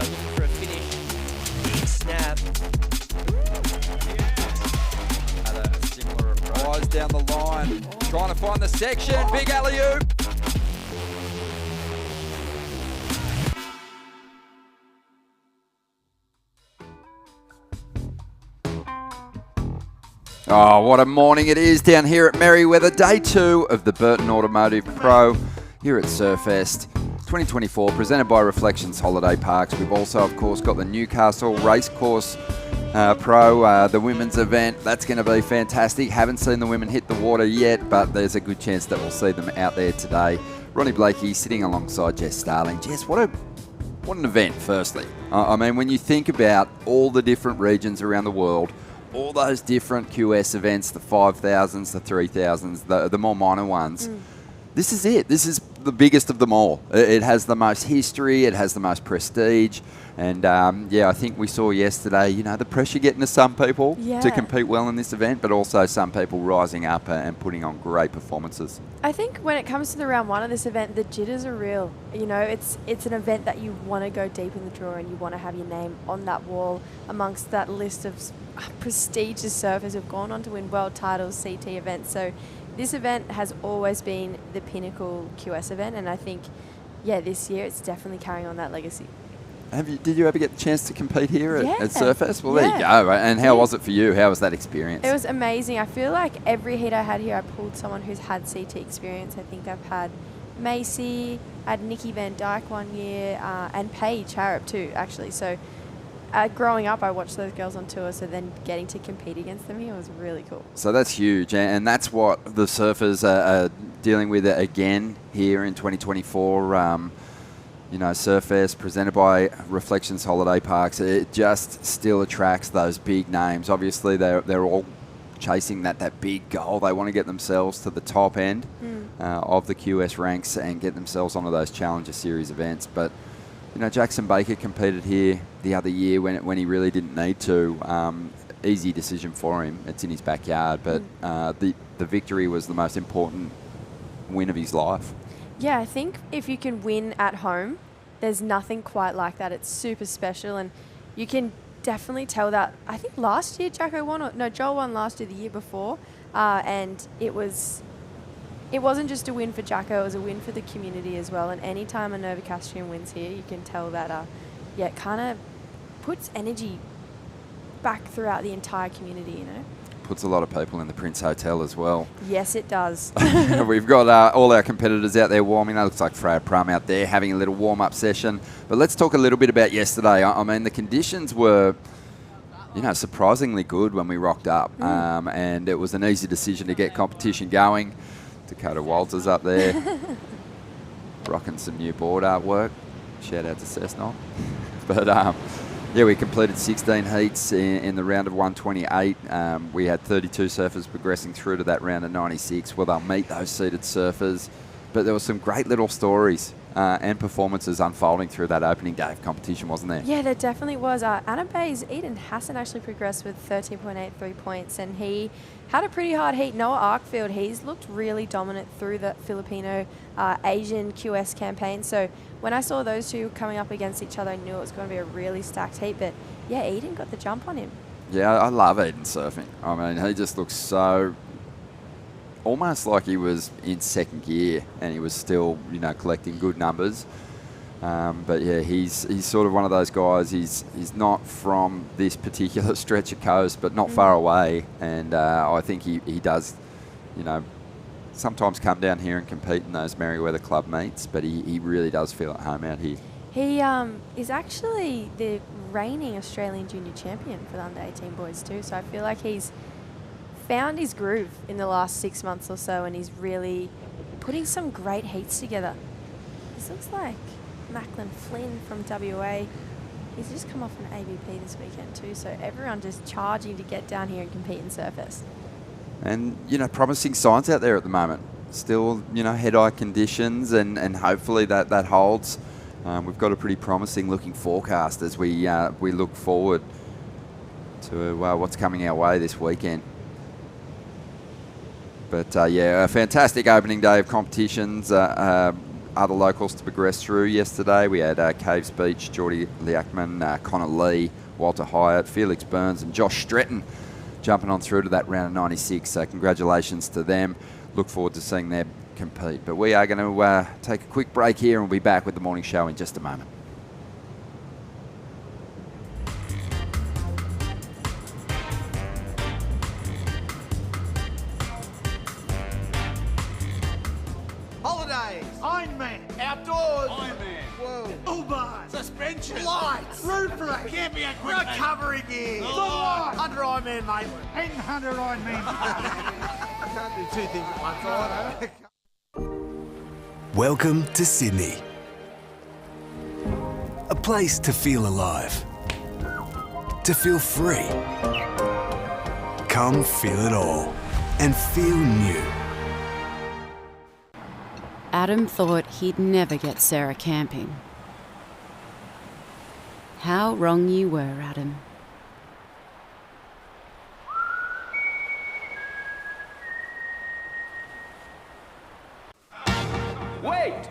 looking for a finish. Big snap. Had a similar approach. Eyes down the line, trying to find the section. Big alley-oop. Oh, what a morning it is down here at Merriweather. Day 2 of the Burton Automotive Pro here at Surfest 2024, presented by Reflections Holiday Parks. We've also, of course, got the Newcastle Racecourse Pro, the women's event. That's going to be fantastic. Haven't seen the women hit the water yet, but there's a good chance that we'll see them out there today. Ronnie Blakey sitting alongside Jess Starling. Jess, what an event, firstly. I mean, when you think about all the different regions around the world, all those different QS events, the 5,000s, the 3,000s, the more minor ones. This is it. This is the biggest of them all. It has the most history. It has the most prestige. And, yeah, I think we saw yesterday, you know, the pressure getting to some people to compete well in this event, but also some people rising up and putting on great performances. I think when it comes to the round one of this event, the jitters are real. You know, it's an event that you want to go deep in the draw and you want to have your name on that wall amongst that list of prestigious surfers who've gone on to win world titles, CT events. So this event has always been the pinnacle QS event, and I think, yeah, this year it's definitely carrying on that legacy. Did you ever get the chance to compete here at Surfest? Well, there you go. And how was it for you? How was that experience? It was amazing. I feel like every heat I had here, I pulled someone who's had CT experience. I think I've had Macy, I had Nikki Van Dyke one year, and Paige Harrop too, actually. So growing up, I watched those girls on tour, so then getting to compete against them here was really cool. So that's huge, and that's what the surfers are dealing with again here in 2024. You know, Surfest, presented by Reflections Holiday Parks, it just still attracts those big names. Obviously, they're all chasing that big goal. They want to get themselves to the top end of the QS ranks and get themselves onto those Challenger Series events. But, you know, Jackson Baker competed here the other year when he really didn't need to. Easy decision for him. It's in his backyard. But the victory was the most important win of his life. Yeah, I think if you can win at home, there's nothing quite like that. It's super special, and you can definitely tell that. I think last year Jacko won, Joel won last year, the year before, and it wasn't just a win for Jacko, it was a win for the community as well. And anytime a Novocastrian wins here, you can tell that, it kind of puts energy back throughout the entire community, you know. Puts a lot of people in the Prince Hotel as well. Yes, it does. We've got all our competitors out there warming. That looks like Freya Prum out there having a little warm-up session. But let's talk a little bit about yesterday. I mean, the conditions were, you know, surprisingly good when we rocked up. And it was an easy decision to get competition going. Dakota Walters up there, rocking some new board artwork. Shout out to Cessna. But Yeah, we completed 16 heats in the round of 128. We had 32 surfers progressing through to that round of 96. Well, they'll meet those seeded surfers. But there were some great little stories and performances unfolding through that opening day of competition, wasn't there? Yeah, there definitely was. Anna Bay's Eden Hassan actually progressed with 13.83 points, and he had a pretty hard heat. Noah Arkfield, he's looked really dominant through the Filipino Asian QS campaign. So when I saw those two coming up against each other, I knew it was going to be a really stacked heat. But yeah, Eden got the jump on him. Yeah, I love Eden surfing. I mean, he just looks so almost like he was in second gear and he was still, collecting good numbers. But yeah, he's sort of one of those guys. He's not from this particular stretch of coast, but not far away. And I think he does, sometimes come down here and compete in those Merriweather Club meets. But he really does feel at home out here. He is actually the reigning Australian junior champion for the under-18 boys too. So I feel like he's found his groove in the last 6 months or so, and he's really putting some great heats together. This looks like Macklin Flynn from WA. He's just come off an ABP this weekend too, so everyone just charging to get down here and compete in Surfest. And, promising signs out there at the moment. Still, head-eye conditions, and hopefully that holds. We've got a pretty promising looking forecast as we look forward to what's coming our way this weekend. But a fantastic opening day of competitions. Other locals to progress through yesterday. We had Caves Beach, Geordie Liachman, Connor Lee, Walter Hyatt, Felix Burns and Josh Stretton jumping on through to that round of 96. So congratulations to them. Look forward to seeing them compete. But we are going to take a quick break here and we'll be back with the morning show in just a moment. Ironman. Outdoors. Ironman. Whoa. Uber. Suspension. Lights. Roof rack. Camping equipment. Recovery gear. Oh. Under Ironman, mate. 800 Ironman. I can't do two things at once. Welcome to Sydney. A place to feel alive. To feel free. Come feel it all. And feel new. Adam thought he'd never get Sarah camping. How wrong you were, Adam. Wait!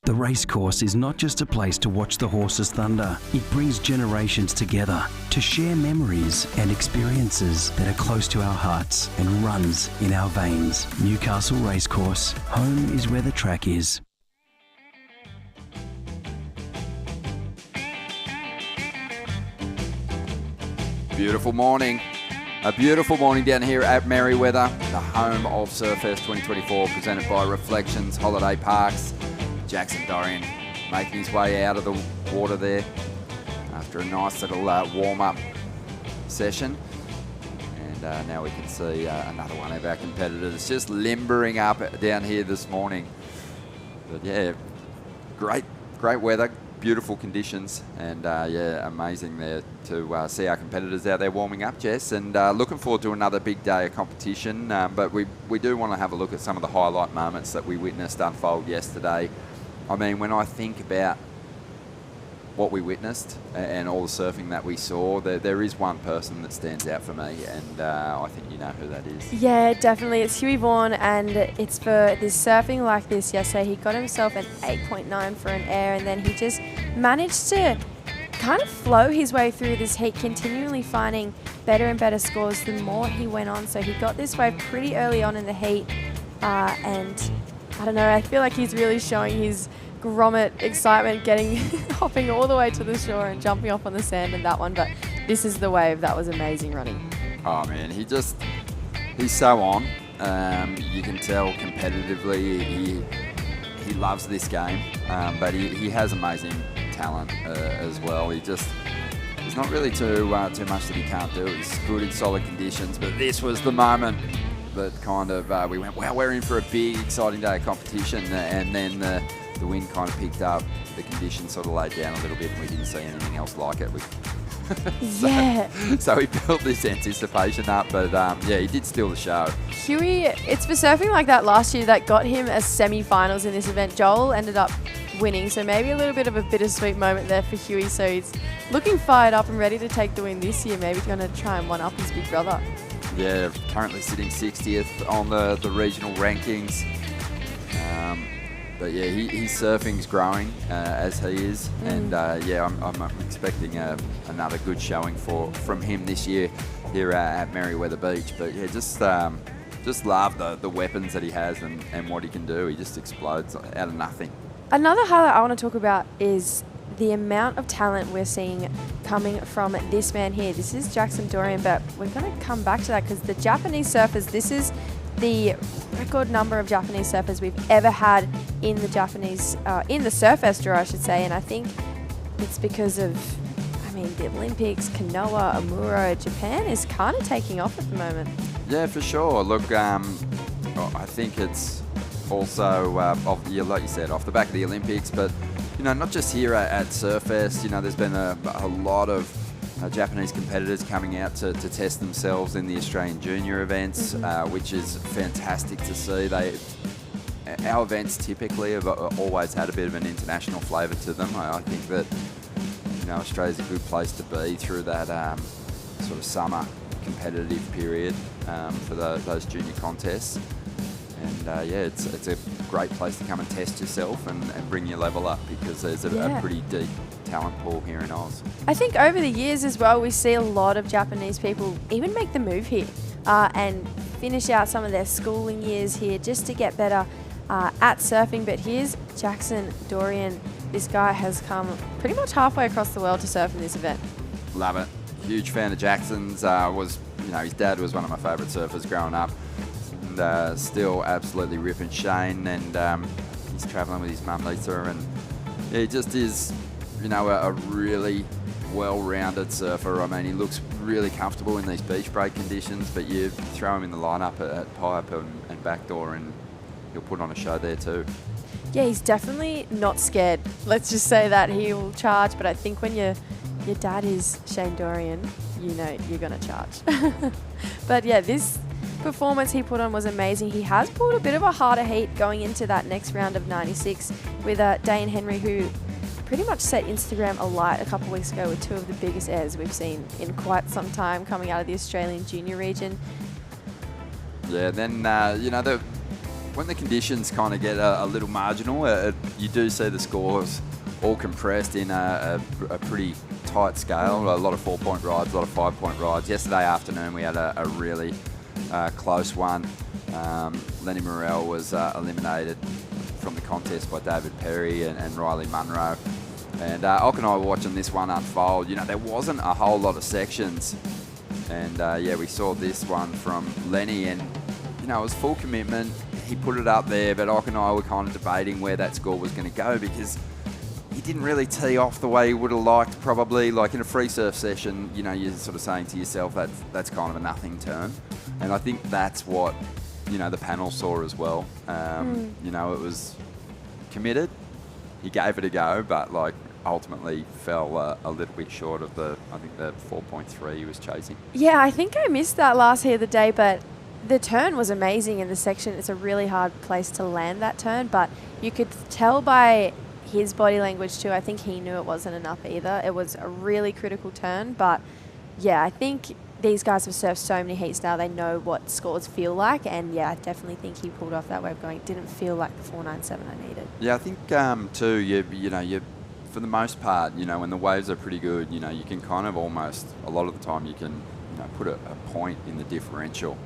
The racecourse is not just a place to watch the horses thunder. It brings generations together to share memories and experiences that are close to our hearts and runs in our veins. Newcastle Racecourse, home is where the track is. Beautiful morning. A beautiful morning down here at Merriweather, the home of Surfest 2024, presented by Reflections Holiday Parks. Jackson Dorian making his way out of the water there after a nice little warm-up session. And now we can see another one of our competitors just limbering up down here this morning. But yeah, great weather, beautiful conditions, and amazing there to see our competitors out there warming up, Jess, and looking forward to another big day of competition. But we do want to have a look at some of the highlight moments that we witnessed unfold yesterday. I mean, when I think about what we witnessed and all the surfing that we saw, there is one person that stands out for me, and I think you know who that is. Yeah, definitely. It's Huey Vaughan, and it's for this surfing like this yesterday. He got himself an 8.9 for an air, and then he just managed to kind of flow his way through this heat, continually finding better and better scores the more he went on. So he got this wave pretty early on in the heat, and I don't know, I feel like he's really showing his grommet excitement, hopping all the way to the shore and jumping off on the sand in that one. But this is the wave that was amazing running. Oh man, he's so on. You can tell competitively he loves this game, but he has amazing talent as well. There's not really too much that he can't do. He's good in solid conditions, but this was the moment that kind of we went, wow, we're in for a big, exciting day of competition, and then the wind kind of picked up, the conditions sort of laid down a little bit, and we didn't see anything else like it. So he built this anticipation up, but yeah, he did steal the show. Huey, it's for surfing like that last year that got him a semi-finals in this event. Joel ended up winning, so maybe a little bit of a bittersweet moment there for Huey. So he's looking fired up and ready to take the win this year. Maybe he's going to try and one-up his big brother. Yeah, currently sitting 60th on the regional rankings. But yeah, his surfing's growing as he is, and yeah, I'm expecting another good showing from him this year here at Merriweather Beach. But yeah, just love the weapons that he has and what he can do. He just explodes out of nothing. Another highlight I want to talk about is the amount of talent we're seeing coming from this man here. This is Jackson Dorian, but we're going to come back to that because the Japanese surfers, this is the record number of Japanese surfers we've ever had in the Surfest Draw, I should say, and I think it's because of, the Olympics, Kanoa, Amuro. Japan is kind of taking off at the moment. Yeah, for sure. Look, I think it's also, like you said, off the back of the Olympics, but not just here at Surfest. There's been a lot of Japanese competitors coming out to test themselves in the Australian junior events, which is fantastic to see. Our events typically have always had a bit of an international flavour to them. I think that Australia's a good place to be through that sort of summer competitive period for those junior contests. And yeah, it's a great place to come and test yourself and bring your level up, because there's a pretty deep talent pool here in Oz. I think over the years as well, we see a lot of Japanese people even make the move here and finish out some of their schooling years here just to get better at surfing. But here's Jackson Dorian. This guy has come pretty much halfway across the world to surf in this event. Love it. Huge fan of Jackson's. His dad was one of my favourite surfers growing up. And still absolutely ripping Shane, and he's travelling with his mum Lisa, and he just is, a really well-rounded surfer. He looks really comfortable in these beach break conditions, but you throw him in the lineup at pipe and backdoor, and he'll put on a show there too. Yeah, he's definitely not scared. Let's just say that he will charge, but I think when your dad is Shane Dorian, you're going to charge. But yeah, this performance he put on was amazing. He has pulled a bit of a harder heat going into that next round of 96 with Dane Henry, who pretty much set Instagram alight a couple of weeks ago with two of the biggest airs we've seen in quite some time coming out of the Australian junior region. Yeah, then, when the conditions kind of get a little marginal, you do see the scores all compressed in a pretty tight scale. A lot of 4-point rides, a lot of 5-point rides. Yesterday afternoon we had a really close one. Lenny Morrell was eliminated from the contest by David Perry and Riley Munro. And Ock and I were watching this one unfold. There wasn't a whole lot of sections. And yeah, we saw this one from Lenny, and it was full commitment. He put it up there, but Ock and I were kind of debating where that score was going to go, because he didn't really tee off the way he would have liked, probably. Like in a free surf session, you're sort of saying to yourself that's kind of a nothing turn. And I think that's what, the panel saw as well. It was committed. He gave it a go, but ultimately fell a little bit short of the 4.3 he was chasing. Yeah, I think I missed that last heat of the day, but the turn was amazing in the section. It's a really hard place to land that turn, but you could tell by his body language too, I think he knew it wasn't enough either. It was a really critical turn, but yeah, I think these guys have surfed so many heats now, they know what scores feel like, and yeah, I definitely think he pulled off that wave going. It didn't feel like the 497 I needed. Yeah, I think too, you for the most part, when the waves are pretty good, you can kind of almost, a lot of the time you can, put a point in the differential.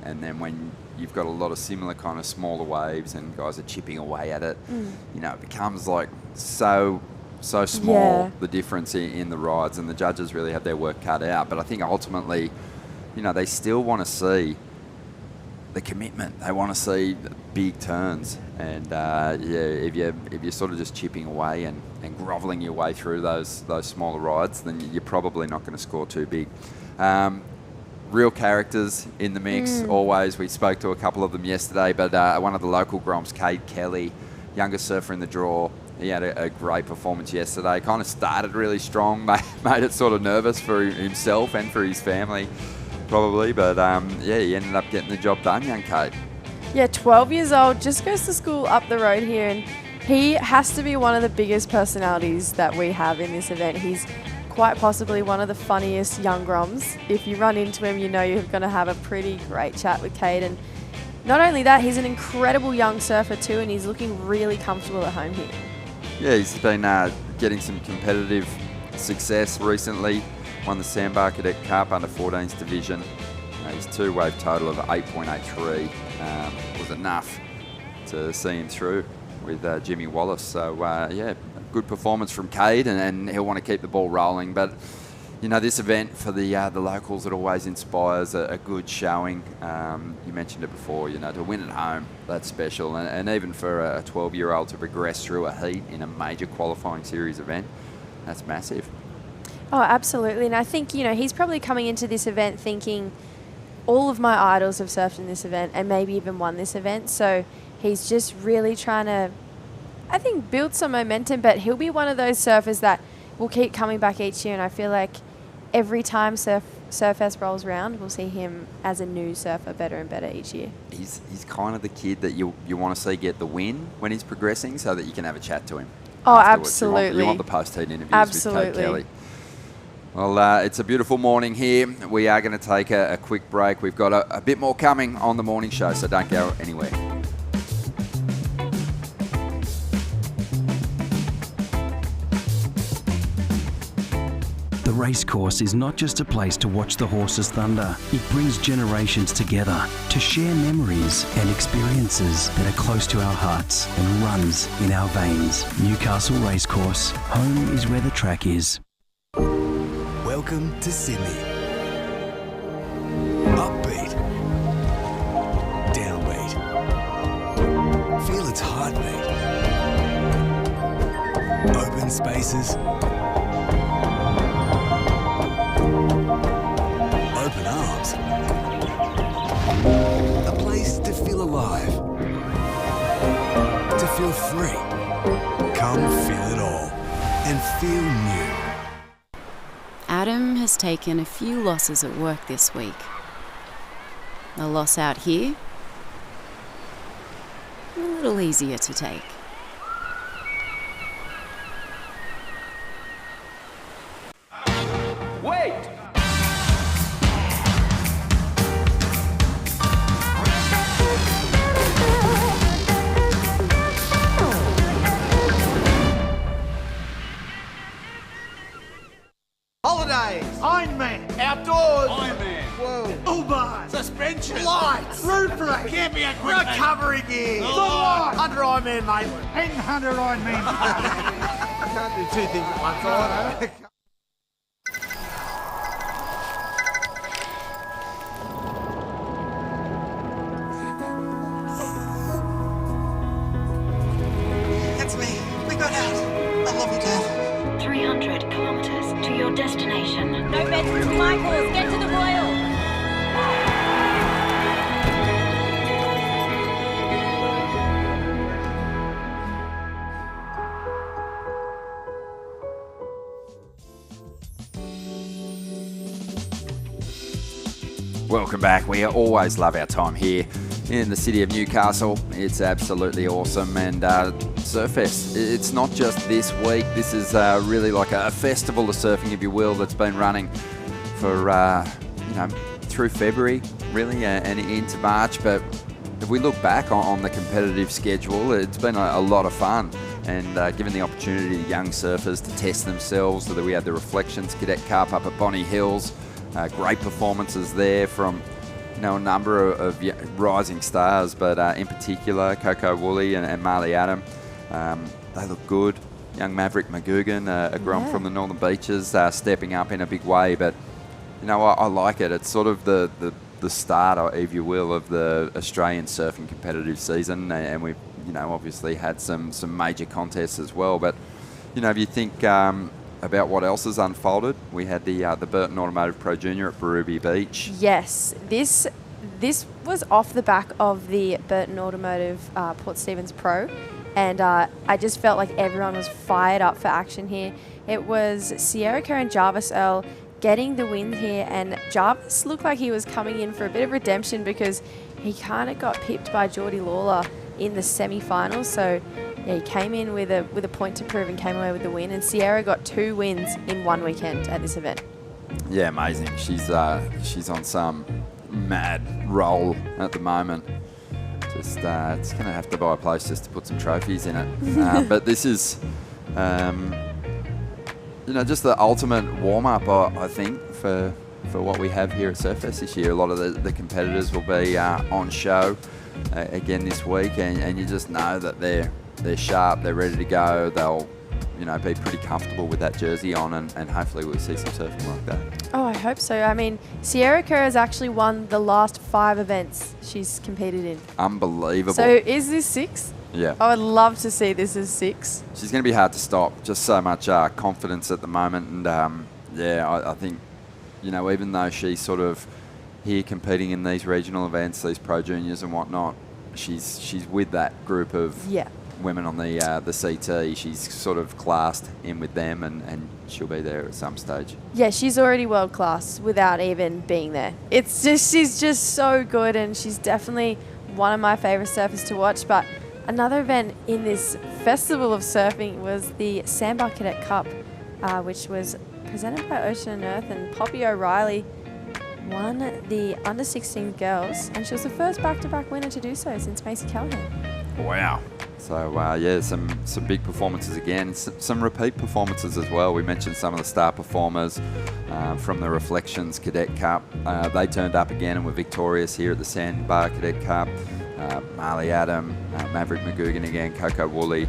And then when you've got a lot of similar kind of smaller waves and guys are chipping away at it, it becomes like so small, the difference in the rides, and the judges really have their work cut out. But I think ultimately, they still want to see the commitment. They want to see big turns. And if you're sort of just chipping away and grovelling your way through those smaller rides, then you're probably not going to score too big. Real characters in the mix, always. We spoke to a couple of them yesterday, but one of the local Groms, Cade Kelly, youngest surfer in the draw, he had a great performance yesterday. Kind of started really strong, made it sort of nervous for himself and for his family, probably. But he ended up getting the job done, young Cade. Yeah, 12 years old, just goes to school up the road here, and he has to be one of the biggest personalities that we have in this event. He's quite possibly one of the funniest young Groms. If you run into him, you know you're going to have a pretty great chat with Cade. And not only that, he's an incredible young surfer too, and he's looking really comfortable at home here. Yeah, he's been getting some competitive success recently. Won the Sandbar Cadet Cup under 14s division. His two-wave total of 8.83 was enough to see him through with Jimmy Wallace. So, good performance from Cade, and he'll want to keep the ball rolling. But, this event for the locals, it always inspires a good showing. You mentioned it before, to win at home, that's special. And even for a 12-year-old to progress through a heat in a major qualifying series event, that's massive. Oh, absolutely. And I think, he's probably coming into this event thinking, all of my idols have surfed in this event and maybe even won this event. So he's just really trying to, I think, build some momentum, but he'll be one of those surfers that will keep coming back each year. And I feel like every time Surfest rolls around, we'll see him as a new surfer better and better each year. He's kind of the kid that you want to see get the win when he's progressing, so that you can have a chat to him. Oh, afterwards. absolutely. You want the post-heat interviews with Cade Kelly. Well, it's a beautiful morning here. We are going to take a quick break. We've got a bit more coming on the morning show, so don't go anywhere. The racecourse is not just a place to watch the horses thunder. It brings generations together to share memories and experiences that are close to our hearts and runs in our veins. Newcastle Racecourse. Home is where the track is. Welcome to Sydney. Upbeat. Downbeat. Feel its heartbeat. Open spaces. Open arms. A place to feel alive. To feel free. Come feel it all. And feel new. Adam has taken a few losses at work this week. A loss out here, a little easier to take. Wait! Holidays. Ironman. Outdoors. Ironman. Whoa. Uber. Suspension. Lights. Roof race. Camping equipment. Recovery gear. Sunlight. Under Ironman, mate. 100 Ironman. I can't do two things at once. I know. That's me. We got out. I love you, Dad. 300 kilometres to your destination. No beds for Michaels. Get to the Royal. Welcome back. We always love our time here in the city of Newcastle. It's absolutely awesome. And Surfest, it's not just this week. This is really like a festival of surfing, if you will, that's been running for, through February, really, and into March. But if we look back on the competitive schedule, it's been a lot of fun. And given the opportunity to young surfers to test themselves, we had the Reflections Cadet Cup up at Bonnie Hills. Great performances there from a number of rising stars, but in particular Coco Woolley and Marley Adam. They look good. Young Maverick McGugan, a grom from the Northern Beaches, stepping up in a big way. But I like it. It's sort of the start, if you will, of the Australian surfing competitive season, and we've obviously had some major contests as well. But if you think about what else has unfolded, we had the Burton Automotive Pro Junior at Barubie Beach. Yes, this was off the back of the Burton Automotive Port Stephens Pro, and I just felt like everyone was fired up for action here. It was Sierra Kerr and Jarvis Earl getting the win here, and Jarvis looked like he was coming in for a bit of redemption because he kind of got pipped by Geordie Lawler in the semi-finals. So yeah, he came in with a point to prove and came away with the win. And Sierra got 2 wins in one weekend at this event. Yeah, amazing. She's on some mad roll at the moment. Just it's going to have to buy a place just to put some trophies in it. But this is, just the ultimate warm-up, I think, for what we have here at Surfest this year. A lot of the competitors will be on show again this week, and you just know that they're sharp, they're ready to go. They'll be pretty comfortable with that jersey on, and hopefully we'll see some surfing like that. Oh, I hope so. I mean, Sierra Kerr has actually won the last 5 events she's competed in. Unbelievable. So is this 6? Yeah. I would love to see this as 6. She's going to be hard to stop. Just so much confidence at the moment, and I think even though she's sort of here competing in these regional events, these pro juniors and whatnot, she's with that group of women on the CT. She's sort of classed in with them, and she'll be there at some stage. Yeah, she's already world class without even being there. It's just, she's just so good, and she's definitely one of my favorite surfers to watch. But another event in this festival of surfing was the Sandbar Cadet Cup, which was presented by Ocean and Earth, and Poppy O'Reilly won the under-16 girls, and she was the first back-to-back winner to do so since Macy Callahan. Wow. So, some big performances again, some repeat performances as well. We mentioned some of the star performers from the Reflections Cadet Cup. They turned up again and were victorious here at the Sandbar Cadet Cup. Marley Adam, Maverick McGugan again, Coco Woolley.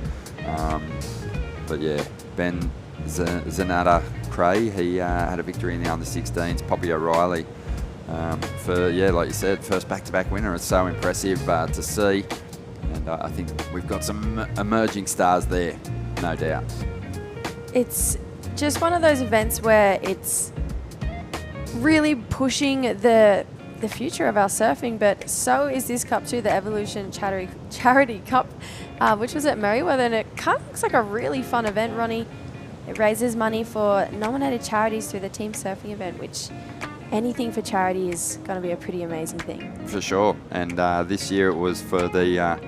Ben Zanata Cray, he had a victory in the under-16s. Poppy O'Reilly, like you said, first back-to-back winner. It's so impressive to see. And I think we've got some emerging stars there, no doubt. It's just one of those events where it's really pushing the future of our surfing, but so is this cup too, the Evolution Charity Cup, which was at Merriweather, and it kind of looks like a really fun event, Ronnie. It raises money for nominated charities through the team surfing event, which anything for charity is going to be a pretty amazing thing. For sure. And this year it was for the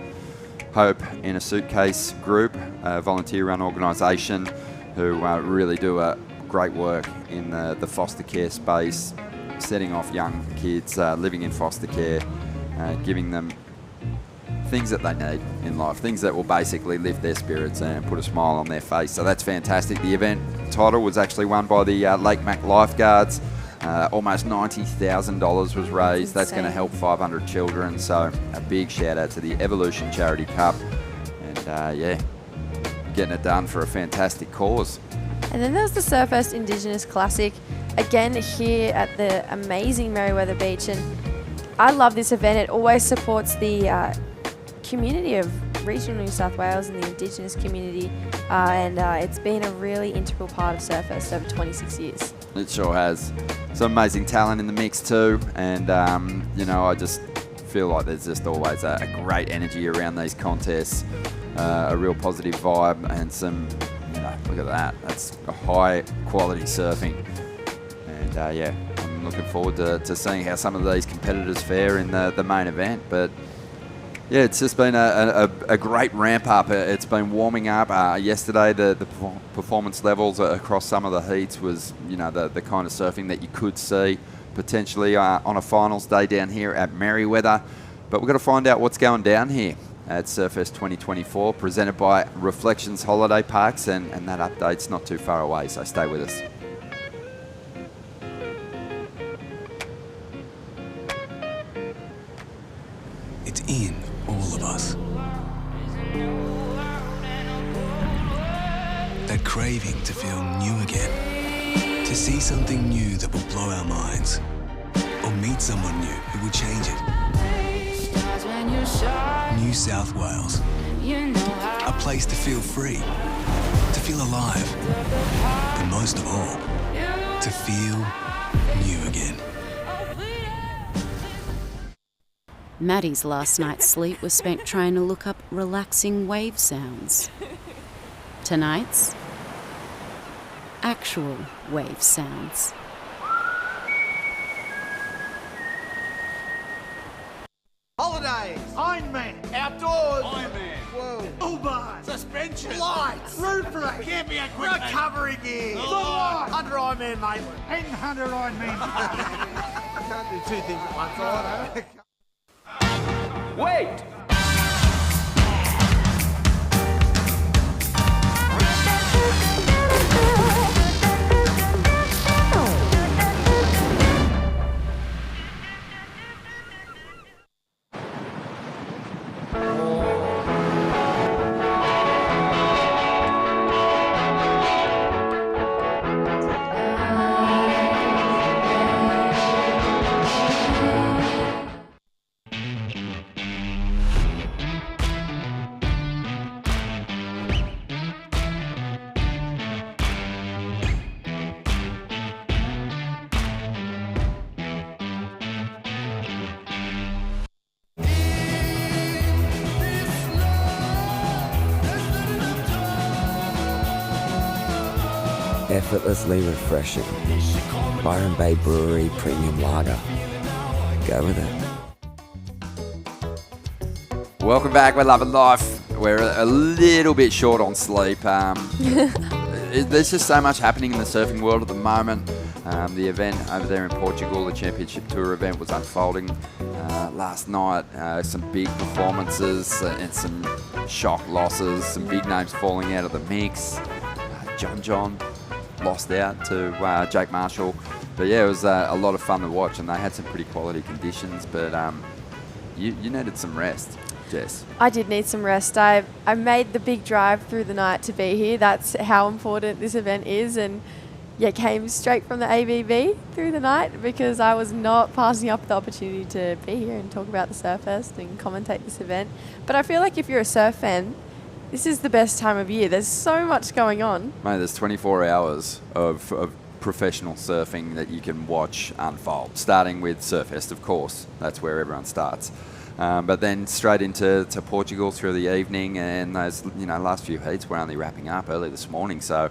Hope in a Suitcase group, a volunteer-run organisation who really do great work in the foster care space, setting off young kids living in foster care, giving them things that they need in life, things that will basically lift their spirits and put a smile on their face. So that's fantastic. The event title was actually won by the Lake Mac Lifeguards. Almost $90,000 was raised. That's going to help 500 children. So a big shout out to the Evolution Charity Cup. And getting it done for a fantastic cause. And then there's the Surfest Indigenous Classic, again here at the amazing Merriweather Beach. And I love this event. It always supports the community of regional New South Wales and the Indigenous community. And it's been a really integral part of Surfest over 26 years. It sure has. Some amazing talent in the mix too, and I just feel like there's just always a great energy around these contests, a real positive vibe, and some, look at that. That's a high quality surfing, and I'm looking forward to seeing how some of these competitors fare in the main event. But Yeah, it's just been a great ramp up. It's been warming up. Yesterday, the performance levels across some of the heats was, the kind of surfing that you could see potentially on a finals day down here at Merriweather. But we've got to find out what's going down here at Surfest 2024, presented by Reflections Holiday Parks, and that update's not too far away, so stay with us. It's in all of us. That craving to feel new again. To see something new that will blow our minds. Or meet someone new who will change it. New South Wales. A place to feel free. To feel alive. And most of all, to feel new again. Maddie's last night's sleep was spent trying to look up relaxing wave sounds. Tonight's actual wave sounds. Holidays. Ironman. Outdoors. Ironman. Whoa. Uber. Suspension. Lights. Roof race. Camping equipment. Recovery gear. Lights. Under Ironman, mate. 100 Ironman. I can't do two things at once, right? Wait! Effortlessly refreshing. Byron Bay Brewery Premium Lager. Go with it. Welcome back, we're loving life. We're a little bit short on sleep. There's just so much happening in the surfing world at the moment. The event over there in Portugal, the Championship Tour event, was unfolding last night. Some big performances and some shock losses, some big names falling out of the mix. John lost out to Jake Marshall. But yeah, it was a lot of fun to watch, and they had some pretty quality conditions, but you needed some rest, Jess. I did need some rest. I made the big drive through the night to be here. That's how important this event is, and came straight from the ABB through the night because I was not passing up the opportunity to be here and talk about the Surfest and commentate this event. But I feel like if you're a surf fan, this is the best time of year. There's so much going on. Mate, there's 24 hours of professional surfing that you can watch unfold, starting with Surfest, of course. That's where everyone starts. But then straight into Portugal through the evening, and those last few heats were only wrapping up early this morning. So,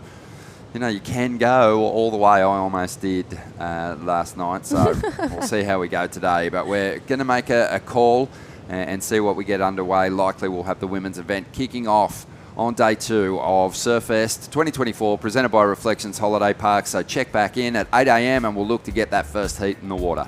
you can go all the way. I almost did last night, so we'll see how we go today. But we're going to make a call and see what we get underway. Likely we'll have the women's event kicking off on day 2 of Surfest 2024, presented by Reflections Holiday Parks. So check back in at 8 a.m. and we'll look to get that first heat in the water.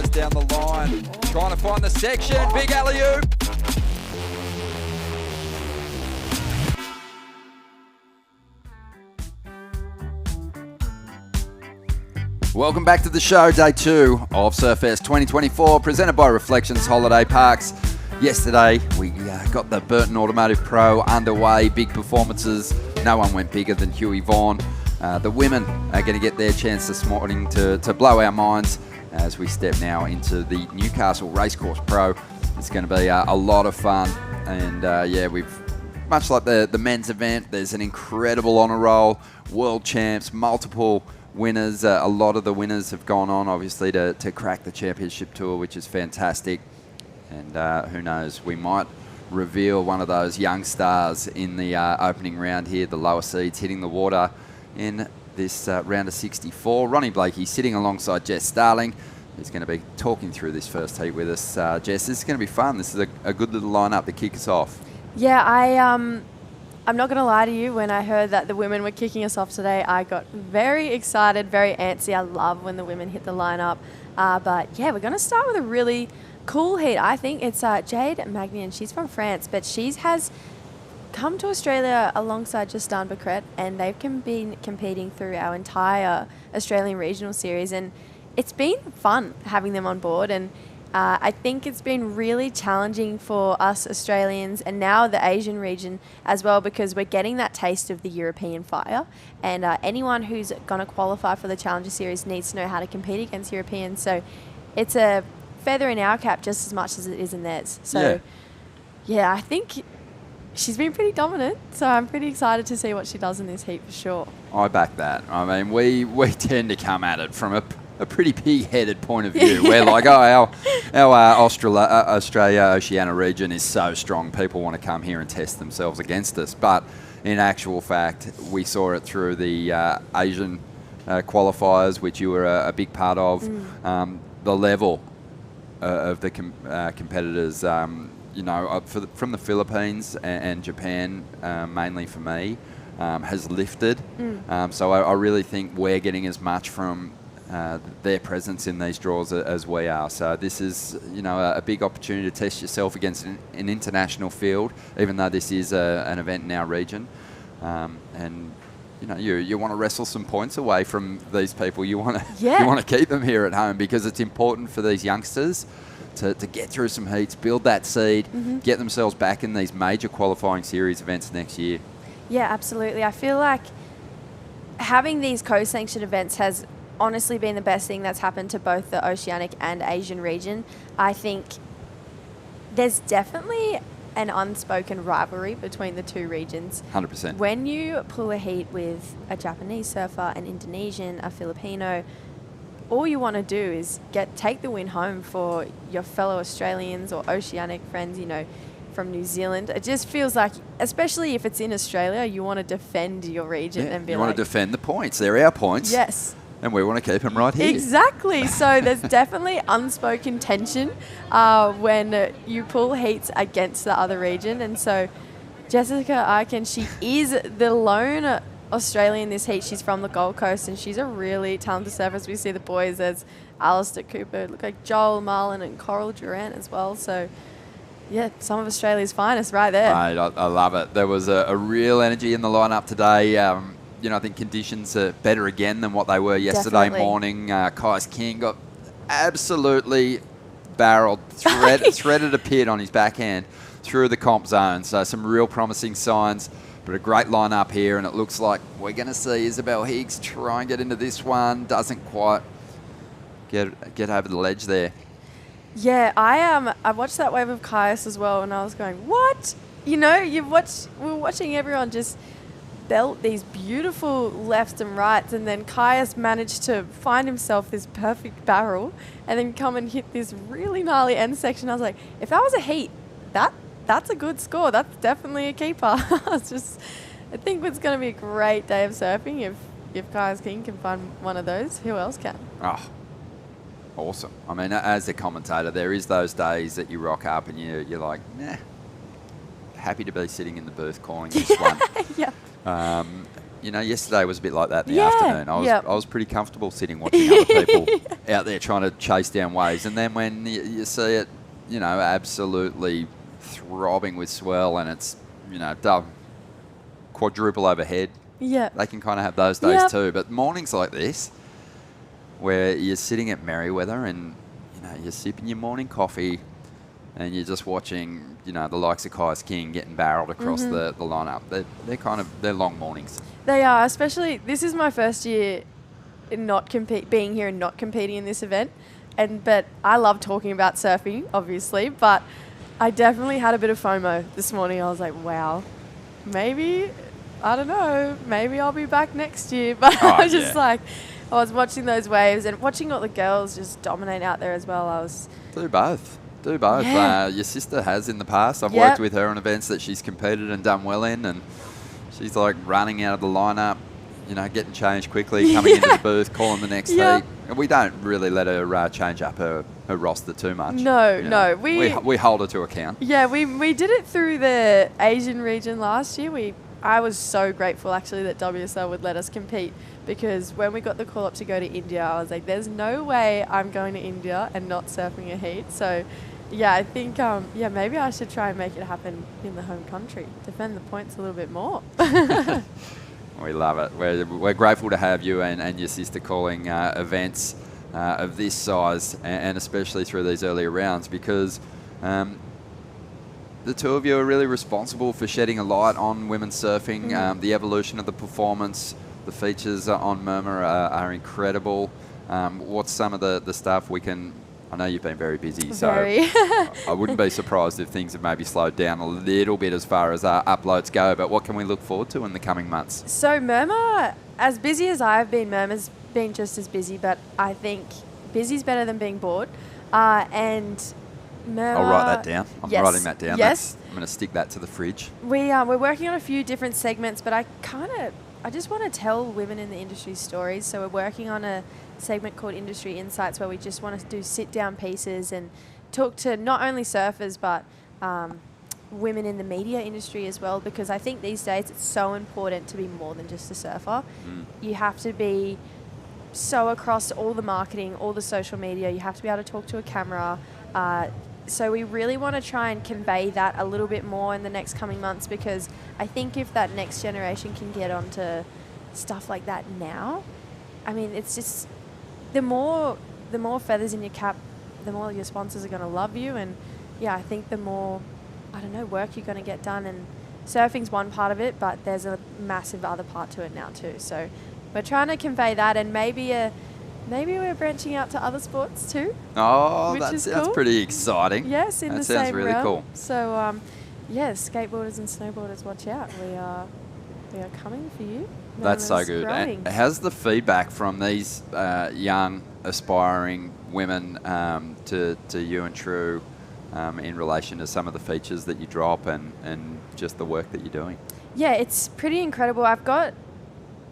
goes down the line. Trying to find the section. Big alley-oop. Welcome back to the show, day 2 of Surfest 2024, presented by Reflections Holiday Parks. Yesterday, we got the Burton Automotive Pro underway, big performances. No one went bigger than Huey Vaughan. The women are going to get their chance this morning to blow our minds as we step now into the Newcastle Racecourse Pro. It's going to be a lot of fun, and we've, much like the men's event, there's an incredible honour roll, world champs, multiple winners. A lot of the winners have gone on, obviously, to crack the championship tour, which is fantastic. And who knows, we might reveal one of those young stars in the opening round here, the lower seeds hitting the water in this round of 64. Ronnie Blakey sitting alongside Jess Starling, who's going to be talking through this first heat with us. Jess, this is going to be fun. This is a good little lineup to kick us off. Yeah, I'm not going to lie to you. When I heard that the women were kicking us off today, I got very excited, very antsy. I love when the women hit the lineup. But yeah, we're going to start with a really cool heat. I think it's Jade Magnian. She's from France, but she has come to Australia alongside Justin Becret, and they've been competing through our entire Australian regional series, and it's been fun having them on board. And I think it's been really challenging for us Australians and now the Asian region as well, because we're getting that taste of the European fire, and anyone who's going to qualify for the Challenger Series needs to know how to compete against Europeans. So it's a feather in our cap just as much as it is in theirs. So yeah, I think she's been pretty dominant, so I'm pretty excited to see what she does in this heat for sure. I back that. I mean, we tend to come at it from a pretty pig-headed point of view. We're like, our Australia-Oceania region is so strong, people want to come here and test themselves against us. But in actual fact, we saw it through the Asian qualifiers, which you were a big part of. The level of the competitors, from the Philippines and Japan, mainly for me, has lifted. So I really think we're getting as much from their presence in these draws as we are. So this is, a big opportunity to test yourself against an international field, even though this is an event in our region. And you want to wrestle some points away from these people. You want to keep them here at home, because it's important for these youngsters to get through some heats, build that seed, get themselves back in these major qualifying series events next year. Yeah, absolutely. I feel like having these co-sanctioned events has honestly been the best thing that's happened to both the Oceanic and Asian region. I think there's definitely an unspoken rivalry between the two regions. 100%. When you pull a heat with a Japanese surfer, an Indonesian, a Filipino, all you want to do is take the win home for your fellow Australians or Oceanic friends, from New Zealand. It just feels like, especially if it's in Australia, you want to defend your region and be you want to defend the points. They're our points. Yes. And we want to keep them right here. Exactly. So there's definitely unspoken tension when you pull heats against the other region. And so Jessica Aiken, she is the lone Australian in this heat. She's from the Gold Coast, and she's a really talented surfer. As we see the boys, there's Alistair Cooper, look like Joel Marlin and Coral Durant as well. So yeah, some of Australia's finest right there. Mate, I love it. There was a real energy in the lineup today. I think conditions are better again than what they were yesterday morning. Kais King got absolutely barreled, threaded a pit on his backhand through the comp zone. So some real promising signs, but a great lineup here. And it looks like we're going to see Isabel Higgs try and get into this one. Doesn't quite get over the ledge there. Yeah, I watched that wave of Kais as well, and I was going, what? We're watching everyone just belt these beautiful lefts and rights, and then Kais managed to find himself this perfect barrel and then come and hit this really gnarly end section. I was like, if that was a heat, that's a good score. That's definitely a keeper. I think it's going to be a great day of surfing if Kais King can find one of those. Who else can? Oh, awesome. I mean, as a commentator, there is those days that you rock up and you're like, nah, happy to be sitting in the booth calling this one. Yeah. Yesterday was a bit like that in the afternoon. I was pretty comfortable sitting watching other people out there trying to chase down waves. And then when you see it, you know, absolutely throbbing with swell and it's, you know, quadruple overhead, Yeah. they can kind of have those days too. But mornings like this, where you're sitting at Merriweather and, you know, you're sipping your morning coffee and you're just watching, you know, the likes of Kai's King getting barreled across the lineup. They're long mornings. They are, especially, this is my first year in being here and not competing in this event. But I love talking about surfing, obviously, but I definitely had a bit of FOMO this morning. I was like, wow, maybe, I don't know, maybe I'll be back next year. But I was just like, I was watching those waves and watching all the girls just dominate out there as well. Do both. Yeah. Your sister has in the past. I've worked with her on events that she's competed and done well in, and she's like running out of the lineup, you know, getting changed quickly, coming into the booth, calling the next heat. And we don't really let her change up her roster too much. No. We hold her to account. Yeah, we did it through the Asian region last year. I was so grateful actually that WSL would let us compete, because when we got the call up to go to India, I was like, there's no way I'm going to India and not surfing a heat. So yeah, I think maybe I should try and make it happen in the home country, defend the points a little bit more. We love it. We're grateful to have you and your sister calling events of this size, and especially through these earlier rounds, because the two of you are really responsible for shedding a light on women's surfing. The evolution of the performance, the features on Murmur are incredible. What's some of the stuff we can... I know you've been very busy, so I wouldn't be surprised if things have maybe slowed down a little bit as far as our uploads go, but what can we look forward to in the coming months? So Murmur, as busy as I've been, Murmur's been just as busy, but I think busy's better than being bored. And Murmur... I'll write that down. I'm writing that down. Yes. I'm going to stick that to the fridge. We're working on a few different segments, but I just want to tell women in the industry stories. So we're working on a segment called Industry Insights, where we just want to do sit-down pieces and talk to not only surfers, but women in the media industry as well, because I think these days it's so important to be more than just a surfer. You have to be so across all the marketing, all the social media. You have to be able to talk to a camera. So we really want to try and convey that a little bit more in the next coming months, because I think if that next generation can get onto stuff like that now, I mean, it's just the more feathers in your cap, the more your sponsors are going to love you. And yeah, I think the more, I don't know, work you're going to get done. And surfing's one part of it, but there's a massive other part to it now too. So we're trying to convey that, and maybe we're branching out to other sports too. Oh, that sounds pretty exciting. Yes, in the same That sounds really realm. cool. So, skateboarders and snowboarders, watch out. We are coming for you. That's so good. Growing. And how's the feedback from these young, aspiring women to you and True in relation to some of the features that you drop and just the work that you're doing? Yeah, it's pretty incredible. I've got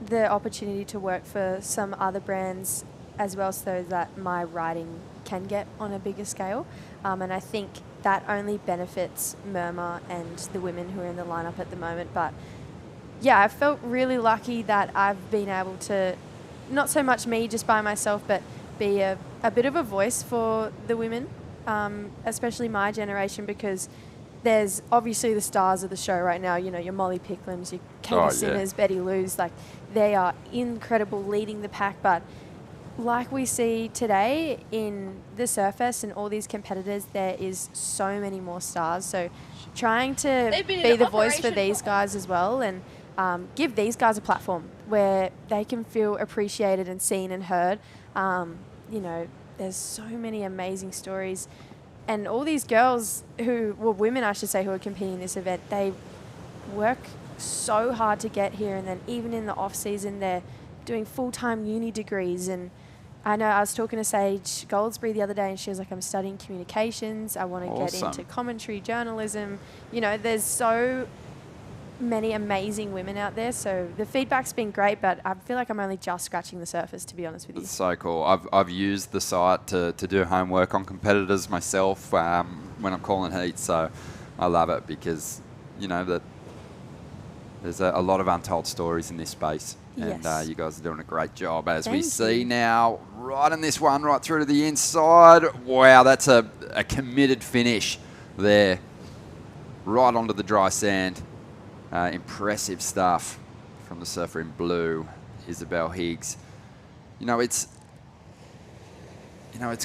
the opportunity to work for some other brands as well, so that my writing can get on a bigger scale. And I think that only benefits Murmur and the women who are in the lineup at the moment. But yeah, I felt really lucky that I've been able to, not so much me just by myself, but be a bit of a voice for the women, especially my generation, because there's obviously the stars of the show right now, you know, your Molly Picklams, your Katie Simmers, Betty Lou's, like, they are incredible leading the pack. But like we see today in the Surfest and all these competitors, there is so many more stars. So trying to be the voice for these guys as well, and give these guys a platform where they can feel appreciated and seen and heard. You know, there's so many amazing stories. And all these girls women I should say, who are competing in this event, they work so hard to get here. And then even in the off season, they're doing full-time uni degrees. And I know I was talking to Sage Goldsbury the other day, and she was like, I'm studying communications. I want to get into commentary, journalism. You know, there's so many amazing women out there. So the feedback's been great, but I feel like I'm only just scratching the surface, to be honest with you. It's so cool. I've used the site to do homework on competitors myself when I'm calling heats. So I love it, because, you know, that there's a lot of untold stories in this space. And Yes. you guys are doing a great job, as we Thank see you. now. Right in this one, right through to the inside. Wow, that's a committed finish there. Right onto the dry sand. Impressive stuff from the surfer in blue, Isabel Higgs. It's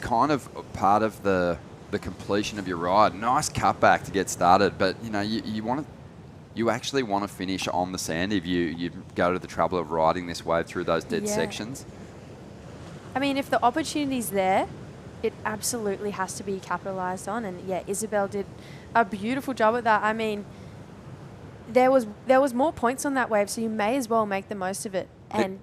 kind of part of the completion of your ride. Nice cutback to get started, but you actually want to finish on the sand if you go to the trouble of riding this wave through those dead Yeah. sections. I mean, if the opportunity's there, it absolutely has to be capitalised on. And yeah, Isabel did a beautiful job at that. I mean, there was more points on that wave, so you may as well make the most of it and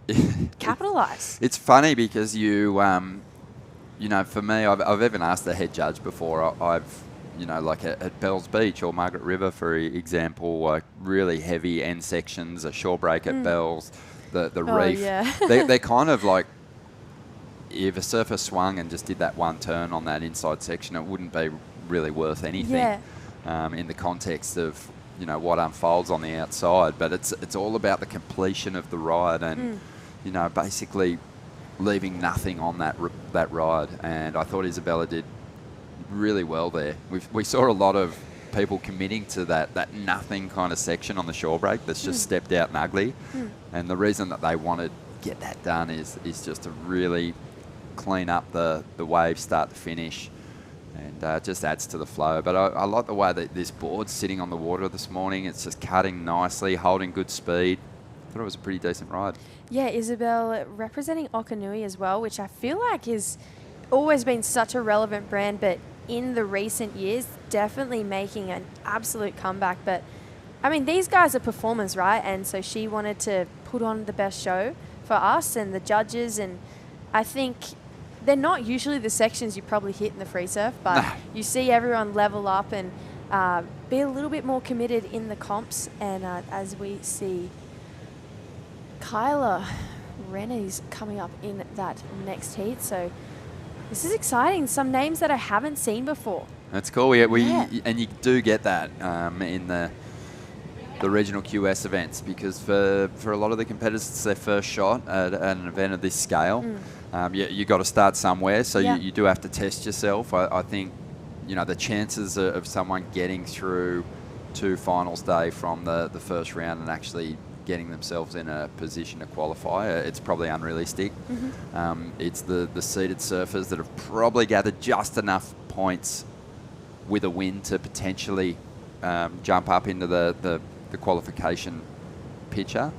capitalise. It's funny because for me, I've even asked the head judge before. I've like at Bells Beach or Margaret River, for example, like really heavy end sections, a shore break at Bells, the reef. Yeah. They're kind of like, if a surfer swung and just did that one turn on that inside section, it wouldn't be really worth anything in the context of what unfolds on the outside. But it's all about the completion of the ride and basically leaving nothing on that ride. And I thought Isabella did really well there. We saw a lot of people committing to that nothing kind of section on the shore break that's just stepped out and ugly. And the reason that they wanted to get that done is just to really clean up the wave start to finish, and it just adds to the flow. But I like the way that this board's sitting on the water this morning. It's just cutting nicely, holding good speed. I thought it was a pretty decent ride. Yeah, Isabel representing Okanui as well, which I feel like is always been such a relevant brand, but in the recent years, definitely making an absolute comeback. But I mean, these guys are performers, right? And so she wanted to put on the best show for us and the judges. And I think they're not usually the sections you probably hit in the free surf, but you see everyone level up and be a little bit more committed in the comps. And as we see, Kyla Rennie's coming up in that next heat. So this is exciting. Some names that I haven't seen before. That's cool. And you do get that in the regional QS events, because for a lot of the competitors, it's their first shot at an event of this scale. You got to start somewhere, so you do have to test yourself. I think the chances of someone getting through to finals day from the first round and actually getting themselves in a position to qualify, it's probably unrealistic. It's the seeded surfers that have probably gathered just enough points with a win to potentially jump up into the qualification picture.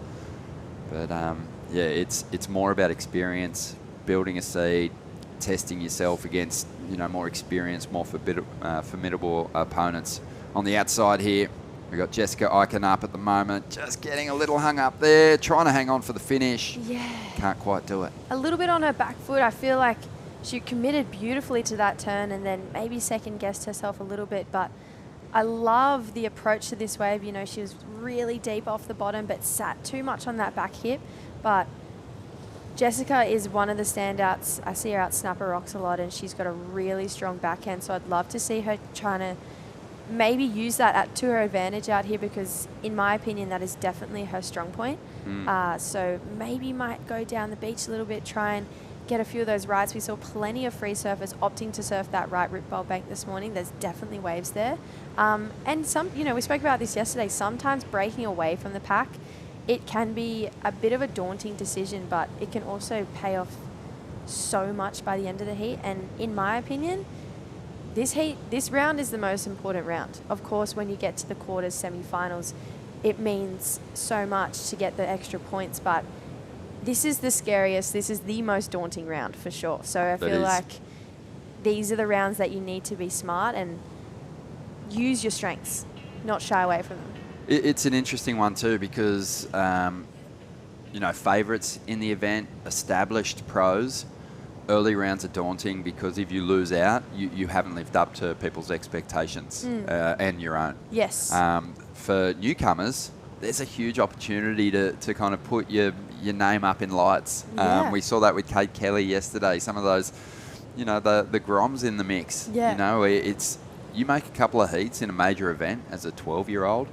But it's more about experience, building a seed, testing yourself against more experienced, more formidable opponents. On the outside here, we've got Jessica Eichen up at the moment, just getting a little hung up there, trying to hang on for the finish. Yeah. Can't quite do it. A little bit on her back foot. I feel like she committed beautifully to that turn and then maybe second-guessed herself a little bit. But I love the approach to this wave. She was really deep off the bottom but sat too much on that back hip. But Jessica is one of the standouts. I see her out snapper rocks a lot, and she's got a really strong backhand. So I'd love to see her trying to maybe use that to her advantage out here, because in my opinion, that is definitely her strong point. So maybe might go down the beach a little bit, try and get a few of those rides. We saw plenty of free surfers opting to surf that right rip bowl bank this morning. There's definitely waves there. And some, we spoke about this yesterday, sometimes breaking away from the pack, it can be a bit of a daunting decision, but it can also pay off so much by the end of the heat. And in my opinion, this round is the most important round. Of course, when you get to the quarters, semi-finals, it means so much to get the extra points, but this is the scariest, this is the most daunting round for sure. So I feel like these are the rounds that you need to be smart and use your strengths, not shy away from them. It's an interesting one too, because favourites in the event, established pros, early rounds are daunting, because if you lose out, you haven't lived up to people's expectations and your own. Yes. For newcomers, there's a huge opportunity to kind of put your name up in lights. We saw that with Kate Kelly yesterday. Some of those, the Groms in the mix. You make a couple of heats in a major event as a 12-year-old,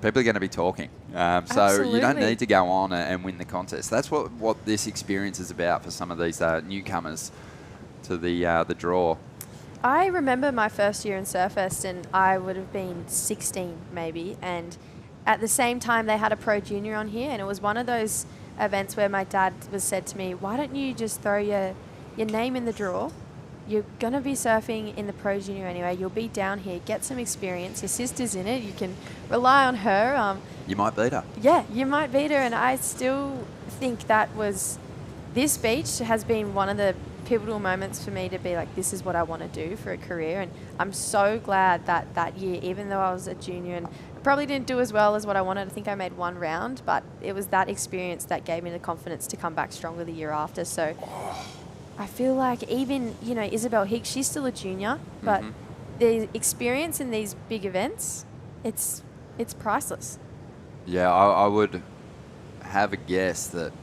people are going to be talking. So you don't Absolutely. need to go on and win the contest. That's what this experience is about for some of these newcomers to the draw. I remember my first year in Surfest, and I would have been 16 maybe, and at the same time they had a pro junior on here, and it was one of those events where my dad was said to me, why don't you just throw your name in the draw? You're going to be surfing in the pro junior anyway. You'll be down here, get some experience. Your sister's in it. You can rely on her. You might beat her. Yeah, you might beat her, and I still think this beach has been one of the pivotal moments for me to be like, this is what I want to do for a career. And I'm so glad that year, even though I was a junior and probably didn't do as well as what I wanted, I think I made one round, but it was that experience that gave me the confidence to come back stronger the year after. So I feel like even, Isabel Hicks, she's still a junior, but the experience in these big events, it's priceless. Yeah, I would have a guess that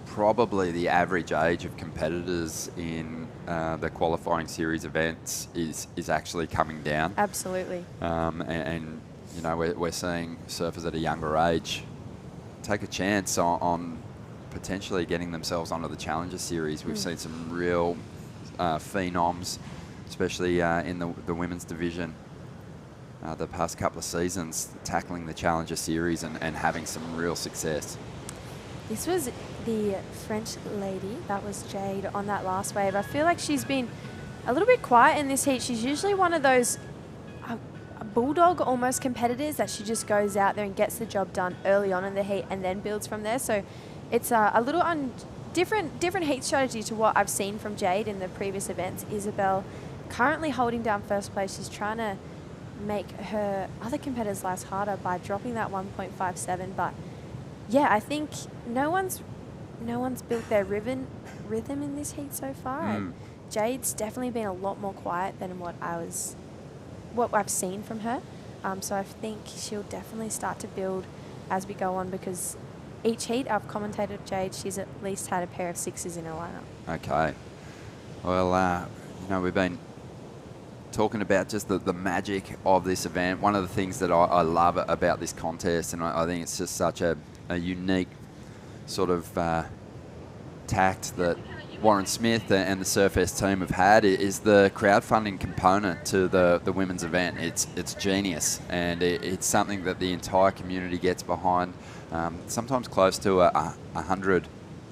probably the average age of competitors in the qualifying series events is actually coming down. Absolutely. And we're seeing surfers at a younger age take a chance on potentially getting themselves onto the Challenger Series. We've seen some real phenoms, especially in the women's division, the past couple of seasons, tackling the Challenger Series and having some real success. This was the French lady, that was Jade, on that last wave. I feel like she's been a little bit quiet in this heat. She's usually one of those bulldog almost competitors that she just goes out there and gets the job done early on in the heat and then builds from there. So it's a little different heat strategy to what I've seen from Jade in the previous events. Isabel currently holding down first place. She's trying to make her other competitors' lives harder by dropping that 1.57, but yeah, I think no one's built their rhythm in this heat so far. And Jade's definitely been a lot more quiet than what I've seen from her. So I think she'll definitely start to build as we go on, because each heat I've commentated Jade, she's at least had a pair of sixes in her lineup. Okay. Well, we've been talking about just the magic of this event. One of the things that I love about this contest, and I think it's just such a unique sort of tact that Warren Smith and the Surfest team have had, is the crowdfunding component to the women's event. It's genius, and it's something that the entire community gets behind. Sometimes close to 100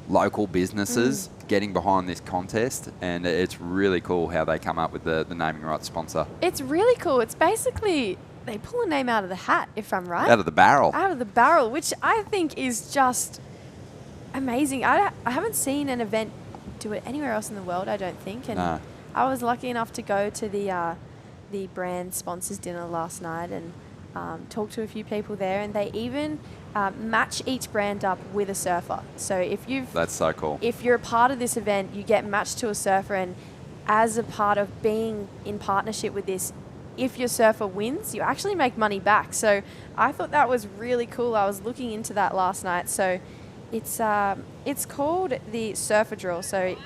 local businesses getting behind this contest, and it's really cool how they come up with the naming rights sponsor. It's really cool. It's basically, they pull a name out of the hat, if I'm right. Out of the barrel. Out of the barrel, which I think is just amazing. I haven't seen an event do it anywhere else in the world, I don't think. And No. I was lucky enough to go to the brand sponsors dinner last night and talk to a few people there, and they even match each brand up with a surfer. So That's so cool. If you're a part of this event, you get matched to a surfer, and as a part of being in partnership with this, if your surfer wins, you actually make money back. So I thought that was really cool. I was looking into that last night. So it's called the surfer draw. So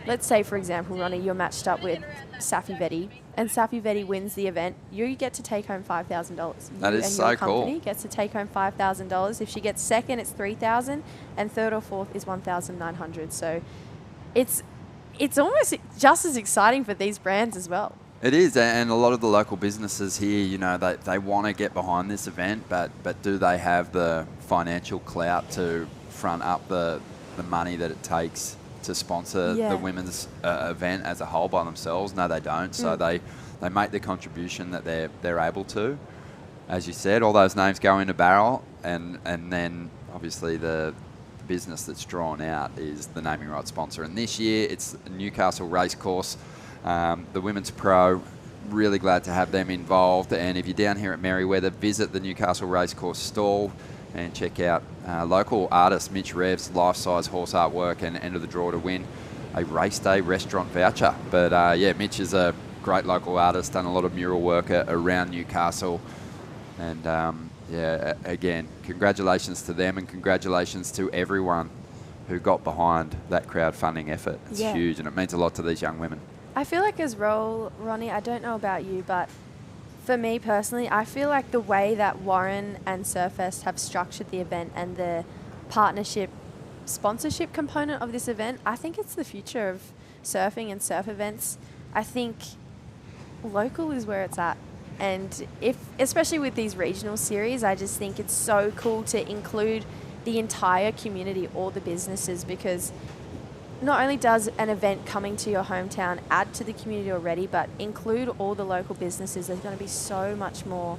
let's say for example, Ronnie, you're matched up with Safi Vetti, and Safi Vetti wins the event, you get to take home $5,000. That is so cool. Your company gets to take home $5,000. If she gets second, it's $3,000, and third or fourth is $1,900. So it's almost just as exciting for these brands as well. It is, and a lot of the local businesses here, they want to get behind this event, but do they have the financial clout to front up the money that it takes to sponsor the women's event as a whole by themselves? No, they don't. So they make the contribution that they're able to. As you said, all those names go in a barrel, and then obviously the business that's drawn out is the naming rights sponsor. And this year it's Newcastle Racecourse. The Women's Pro, really glad to have them involved. And if you're down here at Merriweather, visit the Newcastle Racecourse stall and check out local artist Mitch Rev's life-size horse artwork, and enter the draw to win a race day restaurant voucher. But Mitch is a great local artist, done a lot of mural work around Newcastle. And again, congratulations to them, and congratulations to everyone who got behind that crowdfunding effort. It's huge, and it means a lot to these young women. I feel like as well, Ronnie, I don't know about you, but For me personally, I feel like the way that Warren and Surfest have structured the event and the partnership sponsorship component of this event, I think it's the future of surfing and surf events. I think local is where it's at. And especially with these regional series, I just think it's so cool to include the entire community, all the businesses, because not only does an event coming to your hometown add to the community already, but include all the local businesses. There's going to be so much more,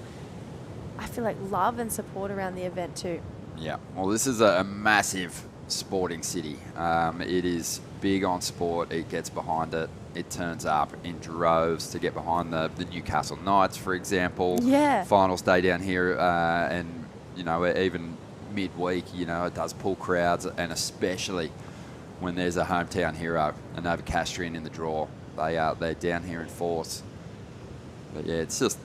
I feel like, love and support around the event too. Yeah, well, this is a massive sporting city. It is big on sport. It gets behind it. It turns up in droves to get behind the Newcastle Knights, for example. Yeah. Finals day down here, and, you know, even midweek, you know, it does pull crowds, and especially when there's a hometown hero, a Novocastrian in the draw. They're down here in force. But yeah, it's just,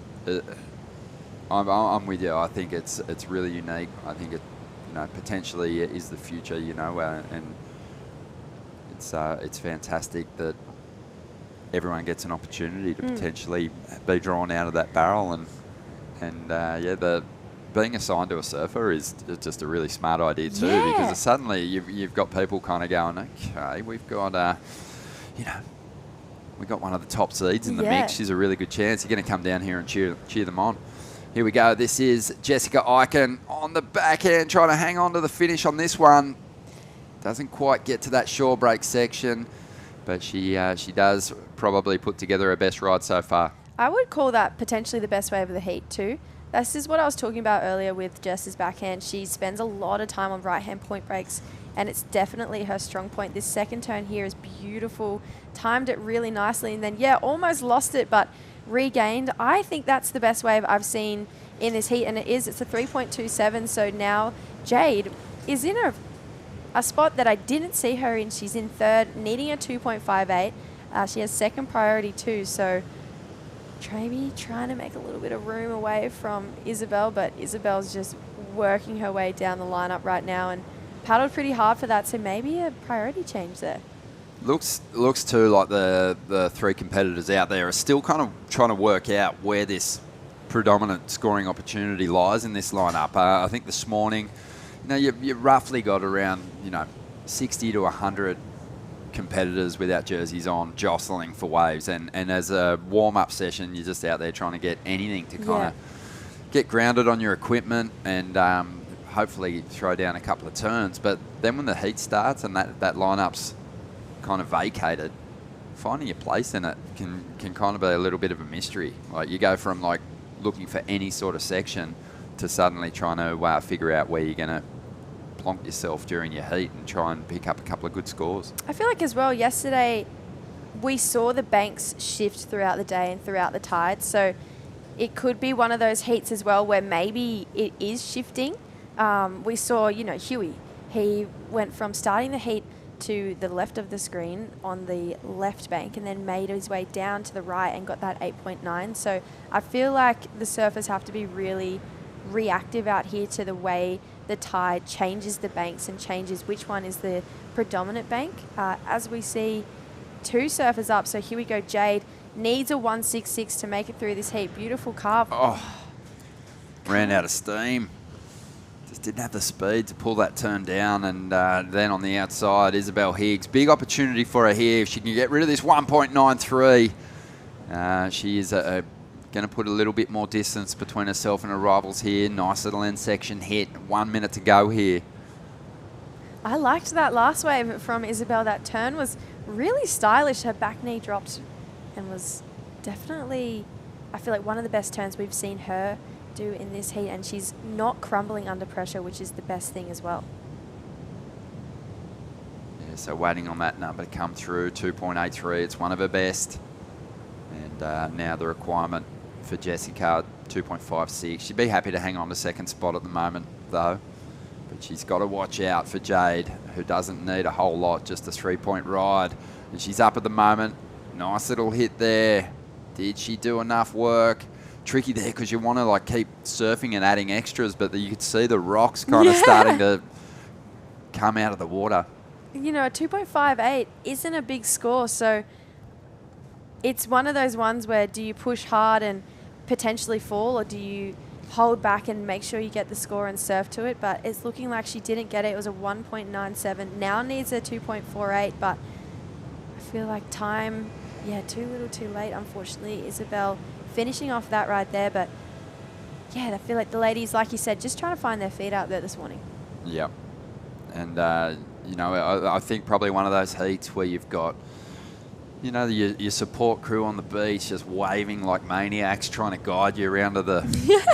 I'm with you. I think it's really unique. I think it, you know, potentially is the future, you know, and it's fantastic that everyone gets an opportunity to potentially be drawn out of that barrel, and yeah, being assigned to a surfer is just a really smart idea too, because suddenly you've got people kind of going, okay, we've got you know, we got one of the top seeds in the mix. She's a really good chance. You're going to come down here and cheer them on. Here we go. This is Jessica Eichen on the backhand, trying to hang on to the finish on this one. Doesn't quite get to that shore break section, but she does probably put together her best ride so far. I would call that potentially the best wave of the heat too. This is what I was talking about earlier with Jess's backhand. She spends a lot of time on right-hand point breaks, and it's definitely her strong point. This second turn here is beautiful. Timed it really nicely, and then, almost lost it, but regained. I think that's the best wave I've seen in this heat, and it is. It's a 3.27, so now Jade is in a spot that I didn't see her in. She's in third, needing a 2.58. She has second priority too, so maybe trying to make a little bit of room away from Isabel, but Isabel's just working her way down the lineup right now and paddled pretty hard for that, so maybe a priority change there. Looks too like the three competitors out there are still kind of trying to work out where this predominant scoring opportunity lies in this lineup. I think this morning, you know, you roughly got around, you know, 60 to 100 competitors without jerseys on jostling for waves, and as a warm-up session, you're just out there trying to get anything to kind of get grounded on your equipment and hopefully throw down a couple of turns. But then when the heat starts and that lineup's kind of vacated, finding your place in it can kind of be a little bit of a mystery. Like, you go from like looking for any sort of section to suddenly trying to figure out where you're going to plonk yourself during your heat and try and pick up a couple of good scores. I feel like as well, yesterday we saw the banks shift throughout the day and throughout the tide, so it could be one of those heats as well where maybe it is shifting. We saw, you know, Huey, he went from starting the heat to the left of the screen on the left bank and then made his way down to the right and got that 8.9. So I feel like the surfers have to be really reactive out here to the way the tide changes the banks and changes which one is the predominant bank. As we see two surfers up, so here we go, Jade needs a 166 to make it through this heat. Beautiful carve. Oh, ran out of steam. Just didn't have the speed to pull that turn down, and then on the outside, Isabel Higgs. Big opportunity for her here. If she can get rid of this 1.93, she is going to put a little bit more distance between herself and her rivals here. Nice little end section hit. 1 minute to go here. I liked that last wave from Isabel. That turn was really stylish. Her back knee dropped and was definitely, I feel like, one of the best turns we've seen her do in this heat, and she's not crumbling under pressure, which is the best thing as well. Yeah, so waiting on that number to come through. 2.83, it's one of her best. And now the requirement for Jessica, 2.56. She'd be happy to hang on to second spot at the moment though, but she's got to watch out for Jade, who doesn't need a whole lot, just a 3-point ride. And she's up at the moment. Nice little hit there. Did she do enough work? Tricky there because you want to like keep surfing and adding extras, but you could see the rocks kind of starting to come out of the water. You know, a 2.58 isn't a big score, so it's one of those ones where do you push hard and potentially fall, or do you hold back and make sure you get the score and serve to it? But it's looking like she didn't get it. It was a 1.97. Now needs a 2.48, but I feel like time, too little too late, unfortunately. Isabel finishing off that right there, but yeah, I feel like the ladies, like you said, just trying to find their feet out there this morning. Yep. And, I think probably one of those heats where you've got, your support crew on the beach just waving like maniacs, trying to guide you around to the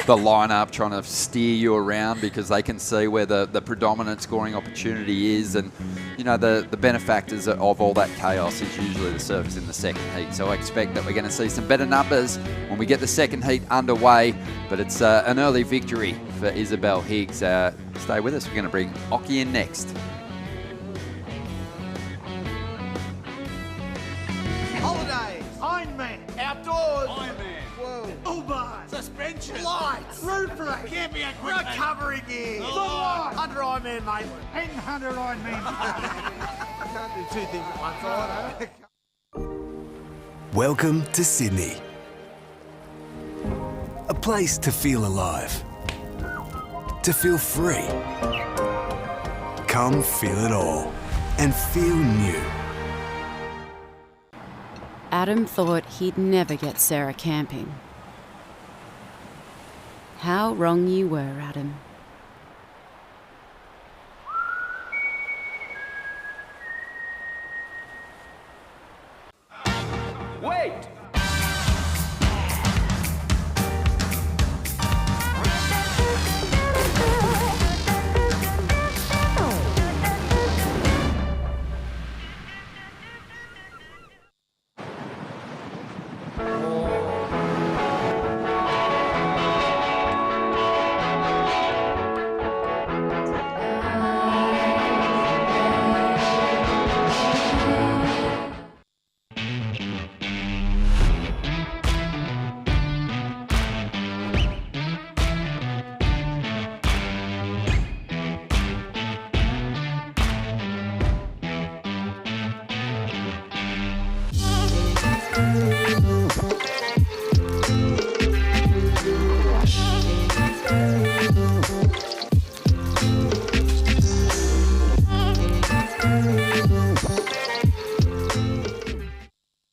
lineup, trying to steer you around because they can see where the predominant scoring opportunity is. And, the benefactors of all that chaos is usually the surfers in the second heat. So I expect that we're going to see some better numbers when we get the second heat underway. But it's an early victory for Isabel Higgs. Stay with us. We're going to bring Ockie in next. Holidays. Ironman. Outdoors. Ironman. Whoa. Uber. Suspension. Lights. Roof race. Camping equipment. Recovery gear. Oh. Under Ironman, mate. 100 Ironman. I can't do two things at once. I Welcome to Sydney. A place to feel alive. To feel free. Come feel it all. And feel new. Adam thought he'd never get Sarah camping. How wrong you were, Adam. Wait!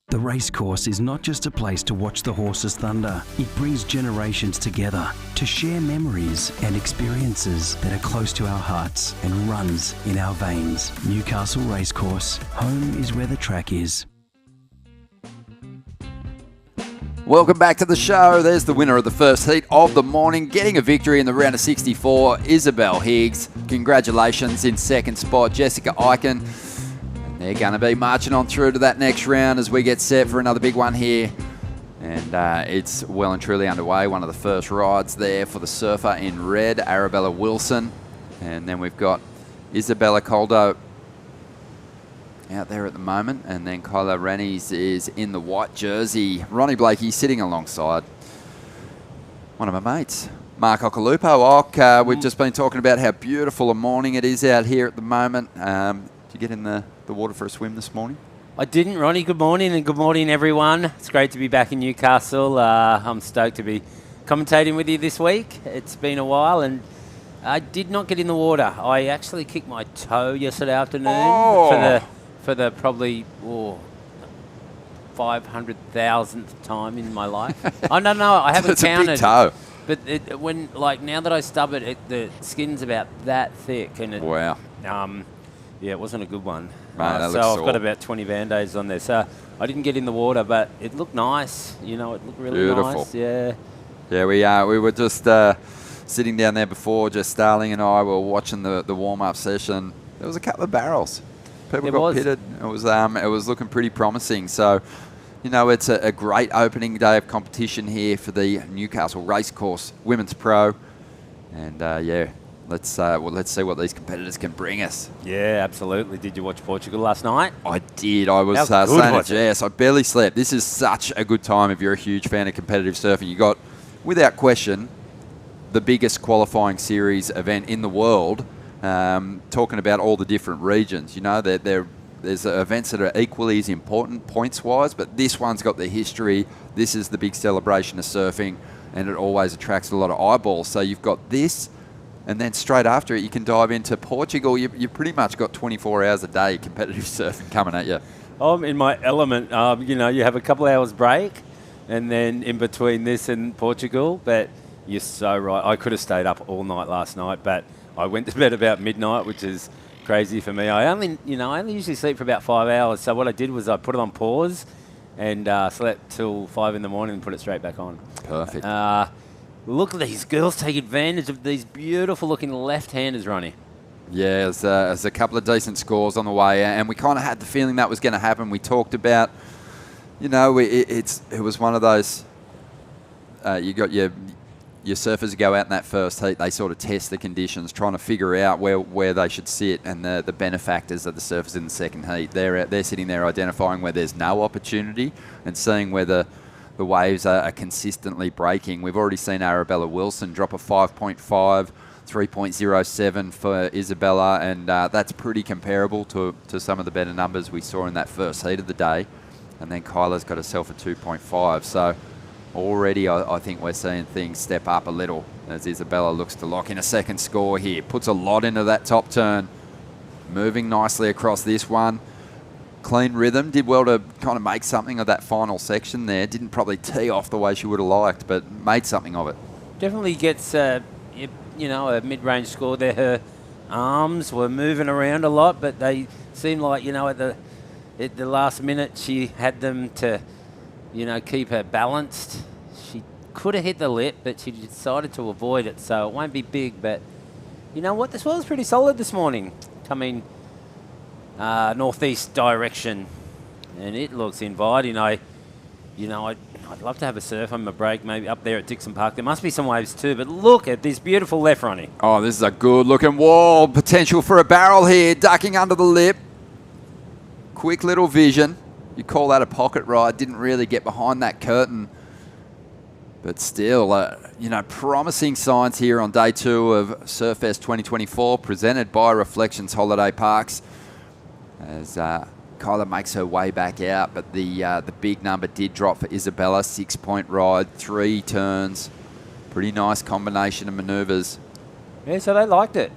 The racecourse is not just a place to watch the horses thunder. It brings generations together to share memories and experiences that are close to our hearts and runs in our veins. Newcastle Racecourse, home is where the track is. Welcome back to the show. There's the winner of the first heat of the morning, getting a victory in the round of 64, Isabel Higgs. Congratulations in second spot, Jessica Eichen. They're going to be marching on through to that next round as we get set for another big one here. And it's well and truly underway. One of the first rides there for the surfer in red, Arabella Wilson. And then we've got Isabella Coldo out there at the moment. And then Kyla Rennies is in the white jersey. Ronnie Blakey sitting alongside one of my mates, Mark Occhilupo. We've just been talking about how beautiful a morning it is out here at the moment. Did you get in the water for a swim this morning? I didn't, Ronnie. Good morning, and good morning, everyone. It's great to be back in Newcastle. I'm stoked to be commentating with you this week. It's been a while, and I did not get in the water. I actually kicked my toe yesterday afternoon for the probably 500,000th time in my life. Oh, no, I haven't counted. It's a big toe. But now that I stub it, the skin's about that thick. And wow. Yeah, it wasn't a good one. Mate, that so looks I've got about 20 Band-Aids on there. So I didn't get in the water, but it looked nice. It looked really beautiful. Nice. Yeah. Yeah, we were just sitting down there before, just Starling and I were watching the warm-up session. There was a couple of barrels. People got pitted. It was looking pretty promising. So, it's a great opening day of competition here for the Newcastle Racecourse Women's Pro. And, let's see what these competitors can bring us. Yeah, absolutely. Did you watch Portugal last night? I did. I was saying to Jess, I barely slept. This is such a good time if you're a huge fan of competitive surfing. You got, without question, the biggest qualifying series event in the world. Talking about all the different regions, they're there's events that are equally as important points-wise, but this one's got the history. This is the big celebration of surfing, and it always attracts a lot of eyeballs. So you've got this, and then straight after it, you can dive into Portugal. You've pretty much got 24 hours a day competitive surfing coming at you. I'm in my element. You have a couple hours break, and then in between this and Portugal. But you're so right. I could have stayed up all night last night, but I went to bed about midnight, which is crazy for me. I only usually sleep for about 5 hours. So what I did was I put it on pause and slept till 5 in the morning and put it straight back on. Perfect. Look at these girls take advantage of these beautiful-looking left-handers, Ronnie. Yeah, there's a couple of decent scores on the way, and we kind of had the feeling that was going to happen. We talked about, it was one of those. You got your surfers go out in that first heat. They sort of test the conditions, trying to figure out where they should sit, and the benefactors of the surfers in the second heat. They're sitting there identifying where there's no opportunity and seeing whether the waves are consistently breaking. We've already seen Arabella Wilson drop a 5.5, 3.07 for Isabella, and that's pretty comparable to some of the better numbers we saw in that first heat of the day. And then Kyla's got herself a 2.5. So already I think we're seeing things step up a little as Isabella looks to lock in a second score here. Puts a lot into that top turn. Moving nicely across this one. Clean rhythm, did well to kind of make something of that final section there. Didn't probably tee off the way she would have liked, but made something of it. Definitely gets, a mid-range score there. Her arms were moving around a lot, but they seemed like, at the last minute she had them to, keep her balanced. She could have hit the lip, but she decided to avoid it, so it won't be big. But you know what? This was pretty solid this morning, coming northeast direction, and it looks inviting. I'd love to have a surf on my break, maybe up there at Dixon Park. There must be some waves too, but look at this beautiful left, Ronnie. Oh, this is a good-looking wall. Potential for a barrel here, ducking under the lip. Quick little vision. You call that a pocket ride. Didn't really get behind that curtain. But still, promising signs here on day 2 of Surfest 2024, presented by Reflections Holiday Parks. As Kyla makes her way back out, but the big number did drop for Isabella. 6-point ride, 3 turns. Pretty nice combination of manoeuvres. Yeah, so they liked it.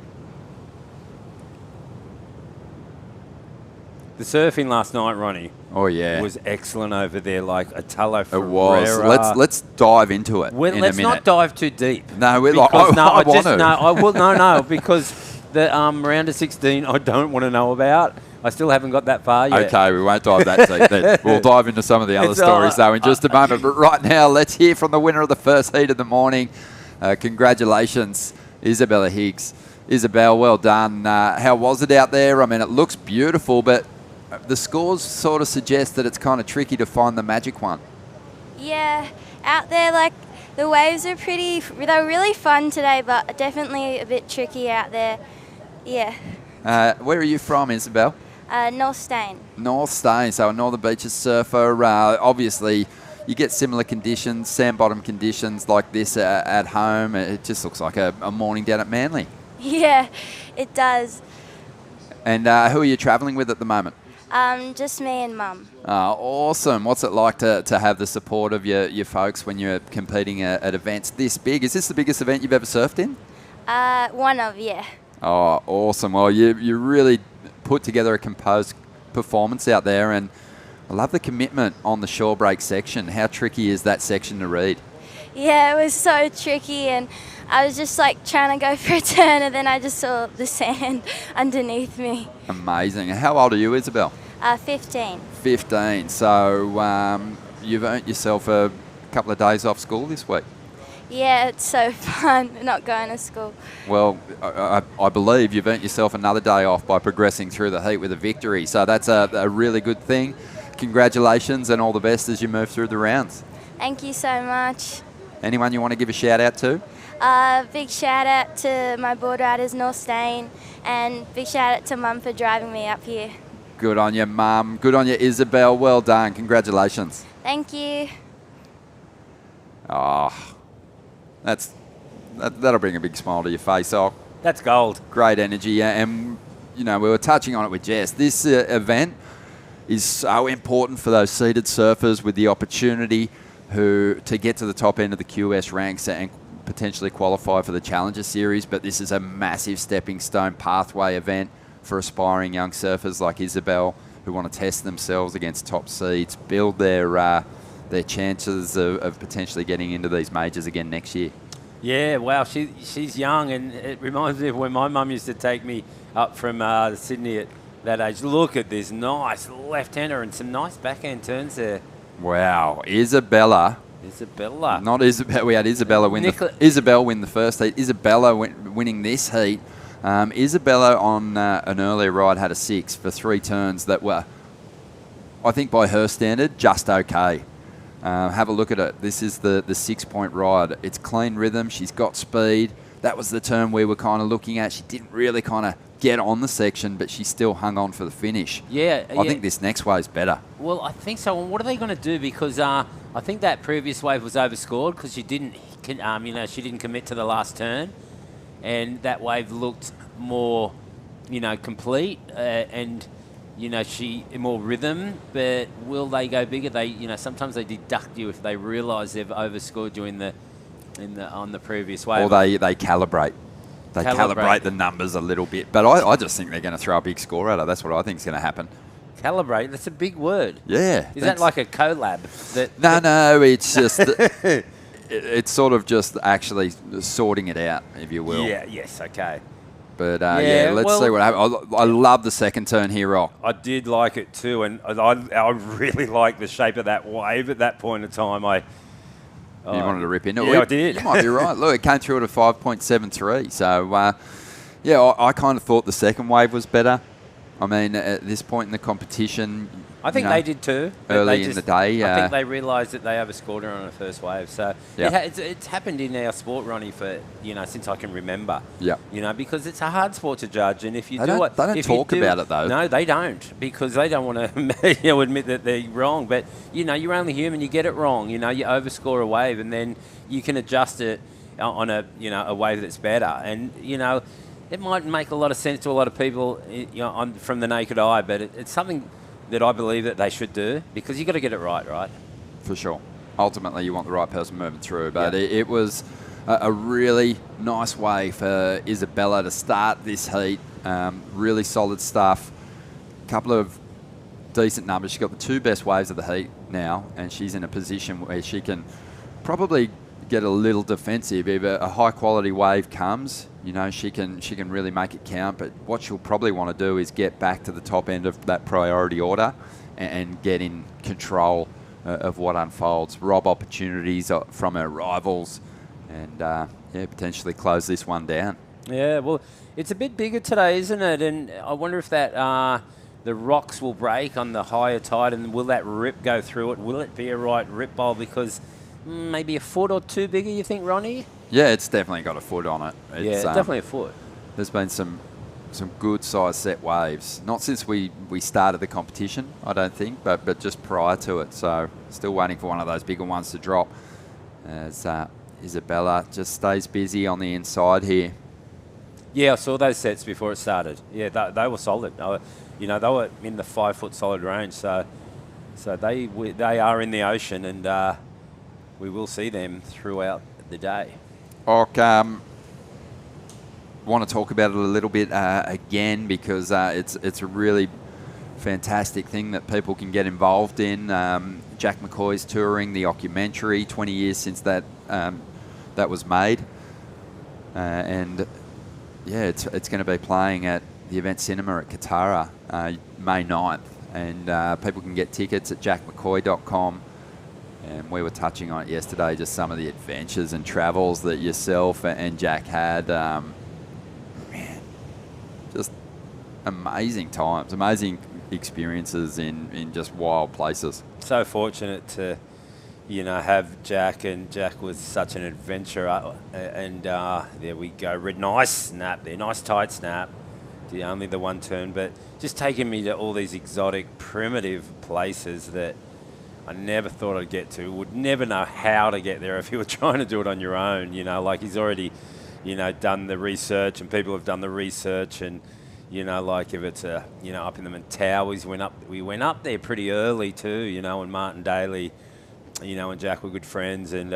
The surfing last night, Ronnie. Oh yeah, was excellent over there, like Italo Ferreira. It was. Let's dive into it. Let's not dive too deep. No, we're because, like, because the round of 16, I don't want to know about. I still haven't got that far yet. Okay, we won't dive that deep then. We'll dive into some of the other stories, though, in just a moment. But right now, let's hear from the winner of the first heat of the morning. Congratulations, Isabella Higgs. Isabel, well done. How was it out there? I mean, it looks beautiful, but the scores sort of suggest that it's kind of tricky to find the magic one. Yeah, out there, the waves are they're really fun today, but definitely a bit tricky out there. Yeah. Where are you from, Isabel? North Stain. North Stain, so a Northern Beaches surfer. Obviously, you get similar conditions, sand bottom conditions like this at home. It just looks like a morning down at Manly. Yeah, it does. And who are you travelling with at the moment? Just me and Mum. Awesome. What's it like to have the support of your folks when you're competing at events this big? Is this the biggest event you've ever surfed in? One of, yeah. Oh, awesome. Well, you really put together a composed performance out there, and I love the commitment on the shore break section. How tricky is that section to read? Yeah, it was so tricky, and I was just trying to go for a turn, and then I just saw the sand underneath me. Amazing. How old are you, Isabel? 15. 15. So you've earned yourself a couple of days off school this week. Yeah, it's so fun not going to school. Well, I believe you've earned yourself another day off by progressing through the heat with a victory. So that's a really good thing. Congratulations and all the best as you move through the rounds. Thank you so much. Anyone you want to give a shout out to? Big shout out to my board riders, North Stain, and big shout out to Mum for driving me up here. Good on you, Mum. Good on you, Isabel. Well done. Congratulations. Thank you. Oh, that'll bring a big smile to your face. Oh, that's gold. Great energy, and we were touching on it with Jess. This event is so important for those seeded surfers with the opportunity to get to the top end of the QS ranks and potentially qualify for the Challenger Series. But this is a massive stepping stone pathway event for aspiring young surfers like Isabel who want to test themselves against top seeds, build their chances of potentially getting into these majors again next year. Yeah, wow, she's young, and it reminds me of when my mum used to take me up from Sydney at that age. Look at this nice left-hander and some nice backhand turns there. Wow, Isabella. Not Isabella. We had Isabella win Isabel win the first heat. Isabella winning this heat. Isabella on an earlier ride had a 6 for 3 turns that were, I think by her standard, just okay. Have a look at it. This is the 6-point ride. It's clean rhythm. She's got speed. That was the turn we were kind of looking at. She didn't really kind of get on the section, but she still hung on for the finish. Yeah. I think this next wave's better. Well, I think so. And what are they going to do? Because I think that previous wave was overscored because she didn't commit to the last turn, and that wave looked more, complete and. She more rhythm, but will they go bigger? Sometimes they deduct you if they realise they've overscored you on the previous wave. Or they calibrate. They calibrate the numbers a little bit. But I just think they're going to throw a big score at her. That's what I think is going to happen. Calibrate? That's a big word. Yeah. Is that like a collab? No, it's just... it's sort of just actually sorting it out, if you will. Yeah, yes, okay. But let's see what happens. I love the second turn here, Rock. I did like it too, and I really like the shape of that wave at that point in time. You wanted to rip into it? Yeah, I did. You might be right. Look, it came through at a 5.73. So, I kind of thought the second wave was better. I mean, at this point in the competition... I think they did too. Early in the day. I think they realised that they overscored her on the first wave. So it's happened in our sport, Ronnie, for since I can remember. Yeah. Because it's a hard sport to judge, and if you they don't talk about it though. No, they don't, because they don't want to admit that they're wrong. But you're only human. You get it wrong. You overscore a wave, and then you can adjust it on a wave that's better. And it might make a lot of sense to a lot of people, from the naked eye, but it's something that I believe that they should do, because you've got to get it right? For sure. Ultimately, you want the right person moving through. But it was a really nice way for Isabella to start this heat. Really solid stuff. Couple of decent numbers. She's got the 2 best waves of the heat now, and she's in a position where she can probably get a little defensive. If a high-quality wave comes, she can really make it count. But what she'll probably want to do is get back to the top end of that priority order and get in control of what unfolds, rob opportunities from her rivals, and potentially close this one down. Yeah, well, it's a bit bigger today, isn't it? And I wonder if that the rocks will break on the higher tide, and will that rip go through it? Will it be a right rip bowl? Because maybe a foot or 2 bigger, you think, Ronnie? Yeah, it's definitely got a foot on it. It's definitely a foot. There's been some good size set waves. Not since we started the competition, I don't think, but just prior to it. So still waiting for one of those bigger ones to drop. As Isabella just stays busy on the inside here. Yeah, I saw those sets before it started. Yeah, they were solid. They were in the 5-foot solid range. So they are in the ocean, and we will see them throughout the day. Want to talk about it a little bit again, because it's a really fantastic thing that people can get involved in. Jack McCoy's touring the documentary, 20 years since that was made, and it's going to be playing at the Event Cinema at Katara May 9th, and people can get tickets at jackmccoy.com. And we were touching on it yesterday, just some of the adventures and travels that yourself and Jack had. Just amazing times, amazing experiences in just wild places. So fortunate to, have Jack, and Jack was such an adventurer. And there we go, nice snap there, nice tight snap. Only the one turn, but just taking me to all these exotic, primitive places that I never thought I'd get to. Would never know how to get there if you were trying to do it on your own. Like he's already, done the research, and people have done the research, and You know, like if it's up in the Towers, we went up there pretty early too. And Martin Daly, and Jack were good friends, and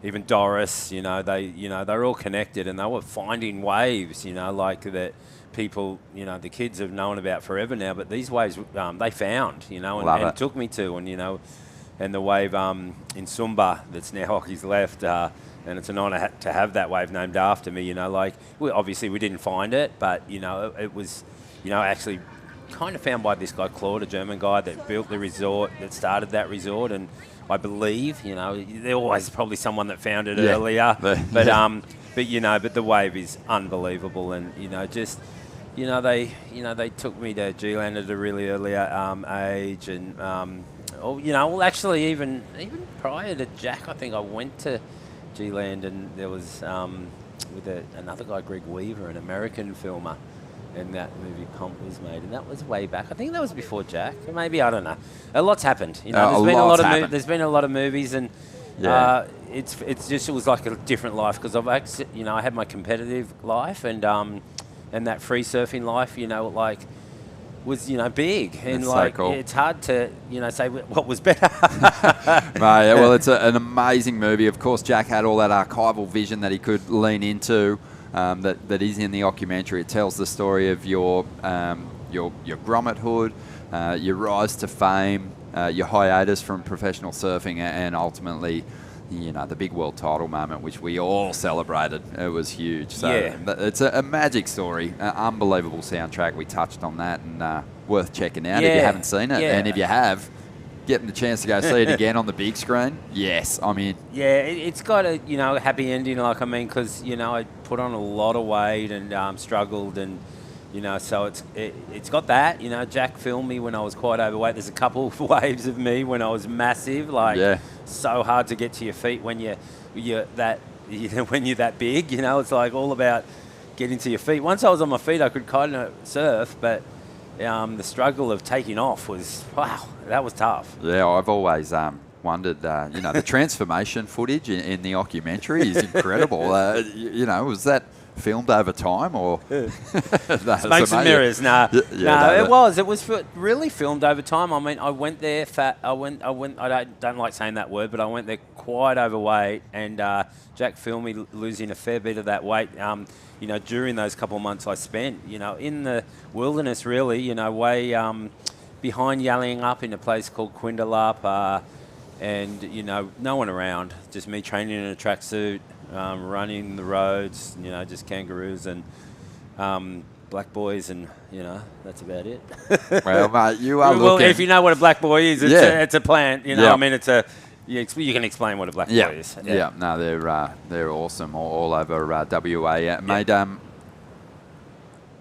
even Doris. They're all connected, and they were finding waves. Like that people, the kids have known about forever now. But these waves, they found, and took me to, and the wave in Sumba that's now Hockey's left. And it's an honour to have that wave named after me. Obviously we didn't find it, but it was, actually kind of found by this guy Claude, a German guy that built the resort, that started that resort, and I believe, there's always probably someone that found it earlier, but the wave is unbelievable, and they took me to G-Land at a really early age, and actually even prior to Jack, I think I went to G-Land, and there was with another guy, Greg Weaver, an American filmer, and that movie Pump was made, and that was way back. I think that was before Jack, or maybe, I don't know. A lot's happened. There's been a lot of movies, and it was like a different life, because I had my competitive life, and that free surfing life, was big, and so cool. It's hard to say what was better. Well, it's an amazing movie. Of course, Jack had all that archival vision that he could lean into. That is in the documentary. It tells the story of your grommethood, your rise to fame, your hiatus from professional surfing, and ultimately, the big world title moment, which we all celebrated. It was huge. So it's a magic story, unbelievable soundtrack. We touched on that, and worth checking out if you haven't seen it. And if you have, getting the chance to go see it again on the big screen, yes, I'm in. Yeah, it's got a happy ending. Because I put on a lot of weight and struggled, and so it's got that. Jack filmed me when I was quite overweight. There's a couple of waves of me when I was massive, so hard to get to your feet when you're that big. It's like all about getting to your feet. Once I was on my feet, I could kind of surf, but the struggle of taking off was, wow, that was tough. Yeah, I've always wondered, the transformation footage in the documentary is incredible. Was that filmed over time, or Smokes and mirrors? It was really filmed over time. I mean, I went there fat. I don't like saying that word, but I went there quite overweight, and Jack filmed me losing a fair bit of that weight. During those couple of months I spent, in the wilderness, really, way behind Yalling up in a place called Quindalup, and no one around, just me training in a tracksuit. Running the roads, just kangaroos and black boys, and that's about it. Well, mate, you are looking. If you know what a black boy is, it's a plant. I mean, it's a. You can explain what a black boy is. Yeah, no, they're awesome all over WA. Mate,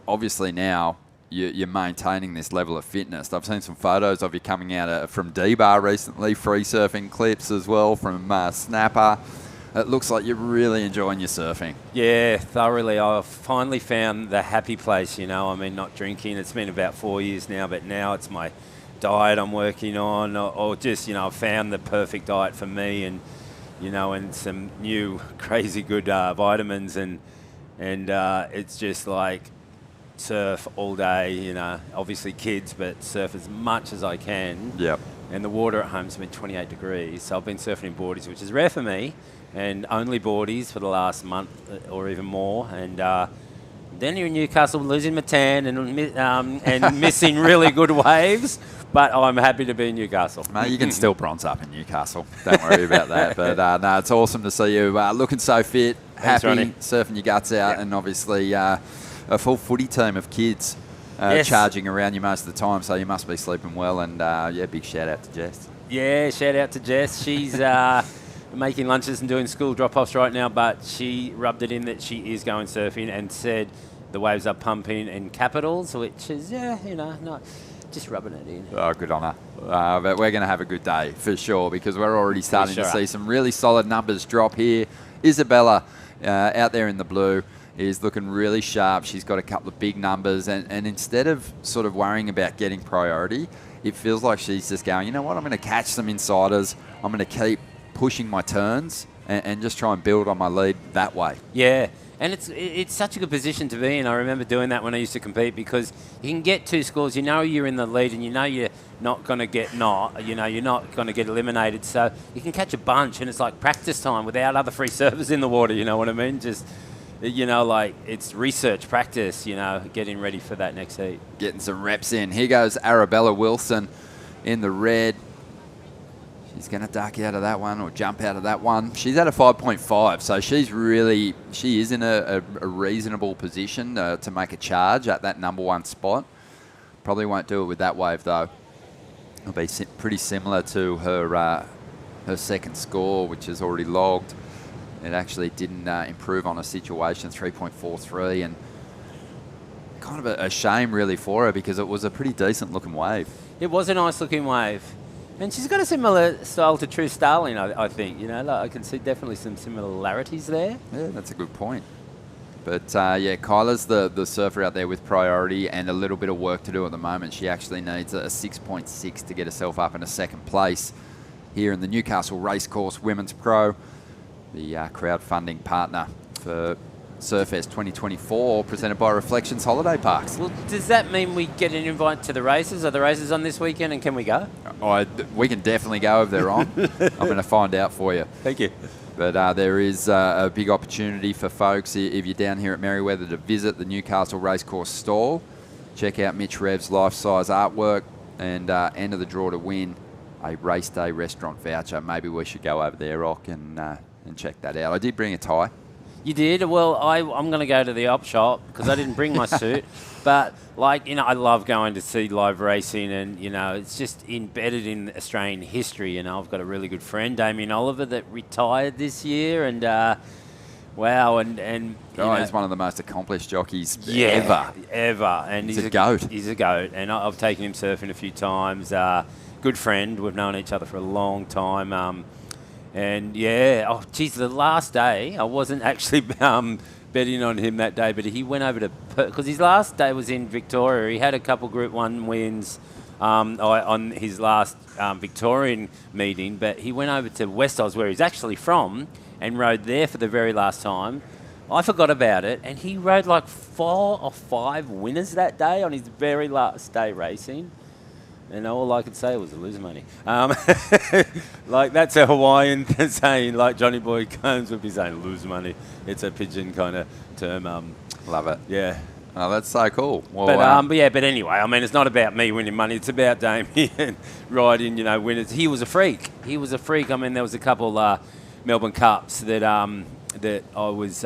obviously now you're maintaining this level of fitness. I've seen some photos of you coming out from D-Bar recently, free surfing clips as well from Snapper. It looks like you're really enjoying your surfing. Yeah, thoroughly. I've finally found the happy place, not drinking. It's been about 4 years now, but now it's my diet I'm working on, or just, I've found the perfect diet for me, and, and some new crazy good vitamins, and it's just like surf all day, obviously kids, but surf as much as I can. Yep. And the water at home's been 28 degrees, so I've been surfing in boardies, which is rare for me, and only boardies for the last month or even more. And then you're in Newcastle losing my tan and missing really good waves, but I'm happy to be in Newcastle. Mate, you can still bronze up in Newcastle. Don't worry about that. But no, it's awesome to see you looking so fit, Thanks, happy, Ronnie. surfing your guts out, and obviously a full footy team of kids charging around you most of the time, so you must be sleeping well. And big shout out to Jess. Yeah, shout out to Jess. She's making lunches and doing school drop-offs right now, but she rubbed it in that she is going surfing and said the waves are pumping in capitals, which is, not just rubbing it in. Oh, good on her. But we're going to have a good day for sure, because we're already starting to see some really solid numbers drop here. Isabella out there in the blue is looking really sharp. She's got a couple of big numbers, and instead of sort of worrying about getting priority, it feels like she's just going, you know what, I'm going to catch some insiders. I'm going to keep pushing my turns and just try and build on my lead that way. Yeah, And it's such a good position to be in. I remember doing that when I used to compete because you can get 2 scores. You know you're in the lead and you know you're not going to get you're not going to get eliminated. So you can catch a bunch and it's like practice time without other free servers in the water. You know what I mean? Just, like it's research practice, getting ready for that next heat. Getting some reps in. Here goes Arabella Wilson in the red. She's going to duck out of that one or jump out of that one. She's at a 5.5, so she is in a reasonable position to make a charge at that number 1 spot. Probably won't do it with that wave, though. It'll be pretty similar to her second score, which is already logged. It actually didn't improve on a situation, 3.43, and kind of a shame, really, for her because it was a pretty decent-looking wave. It was a nice-looking wave. And she's got a similar style to True Starling, I think. I can see definitely some similarities there. Yeah, that's a good point. But, Kyla's the surfer out there with priority and a little bit of work to do at the moment. She actually needs a 6.6 to get herself up in a second place here in the Newcastle Racecourse Women's Pro, the crowdfunding partner for Surfest 2024, presented by Reflections Holiday Parks. Well, does that mean we get an invite to the races? Are the races on this weekend, and can we go? We can definitely go if they're on. I'm going to find out for you. Thank you. But there is a big opportunity for folks, if you're down here at Merriweather, to visit the Newcastle Racecourse stall, check out Mitch Rev's life-size artwork, and enter the draw to win a race day restaurant voucher. Maybe we should go over there, Rock, and check that out. I did bring a tie. You did? Well, I'm going to go to the op shop because I didn't bring my suit. But, I love going to see live racing and, it's just embedded in Australian history. I've got a really good friend, Damien Oliver, that retired this year. And, wow. And he's one of the most accomplished jockeys ever. And he's a goat. He's a goat. And I've taken him surfing a few times. Good friend. We've known each other for a long time. The last day, I wasn't actually betting on him that day, but he went over to because his last day was in Victoria. He had a couple Group 1 wins on his last Victorian meeting, but he went over to West Oz, where he's actually from, and rode there for the very last time. I forgot about it, and he rode like 4 or 5 winners that day on his very last day racing. And all I could say was lose money. That's a Hawaiian saying, like Johnny Boy Combs would be saying, lose money. It's a pigeon kind of term. Love it. Yeah. Oh, that's so cool. Well, but anyway, it's not about me winning money. It's about Damien riding, winners. He was a freak. There was a couple Melbourne Cups that I was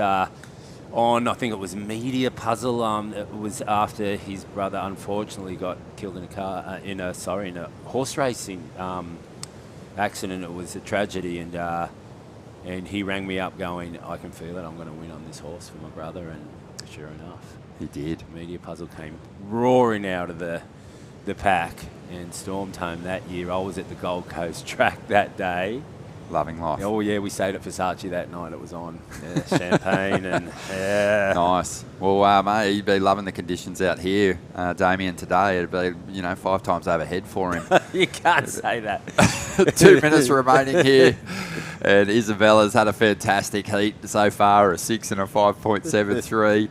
on. I think it was Media Puzzle. It was after his brother unfortunately got killed in a horse racing accident. It was a tragedy, and he rang me up going, I can feel it. I'm going to win on this horse for my brother, and sure enough, he did. Media Puzzle came roaring out of the pack and stormed home that year. I was at the Gold Coast track that day. Loving life. Oh, yeah, we stayed at Versace that night. It was on. Yeah, champagne and, yeah. Nice. Well, mate, you'd be loving the conditions out here, Damien, today. It'd be, 5 times overhead for him. You can't say that. 2 minutes remaining here. And Isabella's had a fantastic heat so far, a 6 and a 5.73.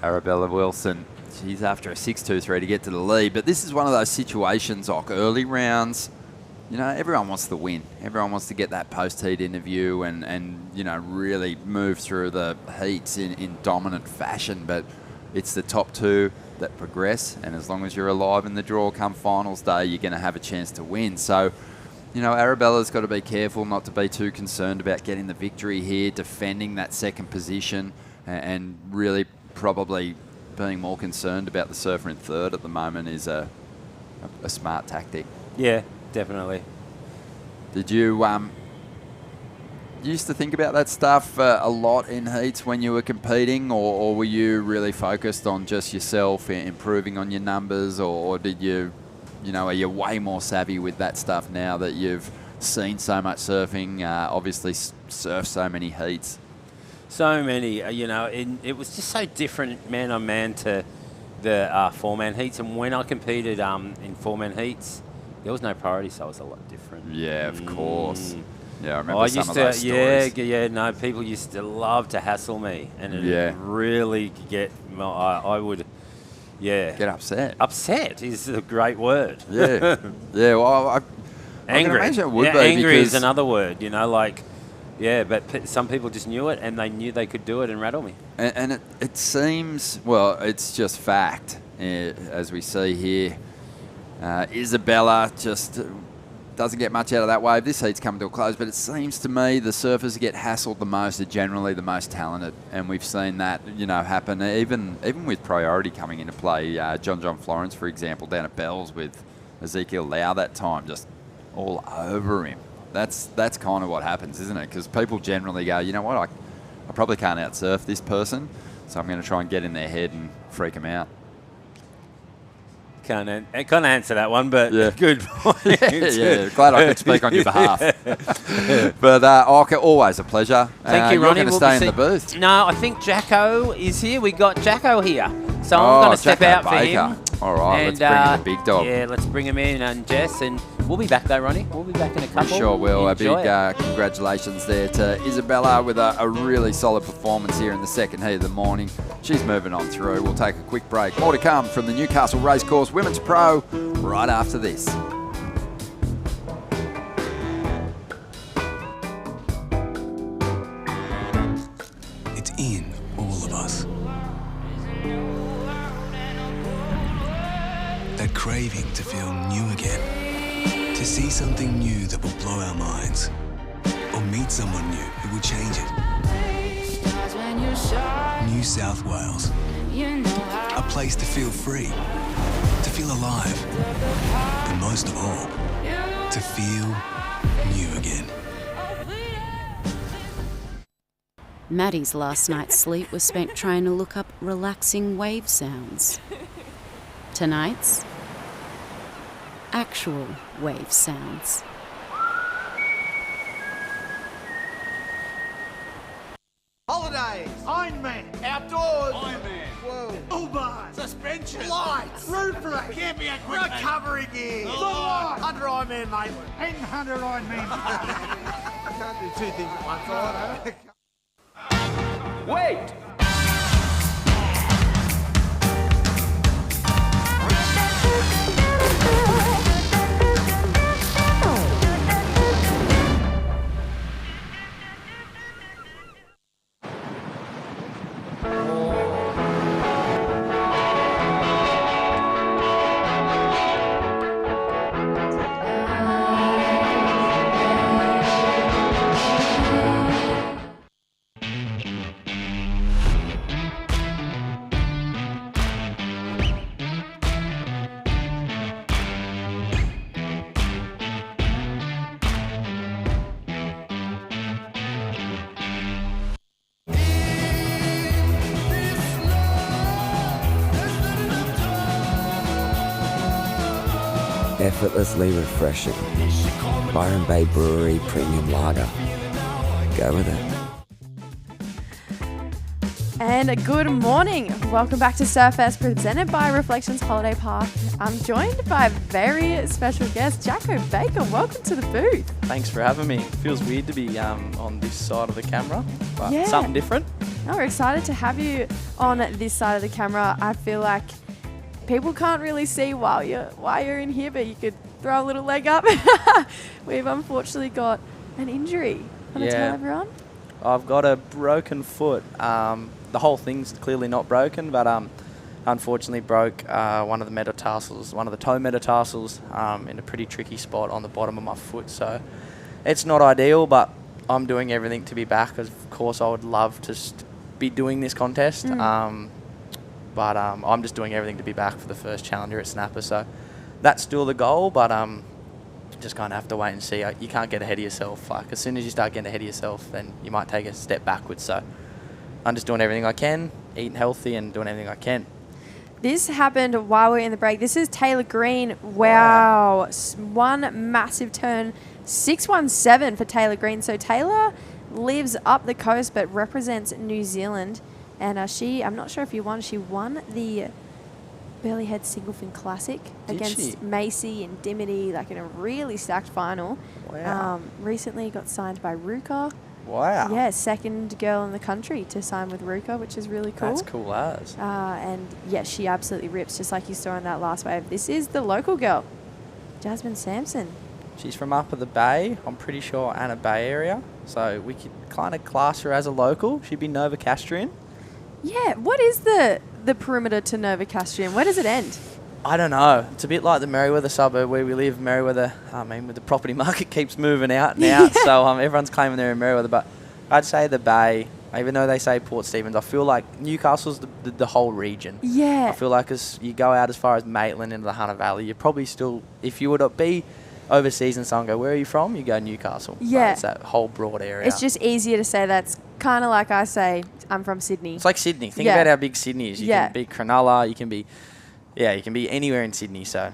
Arabella Wilson, she's after a 6.23 to get to the lead. But this is one of those situations, early rounds, everyone wants to win. Everyone wants to get that post-heat interview and really move through the heats in dominant fashion. But it's the top 2 that progress, and as long as you're alive in the draw come finals day, you're going to have a chance to win. So, Arabella's got to be careful not to be too concerned about getting the victory here, defending that second position, and really probably being more concerned about the surfer in third at the moment is a smart tactic. Yeah. Definitely. Did you used to think about that stuff a lot in heats when you were competing, or were you really focused on just yourself improving on your numbers, or did you, are you way more savvy with that stuff now that you've seen so much surfing, obviously surfed so many heats? So many, it was just so different man on man to the 4-man heats, and when I competed in 4-man heats, there was no priority, so it was a lot different. Yeah, of course. Yeah, I remember some used of to, those stories. no, people used to love to hassle me, and it Yeah. really get, I would, Get upset. Upset is a great word. Yeah. Yeah, well, I can Angry. imagine it would be angry is because- another word, but some people just knew it, and they knew they could do it and rattle me. And it seems, well, it's just fact, as we see here. Isabella just doesn't get much out of that wave. This heat's coming to a close, but it seems to me the surfers who get hassled the most are generally the most talented, and we've seen that, happen even with priority coming into play. John Florence, for example, down at Bells with Ezekiel Lau that time, just all over him. That's kind of what happens, isn't it? Because people generally go, you know what, I probably can't outsurf this person, so I'm going to try and get in their head and freak them out. Can't answer that one, but good point. yeah, glad I could speak on your behalf. But okay, always a pleasure. Thank you, You're Ronnie. going to stay in the booth. No, I think Jacko is here. We got Jacko here, so I'm going to step Jacko out for Baker. him. All right, let's bring in the big dog. Yeah, let's bring him in, and Jess, and we'll be back though, Ronnie. We'll be back in a couple. We sure will. A big Enjoy it. congratulations there to Isabella with a really solid performance here in the second heat of the morning. She's moving on through. We'll take a quick break. More to come from the Newcastle Racecourse Women's Pro right after this. It's in all of us. That craving to feel new again. To see something new that will blow our minds. Or meet someone new who will change it. New South Wales. A place to feel free. To feel alive. And most of all, to feel new again. Maddie's last night's sleep was spent trying to look up relaxing wave sounds. Tonight's actual wave sounds. Holidays. Ironman. Outdoors. Ironman. Whoa. U-Bahn. Suspension. Lights. Roof race. Camping equipment. Recovery gear. Sunlight. 100 Ironman, mate. 100 Ironman. I can't do two things at once. I Wait! Effortlessly refreshing. Byron Bay Brewery Premium Lager. Go with it. And good morning. Welcome back to Surfest, presented by Reflections Holiday Park. I'm joined by a very special guest, Jacko Baker. Welcome to the booth. Thanks for having me. It feels weird to be on this side of the camera, but Yeah. something different. No, we're excited to have you on this side of the camera. I feel like people can't really see why you're in here, but you could throw a little leg up. We've unfortunately got an injury. Want to tell everyone? I've got a broken foot. The whole thing's clearly not broken, but unfortunately broke one of the metatarsals, one of the toe metatarsals, in a pretty tricky spot on the bottom of my foot. So it's not ideal, but I'm doing everything to be back. Of course, I would love to be doing this contest, but I'm just doing everything to be back for the first challenger at Snapper. So that's still the goal, but just kind of have to wait and see. You can't get ahead of yourself. Like, as soon as you start getting ahead of yourself, then you might take a step backwards. So I'm just doing everything I can, eating healthy and doing everything I can. This happened while we were in the break. This is Taylor Green. Wow. One massive turn. 617 for Taylor Green. So Taylor lives up the coast but represents New Zealand. And I'm not sure if you won. She won the Burleyhead Single Fin Classic Did against she? Macy and Dimity, like in a really stacked final. Wow. Recently got signed by Ruka. Wow. Yeah, second girl in the country to sign with Ruka, which is really cool. That's cool as. And yeah, she absolutely rips, just like you saw in that last wave. This is the local girl, Jasmine Sampson. She's from Upper the Bay. I'm pretty sure Anna Bay area. So we could kind of class her as a local. She'd be Novocastrian. Yeah, what is the perimeter to Novocastrian? Where does it end? I don't know. It's a bit like the Merriweather suburb where we live. Merriweather, I mean, with the property market keeps moving out and out, so everyone's claiming they're in Merriweather. But I'd say the Bay, even though they say Port Stephens, I feel like Newcastle's the whole region. Yeah. I feel like as you go out as far as Maitland into the Hunter Valley, you're probably still, if you were to be overseas and someone go, where are you from? You go Newcastle. Yeah. Like, it's that whole broad area. It's just easier to say that's kind of like I say, I'm from Sydney. It's like Sydney. Think Yeah. about how big Sydney is. You Yeah. can be Cronulla, you can be anywhere in Sydney, so.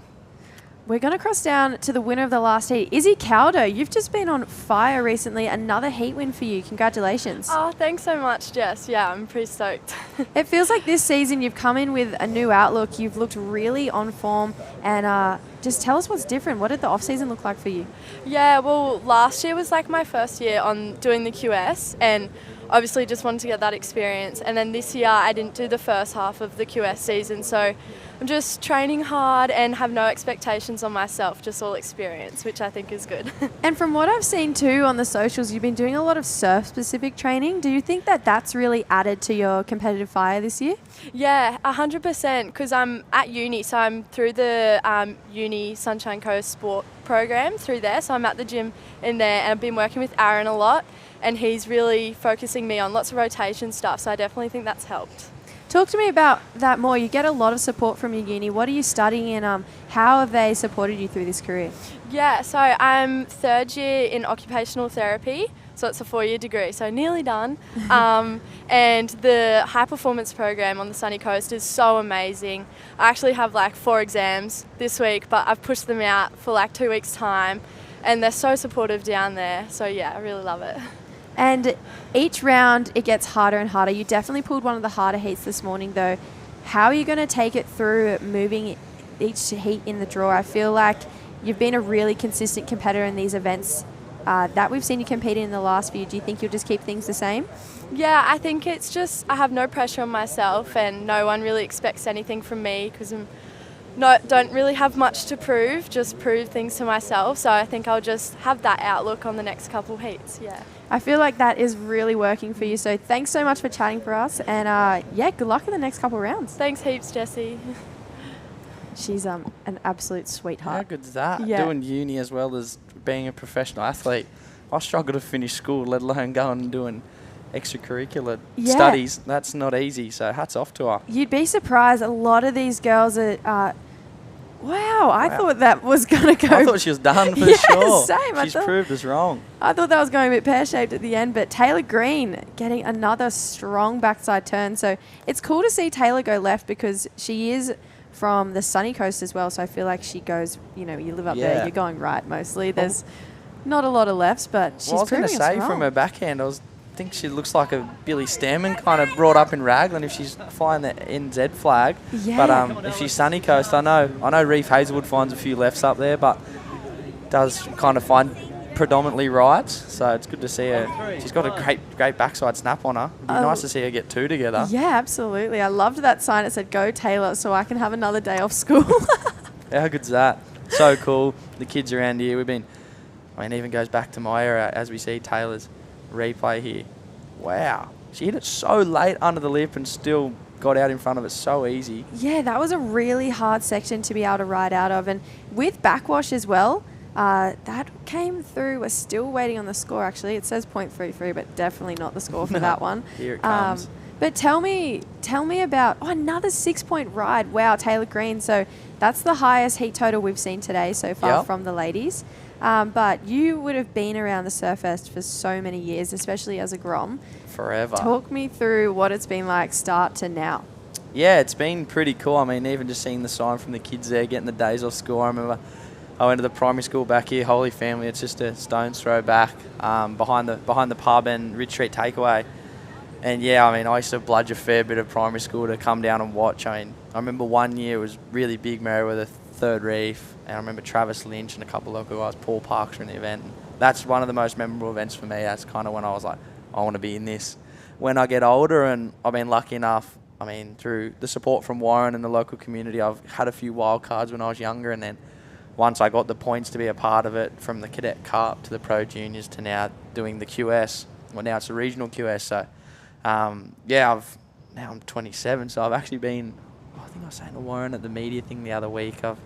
We're going to cross down to the winner of the last heat, Izzy Caldo. You've just been on fire recently. Another heat win for you. Congratulations. Oh, thanks so much, Jess. Yeah, I'm pretty stoked. It feels like this season you've come in with a new outlook. You've looked really on form. And just tell us what's different. What did the off-season look like for you? Yeah, well, last year was like my first year on doing the QS, and obviously just wanted to get that experience. And then this year I didn't do the first half of the QS season, so I'm just training hard and have no expectations on myself, just all experience, which I think is good. And from what I've seen too on the socials, you've been doing a lot of surf-specific training. Do you think that that's really added to your competitive fire this year? Yeah, 100%, because I'm at uni, so I'm through the uni Sunshine Coast sport program through there, so I'm at the gym in there, and I've been working with Aaron a lot, and he's really focusing me on lots of rotation stuff, so I definitely think that's helped. Talk to me about that more. You get a lot of support from your uni. What are you studying and how have they supported you through this career? Yeah, so I'm third year in occupational therapy, so it's a 4-year degree, so nearly done. And the high performance program on the sunny coast is so amazing. I actually have like 4 exams this week, but I've pushed them out for like 2 weeks' time, and they're so supportive down there. So yeah, I really love it. And each round it gets harder and harder. You definitely pulled one of the harder heats this morning though. How are you going to take it through moving each heat in the draw? I feel like you've been a really consistent competitor in these events that we've seen you compete in the last few. Do you think you'll just keep things the same? Yeah, I think it's just I have no pressure on myself, and no one really expects anything from me because don't really have much to prove, just prove things to myself. So I think I'll just have that outlook on the next couple heats, yeah. I feel like that is really working for you. So thanks so much for chatting for us. And yeah, good luck in the next couple rounds. Thanks heaps, Jessie. She's an absolute sweetheart. How good's that? Yeah. Doing uni as well as being a professional athlete. I struggle to finish school, let alone going and doing extracurricular studies. That's not easy, so hats off to her. You'd be surprised. A lot of these girls are... Wow, I thought that was going to go... I thought she was done for yeah, sure. Same. She's proved us wrong. I thought that was going a bit pear-shaped at the end, but Taylor Green getting another strong backside turn. So it's cool to see Taylor go left because she is from the sunny coast as well. So I feel like she goes, you live up there, you're going right mostly. There's not a lot of lefts, but she's proving us wrong. I was going to say from her backhand, I think she looks like a Billy Stammen kind of brought up in Raglan if she's flying the NZ flag. Yeah. But if she's sunny coast, I know Reef Hazelwood finds a few lefts up there, but does kind of find predominantly rights. So it's good to see her. She's got a great backside snap on her. It'd be nice to see her get 2 together. Yeah, absolutely. I loved that sign. It said, "Go Taylor," so I can have another day off school. How good's that? So cool. The kids around here, even goes back to my era as we see Taylor's replay here. Wow. She hit it so late under the lip and still got out in front of it so easy. Yeah, that was a really hard section to be able to ride out of. And with backwash as well, that came through. We're still waiting on the score, actually. It says 0.33, but definitely not the score for that one. Here it comes. But tell me about another 6-point ride. Wow, Taylor Green. So that's the highest heat total we've seen today so far from the ladies. But you would have been around the Surfest for so many years, especially as a Grom. Forever. Talk me through what it's been like start to now. Yeah, it's been pretty cool. Even just seeing the sign from the kids there, getting the days off school. I remember I went to the primary school back here, Holy Family. It's just a stone's throw back behind the pub and Ridge Street Takeaway. And yeah, I mean, I used to bludge a fair bit of primary school to come down and watch. I mean, I remember one year it was really big, Merriweather Third Reef, and I remember Travis Lynch and a couple of local guys, Paul Parks, were in the event. And that's one of the most memorable events for me. That's kind of when I was like, I want to be in this. When I get older, and I've been lucky enough, I mean, through the support from Warren and the local community, I've had a few wild cards when I was younger, and then once I got the points to be a part of it, from the Cadet Cup to the Pro Juniors to now doing the QS, well, now it's the regional QS. So, yeah, now I'm 27, so I've actually been, I think I was saying to Warren at the media thing the other week, I've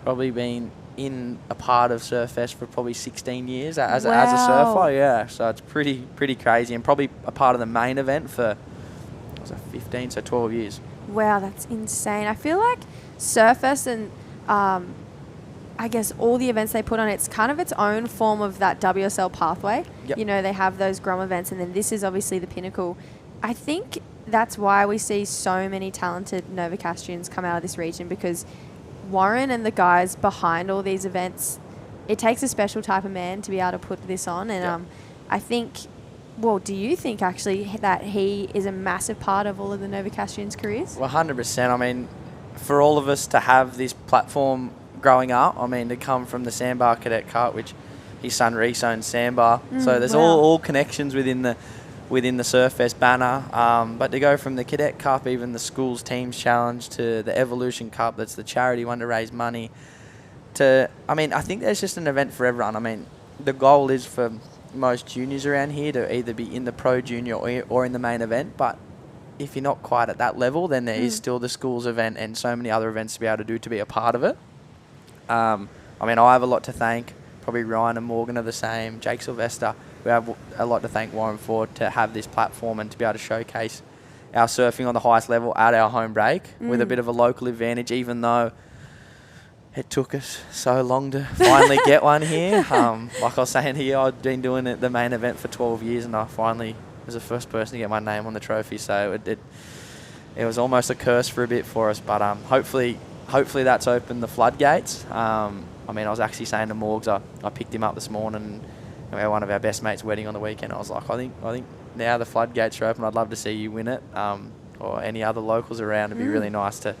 probably been in a part of Surfest for probably 16 years as a surfer, yeah. So it's pretty crazy, and probably a part of the main event for, what was it, 15, so 12 years. Wow, that's insane. I feel like Surfest and I guess all the events they put on, it's kind of its own form of that WSL pathway. Yep. You know, they have those Grom events, and then this is obviously the pinnacle. I think that's why we see so many talented Novocastrians come out of this region, because Warren and the guys behind all these events, it takes a special type of man to be able to put this on. And I think, well, do you think actually that he is a massive part of all of the Novocastrians' careers? Well, 100%. I mean, for all of us to have this platform growing up, I mean, to come from the Sandbar Cadet Cup, which his son Reese owns Sandbar, so there's all connections within the Surfest banner. But to go from the Cadet Cup, even the schools teams challenge, to the Evolution Cup, that's the charity one to raise money, to, I mean, I think there's just an event for everyone. I mean, the goal is for most juniors around here to either be in the Pro Junior or in the main event, but if you're not quite at that level, then there is still the schools event and so many other events to be able to be a part of it. I mean, I have a lot to thank. Probably Ryan and Morgan are the same. Jake Sylvester. We have a lot to thank Warren for to have this platform and to be able to showcase our surfing on the highest level at our home break with a bit of a local advantage, even though it took us so long to finally get one here. Like I was saying here, I've been doing the main event for 12 years, and I finally was the first person to get my name on the trophy. So it was almost a curse for a bit for us, but hopefully that's opened the floodgates. I mean, I was actually saying to Morgs, I picked him up this morning, and we had one of our best mates' wedding on the weekend. I was like, I think now the floodgates are open. I'd love to see you win it, or any other locals around. It'd be really nice to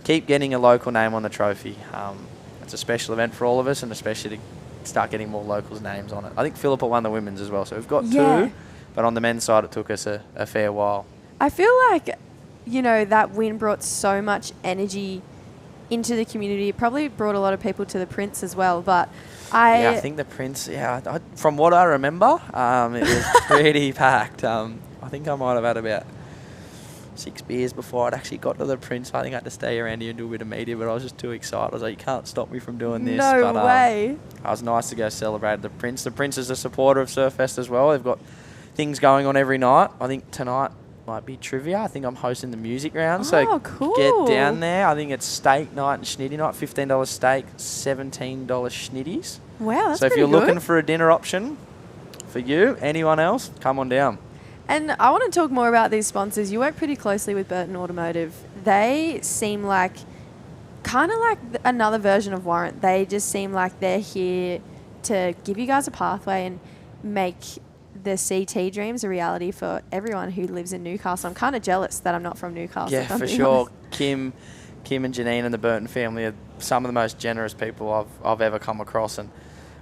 keep getting a local name on the trophy. It's a special event for all of us, and especially to start getting more locals' names on it. I think Philippa won the women's as well, so we've got two, but on the men's side it took us a fair while. I feel like, you know, that win brought so much energy into the community. It probably brought a lot of people to the Prince as well, but I think the Prince, from what I remember, it was pretty packed. I think I might have had about 6 beers before I'd actually got to the Prince. I think I had to stay around here and do a bit of media, but I was just too excited. I was like, you can't stop me from doing this. No way. It was nice to go celebrate the Prince. The Prince is a supporter of Surfest as well. They've got things going on every night. I think tonight might be trivia. I think I'm hosting the music round. So cool. Get down there. I think it's steak night and schnitty night. $15 steak, $17 schnitties. Wow, that's so if pretty you're good. looking for a dinner option for you, anyone else, come on down. And I want to talk more about these sponsors. You work pretty closely with Burton Automotive. They seem like kind of like another version of Warrant. They just seem like they're here to give you guys a pathway and make the CT dreams a reality for everyone who lives in Newcastle. I'm kind of jealous that I'm not from Newcastle. Yeah, for sure. Kim and Janine and the Burton family are some of the most generous people I've ever come across, and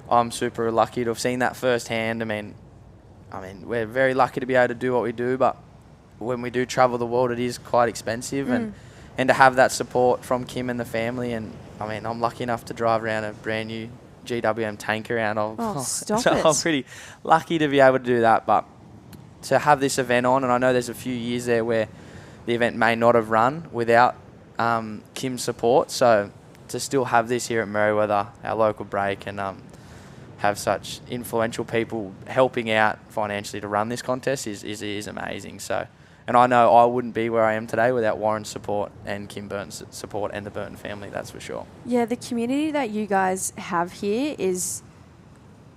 I'm super lucky to have seen that firsthand. I mean, we're very lucky to be able to do what we do, but when we do travel the world, it is quite expensive, and to have that support from Kim and the family, and I mean, I'm lucky enough to drive around a brand new GWM tank around. Stop so it. I'm pretty lucky to be able to do that, but to have this event on, and I know there's a few years there where the event may not have run without Kim's support, so to still have this here at Merriweather, our local break, and have such influential people helping out financially to run this contest is amazing. So, and I know I wouldn't be where I am today without Warren's support and Kim Burton's support and the Burton family, that's for sure. Yeah, the community that you guys have here is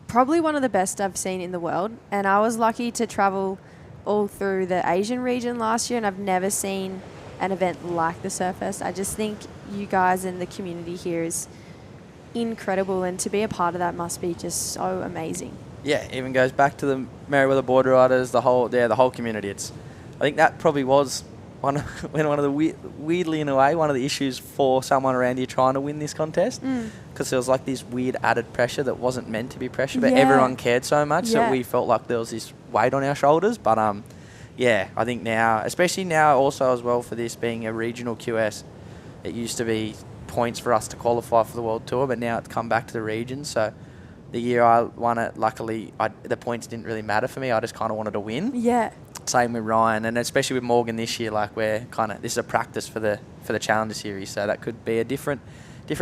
probably one of the best I've seen in the world. And I was lucky to travel all through the Asian region last year, and I've never seen an event like the Surfest. I just think you guys and the community here is incredible, and to be a part of that must be just so amazing. Yeah, even goes back to the Merriweather Border Riders, the whole community. It's I think that probably was one of the weirdly in a way one of the issues for someone around here trying to win this contest, because there was like this weird added pressure that wasn't meant to be pressure, but everyone cared so much that we felt like there was this weight on our shoulders. But yeah, I think now, especially now also as well for this being a regional QS, it used to be points for us to qualify for the World Tour, but now it's come back to the region. So the year I won it, luckily the points didn't really matter for me. I just kind of wanted to win. Yeah. Same with Ryan, and especially with Morgan this year, like we're kind of, this is a practice for the Challenger Series, so that could be a different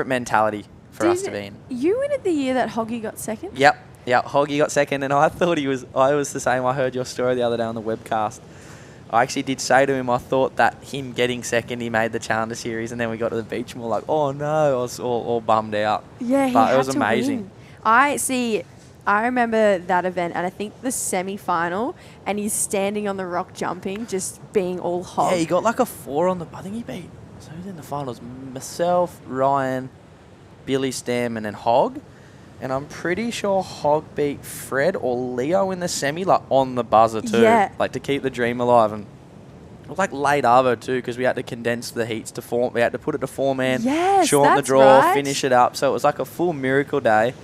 mentality for us to be in. You win it the year that Hoggy got second? Yep, Hoggy got second, and I thought I was the same. I heard your story the other day on the webcast. I actually did say to him, I thought that him getting second, he made the Challenger Series, and then we got to the beach and we're like, oh no, I was all bummed out. Yeah, but it was amazing. I remember that event, and I think the semi-final, and he's standing on the rock jumping, just being all hog. Yeah, he got like a 4 on the... I think he beat... So who's in the finals? Myself, Ryan, Billy Stam, and then Hog. And I'm pretty sure Hog beat Fred or Leo in the semi, like on the buzzer too. Yeah. Like to keep the dream alive. And it was like late arvo too, because we had to condense the heats to form. We had to put it to 4-man, shorten the draw, finish it up. So it was like a full miracle day.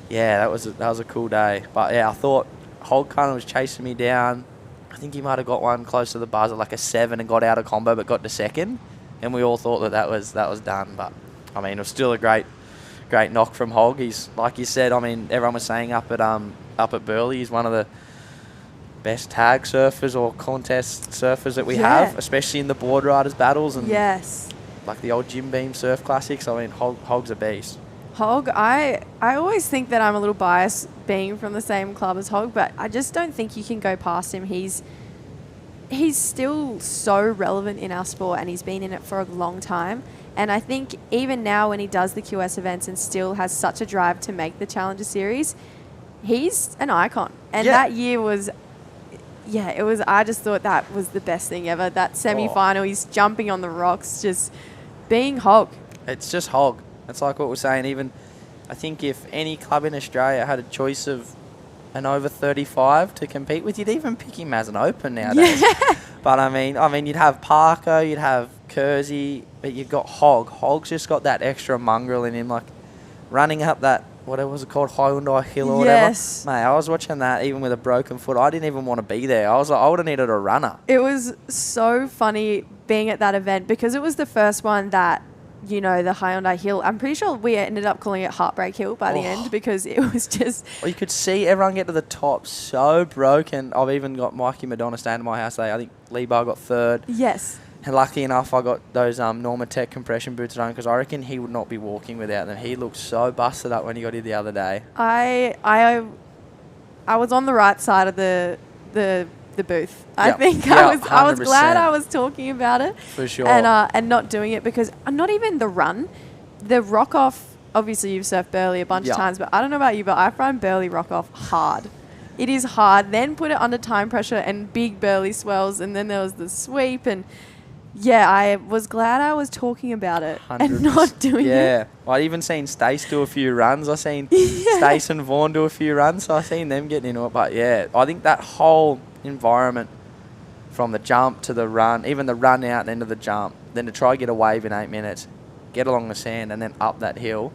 Yeah, that was a cool day. But yeah, I thought Hog kind of was chasing me down. I think he might have got one close to the buzzer, like a 7, and got out of combo, but got to second. And we all thought that was done. But I mean, it was still a great knock from Hog. He's, like you said, I mean, everyone was saying up at Burleigh, he's one of the best tag surfers or contest surfers that we have, especially in the board riders battles and like the old Jim Beam surf classics. I mean, Hog's a beast. Hog, I always think that I'm a little biased being from the same club as Hog, but I just don't think you can go past him. He's still so relevant in our sport, and he's been in it for a long time. And I think even now when he does the QS events and still has such a drive to make the Challenger Series, he's an icon. And that year was, it was, I just thought that was the best thing ever. That semi-final, he's jumping on the rocks, just being Hog. It's just Hog. It's like what we're saying. Even, I think if any club in Australia had a choice of an over 35 to compete with, you'd even pick him as an open nowadays. But I mean, you'd have Parker, you'd have Kersey, but you've got Hog. Hog's just got that extra mongrel in him, like running up that, whatever was it called, Hyundai Hill or whatever. Mate, I was watching that even with a broken foot. I didn't even want to be there. I was like, I would have needed a runner. It was so funny being at that event because it was the first one that, you know, the Hyundai Hill. I'm pretty sure we ended up calling it Heartbreak Hill by the end because it was just... Well, you could see everyone get to the top so broken. I've even got Mikey Madonna staying at my house today. I think Lee Bar got 3rd. Yes. And lucky enough, I got those Norma Tech compression boots on because I reckon he would not be walking without them. He looked so busted up when he got here the other day. I was on the right side of the booth. I think I was glad I was talking about it for sure, and not doing it because not even the run, the rock off. Obviously, you've surfed Burleigh a bunch of times, but I don't know about you, but I find Burleigh rock off hard. It is hard. Then put it under time pressure and big Burleigh swells, and then there was the sweep, and I was glad I was talking about it and not doing it. Yeah, I'd even seen Stace do a few runs. I seen Stace and Vaughan do a few runs, so I seen them getting into it. But yeah, I think that whole environment from the jump to the run, even the run out and into the jump, then to try to get a wave in 8 minutes, get along the sand and then up that hill.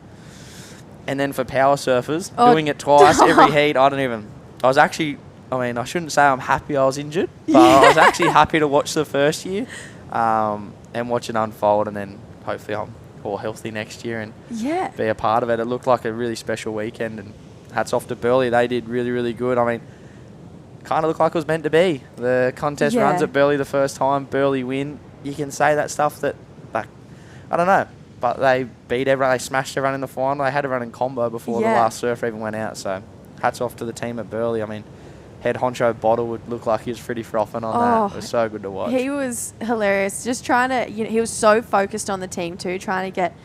And then for power surfers, doing it twice every heat, I was actually, I mean, I shouldn't say I'm happy I was injured, but I was actually happy to watch the first year and watch it unfold, and then hopefully I'm all healthy next year and be a part of it. It looked like a really special weekend, and hats off to Burleigh. They did really, really good. I mean, kind of looked like it was meant to be. The contest runs at Burleigh the first time, Burleigh win. You can say that stuff that, like, I don't know, but they beat everyone. They smashed everyone in the final. They had everyone in combo before the last surfer even went out. So hats off to the team at Burleigh. I mean, head honcho Bottle would look like he was pretty frothing on that. It was so good to watch. He was hilarious. Just trying to, he was so focused on the team too, trying to get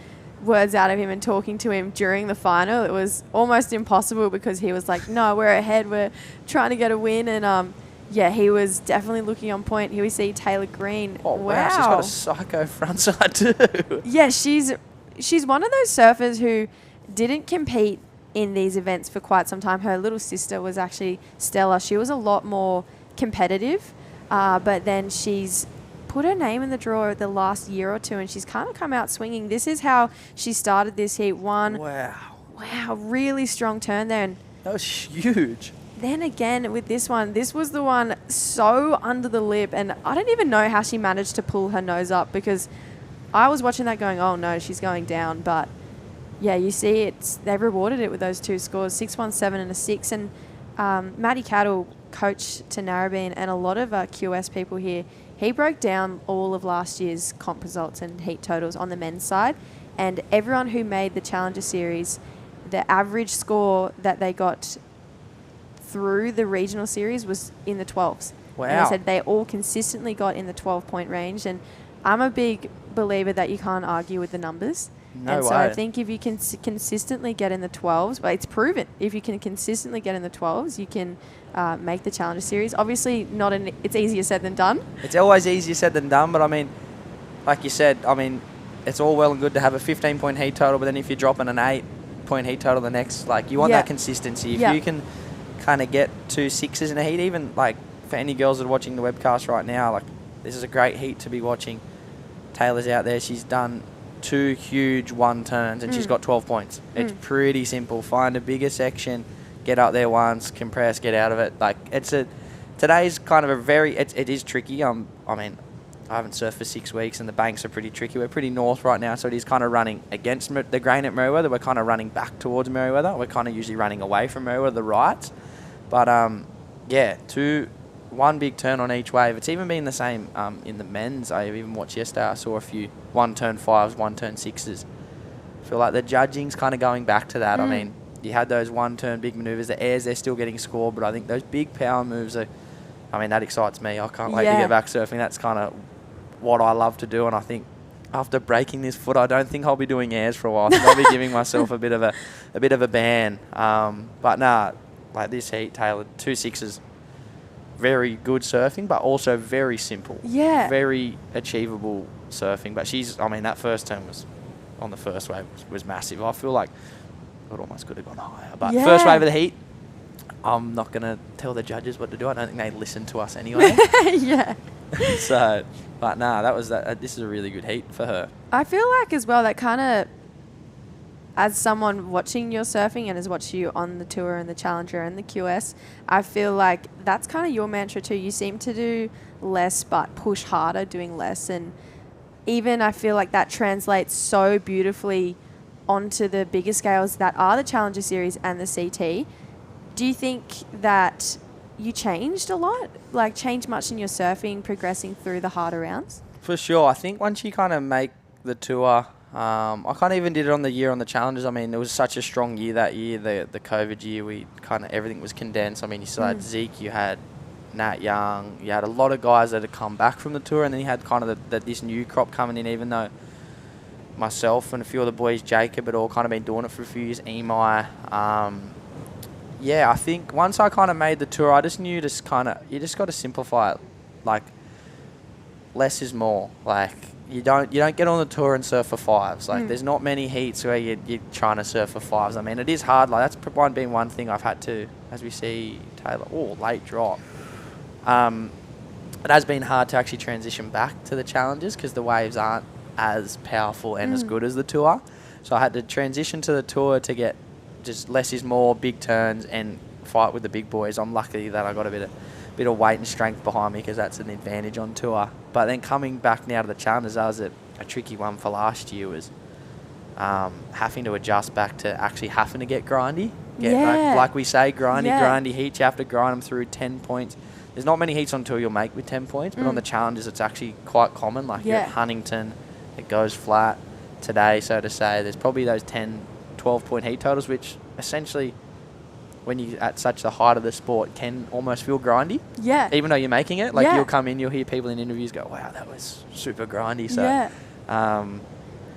words out of him and talking to him during the final. It was almost impossible because he was like, no, we're ahead. We're trying to get a win. And he was definitely looking on point. Here we see Taylor Green. Oh, wow. She's got a psycho front side too. Yeah, she's one of those surfers who didn't compete in these events for quite some time. Her little sister was actually Stella. She was a lot more competitive. but then she's put her name in the draw the last year or two, and she's kind of come out swinging. This is how she started this heat. Wow, really strong turn there. And that was huge. Then again with this one, this was the one so under the lip, and I don't even know how she managed to pull her nose up, because I was watching that going, oh no, she's going down. But yeah, you see they've rewarded it with those two scores, 6-1-7 and a 6. And Matty Cattle, coach to Narrabeen, and a lot of QS people here, he broke down all of last year's comp results and heat totals on the men's side, and everyone who made the Challenger Series, the average score that they got through the regional series was in the 12s. Wow. And they said they all consistently got in the 12-point range, and I'm a big believer that you can't argue with the numbers. No so way. I think if you can consistently get in the 12s, well, it's proven, if you can consistently get in the 12s, you can make the Challenger Series. Obviously, it's easier said than done. It's always easier said than done, but I mean, like you said, I mean, it's all well and good to have a 15-point heat total, but then if you're dropping an 8-point heat total the next, like, you want that consistency. If you can kind of get 2 6s in a heat, even like for any girls that are watching the webcast right now, like, this is a great heat to be watching. Taylor's out there, she's done 2 huge 1 turns and she's got 12 points. It's pretty simple. Find a bigger section, get up there once, compress, get out of it. Like, today's kind of a very, it is tricky. I mean, I haven't surfed for 6 weeks and the banks are pretty tricky. We're pretty north right now, so it is kind of running against the grain at Merriweather. We're kind of running back towards Merriweather. We're kind of usually running away from Merriweather, the right. But yeah, 1 big turn on each wave. It's even been the same in the men's. I even watched yesterday. I saw a few 1-turn 5s, 1-turn 6s. I feel like the judging's kind of going back to that. I mean, you had those 1-turn big manoeuvres. The airs, they're still getting scored, but I think those big power moves are, I mean, that excites me. I can't wait to get back surfing. That's kind of what I love to do, and I think after breaking this foot, I don't think I'll be doing airs for a while. I think I'll be giving myself a bit of a ban. But nah, like this heat, Taylor, 2 6s. Very good surfing, but also very simple. Yeah. Very achievable surfing. But I mean, that first turn on the first wave was massive. I feel like it almost could have gone higher. But first wave of the heat, I'm not going to tell the judges what to do. I don't think they listen to us anyway. Yeah. So, but nah, this is a really good heat for her. I feel like as well that kind of, as someone watching your surfing and has watched you on the tour and the Challenger and the QS, I feel like that's kind of your mantra too. You seem to do less but push harder doing less. And even I feel like that translates so beautifully onto the bigger scales that are the Challenger Series and the CT. Do you think that you changed a lot? Like, changed much in your surfing, progressing through the harder rounds? For sure. I think once you kind of make the tour, I kind of even did it on the year on the Challengers. I mean, it was such a strong year that year, the COVID year. We kind of, everything was condensed. I mean, you still had Zeke, you had Nat Young, you had a lot of guys that had come back from the tour, and then you had kind of this new crop coming in, even though myself and a few of the boys, Jacob, had all kind of been doing it for a few years, Emai. Yeah, I think once I kind of made the tour, I just knew you just got to simplify it. Like, less is more. Like, you don't get on the tour and surf for 5s. Like, there's not many heats where you're trying to surf for 5s. I mean, it is hard. Like, that's one thing I've had to, as we see Taylor, late drop. It has been hard to actually transition back to the Challengers because the waves aren't as powerful and as good as the tour. So I had to transition to the tour to get just less is more, big turns, and fight with the big boys. I'm lucky that I got a bit of weight and strength behind me because that's an advantage on tour. But then coming back now to the Challengers, that was a tricky one for last year, was having to adjust back to actually having to get grindy. Like we say, grindy heats. You have to grind them through 10 points. There's not many heats on tour you'll make with 10 points, but on the Challengers it's actually quite common. Like you're at Huntington, it goes flat today, so to say. There's probably those 10, 12-point heat totals, which essentially, when you're at such the height of the sport, can almost feel grindy. Yeah. Even though you're making it. Like, you'll come in, you'll hear people in interviews go, wow, that was super grindy. So, I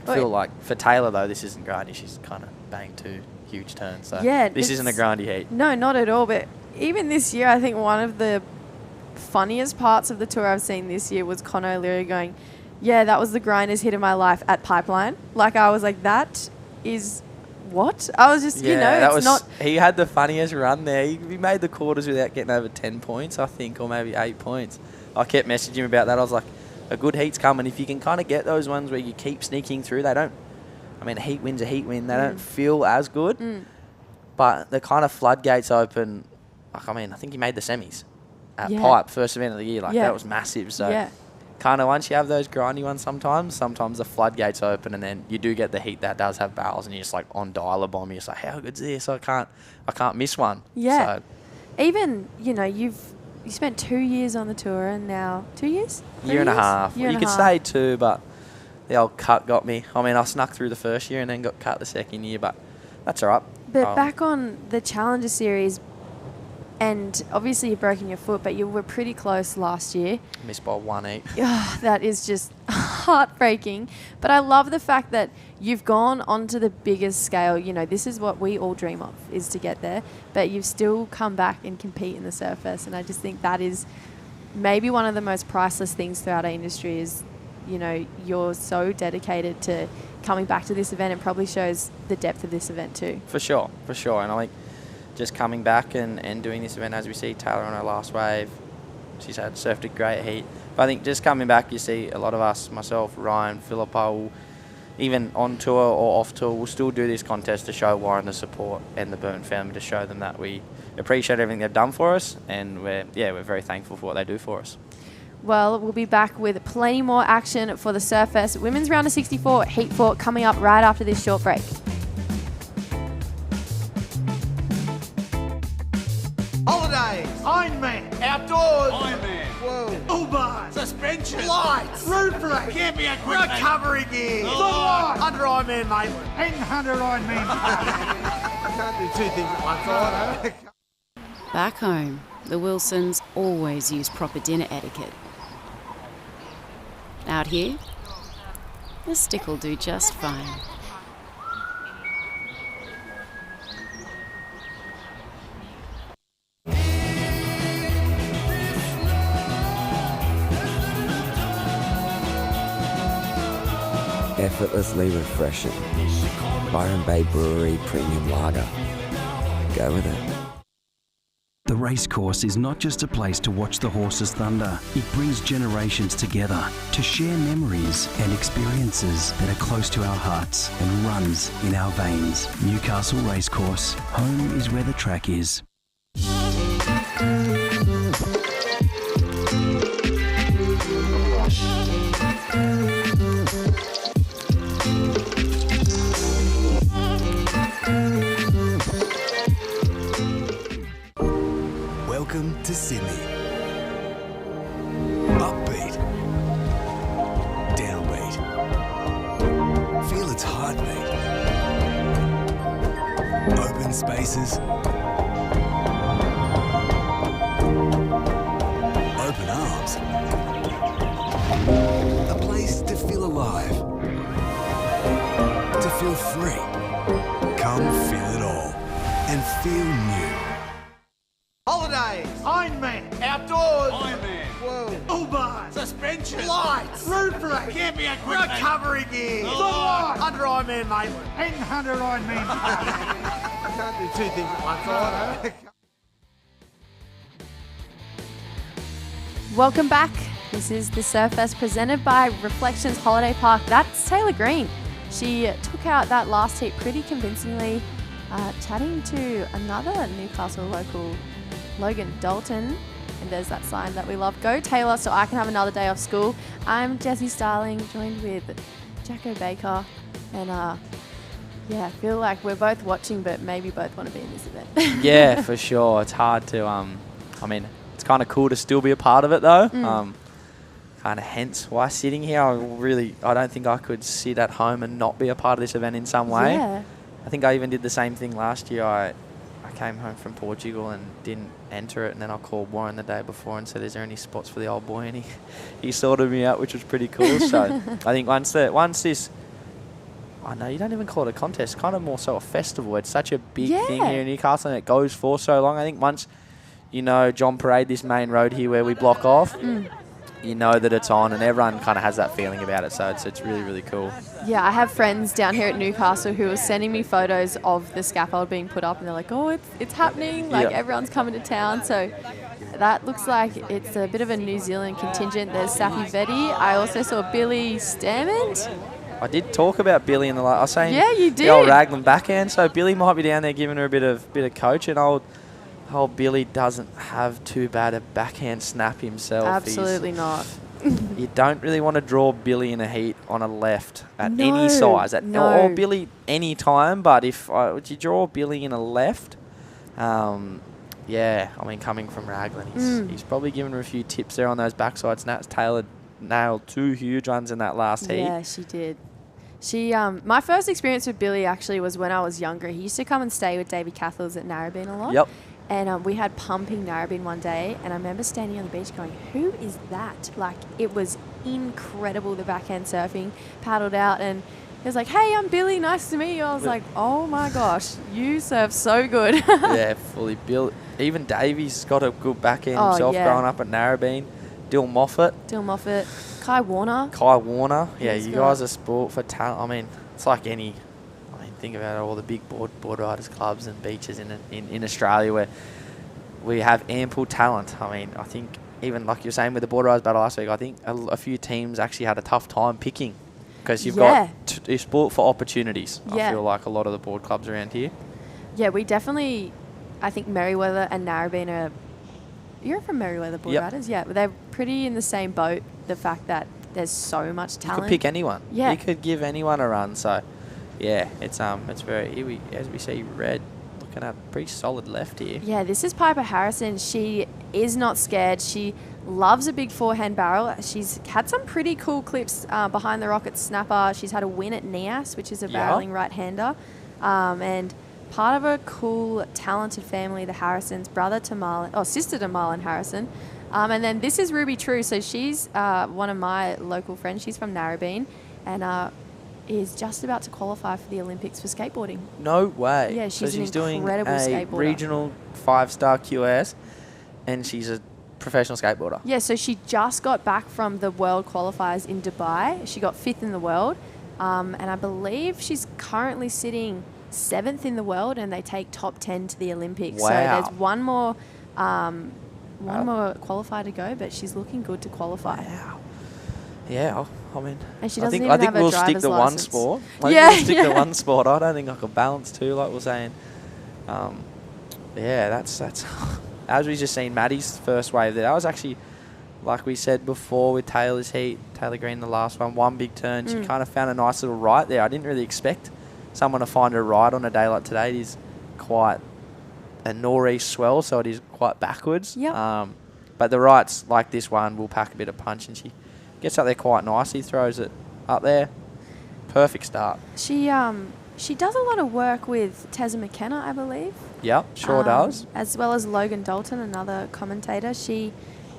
feel like for Taylor, though, this isn't grindy. She's kind of banged 2 huge turns. So, this isn't a grindy heat. No, not at all. But even this year, I think one of the funniest parts of the tour I've seen this year was Con O'Leary going, yeah, that was the grindest hit of my life at Pipeline. Like, I was like, that is... what? I was just, he had the funniest run there. He made the quarters without getting over 10 points, I think, or maybe 8 points. I kept messaging him about that. I was like, a good heat's coming. If you can kind of get those ones where you keep sneaking through, they don't, I mean, a heat win's a heat win. They don't feel as good. But the kind of floodgates open, like, I mean, I think he made the semis at Pipe, first event of the year. Like, that was massive. So kind of once you have those grindy ones sometimes the floodgates open and then you do get the heat that does have barrels and you're just like on dialer bomb. You're just like, how good's this? I can't miss one. Yeah. So, even, you know, you spent 2 years on the tour and now 2 years? Year and a half. You could say 2, but the old cut got me. I mean, I snuck through the first year and then got cut the second year, but that's all right. But back on the Challenger Series, and obviously you've broken your foot, but you were pretty close last year. Missed by 1 8. That is just heartbreaking. But I love the fact that you've gone onto the biggest scale. You know, this is what we all dream of, is to get there. But you've still come back and compete in the Surfest. And I just think that is maybe one of the most priceless things throughout our industry is, you know, you're so dedicated to coming back to this event. It probably shows the depth of this event too. For sure. And I think just coming back and doing this event, as we see Taylor on her last wave, she's surfed a great heat. But I think just coming back, you see a lot of us, myself, Ryan, Philippa, even on tour or off tour, we'll still do this contest to show Warren the support and the Burton family, to show them that we appreciate everything they've done for us, and we're very thankful for what they do for us. Well, we'll be back with plenty more action for the Surfest Women's Round of 64 Heat 4 coming up right after this short break. Holidays. Ironman. Outdoors. Ironman. Whoa. Uber. Suspension. Lights. Roof race. Camping equipment. Recovery gear. Under Ironman, mate. 800 Ironman. I can't do 2 things at once. I Back home, the Wilsons always use proper dinner etiquette. Out here, the stick will do just fine. Effortlessly refreshing. Byron Bay Brewery Premium Lager. Go with it. The racecourse is not just a place to watch the horses thunder. It brings generations together to share memories and experiences that are close to our hearts and runs in our veins. Newcastle Racecourse. Home is where the track is. Welcome to Sydney. Upbeat. Downbeat. Feel its heartbeat. Open spaces. Open arms. A place to feel alive. To feel free. Come feel it all. And feel new. Holidays. Ironman. Outdoors. Ironman. Whoa. Uber. Suspension. Lights. Roof race. Camping equipment. Recovery gear. Under Ironman, mate. 800 Ironman. I can't do 2 things at once. I Welcome back. This is the Surfest presented by Reflections Holiday Park. That's Taylor Green. She took out that last heat pretty convincingly, chatting to another Newcastle local, Logan Dalton. And there's that sign that we love. Go Taylor, so I can have another day off school. I'm Jessie Starling, joined with Jacko Baker. And I feel like we're both watching, but maybe both want to be in this event. Yeah, for sure. It's hard to, I mean, it's kind of cool to still be a part of it though. Kind of hence why sitting here, I don't think I could sit at home and not be a part of this event in some way. Yeah. I think I even did the same thing last year. I came home from Portugal and didn't enter it, and then I called Warren the day before and said, is there any spots for the old boy? And he sorted me out, which was pretty cool. So I think once this, I know you don't even call it a contest, kind of more so a festival. It's such a big thing here in Newcastle, and it goes for so long. I think once, John Parade, this main road here where we block off, you know that it's on, and everyone kind of has that feeling about it. So it's really, really cool. Yeah, I have friends down here at Newcastle who are sending me photos of the scaffold being put up, and they're like, oh, it's happening. Like, everyone's coming to town. So that looks like it's a bit of a New Zealand contingent. There's Safi Vetti. I also saw Billy Stamond. I did talk about Billy in the last. I was saying, yeah, you did. The old Raglan backhand. So Billy might be down there giving her a bit of coaching. Old Billy doesn't have too bad a backhand snap himself. Absolutely not. You don't really want to draw Billy in a heat on a left at any size. Or Billy any time. But if you draw Billy in a left, yeah, I mean, coming from Raglan, he's probably given her a few tips there on those backside snaps. Taylor nailed 2 huge ones in that last heat. Yeah, she did. She, my first experience with Billy actually was when I was younger. He used to come and stay with Davey Cathles at Narrabeen a lot. Yep. And we had pumping Narrabeen one day, and I remember standing on the beach going, who is that? Like, it was incredible, the backhand surfing, paddled out, and he was like, hey, I'm Billy, nice to meet you. I was like, oh my gosh, you surf so good. Yeah, fully built. Even Davey's got a good backhand himself growing up at Narrabeen. Dill Moffat. Kai Warner. Yeah, you guys are sport for talent. I mean, it's like any... think about all the big board riders clubs and beaches in Australia where we have ample talent. I mean, I think even like you're saying with the board riders battle last week, I think a few teams actually had a tough time picking because you've got sport for opportunities. I feel like a lot of the board clubs around here. Yeah, we definitely, I think Merewether and Narrabeen are... You're from Merewether board riders? Yeah, but they're pretty in the same boat. The fact that there's so much talent. You could pick anyone. Yeah. You could give anyone a run, so... Yeah, it's very, as we see, red looking at pretty solid left here. Yeah, this is Piper Harrison. She is not scared. She loves a big forehand barrel. She's had some pretty cool clips behind the rocket snapper. She's had a win at Nias, which is a barreling right-hander. And part of a cool, talented family, the Harrisons, sister to Marlon Harrison. And then this is Ruby True. So she's one of my local friends. She's from Narrabeen. And... is just about to qualify for the Olympics for skateboarding. No way. Yeah, she's an doing incredible skateboarder. Regional 5-star QS, and she's a professional skateboarder. Yeah, so she just got back from the world qualifiers in Dubai. She got 5th in the world, and I believe she's currently sitting 7th in the world, and they take top 10 to the Olympics. Wow. So there's one more qualifier to go, but she's looking good to qualify. Wow. Yeah, I mean, and she I think driver's we'll stick to one license. sport. We'll stick to one sport. I don't think I could balance 2, like we're saying. Yeah, that's as we just seen Maddie's first wave there. That was actually, like we said before with Taylor's heat, Taylor Green the last one big turn. She kind of found a nice little right there. I didn't really expect someone to find a right on a day like today. It is quite a northeast swell, so it is quite backwards. Yep. But the rights like this one will pack a bit of punch, and she gets up there quite nicely, throws it up there. Perfect start. She does a lot of work with Tessa McKenna, I believe. Yep, sure does. As well as Logan Dalton, another commentator.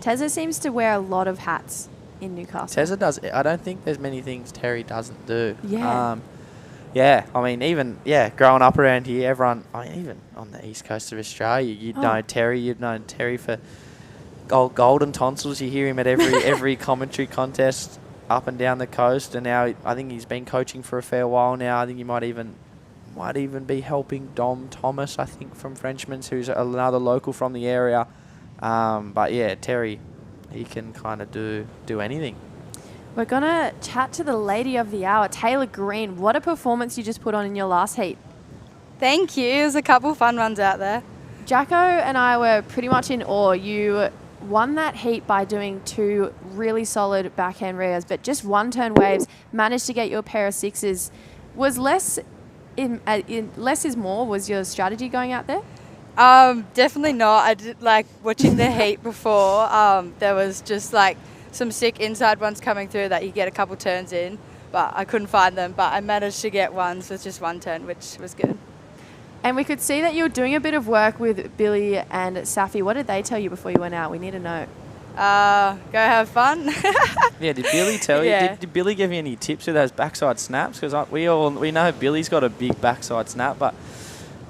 Tessa seems to wear a lot of hats in Newcastle. Tessa does. I don't think there's many things Terry doesn't do. Yeah. Yeah, I mean, growing up around here, everyone, even on the east coast of Australia, you'd know Terry. You'd known Terry for golden tonsils. You hear him at every commentary contest up and down the coast, and now I think he's been coaching for a fair while now. I think he might even be helping Dom Thomas, I think, from Frenchman's, who's another local from the area. But yeah, Terry, he can kind of do anything. We're going to chat to the lady of the hour, Taylor Green. What a performance you just put on in your last heat. Thank you. There's a couple fun runs out there. Jacko and I were pretty much in awe. You won that heat by doing 2 really solid backhand rears, but just 1 turn waves, managed to get you a pair of 6s. Was less is more was your strategy going out there? Definitely not. I did like watching the heat before. There was just like some sick inside ones coming through that you get a couple turns in, but I couldn't find them. But I managed to get ones with just 1 turn, which was good. And we could see that you were doing a bit of work with Billy and Safi. What did they tell you before you went out? We need to know. Go have fun. Yeah, did Billy tell you? Did Billy give you any tips with those backside snaps? Because we know Billy's got a big backside snap, but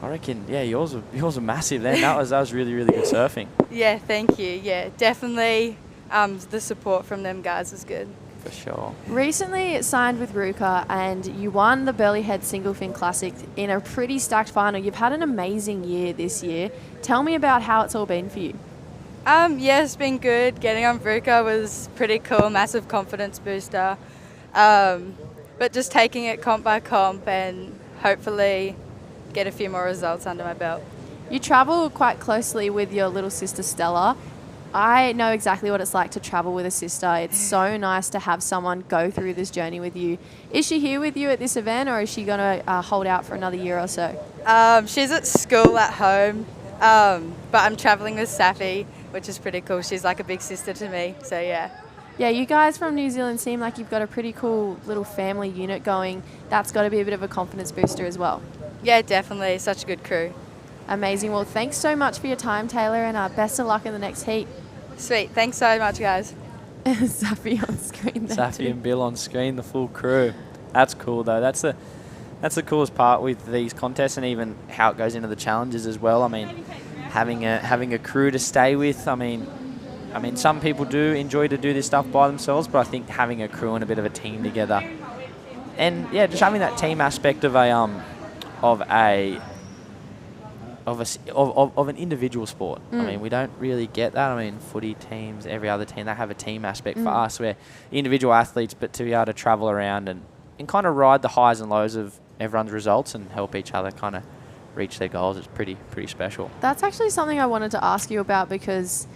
I reckon, yours were massive then. That was really, really good surfing. Yeah, thank you. Yeah, definitely the support from them guys was good. For sure. Recently signed with Ruka and you won the Burleyhead Single Fin Classic in a pretty stacked final. You've had an amazing year this year. Tell me about how it's all been for you. Yeah, it's been good. Getting on Ruka was pretty cool, massive confidence booster. But just taking it comp by comp and hopefully get a few more results under my belt. You travel quite closely with your little sister Stella. I know exactly what it's like to travel with a sister. It's so nice to have someone go through this journey with you. Is she here with you at this event, or is she going to hold out for another year or so? She's at school at home, but I'm traveling with Safi, which is pretty cool. She's like a big sister to me, so yeah. Yeah, you guys from New Zealand seem like you've got a pretty cool little family unit going. That's got to be a bit of a confidence booster as well. Yeah, definitely. Such a good crew. Amazing. Well, thanks so much for your time, Taylor, and best of luck in the next heat. Sweet. Thanks so much, guys. Safi on screen there Safi too. and Bill on screen, the full crew. That's cool, though. That's the coolest part with these contests, and even how it goes into the challenges as well. I mean, having a crew to stay with. I mean, some people do enjoy to do this stuff by themselves, but I think having a crew and a bit of a team together, and yeah, just having that team aspect of an individual sport. I mean, we don't really get that. I mean, footy teams, every other team, they have a team aspect. For us, we're individual athletes, but to be able to travel around and kind of ride the highs and lows of everyone's results and help each other kind of reach their goals, it's pretty special. That's actually something I wanted to ask you about, because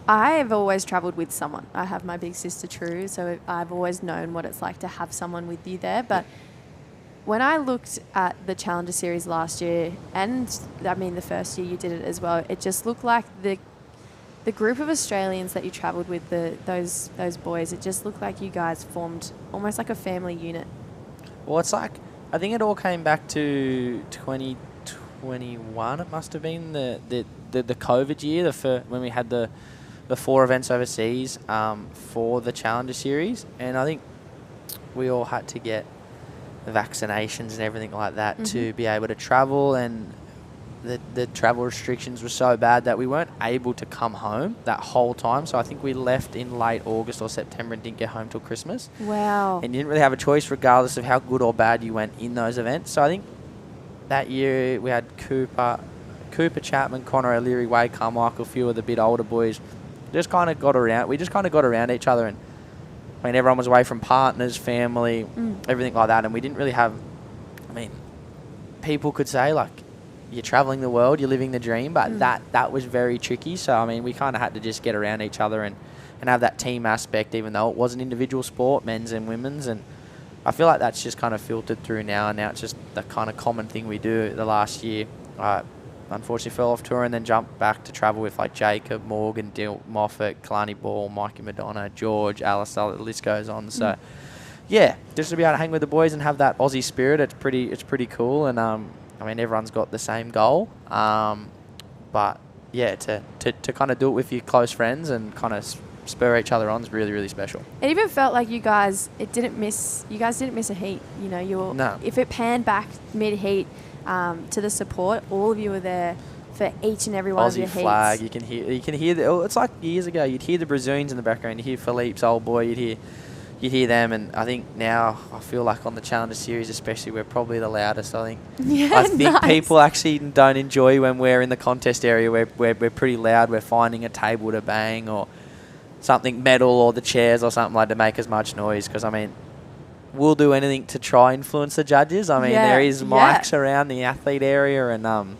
I've always travelled with someone. I have my big sister True, so I've always known what it's like to have someone with you there. But when I looked at the Challenger Series last year, and I mean the first year you did it as well, it just looked like the group of Australians that you travelled with, those boys, it just looked like you guys formed almost like a family unit. Well, it's like, I think it all came back to 2021. It must have been the COVID year, when we had the 4 events overseas for the Challenger Series, and I think we all had to get the vaccinations and everything like that to be able to travel, and the travel restrictions were so bad that we weren't able to come home that whole time. So I think we left in late August or September and didn't get home till Christmas. Wow. And you didn't really have a choice regardless of how good or bad you went in those events. So I think that year we had Cooper Chapman, Connor O'Leary, Wade Carmichael, a few of the bit older boys. Just kind of got around. We just kind of got around each other, and I mean, everyone was away from partners, family, everything like that, and we didn't really have, I mean, people could say, like, you're traveling the world, you're living the dream, but that was very tricky. So, I mean, we kind of had to just get around each other and have that team aspect, even though it was an individual sport, men's and women's, and I feel like that's just kind of filtered through now, and now it's just the kind of common thing we do. The last year, unfortunately fell off tour and then jumped back to travel with like Jacob, Morgan, Dill, Moffat, Kalani Ball, Mikey Madonna, George, Alistair, the list goes on. So, yeah, just to be able to hang with the boys and have that Aussie spirit, it's pretty cool. And I mean, everyone's got the same goal, but yeah, to kind of do it with your close friends and kind of spur each other on is really, really special. It even felt like you guys didn't miss a heat. You know, No. If it panned back mid-heat to the support, all of you were there for each and every one of your Aussie heats. flag, you can hear it's like years ago, you'd hear the Brazilians in the background, you'd hear Philippe's old boy, you'd hear them, and I think now, I feel like on the Challenger Series especially, we're probably the loudest, I think. Yeah, I think nice. people actually don't enjoy when we're in the contest area, we're pretty loud, we're finding a table to bang or something metal or the chairs or something like to make as much noise, because I mean, we'll do anything to try and influence the judges. I mean, there is mics around the athlete area, and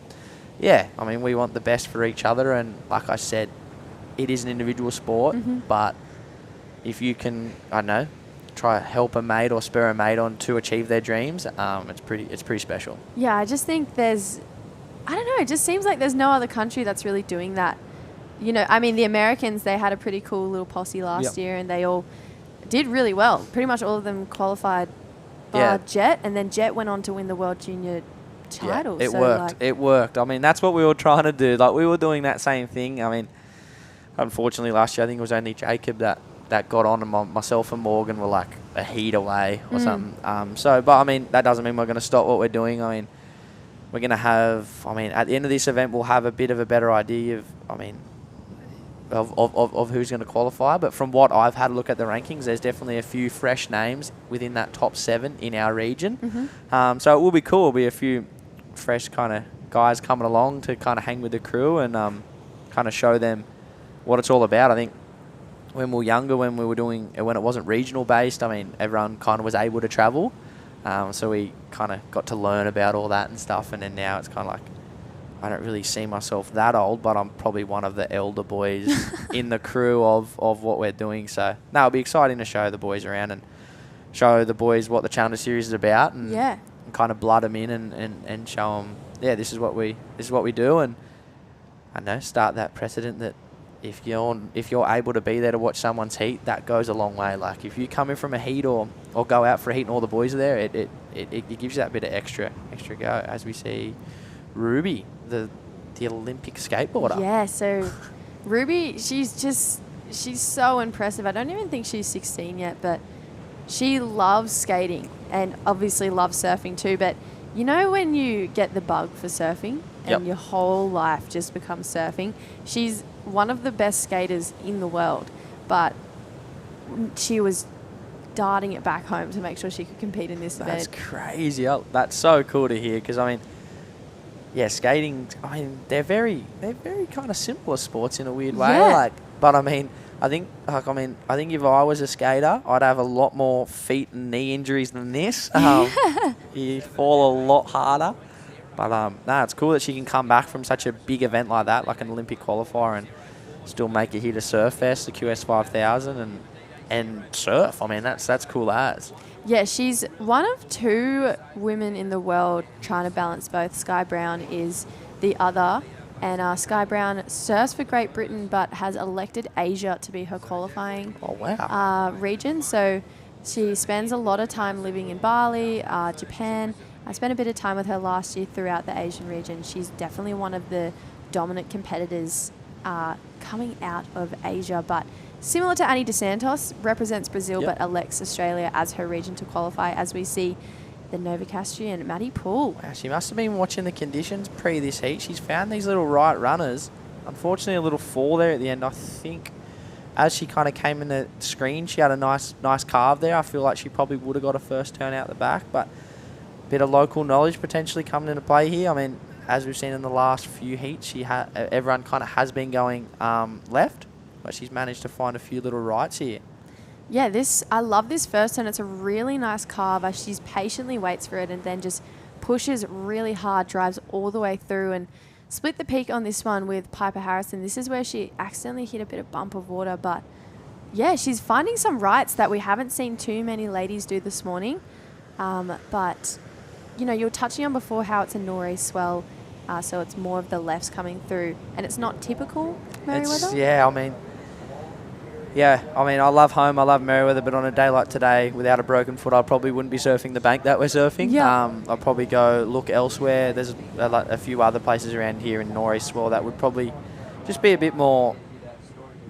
yeah, I mean, we want the best for each other, and like I said, it is an individual sport, but if you can, I don't know, try to help a mate or spur a mate on to achieve their dreams, it's pretty special. Yeah, I just think I don't know, it just seems like there's no other country that's really doing that. You know, I mean, the Americans, they had a pretty cool little posse last year, and they all did really well. Pretty much all of them qualified bar Jet, and then Jet went on to win the World Junior title. Yeah, it so worked. It worked. I mean, that's what we were trying to do. Like, we were doing that same thing. I mean, unfortunately, last year, I think it was only Jacob that got on, and myself and Morgan were like a heat away or something. But I mean, that doesn't mean we're going to stop what we're doing. I mean, we're going to have, at the end of this event, we'll have a bit of a better idea of of who's going to qualify. But from what I've had a look at the rankings, there's definitely a few fresh names within that top 7 in our region. So it will be cool. There'll be a few fresh kind of guys coming along to kind of hang with the crew and kind of show them what it's all about. I think when we were younger, when it wasn't regional based, I mean, everyone kind of was able to travel. So we kind of got to learn about all that and stuff. And then now it's kind of like, I don't really see myself that old, but I'm probably one of the elder boys in the crew of what we're doing. So, no, it'll be exciting to show the boys around and show the boys what the Challenger Series is about and, and kind of blood them in and show them, this is what we do. And I know, start that precedent that if you're able to be there to watch someone's heat, that goes a long way. Like if you come in from a heat or go out for a heat and all the boys are there, it gives you that bit of extra go, as we see Ruby, the Olympic skateboarder. Yeah, so Ruby, she's so impressive. I don't even think she's 16 yet, but she loves skating and obviously loves surfing too. But you know when you get the bug for surfing and your whole life just becomes surfing? She's one of the best skaters in the world, but she was darting it back home to make sure she could compete in this event. That's crazy. That's so cool to hear because, I mean, skating, I mean, they're very kind of simpler sports in a weird way. Yeah. But I mean, I think if I was a skater, I'd have a lot more feet and knee injuries than this. You fall a lot harder. But it's cool that she can come back from such a big event like that, like an Olympic qualifier, and still make it here to Surfest, the QS 5000, and surf. I mean, that's cool as. Yeah, she's one of 2 women in the world trying to balance both. Sky Brown is the other, and Sky Brown surfs for Great Britain but has elected Asia to be her qualifying region. So she spends a lot of time living in Bali, Japan. I spent a bit of time with her last year throughout the Asian region. She's definitely one of the dominant competitors coming out of Asia, but similar to Annie DeSantos, represents Brazil but elects Australia as her region to qualify, as we see the Novocastrian Maddie Poole. Wow, she must have been watching the conditions pre this heat. She's found these little right runners. Unfortunately, a little fall there at the end. I think as she kind of came in the screen, she had a nice carve there. I feel like she probably would have got a first turn out the back, but a bit of local knowledge potentially coming into play here. I mean, as we've seen in the last few heats, everyone kind of has been going left, but she's managed to find a few little rights here. Yeah, I love this first turn. It's a really nice carver. She's patiently waits for it and then just pushes really hard, drives all the way through and split the peak on this one with Piper Harrison. This is where she accidentally hit a bit of bump of water, but yeah, she's finding some rights that we haven't seen too many ladies do this morning. But, you know, you were touching on before how it's a nor'east swell, so it's more of the lefts coming through, and it's not typical Merriweather? I love home, I love Merriweather, but on a day like today, without a broken foot, I probably wouldn't be surfing the bank that we're surfing. I'll probably go look elsewhere. There's a few other places around here in nor'east swell that would probably just be a bit more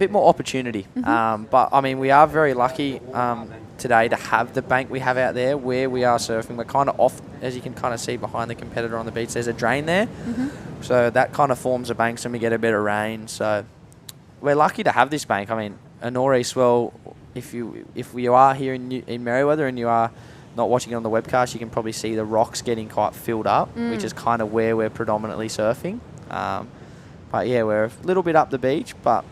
opportunity. But, I mean, we are very lucky today to have the bank we have out there where we are surfing. We're kind of off, as you can kind of see behind the competitor on the beach, there's a drain there. So that kind of forms a bank, so we get a bit of rain. So we're lucky to have this bank. I mean, a nor'east swell, if you are here in Merriweather and you are not watching it on the webcast, you can probably see the rocks getting quite filled up, which is kind of where we're predominantly surfing. But yeah, we're a little bit up the beach, but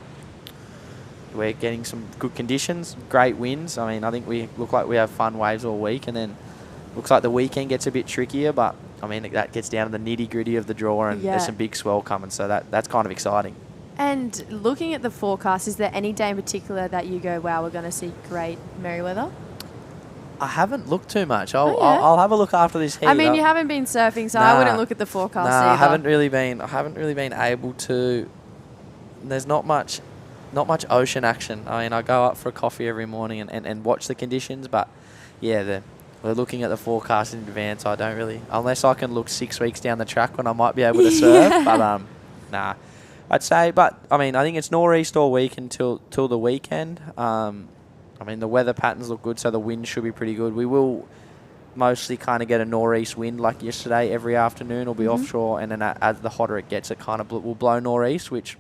we're getting some good conditions, great winds. I mean, I think we look like we have fun waves all week, and then looks like the weekend gets a bit trickier, but I mean, that gets down to the nitty-gritty of the draw, and there's some big swell coming, so that's kind of exciting. And looking at the forecast, is there any day in particular that you go, wow, we're going to see great Merriweather? I haven't looked too much. I'll have a look after this heat. I mean, you haven't been surfing, so I wouldn't look at the forecast either. I haven't really been able to. There's not much ocean action. I mean, I go up for a coffee every morning and watch the conditions, but yeah, we're looking at the forecast in advance. I don't really, unless I can look 6 weeks down the track when I might be able to surf. But nah, I'd say. But I mean, I think it's nor'east all week until the weekend. I mean, the weather patterns look good, so the wind should be pretty good. We will mostly kind of get a nor'east wind like yesterday every afternoon. It'll be offshore, and then as the hotter it gets, it kind of will blow nor'east, which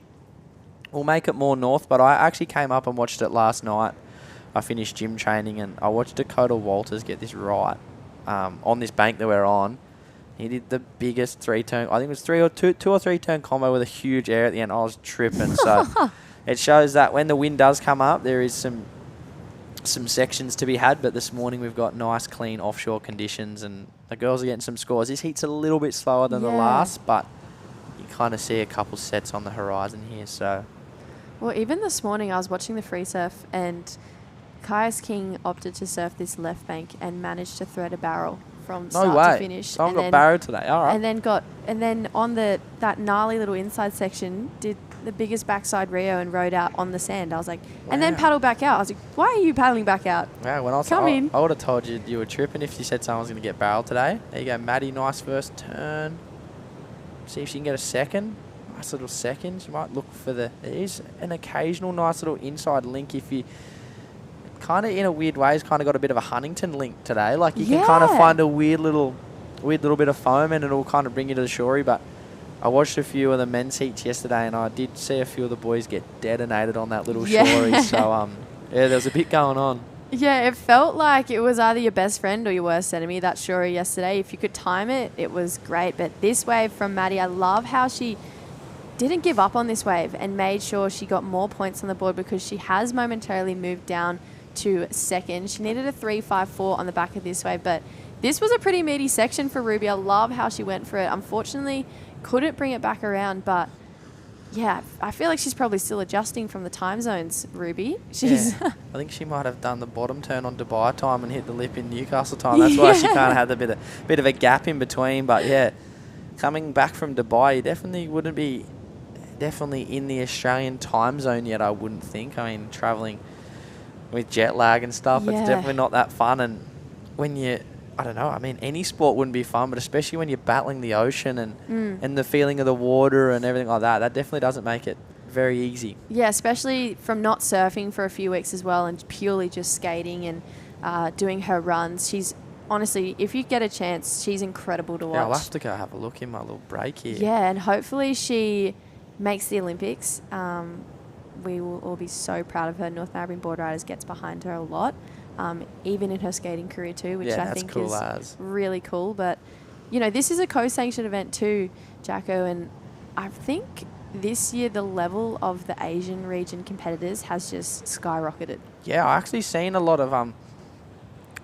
we'll make it more north. But I actually came up and watched it last night. I finished gym training and I watched Dakota Walters get this right on this bank that we're on. He did the biggest 3-turn, I think it was two or three turn combo with a huge air at the end. I was tripping. So it shows that when the wind does come up, there is some sections to be had. But this morning we've got nice, clean offshore conditions and the girls are getting some scores. This heat's a little bit slower than the last, but you kind of see a couple sets on the horizon here. So, well, even this morning I was watching the free surf and Kai's King opted to surf this left bank and managed to thread a barrel from start to finish. Someone got barreled today. All right. And then on that gnarly little inside section did the biggest backside Rio and rode out on the sand. I was like, and then paddled back out. I was like, why are you paddling back out? Yeah, when I would have told you were tripping if you said someone's going to get barreled today. There you go, Maddie. Nice first turn. See if she can get a second. Nice little second. She might look for there is an occasional nice little inside link if you. Kind of in a weird way, has kind of got a bit of a Huntington link today. Like you can kind of find a weird little bit of foam and it'll kind of bring you to the shorey. But I watched a few of the men's heats yesterday and I did see a few of the boys get detonated on that little shorey. So there was a bit going on. Yeah, it felt like it was either your best friend or your worst enemy, that shorey yesterday. If you could time it, it was great. But this wave from Maddie, I love how she didn't give up on this wave and made sure she got more points on the board because she has momentarily moved down to second. She needed a 3.54 on the back of this wave, but this was a pretty meaty section for Ruby. I love how she went for it. Unfortunately, couldn't bring it back around, but yeah, I feel like she's probably still adjusting from the time zones, Ruby. She's I think she might have done the bottom turn on Dubai time and hit the lip in Newcastle time. That's why she kind of had a bit of a gap in between. But yeah, coming back from Dubai, you definitely wouldn't be in the Australian time zone yet, I wouldn't think. I mean, travelling with jet lag and stuff, it's definitely not that fun. And when I don't know, I mean, any sport wouldn't be fun, but especially when you're battling the ocean and the feeling of the water and everything like that, that definitely doesn't make it very easy. Yeah, especially from not surfing for a few weeks as well and purely just skating and doing her runs. She's honestly, if you get a chance, she's incredible to watch. Yeah, I'll have to go have a look in my little break here. Yeah, and hopefully she makes the Olympics. We will all be so proud of her. North Melbourne Board Riders gets behind her a lot, even in her skating career too, which I think cool is really cool. But, you know, this is a co-sanctioned event too, Jacko, and I think this year the level of the Asian region competitors has just skyrocketed. Yeah, I actually seen a lot of I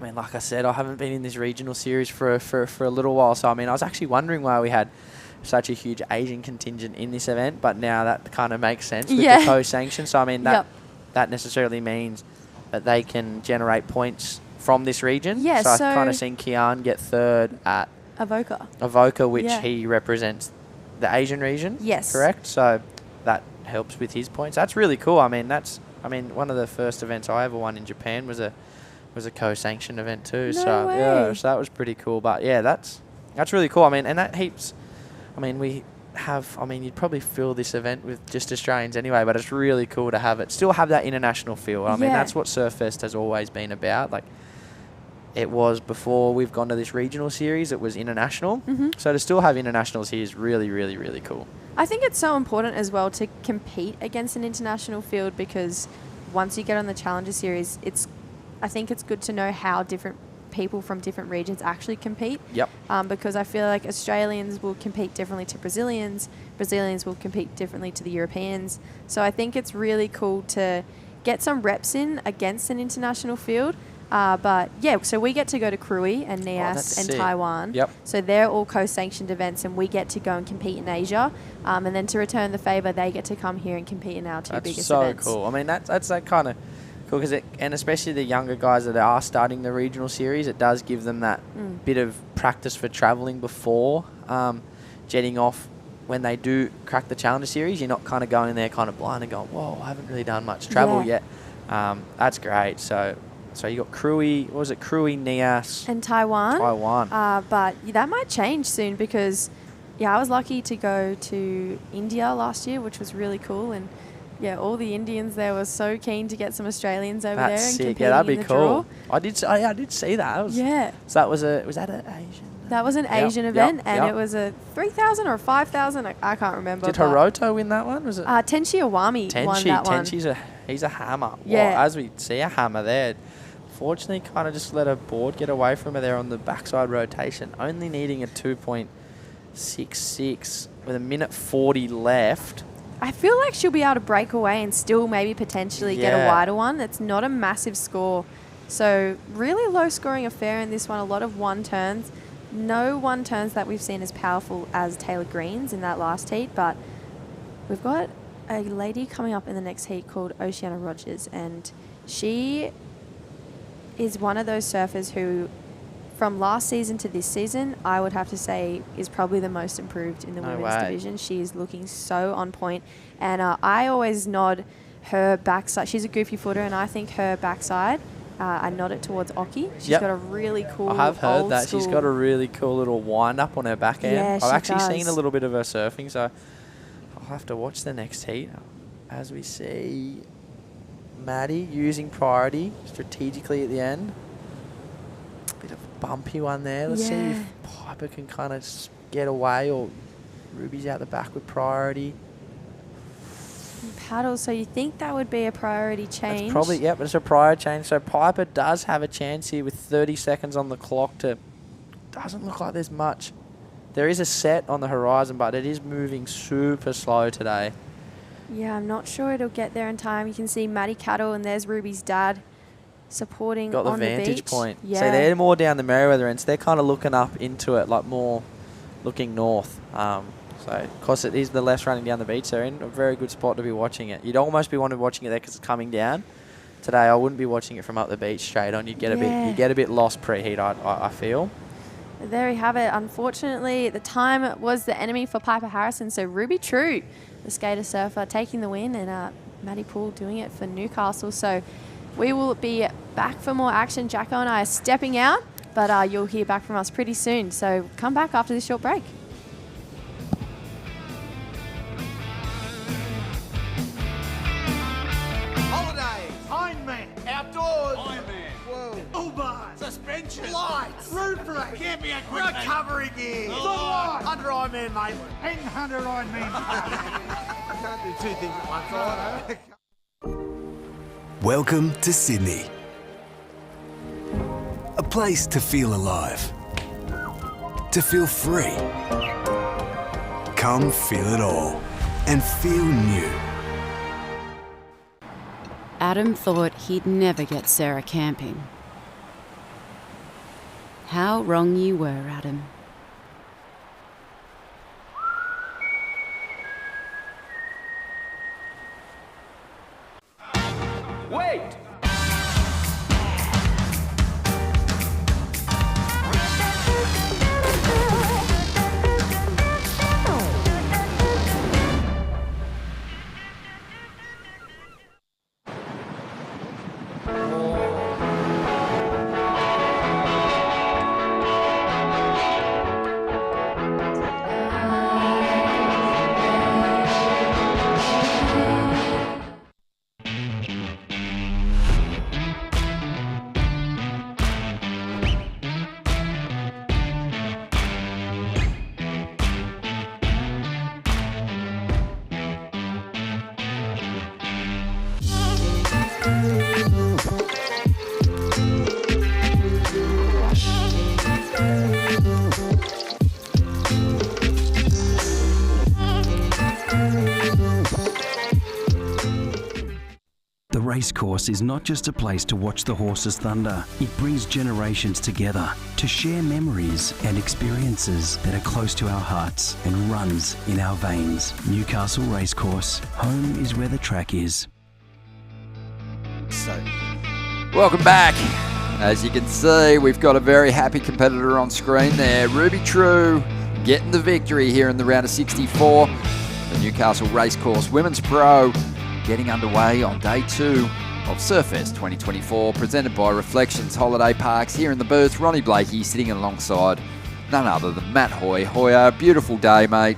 mean, like I said, I haven't been in this regional series for a little while, so I mean, I was actually wondering why we had such a huge Asian contingent in this event, but now that kind of makes sense with the co-sanction. So I mean, that necessarily means that they can generate points from this region. Yeah, so I've kind of seen Kian get third at Avoca, which he represents the Asian region. Yes, correct. So that helps with his points. That's really cool. I mean, one of the first events I ever won in Japan was a co-sanctioned event too. No way. Yeah, so that was pretty cool. But yeah, that's really cool. I mean, and that heaps. I mean, you'd probably fill this event with just Australians anyway, but it's really cool to still have that international feel. I mean, that's what Surfest has always been about. Like, it was before we've gone to this regional series, it was international. So to still have internationals here is really, really, really cool. I think it's so important as well to compete against an international field because once you get on the Challenger Series, I think it's good to know how different people from different regions actually compete. Yep. Because I feel like Australians will compete differently to Brazilians. Brazilians will compete differently to the Europeans. So I think it's really cool to get some reps in against an international field. But yeah, so we get to go to Krui and Nias and Taiwan. Yep. So they're all co-sanctioned events and we get to go and compete in Asia. And then to return the favour, they get to come here and compete in our two biggest events. That's so cool. I mean, that's that kind of cool because and especially the younger guys that are starting the regional series, it does give them that bit of practice for travelling before jetting off. When they do crack the Challenger Series, you're not kind of going in there kind of blind and going, whoa, I haven't really done much travel yet. That's great. So you got Krui, what was it, Krui, Nias. And Taiwan. But that might change soon because, I was lucky to go to India last year, which was really cool. And, all the Indians there were so keen to get some Australians over there and competing that'd be in the cool. draw. I did see that. So that was that an Asian? That was an Asian event, and it was a 3,000 or 5,000. I can't remember. Did Hiroto win that one? Was it? Tenshi Iwami won that one. He's a hammer. Yeah. Well, as we see a hammer there. Fortunately, kind of just let her board get away from her there on the backside rotation, only needing a 2.66 with a minute 40 left. I feel like she'll be able to break away and still maybe potentially get a wider one. It's not a massive score. So really low scoring affair in this one. A lot of one turns. No one turns that we've seen as powerful as Taylor Green's in that last heat, but we've got a lady coming up in the next heat called Oceana Rogers, and she is one of those surfers who, from last season to this season, I would have to say is probably the most improved in the women's division. She is looking so on point, and I always nod her backside. She's a goofy footer, and I think her backside, I nod it towards Oki. She's got a really cool, I have heard that. school. She's got a really cool little wind up on her back end. Yeah, I've actually seen a little bit of her surfing, so I'll have to watch the next heat as we see Maddie using priority strategically at the end. Bit of a bumpy one there. Let's see if Piper can kind of get away, or Ruby's out the back with priority. Paddle, so you think that would be a priority change? That's probably, but it's a prior change. So Piper does have a chance here with 30 seconds on the clock to... Doesn't look like there's much. There is a set on the horizon, but it is moving super slow today. Yeah, I'm not sure it'll get there in time. You can see Maddie Cattle, and there's Ruby's dad supporting Got the on vantage the beach. point. Yeah. So they're more down the Merriweather end, so they're kind of looking up into it, like more looking north. So, of course, it is the left running down the beach. They're in a very good spot to be watching it. You'd almost be wanting watching it there because it's coming down. Today, I wouldn't be watching it from up the beach straight on. You'd get you get a bit lost pre-heat, I feel. There you have it. Unfortunately, the time was the enemy for Piper Harrison. So Ruby True, the skater surfer, taking the win, and Maddie Poole doing it for Newcastle. So we will be back for more action. Jacko and I are stepping out, but you'll hear back from us pretty soon. So come back after this short break. Holidays, Ironman, outdoors, Ironman, whoa, Uber, suspension, lights, roof rack, camping equipment, recovery gear, under Ironman, mate, and under Ironman. I can't do two things at once. I Welcome to Sydney. A place to feel alive. To feel free. Come feel it all and feel new. Adam thought he'd never get Sarah camping. How wrong you were, Adam. Wait! The racecourse is not just a place to watch the horses thunder. It brings generations together to share memories and experiences that are close to our hearts and runs in our veins. Newcastle Racecourse. Home is where the track is. So, welcome back. As you can see, we've got a very happy competitor on screen there. Ruby True getting the victory here in the round of 64. The Newcastle Racecourse Women's Pro getting underway on day 2 of Surfest 2024, presented by Reflections Holiday Parks. Here in the booth, Ronnie Blakey sitting alongside none other than Matt Hoy. Hoyer, beautiful day, mate.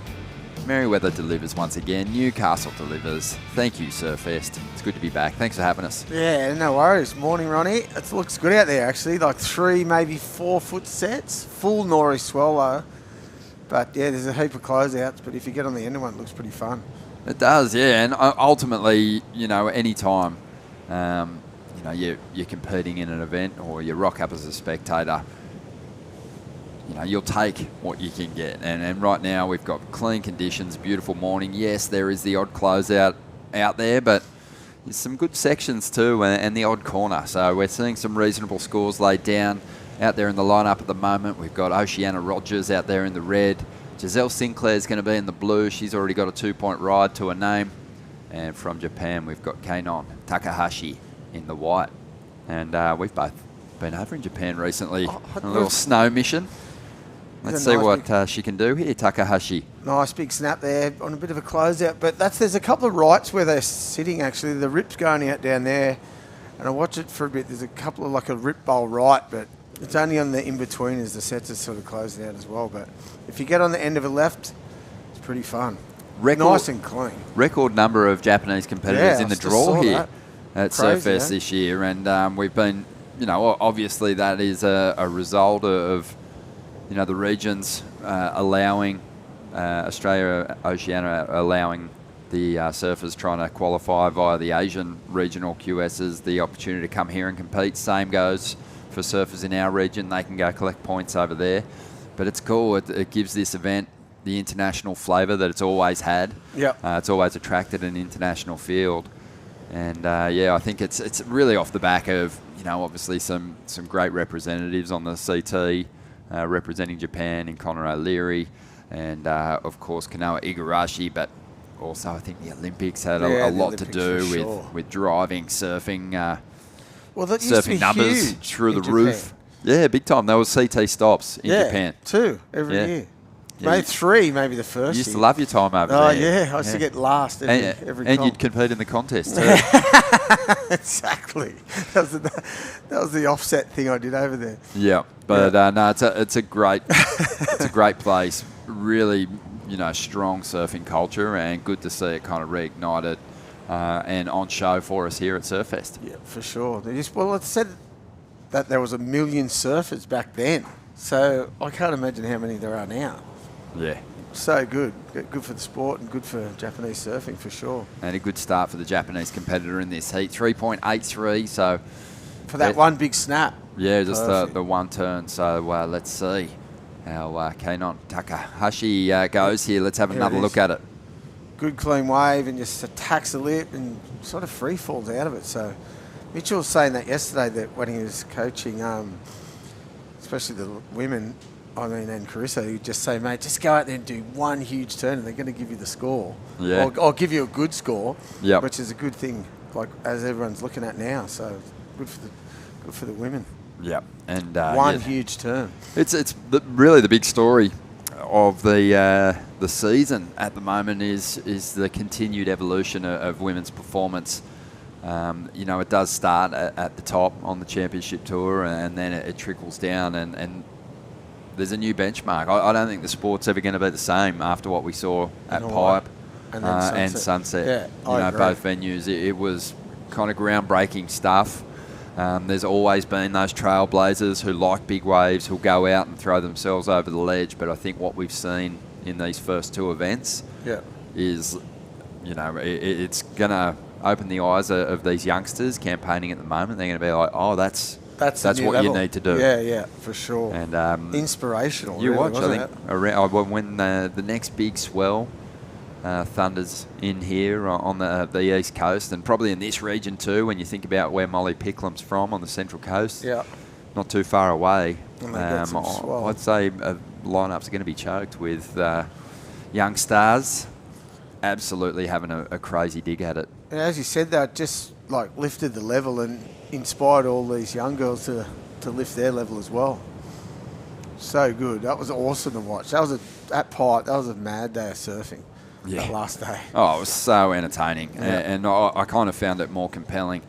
Merriweather delivers once again. Newcastle delivers. Thank you, Surfest. It's good to be back. Thanks for having us. Yeah, no worries. Morning, Ronnie. It looks good out there, actually. Like 3, maybe 4 foot sets. Full Nori swell, though. But, yeah, there's a heap of closeouts. But if you get on the end of one, it looks pretty fun. It does, yeah. And ultimately, you know, any time, you know, you're competing in an event or you rock up as a spectator, you know, you'll take what you can get. And right now we've got clean conditions, beautiful morning. Yes, there is the odd closeout out there, but there's some good sections too and the odd corner. So we're seeing some reasonable scores laid down out there in the lineup at the moment. We've got Oceana Rogers out there in the red. Giselle Sinclair's going to be in the blue. She's already got a 2-point ride to her name. And from Japan, we've got Keinon Takahashi in the white. And we've both been over in Japan recently on a little snow mission. Let's see what she can do here, Takahashi. Nice big snap there on a bit of a closeout. But there's a couple of rights where they're sitting, actually. The rip's going out down there. And I watch it for a bit. There's a couple of like a rip bowl right, but it's only on the in-between as the sets are sort of closing out as well. But if you get on the end of a left, it's pretty fun. Nice and clean. Record number of Japanese competitors in the draw here at Surfest this year. And we've been, you know, obviously that is a result of, you know, the regions allowing Australia, Oceania allowing the surfers trying to qualify via the Asian regional QSs the opportunity to come here and compete. Same goes for surfers in our region. They can go collect points over there. But it's cool. It gives this event the international flavour that it's always had. Yeah. It's always attracted an international field. And, yeah, I think it's really off the back of, you know, obviously some great representatives on the CT, representing Japan in Conor O'Leary and, of course, Kanoa Igarashi. But also I think the Olympics had a lot to do with driving, surfing, surfing numbers through the roof. Yeah, big time. There was CT stops in Japan. 2 every year. Maybe 3, maybe the first. You used to love your time over there. Oh, yeah. I used to get last every And time. you'd compete in the contest too. Exactly. That was the offset thing I did over there. Yeah, but no, it's a great it's a great place. Really, you know, strong surfing culture, and good to see it kind of reignited and on show for us here at Surfest. Yeah, for sure. It said that there was 1 million surfers back then, so I can't imagine how many there are now. Yeah. So good. Good for the sport and good for Japanese surfing for sure. And a good start for the Japanese competitor in this heat. 3.83, so... For that one big snap. Yeah, just the one turn. So let's see how Keinon Takahashi goes here. Let's have another look at it. Good clean wave and just attacks the lip and sort of free falls out of it. So Mitchell was saying that yesterday, that when he was coaching, especially the women, and Carissa, you just say, mate, just go out there and do one huge turn and they're going to give you the score. Yeah. Or give you a good score, yep. Which is a good thing, like as everyone's looking at now. So good for the women. Yeah. And one huge turn. It's really the big story of the season at the moment is the continued evolution of women's performance. You know, it does start at the top on the championship tour, and then it trickles down, and there's a new benchmark. I don't think the sport's ever going to be the same after what we saw at Pipe and Sunset. Yeah, you know, both venues. It was kind of groundbreaking stuff. There's always been those trailblazers who like big waves, who'll go out and throw themselves over the ledge. But I think what we've seen in these first 2 events is, you know, it's going to open the eyes of these youngsters campaigning at the moment. They're going to be like, oh, that's what level. You need to do. Yeah, for sure. And inspirational. You really, watch, I think, when the next big swell thunders in here on the east coast, and probably in this region too, when you think about where Molly Picklam's from on the central coast. Yeah. Not too far away. I'd say lineups are going to be choked with young stars absolutely having a crazy dig at it. And as you said, that just like lifted the level and inspired all these young girls to lift their level as well. So good. That was awesome to watch. That was a mad day of surfing. Yeah. That last day. Oh, it was so entertaining, and I kind of found it more compelling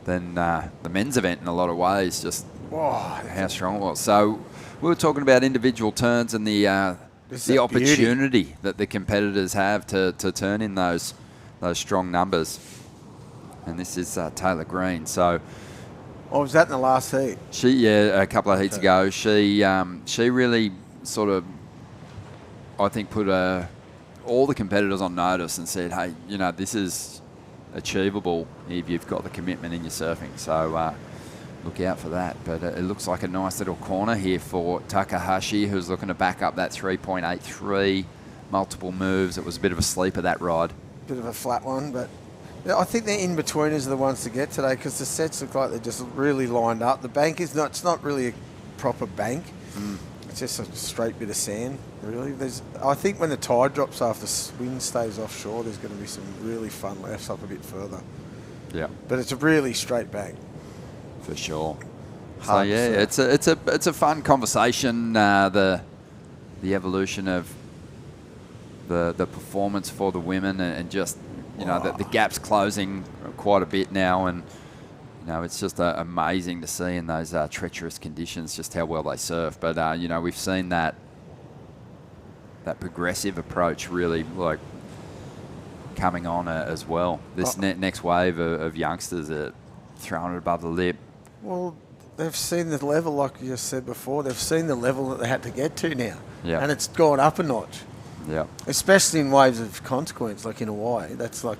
than the men's event in a lot of ways. Just how strong it was. So we were talking about individual turns and the the opportunity that the competitors have to turn in those strong numbers. And this is Taylor Green. So, was that in the last heat? A couple of heats ago. She really sort of, I think, put all the competitors on notice and said, hey, this is achievable if you've got the commitment in your surfing. So look out for that. But it looks like a nice little corner here for Takahashi, who's looking to back up that 3.83. Multiple moves. It was a bit of a sleeper, that ride. Bit of a flat one, but I think the in-betweeners are the ones to get today because the sets look like they're just really lined up. The bank is not, it's not really a proper bank. It's just a straight bit of sand, really. I think when the tide drops off, the wind stays offshore, there's going to be some really fun lefts up a bit further. Yeah. But it's a really straight bank. For sure. So yeah, it's a fun conversation. The evolution of the performance for the women and just the gap's closing quite a bit now, and it's just amazing to see in those treacherous conditions just how well they surf. But we've seen that progressive approach really like coming on as well. This next wave of youngsters are throwing it above the lip. Well, they've seen the level, like you just said before. They've seen the level that they had to get to now, and it's gone up a notch. Yeah, especially in waves of consequence, like in Hawaii. That's like,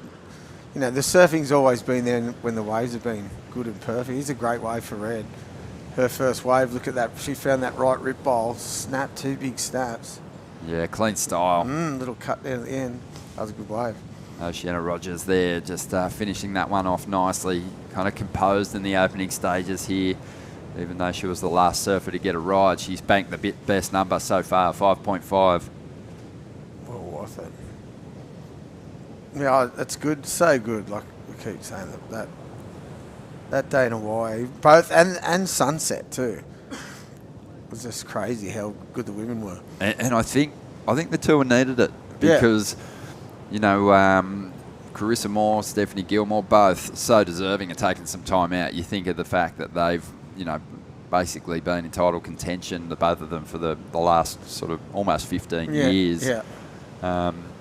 the surfing's always been there when the waves have been good and perfect. He's a great wave for Red. Her first wave, look at that. She found that right rip bowl, snapped 2 big snaps. Yeah, clean style. Little cut down at the end. That was a good wave. Oceana Rogers there, just finishing that one off nicely. Kind of composed in the opening stages here. Even though she was the last surfer to get a ride, she's banked the best number so far, 5.5. Well worth it. Yeah, that's good. So good. Like we keep saying that day in Hawaii, both and sunset too. It was just crazy how good the women were. And I think the tour needed it because, Carissa Moore, Stephanie Gilmore, both so deserving of taking some time out. You think of the fact that they've, basically been in title contention, the both of them, for the last sort of almost 15 years. Yeah.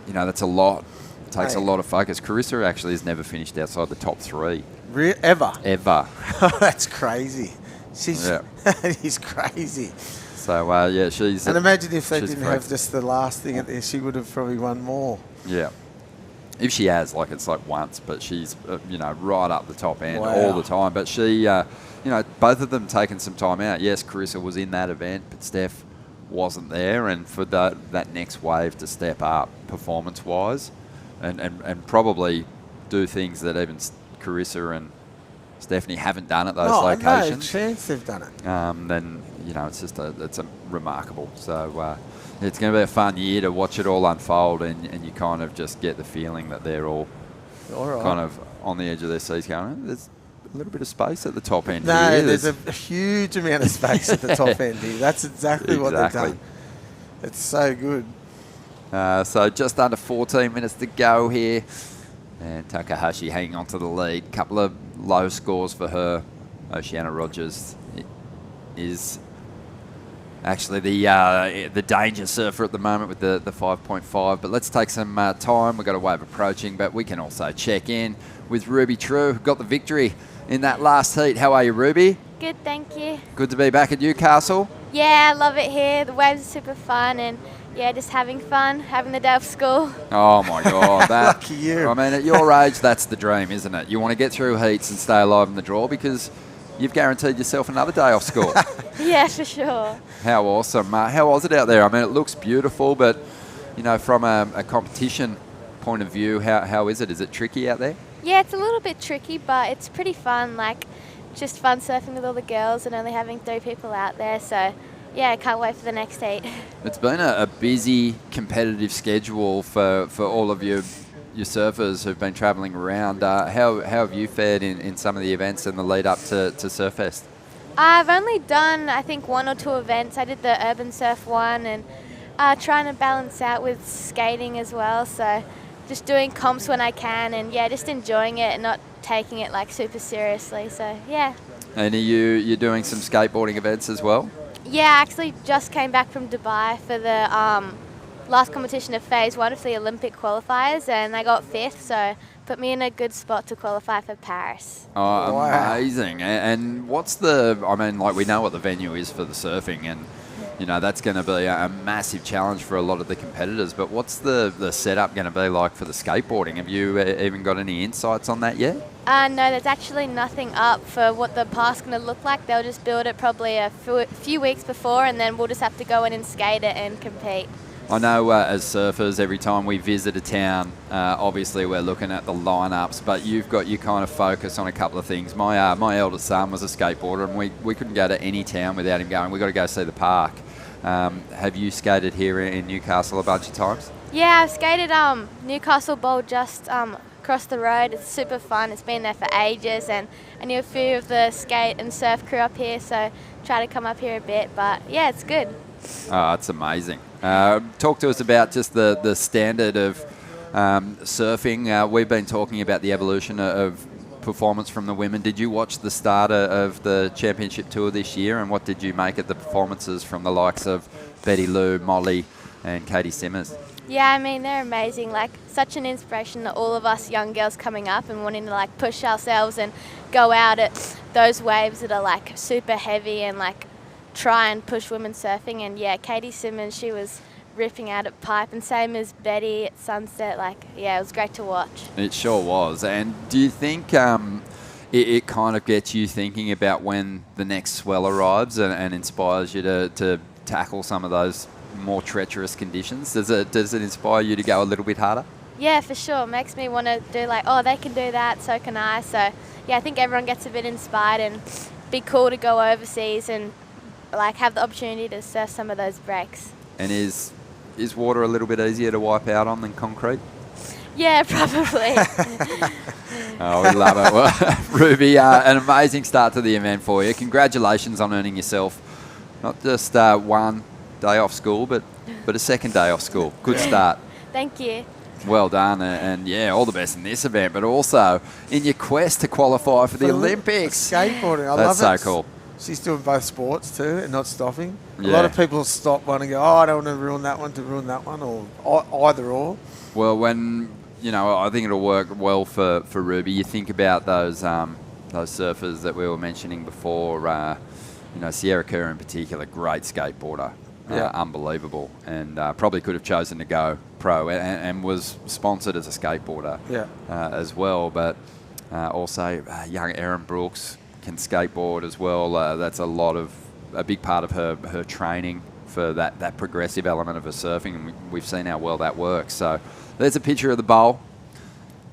That's a lot. It takes a lot of focus. Carissa actually has never finished outside the top 3. Ever? Ever. That's crazy. That is crazy. So, she's... And imagine if they didn't have just the last thing at there, she would have probably won more. Yeah. If she has, it's like once, but she's, right up the top end all the time. But she, both of them taking some time out. Yes, Carissa was in that event, but Steph wasn't there. And for that next wave to step up performance-wise and probably do things that even Carissa and Stephanie haven't done at those locations. No chance they've done it. Then, it's just it's a remarkable. So, it's going to be a fun year to watch it all unfold, and you kind of just get the feeling that they're all kind of on the edge of their seats going, there's a little bit of space at the top end here. No, there's a huge amount of space at the top end here. That's exactly what they've done. It's so good. So just under 14 minutes to go here. And Takahashi hanging on to the lead. Couple of low scores for her. Oceana Rogers is actually the danger surfer at the moment with the 5.5. But let's take some time. We've got a wave approaching, but we can also check in with Ruby True, who got the victory in that last heat. How are you, Ruby? Good, thank you. Good to be back at Newcastle. Yeah, I love it here. The waves are super fun, and just having fun, having the day off school. Oh my God, lucky you. I mean, at your age, that's the dream, isn't it? You want to get through heats and stay alive in the draw because you've guaranteed yourself another day off school. Yeah, for sure. How awesome. How was it out there? I mean, it looks beautiful, but, from a competition point of view, how is it? Is it tricky out there? Yeah, it's a little bit tricky, but it's pretty fun. Just fun surfing with all the girls and only having 3 people out there. So, yeah, I can't wait for the next heat. It's been a busy, competitive schedule for all of your surfers who've been travelling around. How have you fared in some of the events in the lead up to Surfest? I've only done, I think, 1 or 2 events. I did the Urban Surf one and trying to balance out with skating as well. So just doing comps when I can and, just enjoying it and not taking it, super seriously. So, yeah. And are you doing some skateboarding events as well? Yeah, I actually just came back from Dubai for the last competition of phase 1 of the Olympic qualifiers, and I got 5th, so put me in a good spot to qualify for Paris. Oh, amazing. And what's I mean, like, we know what the venue is for the surfing, and, you know, that's going to be a massive challenge for a lot of the competitors, but what's the setup going to be like for the skateboarding? Have you even got any insights on that yet? No, there's actually nothing up for what the park's going to look like. They'll just build it probably a few weeks before, and then we'll just have to go in and skate it and compete. I know as surfers, every time we visit a town, obviously we're looking at the lineups, but you've got your kind of focus on a couple of things. My eldest son was a skateboarder, and we couldn't go to any town without him going, we've got to go see the park. Have you skated here in Newcastle a bunch of times? Yeah, I've skated Newcastle Bowl just across the road. It's super fun. It's been there for ages, and I knew a few of the skate and surf crew up here, so try to come up here a bit, but yeah, it's good. Oh, it's amazing. Talk to us about just the standard of surfing. We've been talking about the evolution of performance from the women. Did you watch the start of the championship tour this year, and what did you make of the performances from the likes of Betty Lou, Molly and Katie Simmers? Yeah, I mean, they're amazing. Like, such an inspiration to all of us young girls coming up and wanting to, like, push ourselves and go out at those waves that are, like, super heavy and, like, try and push women surfing. And yeah, Katie Simmons, she was ripping out at pipe, and same as Betty at sunset. Like, yeah, it was great to watch. It sure was. And do you think it kind of gets you thinking about when the next swell arrives and inspires you to tackle some of those more treacherous conditions? Does it inspire you to go a little bit harder? Yeah, for sure. It makes me want to do, like, oh, they can do that, so can I. So yeah, I think everyone gets a bit inspired, and be cool to go overseas and, like, have the opportunity to surf some of those breaks. And is water a little bit easier to wipe out on than concrete? Yeah, probably. Oh, we love it. Well, Ruby, an amazing start to the event for you. Congratulations on earning yourself not just one day off school, but a second day off school. Good start. Thank you. Well done, and yeah, all the best in this event, but also in your quest to qualify for the Olympics. Skateboarding, I That's love it. so cool. She's doing both sports too and not stopping. Yeah. A lot of people stop one and go, oh, I don't want to ruin that one, or either or. Well, when, you know, I think it'll work well for Ruby. You think about those surfers that we were mentioning before, you know, Sierra Kerr in particular, great skateboarder. Unbelievable, and probably could have chosen to go pro and was sponsored as a skateboarder as well, but also young Erin Brooks can skateboard as well. That's a big part of her training for that progressive element of her surfing, and we've seen how well that works. So there's a picture of the bowl.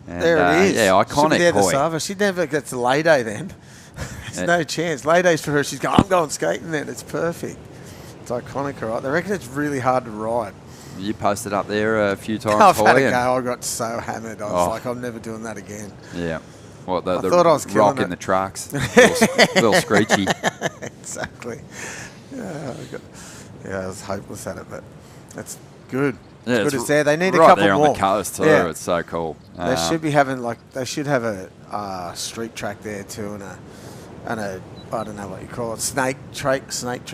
And, there it is. Yeah, iconic. She never gets a lay day then. There's no chance. Lay days for her, she's going, I'm going skating then. It's perfect. It's iconic, all right. They reckon it's really hard to ride. You posted up there a few times. I've had a go. I got so hammered. I was like, I'm never doing that again. Yeah. Well, the thought I was rock in the trucks. little screechy. Exactly. Yeah, I was hopeless at it, but that's good. Yeah, it's good to see. They need right a couple there more. on the coast too. Yeah. It's so cool. They should be having they should have a street track there too, and a I don't know what you call it, snake track.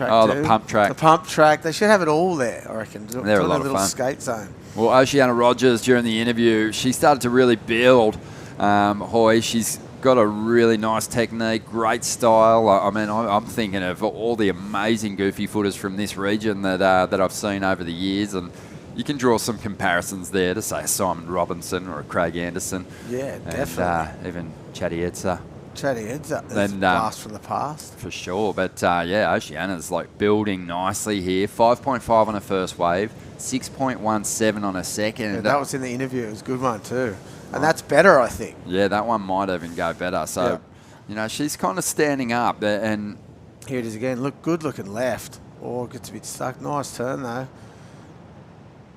Oh, too. The pump track. The pump track. They should have it all there, I reckon. They're a lot of little fun. Skate zone. Well, Oceana Rogers, during the interview, she started to really build. Hoy, she's got a really nice technique, great style. I mean, I'm thinking of all the amazing goofy footers from this region that I've seen over the years, and you can draw some comparisons there to, say, a Simon Robinson or a Craig Anderson. Yeah, definitely. And even Chatty Edsa. Chatty Edsa is blast from the past. For sure. But, yeah, Oceana's, like, building nicely here. 5.5 on her first wave, 6.17 on her second. Yeah, that was in the interview. It was a good one too. And that's better, I think. Yeah, that one might even go better. So, you know, she's kind of standing up. And here it is again. Look, good looking left. Oh, gets a bit stuck. Nice turn, though.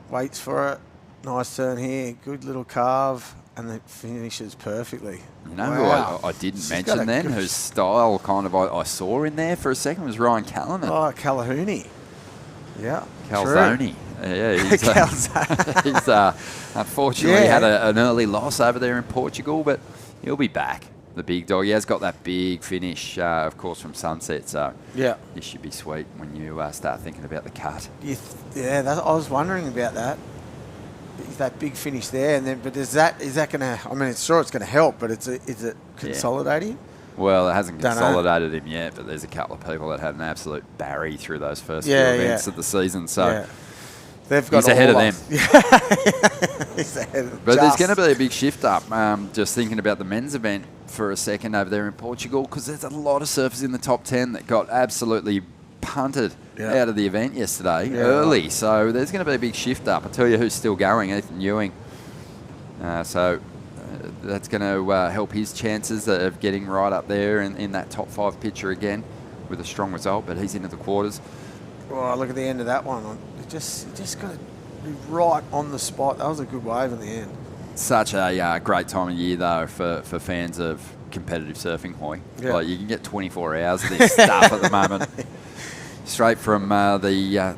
Waits for it. Nice turn here. Good little carve. And it finishes perfectly. You know who I didn't mention then, whose style kind of I saw in there for a second, was Ryan Callahan. Oh, Calhouni. Yeah. Calzoni. Yeah, he's unfortunately had an early loss over there in Portugal, but he'll be back. the big dog. He has got that big finish, of course, from Sunset. So Yeah. this should be sweet when you start thinking about the cut. I was wondering about that. Is that big finish there, and then but is that going to? I mean, it's going to help, but is it consolidating? Well, it hasn't Dunno. consolidated him yet, but there's a couple of people that had an absolute barry through those first few events of the season. So they've got he's ahead of them. He's ahead of them. But there's going to be a big shift up. Just thinking about the men's event for a second over there in Portugal, because there's a lot of surfers in the top 10 that got absolutely punted out of the event yesterday early. So there's going to be a big shift up. I'll tell you who's still going, Ethan Ewing. That's going to help his chances of getting right up there in that top 5 picture again with a strong result, but he's into the quarters. Oh, look at the end of that one. It just got to be right on the spot. That was a good wave in the end. Such a great time of year, though, for fans of competitive surfing, Hoy. Yeah. Like, you can get 24 hours of this stuff at the moment. Straight from the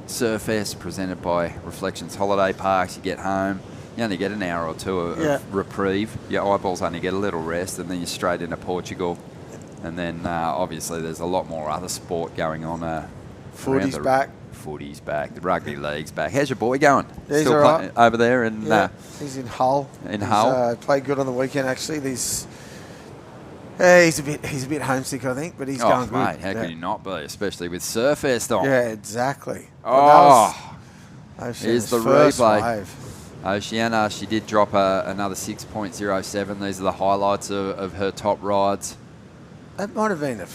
Surfest presented by Reflections Holiday Parks. You get home, you only get an hour or two of reprieve. Your eyeballs only get a little rest, and then you're straight into Portugal. And then, obviously, there's a lot more other sport going on. Footy's back. Footy's back. The rugby league's back. How's your boy going? He's Still all right. over there? And he's in Hull. Hull? Played good on the weekend, actually. He's a bit homesick, I think, but he's going good. Mate, how can you not be, especially with Surfest on? Yeah, exactly. Here's the replay. Oceana, she did drop another 6.07. These are the highlights of her top rides. That might have been a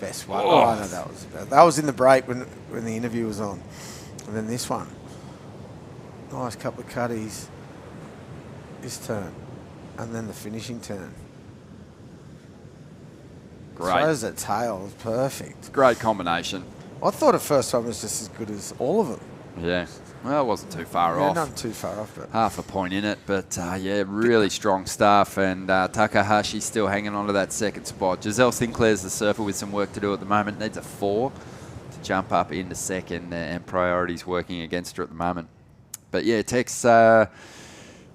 best one. I know that was in the break when the interview was on. And then this one. Nice couple of cutties. This turn. And then the finishing turn. Great. Throws that tail. Perfect. Great combination. I thought at first time it was just as good as all of them. Yeah. Well, it wasn't too far off. Not too far off. But half a point in it. But, really strong stuff. And Takahashi still hanging on to that second spot. Giselle Sinclair's the surfer with some work to do at the moment. Needs a 4 to jump up into second. And priority's working against her at the moment. But, yeah, Tex,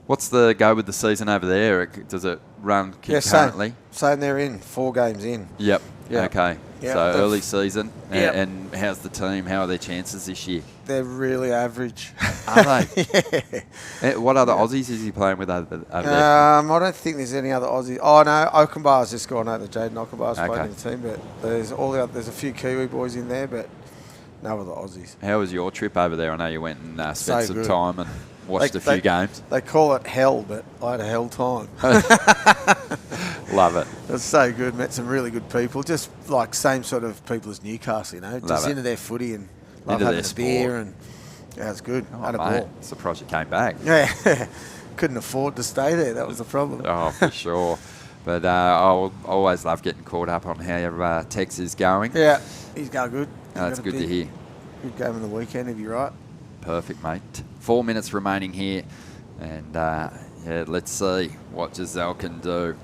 what's the go with the season over there? Does it run concurrently? Same they're in. 4 games in. Yep. Okay. Yep. So early season. Yep. And how's the team? How are their chances this year? They're really average. Are they? What other Aussies is he playing with over there? I don't think there's any other Aussies. Oh, no. Oakenbar's just gone over. Jaden Oakenbar's playing in the team. But there's a few Kiwi boys in there, but no other Aussies. How was your trip over there? I know you went and spent some time and watched a few games. They call it hell, but I had a hell time. Love it. It was so good. Met some really good people. Just like same sort of people as Newcastle, Just into their footy and love having a beer. And yeah, it was good. Had a ball. Surprised you came back. Yeah. Couldn't afford to stay there. That was the problem. Oh, for sure. But I always love getting caught up on how Tex is going. Yeah, he's going good. That's good to hear. Good game on the weekend, if you're right. Perfect, mate. 4 minutes remaining here. And, let's see what Giselle can do.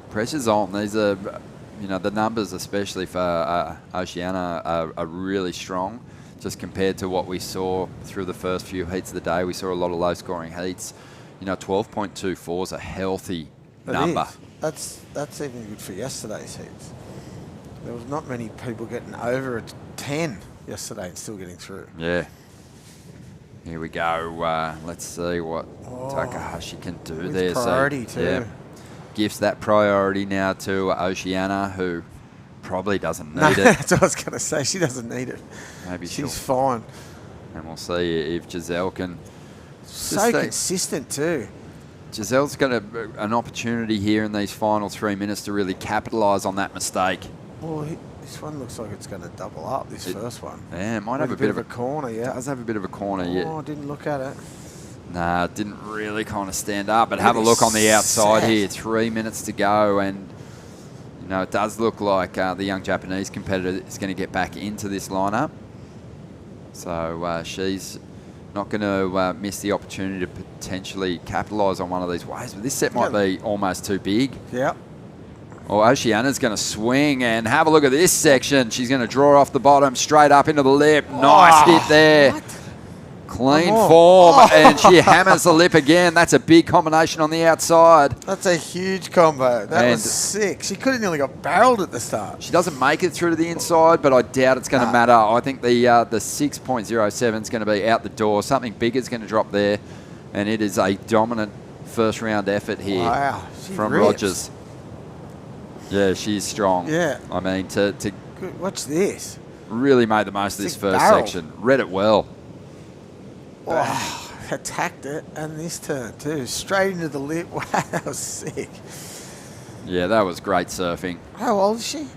Pressure's on. These are, the numbers, especially for Oceana, are really strong. Just compared to what we saw through the first few heats of the day. We saw a lot of low-scoring heats. 12.24 is a healthy number. That's even good for yesterday's heats. There was not many people getting over a 10 yesterday and still getting through. Yeah. Here we go. Let's see what Takahashi can do there. Priority too. Yeah, gifts that priority now to Oceana, who probably doesn't need it. That's what I was going to say. She doesn't need it. Maybe she's fine. And we'll see if Giselle can. So consistent too. Giselle's got an opportunity here in these final 3 minutes to really capitalise on that mistake. Well, this one looks like it's going to double up, this first one. Yeah, it might have a bit of a corner, yeah. It does have a bit of a corner, yeah. Oh, I didn't look at it. Nah, it didn't really kind of stand up, but have a look on the outside here. 3 minutes to go, and, it does look like the young Japanese competitor is going to get back into this lineup. So she's not going to miss the opportunity to potentially capitalise on one of these waves, but this set might be almost too big. Yeah. Oh, Oceana's going to swing, and have a look at this section. She's going to draw off the bottom, straight up into the lip. Nice hit there. Clean Come on. form, and she hammers the lip again. That's a big combination on the outside. That's a huge combo. That was sick. She could have nearly got barreled at the start. She doesn't make it through to the inside, but I doubt it's going to matter. I think the 6.07 is going to be out the door. Something big is going to drop there, and it is a dominant first round effort here from rips. Rogers. Yeah, she's strong. Yeah. I mean, to Good. Watch this. really made the most of this first barrel. section. Read it well. Oh, attacked it, and this turn too. Straight into the lip. Wow, that was sick. Yeah, that was great surfing. How old is she?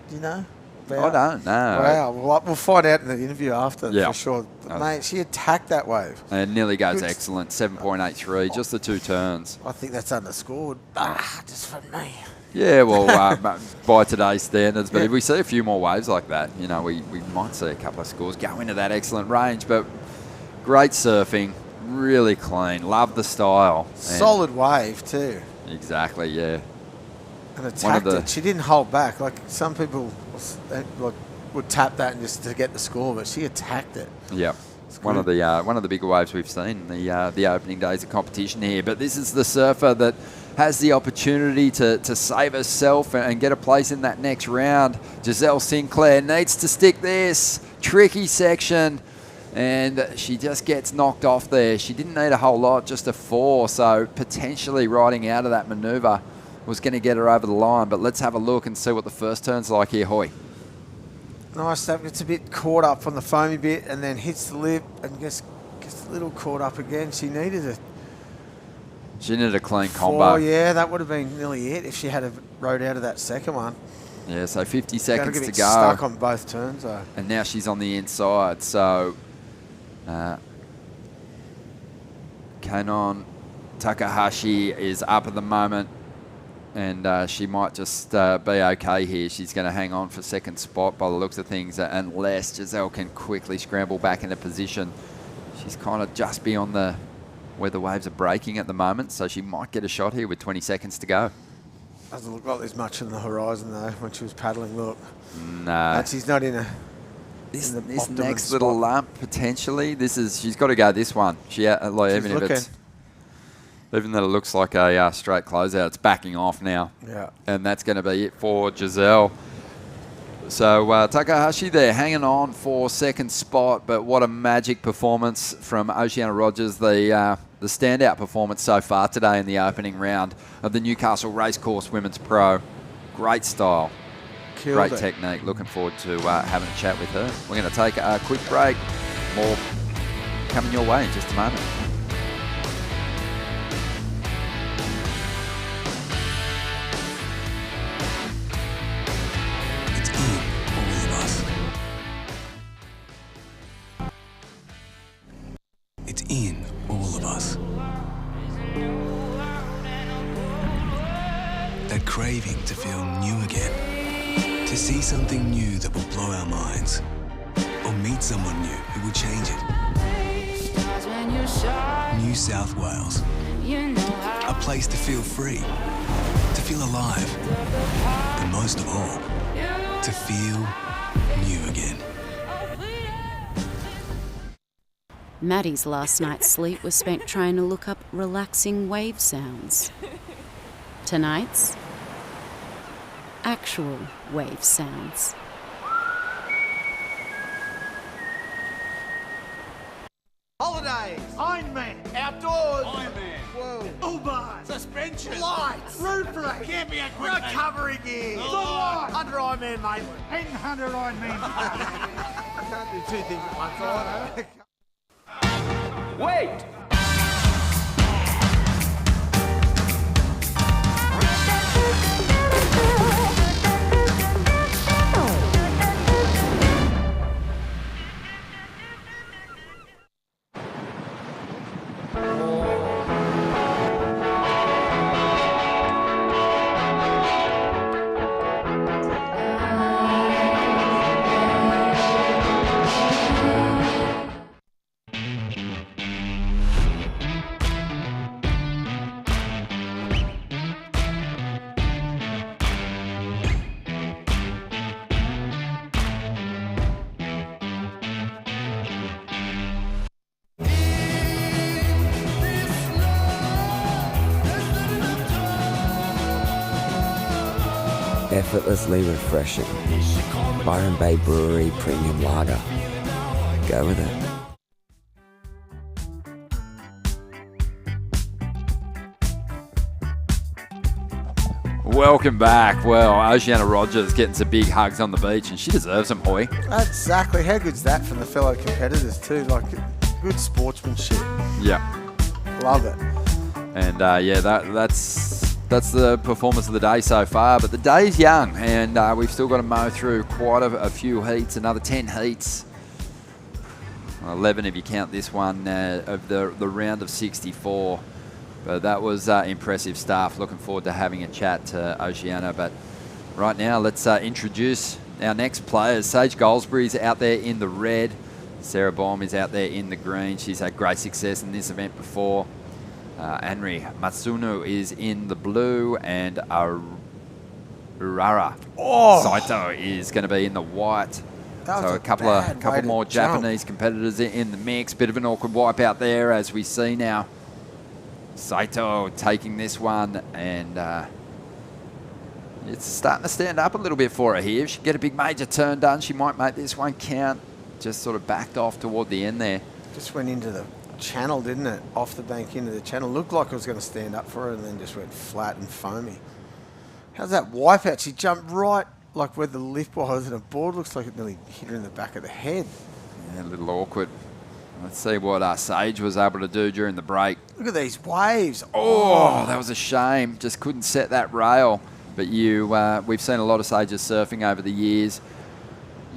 Do you know? I don't know. Wow, we'll find out in the interview after Yeah. for sure. Mate, she attacked that wave. And nearly goes Good. excellent. 7.83, just the 2 turns. I think that's underscored. Just for me. Yeah, well, by today's standards. But if we see a few more waves like that, you know, we might see a couple of scores go into that excellent range. But great surfing, really clean. Love the style. Solid wave too. Exactly, yeah. And attacked it. She didn't hold back. Like some people would tap that and just to get the score, but she attacked it. Yep. One of the bigger waves we've seen the opening days of competition here. But this is the surfer that has the opportunity to save herself and get a place in that next round. Giselle Sinclair needs to stick this. Tricky section. And she just gets knocked off there. She didn't need a whole lot, just a 4. So potentially riding out of that manoeuvre was going to get her over the line. But let's have a look and see what the first turn's like here, Hoy. Nice stuff. Gets a bit caught up on the foamy bit and then hits the lip and gets a little caught up again. She needed a clean combo. Yeah, that would have been nearly it if she had rode out of that second one. Yeah, so 50 seconds to go. Stuck on both turns though. And now she's on the inside. So Kanon Takahashi is up at the moment. And she might just be okay here. She's going to hang on for second spot by the looks of things, unless Giselle can quickly scramble back into position. She's kind of just beyond where the waves are breaking at the moment, so she might get a shot here with 20 seconds to go. Doesn't look like there's much on the horizon though when she was paddling. Look, no, she's not in this next little lump potentially. She's got to go this one. Even though it looks like a straight closeout, it's backing off now. Yeah. And that's going to be it for Giselle. So Takahashi there hanging on for second spot, but what a magic performance from Oceana Rogers, the standout performance so far today in the opening round of the Newcastle Racecourse Women's Pro. Great style. Great technique. Looking forward to having a chat with her. We're going to take a quick break. More coming your way in just a moment. It's in all of us. That craving to feel new again. To see something new that will blow our minds. Or meet someone new who will change it. New South Wales. A place to feel free. To feel alive. And most of all, to feel new again. Maddie's last night's sleep was spent trying to look up relaxing wave sounds. Tonight's actual wave sounds. Holidays, Ironman, outdoors, Ironman, whoa, Uber, suspension, lights, roof race, camping equipment, recovery gear, under Ironman Maitland, and under Ironman. I can't do two things at once. Wait! Effortlessly refreshing. Byron Bay Brewery Premium Lager. Go with it. Welcome back. Well, Oceana Rogers getting some big hugs on the beach, and she deserves them, Hoy. Exactly. How good's that from the fellow competitors too? Like, good sportsmanship. Yeah. Love it. And that's the performance of the day so far. But the day's young, and we've still got to mow through quite a few heats, another 10 heats. 11 if you count this one of the round of 64. But that was impressive stuff. Looking forward to having a chat to Oceana. But right now, let's introduce our next players. Sage Goldsbury's out there in the red. Sarah Baum is out there in the green. She's had great success in this event before. Anri Matsuno is in the blue, and Urara Saito is going to be in the white. So a couple more Japanese competitors in the mix. Bit of an awkward wipeout there, as we see now. Saito taking this one, and it's starting to stand up a little bit for her here. If she can get a big major turn done, she might make this one count. Just sort of backed off toward the end there. Just went into the channel, didn't it? Off the bank into the channel. Looked like it was going to stand up for her, and then just went flat and foamy. How's that wipeout? She jumped right like where the lift was, and a board looks like it nearly hit her in the back of the head. Yeah, a little awkward. Let's see what Sage was able to do during the break. Look at these waves. Oh, that was a shame. Just couldn't set that rail. But we've seen a lot of Sages surfing over the years.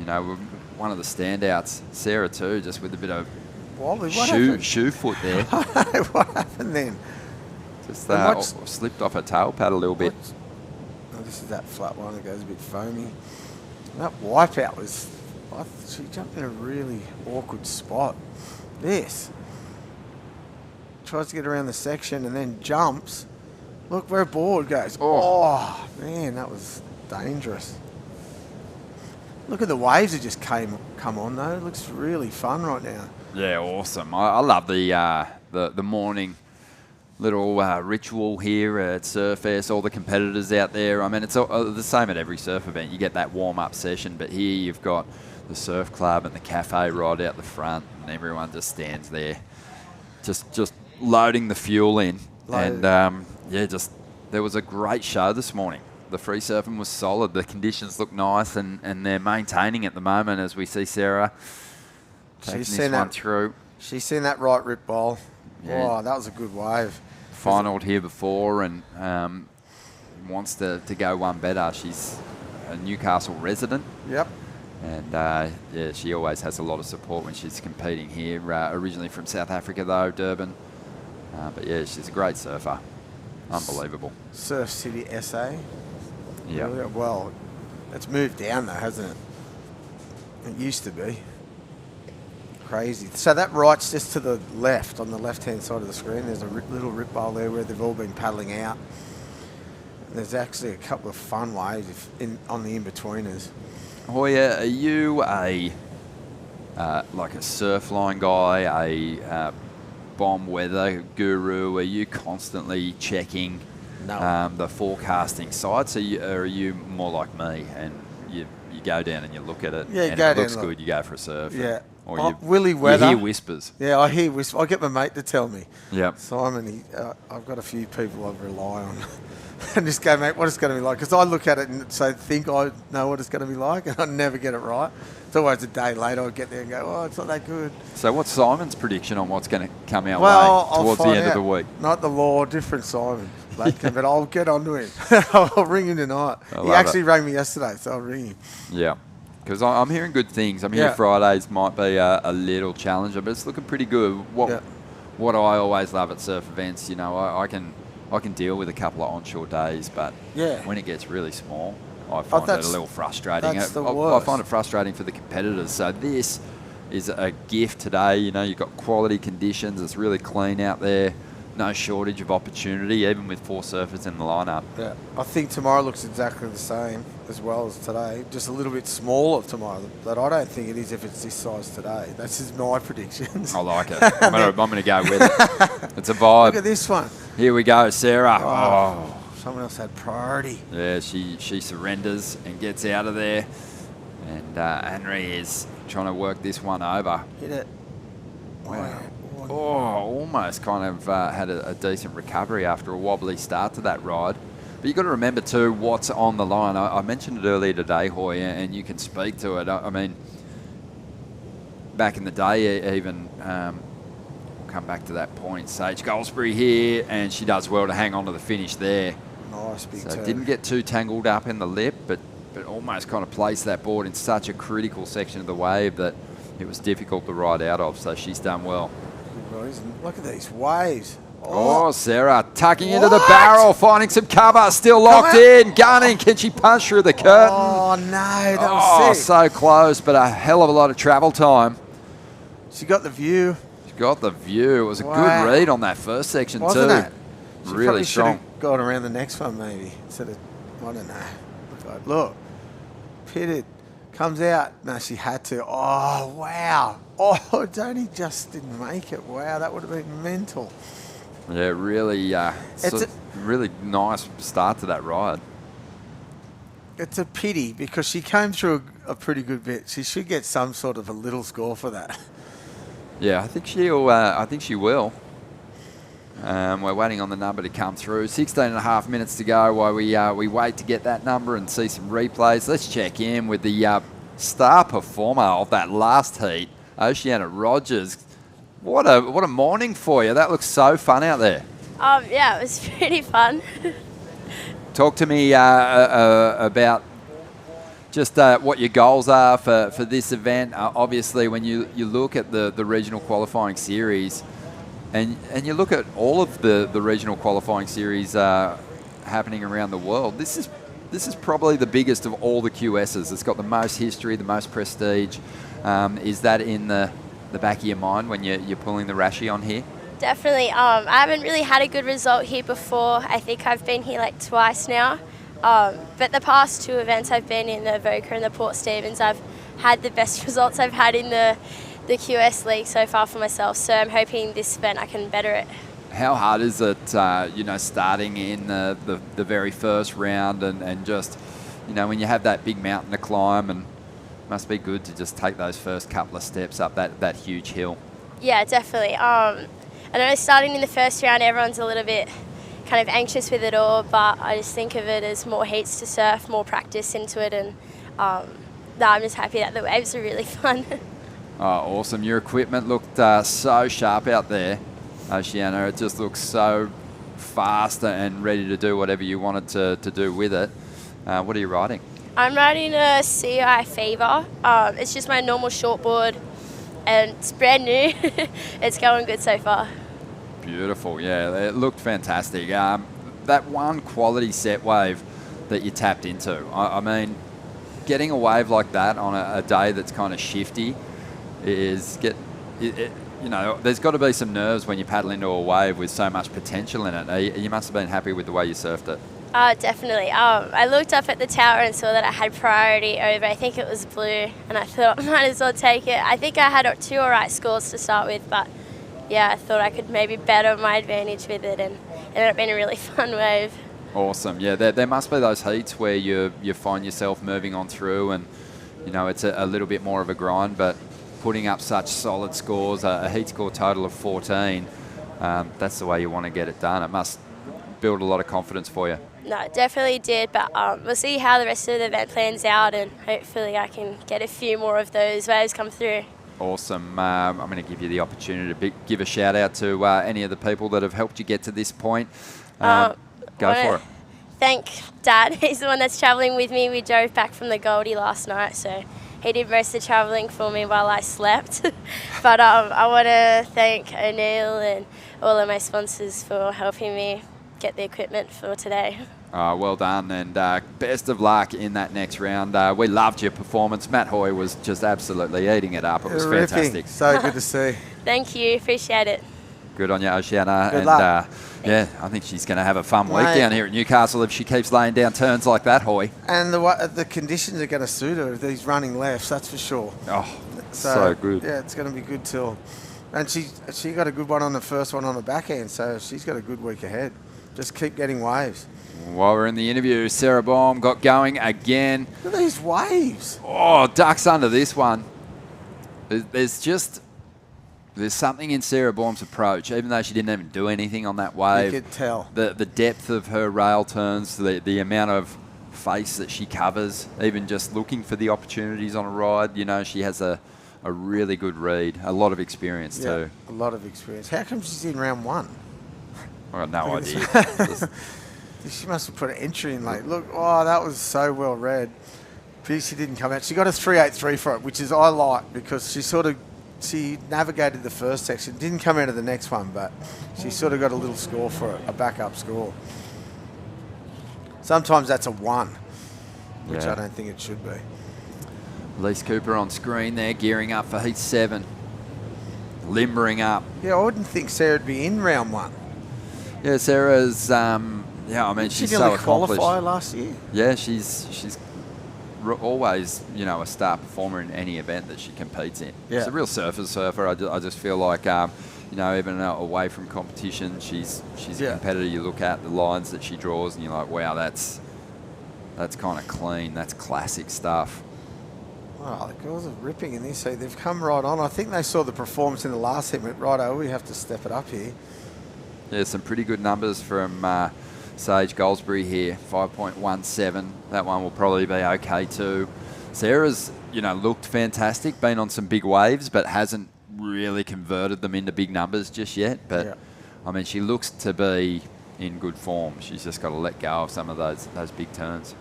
You know, one of the standouts. Sarah too, just with a bit of shoe foot there. What happened then? Just slipped off her tail pad a little bit. Oh, this is that flat one that goes a bit foamy. That wipeout was... she jumped in a really awkward spot. This. Tries to get around the section and then jumps. Look where a board goes. Oh, man, that was dangerous. Look at the waves that just come on, though. It looks really fun right now. Yeah, awesome. I love the morning little ritual here at Surfest. All the competitors out there. I mean, it's the same at every surf event. You get that warm-up session, but here you've got the surf club and the cafe right out the front, and everyone just stands there, just loading the fuel in. And there was a great show this morning. The free surfing was solid. The conditions look nice, and they're maintaining at the moment as we see Sarah taking this one through. She's seen that right rip bowl. Yeah. Oh, that was a good wave. Finaled here before, and wants to go one better. She's a Newcastle resident. Yep. And she always has a lot of support when she's competing here. Originally from South Africa though, Durban. But yeah, she's a great surfer. Unbelievable. Surf City SA. Yeah. Well, it's moved down though, hasn't it? It used to be. Crazy. So that right's just to the left, on the left-hand side of the screen. There's a little rip bowl there where they've all been paddling out. There's actually a couple of fun waves on the in-betweeners. Hoya, are you a surf line guy, a bomb weather guru? Are you constantly checking the forecasting sites? Or are you more like me and you go down and you look at it, and if it looks good, you go for a surf? Yeah. Or Willy Weather. You hear whispers. Yeah, I hear whispers. I get my mate to tell me. Yep. Simon, I've got a few people I rely on. And just go, mate, what it's going to be like? Because I look at it and think I know what it's going to be like, and I never get it right. It's always a day later I get there and go, oh, it's not that good. So what's Simon's prediction on what's going to come our way towards the end of the week? Not the law, different Simon. But I'll get onto him. I'll ring him tonight. He actually rang me yesterday, so I'll ring him. Yeah. Because I'm hearing good things. I'm hearing Fridays might be a little challenging, but it's looking pretty good. What I always love at surf events, you know, I can deal with a couple of onshore days, but when it gets really small, I find it a little frustrating. That's the worst. I find it frustrating for the competitors. So this is a gift today. You know, you've got quality conditions. It's really clean out there. No shortage of opportunity, even with 4 surfers in the lineup. Yeah, I think tomorrow looks exactly the same as well as today. Just a little bit smaller tomorrow, but I don't think it is if it's this size today. That's just my predictions. I like it. I'm going to go with it. It's a vibe. Look at this one. Here we go, Sarah. Oh, Someone else had priority. Yeah, she surrenders and gets out of there. And Henry is trying to work this one over. Hit it. Wow. Oh, almost kind of had a decent recovery after a wobbly start to that ride. But you've got to remember, too, what's on the line. I mentioned it earlier today, Hoy, and you can speak to it. I mean, back in the day, even, come back to that point, Sage Goldsbury here, and she does well to hang on to the finish there. Nice big turn. Didn't get too tangled up in the lip, but almost kind of placed that board in such a critical section of the wave that it was difficult to ride out of, so she's done well. Look at these waves. Oh, Sarah tucking into the barrel, finding some cover, still locked in, gunning. Can she punch through the curtain? Oh, no, that was sick. So close, but a hell of a lot of travel time. She got the view. She got the view. It was a good read on that first section, Wasn't too. it? She Really strong. Gone around the next one, maybe. Instead of, I don't know. Look, pitted. Comes out. No, she had to. Oh, wow. Oh, Donnie just didn't make it. Wow, that would have been mental. Yeah, really, really nice start to that ride. It's a pity because she came through a pretty good bit. She should get some sort of a little score for that. Yeah, I think she'll. I think she will. We're waiting on the number to come through. 16 and a half minutes to go while we wait to get that number and see some replays. Let's check in with the star performer of that last heat, Oceana Rogers. What a morning for you. That looks so fun out there. Yeah, it was pretty fun. Talk to me about just what your goals are for this event. Obviously, when you look at the regional qualifying series, and you look at all of the regional qualifying series happening around the world, this is probably the biggest of all the QSs. It's got the most history, the most prestige. Is that in the back of your mind when you're pulling the Rashi on here? Definitely. I haven't really had a good result here before. I think I've been here like twice now. But the past two events I've been in, the Avoca and the Port Stephens, I've had the best results I've had in the QS League so far for myself. So I'm hoping this event I can better it. How hard is it, starting in the very first round and just, when you have that big mountain to climb, and it must be good to just take those first couple of steps up that huge hill? Yeah, definitely. I know starting in the first round, everyone's a little bit kind of anxious with it all, but I just think of it as more heats to surf, more practice into it, and I'm just happy that the waves are really fun. Oh, awesome. Your equipment looked so sharp out there, Oceana. It just looks so fast and ready to do whatever you wanted to do with it. What are you riding? I'm riding a CI Fever. It's just my normal shortboard, and it's brand new. It's going good so far. Beautiful, yeah. It looked fantastic. That one quality set wave that you tapped into, I mean, getting a wave like that on a day that's kind of shifty there's got to be some nerves when you paddle into a wave with so much potential in it. You must have been happy with the way you surfed it. Definitely. I looked up at the tower and saw that I had priority over, I think it was blue, and I thought I might as well take it. I think I had 2 all right scores to start with, but yeah, I thought I could maybe better my advantage with it, and it ended up being a really fun wave. Awesome. Yeah, there must be those heats where you find yourself moving on through and, it's a little bit more of a grind, but putting up such solid scores, a heat score total of 14, that's the way you want to get it done. It must build a lot of confidence for you. No, it definitely did, but we'll see how the rest of the event plans out, and hopefully I can get a few more of those waves come through. Awesome. I'm going to give you the opportunity to give a shout out to any of the people that have helped you get to this point. Go for it. Thank Dad. He's the one that's travelling with me. We drove back from the Goldie last night, so he did most of the travelling for me while I slept. But I want to thank O'Neill and all of my sponsors for helping me get the equipment for today. Well done, and best of luck in that next round. We loved your performance. Matt Hoy was just absolutely eating it up. It was fantastic. So good to see. Thank you. Appreciate it. Good on you, Oceana. Good luck. Yeah, I think she's going to have a fun week down here at Newcastle if she keeps laying down turns like that, Hoy. And the conditions are going to suit her if these running lefts, that's for sure. Oh, so good. Yeah, it's going to be good till. And she got a good one on the first one on the backhand, so she's got a good week ahead. Just keep getting waves. While we're in the interview, Sarah Baum got going again. Look at these waves. Oh, ducks under this one. There's something in Sarah Baum's approach, even though she didn't even do anything on that wave. You could tell. The depth of her rail turns, the amount of face that she covers, even just looking for the opportunities on a ride. You know, she has a really good read, a lot of experience too. A lot of experience. How come she's in round 1? I got no idea. She must have put an entry in late. Look, oh, that was so well read. But she didn't come out. She got a 3.83 for it, which is I like because she navigated the first section. Didn't come out of the next one, but she sort of got a little score for it, a backup score. Sometimes that's a 1, which I don't think it should be. Elise Cooper on screen there, gearing up for heat 7. Limbering up. Yeah, I wouldn't think Sarah'd be in round 1. Yeah, Sarah's... I mean, she's so accomplished. Qualifier last year. Yeah, she's always, a star performer in any event that she competes in. Yeah. She's a real surfer. I just feel like, even away from competition, she's a competitor. You look at the lines that she draws and you're like, wow, that's kind of clean. That's classic stuff. Oh, the girls are ripping in this heat. They've come right on. I think they saw the performance in the last heat. Went, righto, we have to step it up here. Yeah, some pretty good numbers from Sage Goldsbury here, 5.17. That one will probably be okay too. Sarah's, looked fantastic, been on some big waves, but hasn't really converted them into big numbers just yet. But, I mean, she looks to be in good form. She's just got to let go of some of those big turns.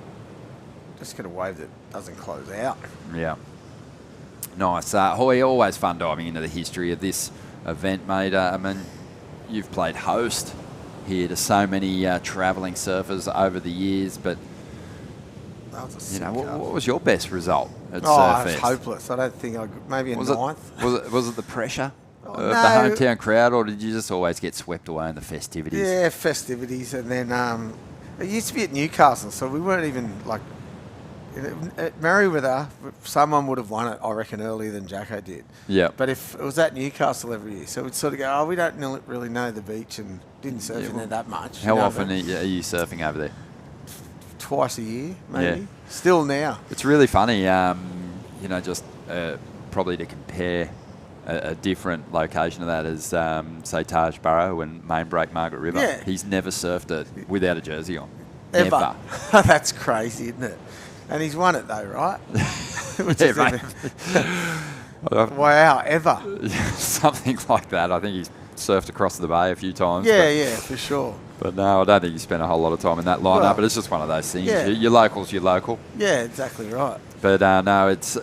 Just get a wave that doesn't close out. Yeah. Nice. Hoy, always fun diving into the history of this event, mate. I mean, you've played host here to so many travelling surfers over the years, but what was your best result at Surfest? It was hopeless. I don't think maybe a ninth. Was it the pressure of the hometown crowd, or did you just always get swept away in the festivities? Yeah, festivities, and then it used to be at Newcastle, so we weren't even at Merriweather, someone would have won it, I reckon, earlier than Jacko did. Yeah. But if it was at Newcastle every year, so we'd sort of go, we don't really know the beach and didn't surf in there that much. How often are you surfing over there? Twice a year, maybe. Yeah. Still now. It's really funny, just probably to compare a different location of that is, say, Taj Burrow and Main Break Margaret River. Yeah. He's never surfed it without a jersey on. Ever. Never. That's crazy, isn't it? And he's won it though, right? Wow, ever. Something like that. I think he's surfed across the bay a few times. Yeah, for sure. But no, I don't think you spent a whole lot of time in that lineup, but it's just one of those things. Yeah. Your local's your local. Yeah, exactly right. But no, it's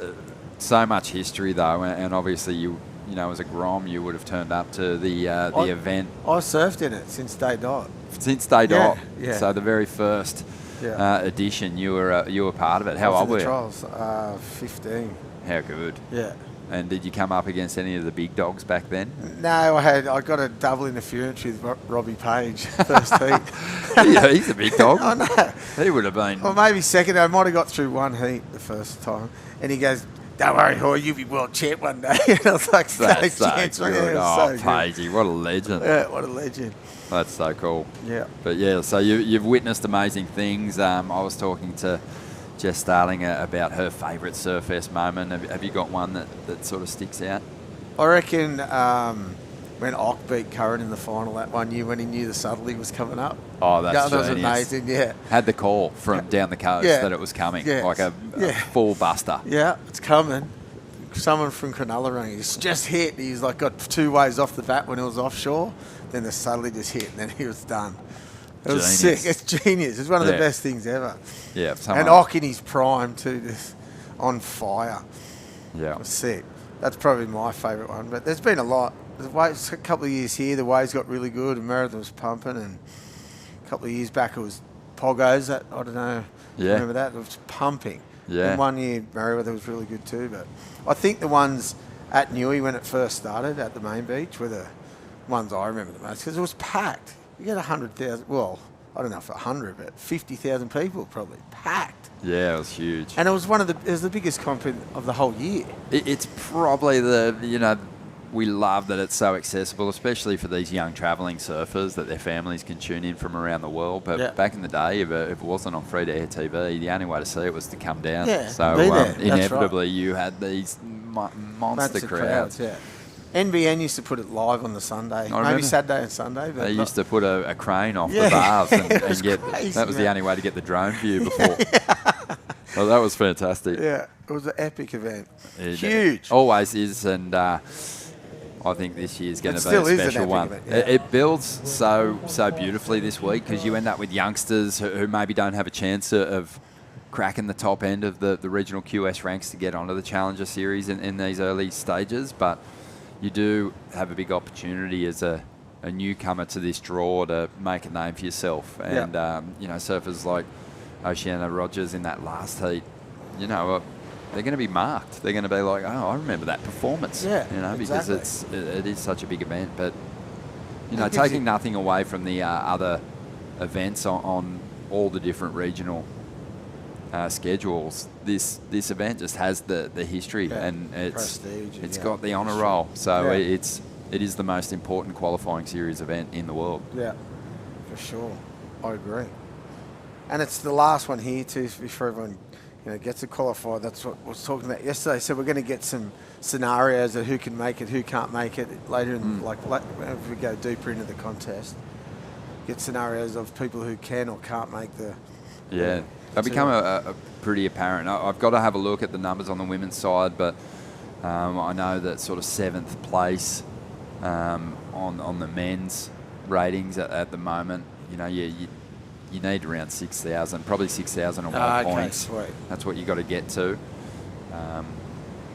so much history though, and obviously you as a Grom, you would have turned up to the event. I surfed in it since day dot. Since day dot. Yeah. So the very first edition, you were part of it. How old were you? Trials, 15. How good. Yeah. And did you come up against any of the big dogs back then? No, I got a double interference with Robbie Page first heat. Yeah, he's a big dog. I know. He would have been. Well, maybe second. I might have got through one heat the first time, and he goes, "Don't worry, Hoy, you'll be world champ one day." And I was like, "That's so chance, good." So Pagey, what a legend. Yeah, what a legend. That's so cool. Yeah. But yeah, so you've witnessed amazing things. I was talking to Jess Starling about her favourite Surfest moment. Have you got one that sort of sticks out? I reckon when Ock beat Curran in the final that one year when he knew the Sutherland was coming up. Oh, that was amazing, yeah. Had the call from down the coast that it was coming, like a full buster. Yeah, it's coming. Someone from Cronulla rang. He's just hit. He's like got 2 waves off the bat when it was offshore. Then the Sutherland just hit and then he was done. It was sick. It's genius. It's one of the best things ever. Yeah. And Ock in his prime too, just on fire. Yeah. It was sick. That's probably my favourite one. But there's been a lot. A couple of years here, the waves got really good and Merida was pumping. And a couple of years back, it was Poggos. That I don't know. Yeah. Remember that? It was pumping. Yeah. And 1 year, Merriweather was really good too. But I think the ones at Newey when it first started at the main beach were the ones I remember the most because it was packed. You get 100,000. Well, I don't know if 100, but 50,000 people probably packed. Yeah, it was huge. And it was the biggest comp of the whole year. It's probably the we love that it's so accessible, especially for these young travelling surfers that their families can tune in from around the world. But back in the day, if it wasn't on free-to-air TV, the only way to see it was to come down. Yeah, so be there. inevitably you had these monster crowds. Yeah. NBN used to put it live on the Sunday, maybe Saturday and Sunday. But they used to put a crane off the bars and get crazy, that was the only way to get the drone view before. Well, that was fantastic. Yeah, it was an epic event. It Huge. Always is, and I think this year's going to be a special one. Event, yeah. It builds so beautifully this week because you end up with youngsters who maybe don't have a chance of cracking the top end of the regional QS ranks to get onto the Challenger Series in these early stages, but you do have a big opportunity as a newcomer to this draw to make a name for yourself. And, surfers like Oceana Rogers in that last heat, they're going to be marked. They're going to be like, oh, I remember that performance. Yeah, because it is such a big event. But, taking nothing away from the other events on all the different regional schedules, this event just has the history and it's got the honour roll. So it is the most important qualifying series event in the world. Yeah, for sure. I agree. And it's the last one here too before everyone gets to qualify. That's what I was talking about yesterday. So we're going to get some scenarios of who can make it, who can't make it later in if we go deeper into the contest. Get scenarios of people who can or can't make the. Yeah. They become a pretty apparent. I've got to have a look at the numbers on the women's side, but I know that sort of 7th place on the men's ratings at the moment. You need around 6,000, probably 6,000 or more points. Sweet. That's what you got to get to,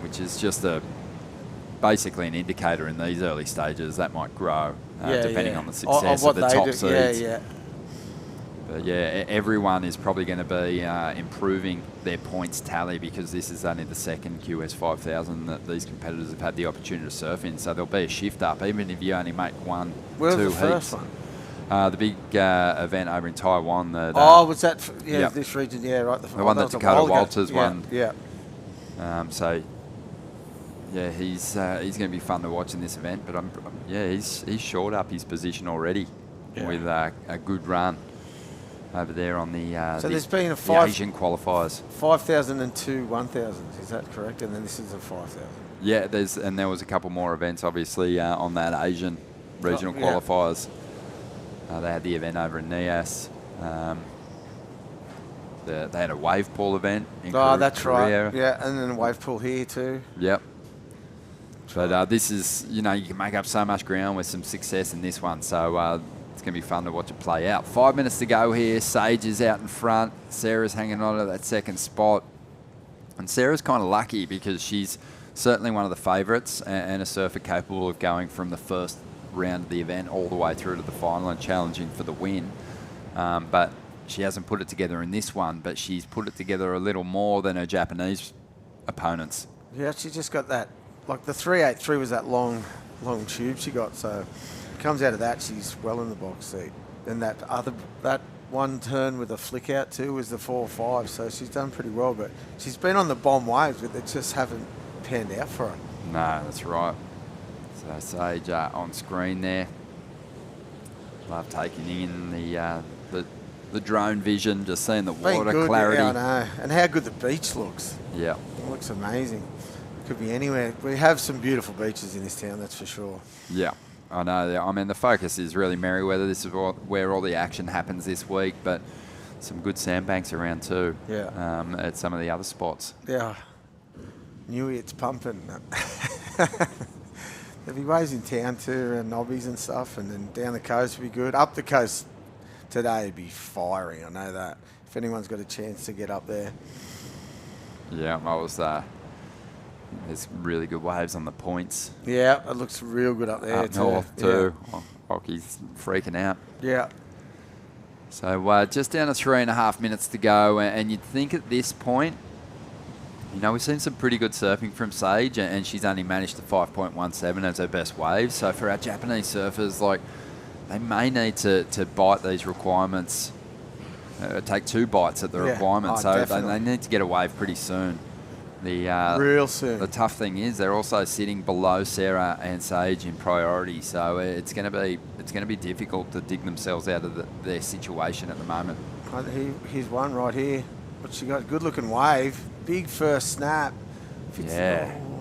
which is just basically an indicator in these early stages that might grow depending on the success of the top seeds. But everyone is probably going to be improving their points tally because this is only the second QS 5000 that these competitors have had the opportunity to surf in. So there'll be a shift up, even if you only make 1-2 Where's the heats. first one? The big event over in Taiwan. That, was that? This region. Yeah, right. The one that Dakota Walters won. Yeah. He's going to be fun to watch in this event. But he's shored up his position already with a good run over there on the there's been the Asian qualifiers. 5,000 and 2 1,000. Is that correct? And then this is a 5,000. Yeah, there was a couple more events obviously on that Asian regional qualifiers. They had the event over in Nias. They had a wave pool event in Korea. That's right. Yeah, and then a wave pool here too. Yep. But this is, you can make up so much ground with some success in this one. So it's going to be fun to watch it play out. 5 minutes to go here. Sage is out in front. Sarah's hanging on to that second spot. And Sarah's kind of lucky because she's certainly one of the favourites and a surfer capable of going from the first round of the event all the way through to the final and challenging for the win. But she hasn't put it together in this one, but she's put it together a little more than her Japanese opponents. Yeah, she just got that, like the 383 was that long tube she got, so comes out of that, she's well in the box seat. And that one turn with a flick out too was the 4-5, so she's done pretty well, but she's been on the bomb waves, but they just haven't panned out for her. No, that's right. So Sage on screen there. Love taking in the drone vision, just seeing the water clarity. Yeah, I know. And how good the beach looks. Yeah. It looks amazing. Could be anywhere. We have some beautiful beaches in this town, that's for sure. Yeah, I know. I mean, the focus is really Merriweather. This is where all the action happens this week, but some good sandbanks around too. Yeah. At some of the other spots. Yeah. Newey, it's pumping. There'll be waves in town too, and nobbies and stuff, and then down the coast will be good. Up the coast today would be fiery, I know that. If anyone's got a chance to get up there. Yeah, there's really good waves on the points. Yeah, it looks real good up there too. North too. Yeah. Hockey's freaking out. Yeah. So just down to 3.5 minutes to go, and you'd think at this point, we've seen some pretty good surfing from Sage, and she's only managed to 5.17 as her best wave. So for our Japanese surfers, they may need to bite these requirements, take 2 bites at the requirement. So they need to get a wave pretty soon. Real soon. The tough thing is they're also sitting below Sarah and Sage in priority, so it's going to be difficult to dig themselves out of their situation at the moment. Here's one right here. But she got a good-looking wave. Big first snap.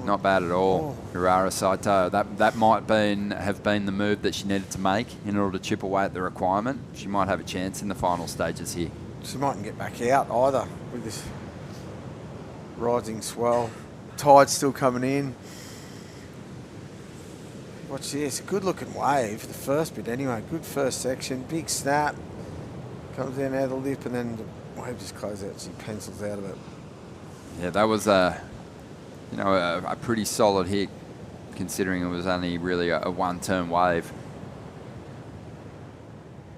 Not bad at all. Urara Saito. That might have been the move that she needed to make in order to chip away at the requirement. She might have a chance in the final stages here. She mightn't get back out either with this rising swell. Tide's still coming in. Watch this. Good looking wave. The first bit anyway. Good first section. Big snap. Comes in out of the lip and then the wave just closes out. She pencils out of it. Yeah, that was a pretty solid hit considering it was only really a one-turn wave.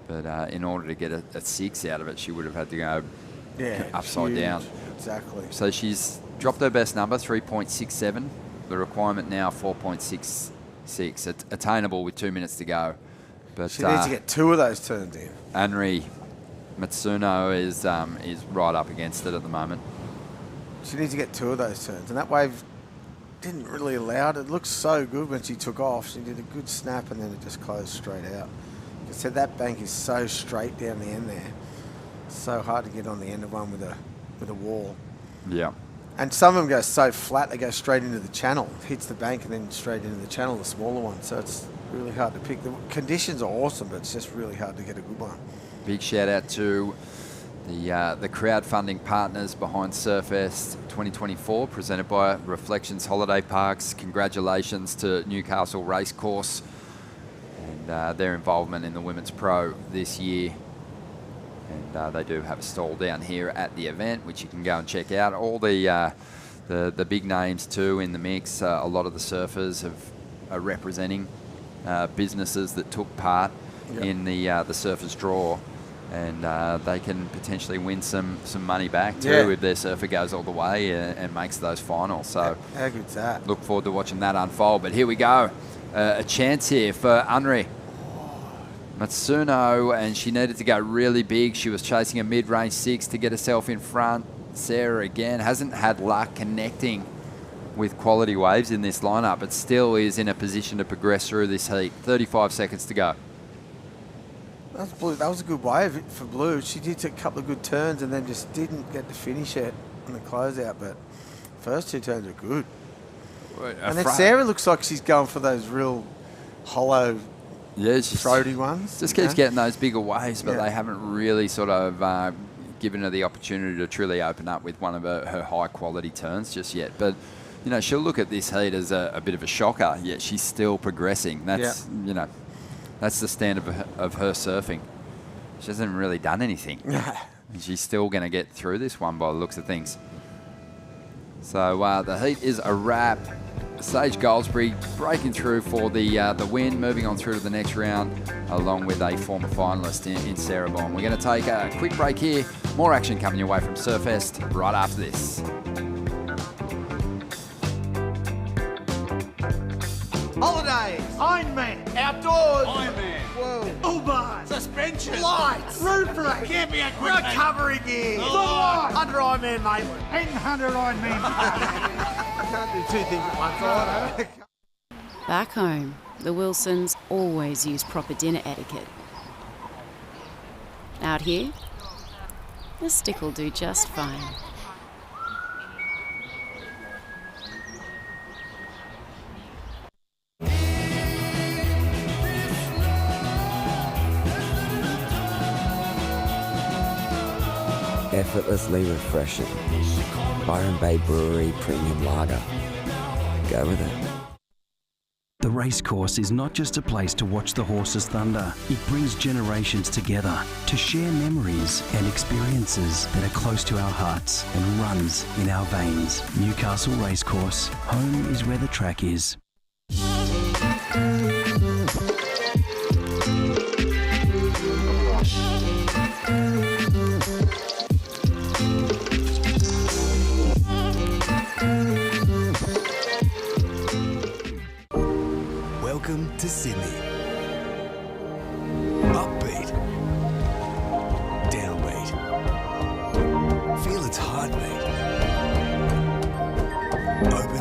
But in order to get a 6 out of it, she would have had to go upside down. Exactly. So she's dropped her best number, 3.67. The requirement now, 4.66. It's attainable with 2 minutes to go. But she needs to get 2 of those turns in. Anri Matsuno is right up against it at the moment. She needs to get 2 of those turns. And that wave didn't really allow it. It looked so good when she took off. She did a good snap and then it just closed straight out. Like I said, that bank is so straight down the end there. It's so hard to get on the end of one with a wall. Yeah. And some of them go so flat, they go straight into the channel. It hits the bank and then straight into the channel, the smaller one. So it's really hard to pick. The conditions are awesome, but it's just really hard to get a good one. Big shout out to the crowdfunding partners behind Surfest 2024, presented by Reflections Holiday Parks. Congratulations to Newcastle Racecourse and their involvement in the Women's Pro this year. And they do have a stall down here at the event, which you can go and check out. All the big names too in the mix. A lot of the surfers are representing businesses that took part in the surfers draw. And they can potentially win some money back too if their surfer goes all the way and makes those finals. So how good's that? Look forward to watching that unfold. But here we go, a chance here for Anri Matsuno, and she needed to go really big. She was chasing a mid-range 6 to get herself in front. Sarah again hasn't had luck connecting with quality waves in this lineup, but still is in a position to progress through this heat. 35 seconds to go. That was a good wave for Blue. She did take a couple of good turns and then just didn't get to finish it on the closeout, but first 2 turns are good. And then Sarah looks like she's going for those real hollow, throaty ones. Just keeps getting those bigger waves, but they haven't really sort of given her the opportunity to truly open up with one of her high-quality turns just yet. But, you know, she'll look at this heat as a bit of a shocker, yet she's still progressing. That's, you know, that's the standard of her surfing. She hasn't really done anything. And she's still going to get through this one by the looks of things. So the heat is a wrap. Sage Goldsbury breaking through for the win, moving on through to the next round, along with a former finalist in Sarah Bond. We're going to take a quick break here. More action coming your way from Surfest right after this. Holidays, Ironman, outdoors, Ironman, whoa, Uber, suspension, lights, roof rack, camping equipment, recovery gear, under Ironman, mate, and under Ironman. I can't do 2 things at once, I Back home, the Wilsons always use proper dinner etiquette. Out here, the stick will do just fine. Effortlessly refreshing. Byron Bay Brewery Premium Lager. Go with it. The racecourse is not just a place to watch the horses thunder. It brings generations together to share memories and experiences that are close to our hearts and runs in our veins. Newcastle Racecourse. Home is where the track is. Welcome to Sydney. Upbeat. Downbeat. Feel its heartbeat.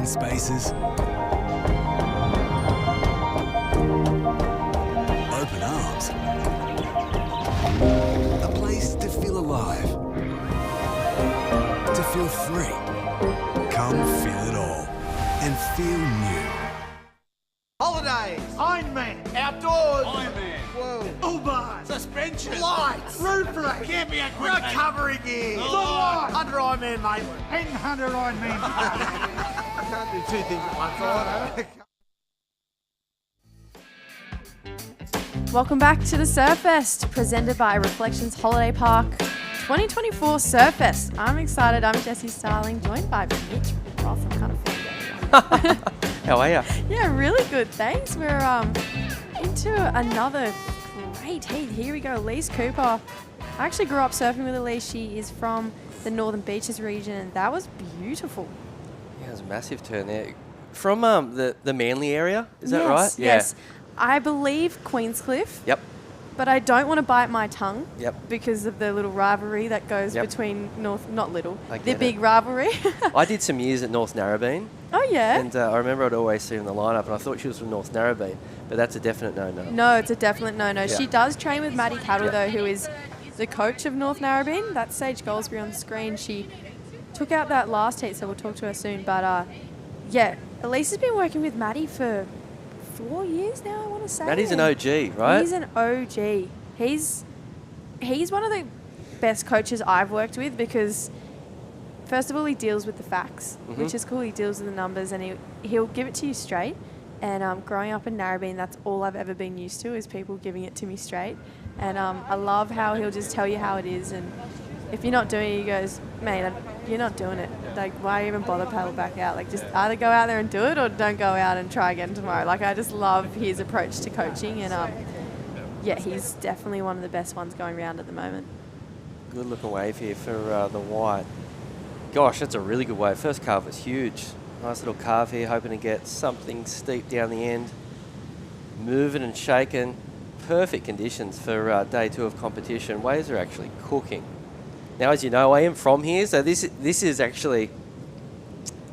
spaces, open arms, a place to feel alive, to feel free. Come feel it all and feel new. Holidays, Ironman, outdoors, Ironman, whoa, Uber, suspension, lights, roof rack, camping equipment, recovery gear, under Ironman, mate, and 100 Ironman. I can't do two things at once, Welcome back to the Surfest, presented by Reflections Holiday Park 2024 Surfest. I'm excited. I'm Jessie Starling, joined by Mitch Ross. I'm kind of feeling How are you? Yeah, really good. Thanks. We're into another great heat. Here we go. Elise Cooper. I actually grew up surfing with Elise. She is from the Northern Beaches region, and that was beautiful. Yeah, it was a massive turn there. From the Manly area, is that right? Yes. I believe Queenscliff. Yep. But I don't want to bite my tongue. Yep. Because of the little rivalry that goes Yep. between not little, I the get big it. rivalry. I did some years at North Narrabeen. Oh, yeah? And I remember I'd always see her in the lineup, and I thought she was from North Narrabeen, but that's a definite no-no. No, it's a definite no-no. Yeah. She does train with Maddie Cattle, though, who is the coach of North Narrabeen. That's Sage Goldsbury on the screen. She took out that last heat, so we'll talk to her soon. But, yeah, Elise has been working with Maddie for 4 years now, I want to say. Maddie's an OG, right? He's an OG. He's one of the best coaches I've worked with because, first of all, he deals with the facts, Mhm. which is cool. He deals with the numbers, and he'll give it to you straight. And growing up in Narrabeen, that's all I've ever been used to is people giving it to me straight. And I love how he'll just tell you how it is. And if you're not doing it, he goes, mate, you're not doing it. Like, why even bother paddle back out? Like, just either go out there and do it or don't go out and try again tomorrow. Like, I just love his approach to coaching. And, yeah, he's definitely one of the best ones going around at the moment. Good looking wave here for the white. Gosh, that's a really good wave. First carve was huge. Nice little carve here, hoping to get something steep down the end. Moving and shaking. Perfect conditions for day 2 of competition. Waves are actually cooking. Now, as you know, I am from here, so this is actually...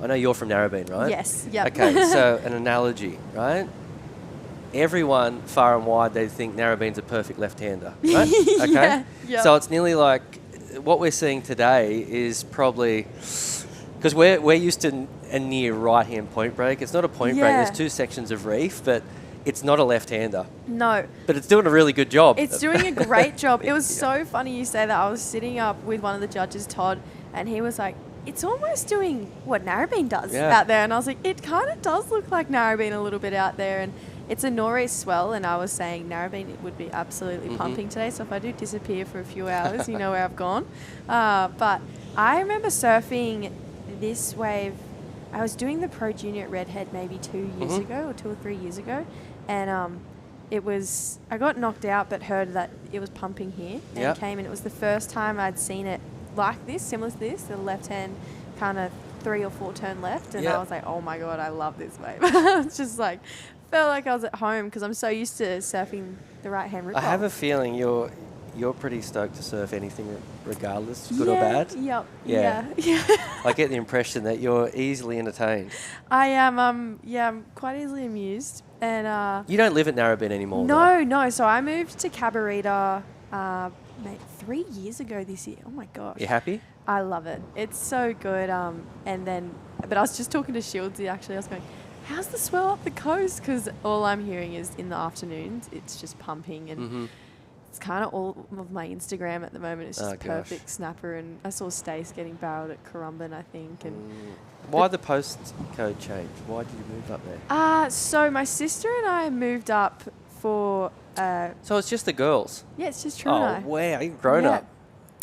I know you're from Narrabeen, right? Yes, yep. Okay, so an analogy, right? Everyone far and wide, they think Narrabeen's a perfect left-hander, right? Okay. Yeah, yep. So it's nearly like what we're seeing today is probably because we're used to a near right-hand point break. It's not a point break. Yeah. There's 2 sections of reef, but it's not a left-hander. No. But it's doing a really good job. It's doing a great job. It was so funny you say that. I was sitting up with one of the judges, Todd, and he was like, it's almost doing what Narrabeen does out there. And I was like, it kind of does look like Narrabeen a little bit out there. And it's a nor'east swell, and I was saying Narrabeen would be absolutely pumping today. So if I do disappear for a few hours, you know where I've gone. But I remember surfing this wave. I was doing the Pro Junior at Redhead maybe 2 years ago or 2 or 3 years ago. And it was, I got knocked out but heard that it was pumping here. And it came, and it was the first time I'd seen it like this, similar to this, the left-hand kind of 3 or 4 turn left. And I was like, oh my God, I love this wave. It's just like, felt like I was at home because I'm so used to surfing the right-hand rip I have roll. a feeling you're pretty stoked to surf anything regardless, good or bad. Yep. Yeah. Yeah. I get the impression that you're easily entertained. I am, I'm quite easily amused. And You don't live at Narrabeen anymore, though. no. So I moved to Cabarita, mate, 3 years ago this year. Oh my gosh. You happy? I love it. It's so good. But I was just talking to Shieldsy actually. I was going, how's the swell up the coast? Because all I'm hearing is in the afternoons, it's just pumping. And it's kind of all of my Instagram at the moment. It's just perfect snapper. And I saw Stace getting barreled at Currumbin, I think. And Why the postcode change? Why did you move up there? So my sister and I moved up for... So it's just the girls? Yeah, it's just True and I. Oh, wow. You've grown up.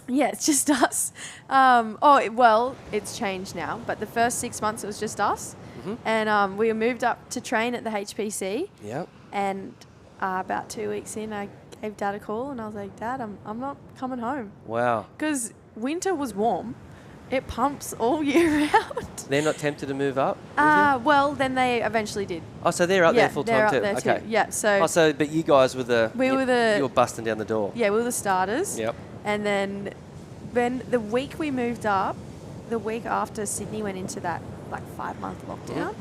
Yeah, it's just us. It's changed now. But the first 6 months, it was just us. And we moved up to train at the HPC. Yep. And about 2 weeks in, I gave Dad a call, and I was like, Dad, I'm not coming home. Wow. Because winter was warm. It pumps all year round. They're not tempted to move up? Well, then they eventually did. Oh, so they're up there full time too? They're up there Okay. too. Yeah, so... but you guys were the... We were the... You were busting down the door. Yeah, we were the starters. Yep. And then the week we moved up, the week after Sydney went into that like 5-month lockdown.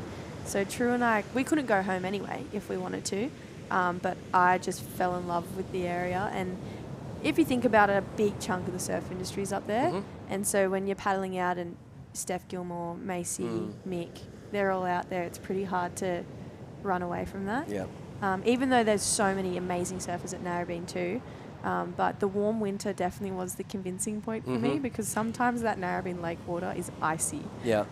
So True and I, we couldn't go home anyway if we wanted to, but I just fell in love with the area. And if you think about it, a big chunk of the surf industry is up there. And so when you're paddling out and Steph Gilmore, Macy, Mick, they're all out there, it's pretty hard to run away from that. Yeah. Even though there's so many amazing surfers at Narrabeen too. But the warm winter definitely was the convincing point for me, because sometimes that Narrabeen lake water is icy. Yeah.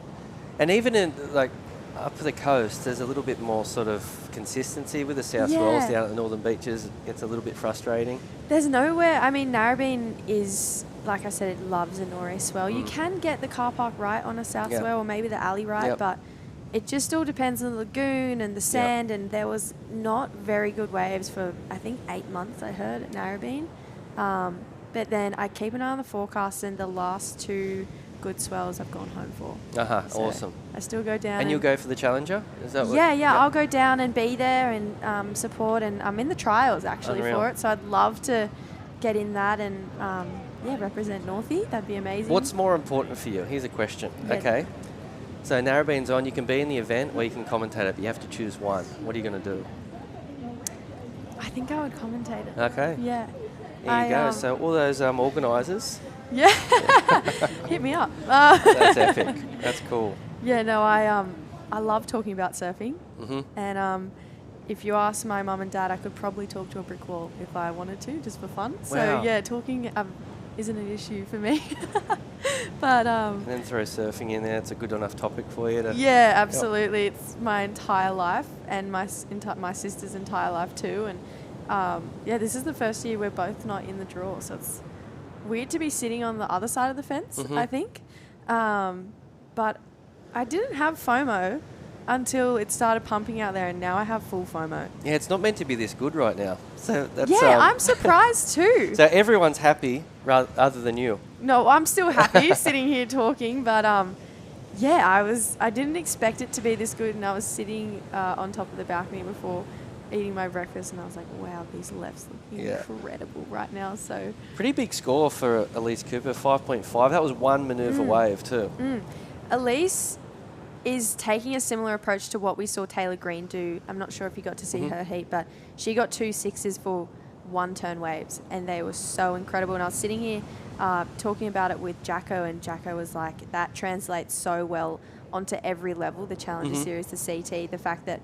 And even in, like, up the coast, there's a little bit more sort of consistency with the south rolls down at the northern beaches. It gets a little bit frustrating. There's nowhere, I mean, Narrabeen is, like I said, it loves a nor'east swell. You can get the car park right on a south swell, or maybe the alley right, but it just all depends on the lagoon and the sand, and there was not very good waves for, I think, 8 months, I heard, at Narrabeen. But then I keep an eye on the forecast, and the last 2 good swells I've gone home for. So awesome. I still go down. And you'll go for the Challenger? Is that what? Yeah, I'll go down and be there and support, and I'm in the trials actually for it, so I'd love to get in that and represent Northie. That'd be amazing. What's more important for you? Here's a question. Yeah. Okay. So Narrabeen's on. You can be in the event or you can commentate it, but you have to choose one. What are you going to do? I think I would commentate it. Okay. Yeah. There you go. So all those organisers. Yeah. Hit me up. That's epic. That's cool. Yeah, no, I love talking about surfing. And if you ask my mum and dad, I could probably talk to a brick wall if I wanted to, just for fun. Wow. So yeah, talking isn't an issue for me. But and then throw surfing in there. It's a good enough topic for you to. Yeah, absolutely. It's my entire life and my sister's entire life too. And this is the first year we're both not in the draw, so it's weird to be sitting on the other side of the fence, I think. But I didn't have FOMO until it started pumping out there, and now I have full FOMO. Yeah, it's not meant to be this good right now. So that's I'm surprised too. So everyone's happy, other than you. No, I'm still happy sitting here talking, but I didn't expect it to be this good, and I was sitting on top of the balcony before eating my breakfast, and I was like, wow, these lefts look incredible right now. So pretty big score for Elise Cooper, 5.5. That was one manoeuvre wave too. Elise is taking a similar approach to what we saw Taylor Green do. I'm not sure if you got to see her heat, but she got 2 6s for 1 turn waves, and they were so incredible. And I was sitting here talking about it with Jacko, and Jacko was like, that translates so well onto every level, the Challenger Series, the CT, the fact that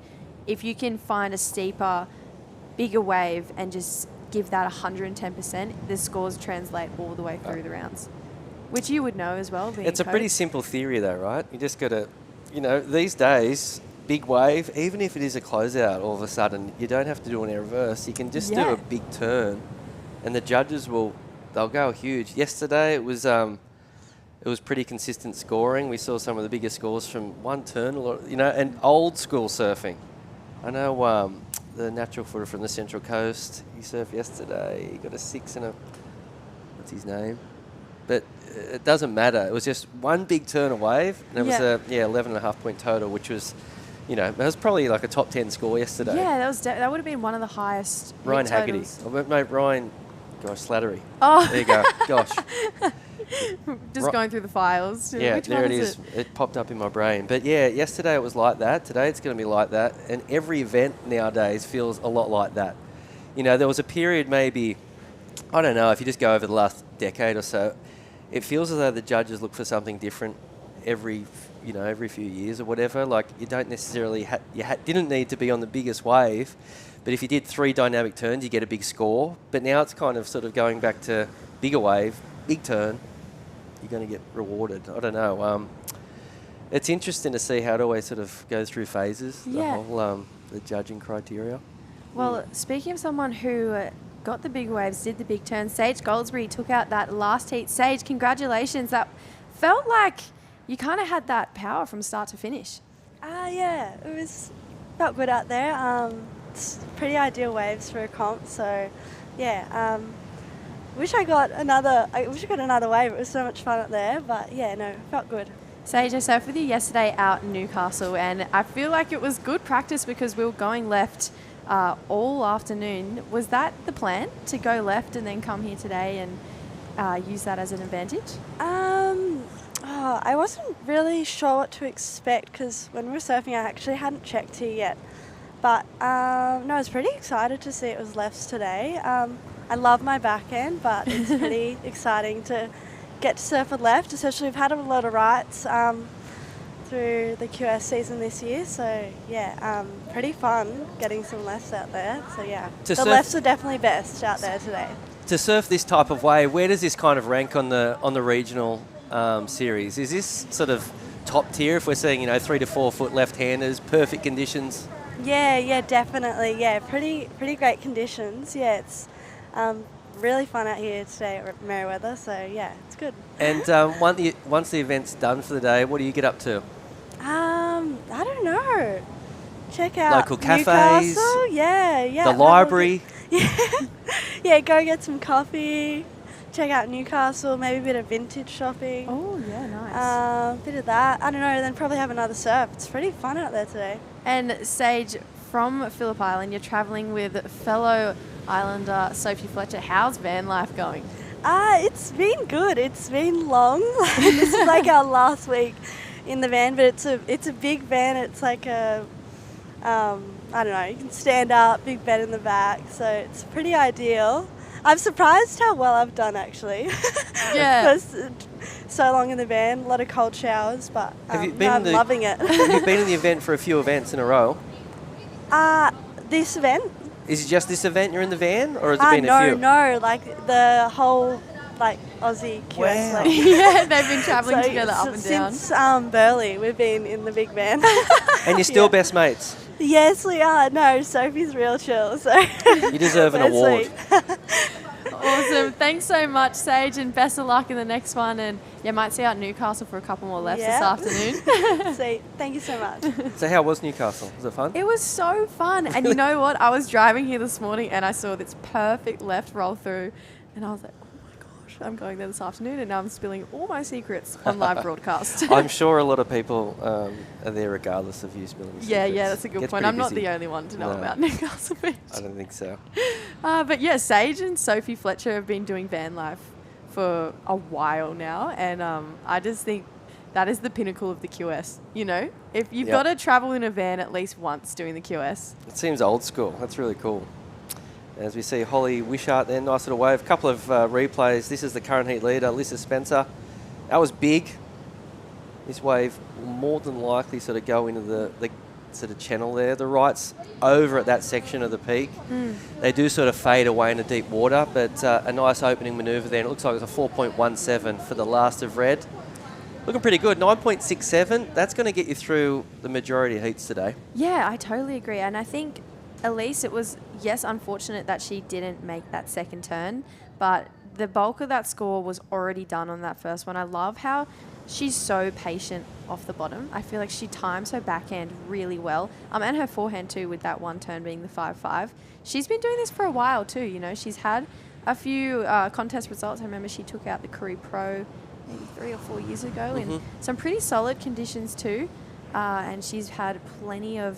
if you can find a steeper, bigger wave and just give that 110%, the scores translate all the way through the rounds, which you would know as well. It's a pretty simple theory though, right? You just got to, these days, big wave, even if it is a closeout, all of a sudden, you don't have to do an air reverse. You can just do a big turn, and the judges they'll go huge. Yesterday, it was pretty consistent scoring. We saw some of the biggest scores from 1 turn, and old school surfing. I know the natural footer from the Central Coast, he surfed yesterday. He got a 6 and what's his name? But it doesn't matter. It was just one big turn of wave, and it was 11.5 point total, which was, it was probably like a top 10 score yesterday. Yeah, that would have been one of the highest. Ryan Haggerty. Ryan, Slattery. Oh. There you go. Gosh. Just going through the files. Yeah, Which there one it is. It popped up in my brain. But yeah, yesterday it was like that. Today it's going to be like that. And every event nowadays feels a lot like that. There was a period maybe, I don't know, if you just go over the last decade or so, it feels as though the judges look for something different every few years or whatever. Like, you don't necessarily, didn't need to be on the biggest wave, but if you did 3 dynamic turns, you get a big score. But now it's kind of sort of going back to bigger wave, big turn, you're going to get rewarded. I don't know. It's interesting to see how it always sort of goes through phases, the whole the judging criteria. Well, speaking of someone who got the big waves, did the big turn, Sage Goldsberry took out that last heat. Sage, congratulations. That felt like you kind of had that power from start to finish. Yeah, felt good out there. It's pretty ideal waves for a comp, so yeah. Wish I got another wave. It was so much fun up there, but yeah, no, felt good. Sage, I surfed with you yesterday out in Newcastle, and I feel like it was good practice because we were going left all afternoon. Was that the plan, to go left and then come here today and use that as an advantage? I wasn't really sure what to expect because when we were surfing, I actually hadn't checked here yet. But no, I was pretty excited to see it was lefts today. I love my backhand, but it's pretty exciting to get to surf a left, especially we've had a lot of rights through the QS season this year. So yeah, pretty fun getting some lefts out there. So yeah, the lefts are definitely best out there today. To surf this type of wave, where does this kind of rank on the regional series? Is this sort of top tier if we're seeing 3 to 4 foot left-handers, perfect conditions? Yeah, definitely. Yeah, pretty great conditions. Yeah, it's really fun out here today at Merewether. So yeah, it's good. And once the event's done for the day, what do you get up to? I don't know. Check out local cafes. Newcastle. Yeah. The library. Yeah, go get some coffee. Check out Newcastle. Maybe a bit of vintage shopping. Oh yeah, nice. Bit of that. I don't know. Then probably have another surf. It's pretty fun out there today. And Sage, from Phillip Island, you're travelling with fellow Islander Sophie Fletcher. How's van life going? It's been good. It's been long. This is like our last week in the van, but it's a big van. It's like a I don't know. You can stand up, big bed in the back, so it's pretty ideal. I'm surprised how well I've done actually. Yeah. So long in the van, a lot of cold showers, but I'm loving it. Have you been in the event for a few events in a row? This event? Is it just this event you're in the van, or has it been a few? No, like the whole Aussie QS. Wow. Yeah, they've been travelling together up and down. Since Burleigh, we've been in the big van. And you're still best mates? Yes, we are. No, Sophie's real chill. So you deserve an award. Awesome. Thanks so much, Sage, and best of luck in the next one. And yeah, might see you out Newcastle for a couple more lefts this afternoon. Sweet. Thank you so much. So how was Newcastle? Was it fun? It was so fun. And you know what? I was driving here this morning and I saw this perfect left roll through and I was like, I'm going there this afternoon and now I'm spilling all my secrets on live broadcast. I'm sure a lot of people are there regardless of you spilling secrets. Yeah, that's a good point. I'm not the only one to know about Newcastle Beach. I don't think so. But yeah, Sage and Sophie Fletcher have been doing van life for a while now and I just think that is the pinnacle of the QS. If you've got to travel in a van at least once doing the QS. It seems old school. That's really cool. As we see Holly Wishart there, nice little wave. A couple of replays. This is the current heat leader, Alyssa Spencer. That was big. This wave will more than likely sort of go into the sort of channel there. The right's over at that section of the peak. They do sort of fade away into deep water, but a nice opening manoeuvre there. And it looks like it's a 4.17 for the last of red. Looking pretty good. 9.67. That's going to get you through the majority of heats today. Yeah, I totally agree. And I think Elise, it was, yes, unfortunate that she didn't make that second turn, but the bulk of that score was already done on that first one. I love how she's so patient off the bottom. I feel like she times her backhand really well, and her forehand too, with that one turn being the 5-5. She's been doing this for a while too, She's had a few contest results. I remember she took out the Korea Pro maybe 3 or 4 years ago in some pretty solid conditions too, and she's had plenty of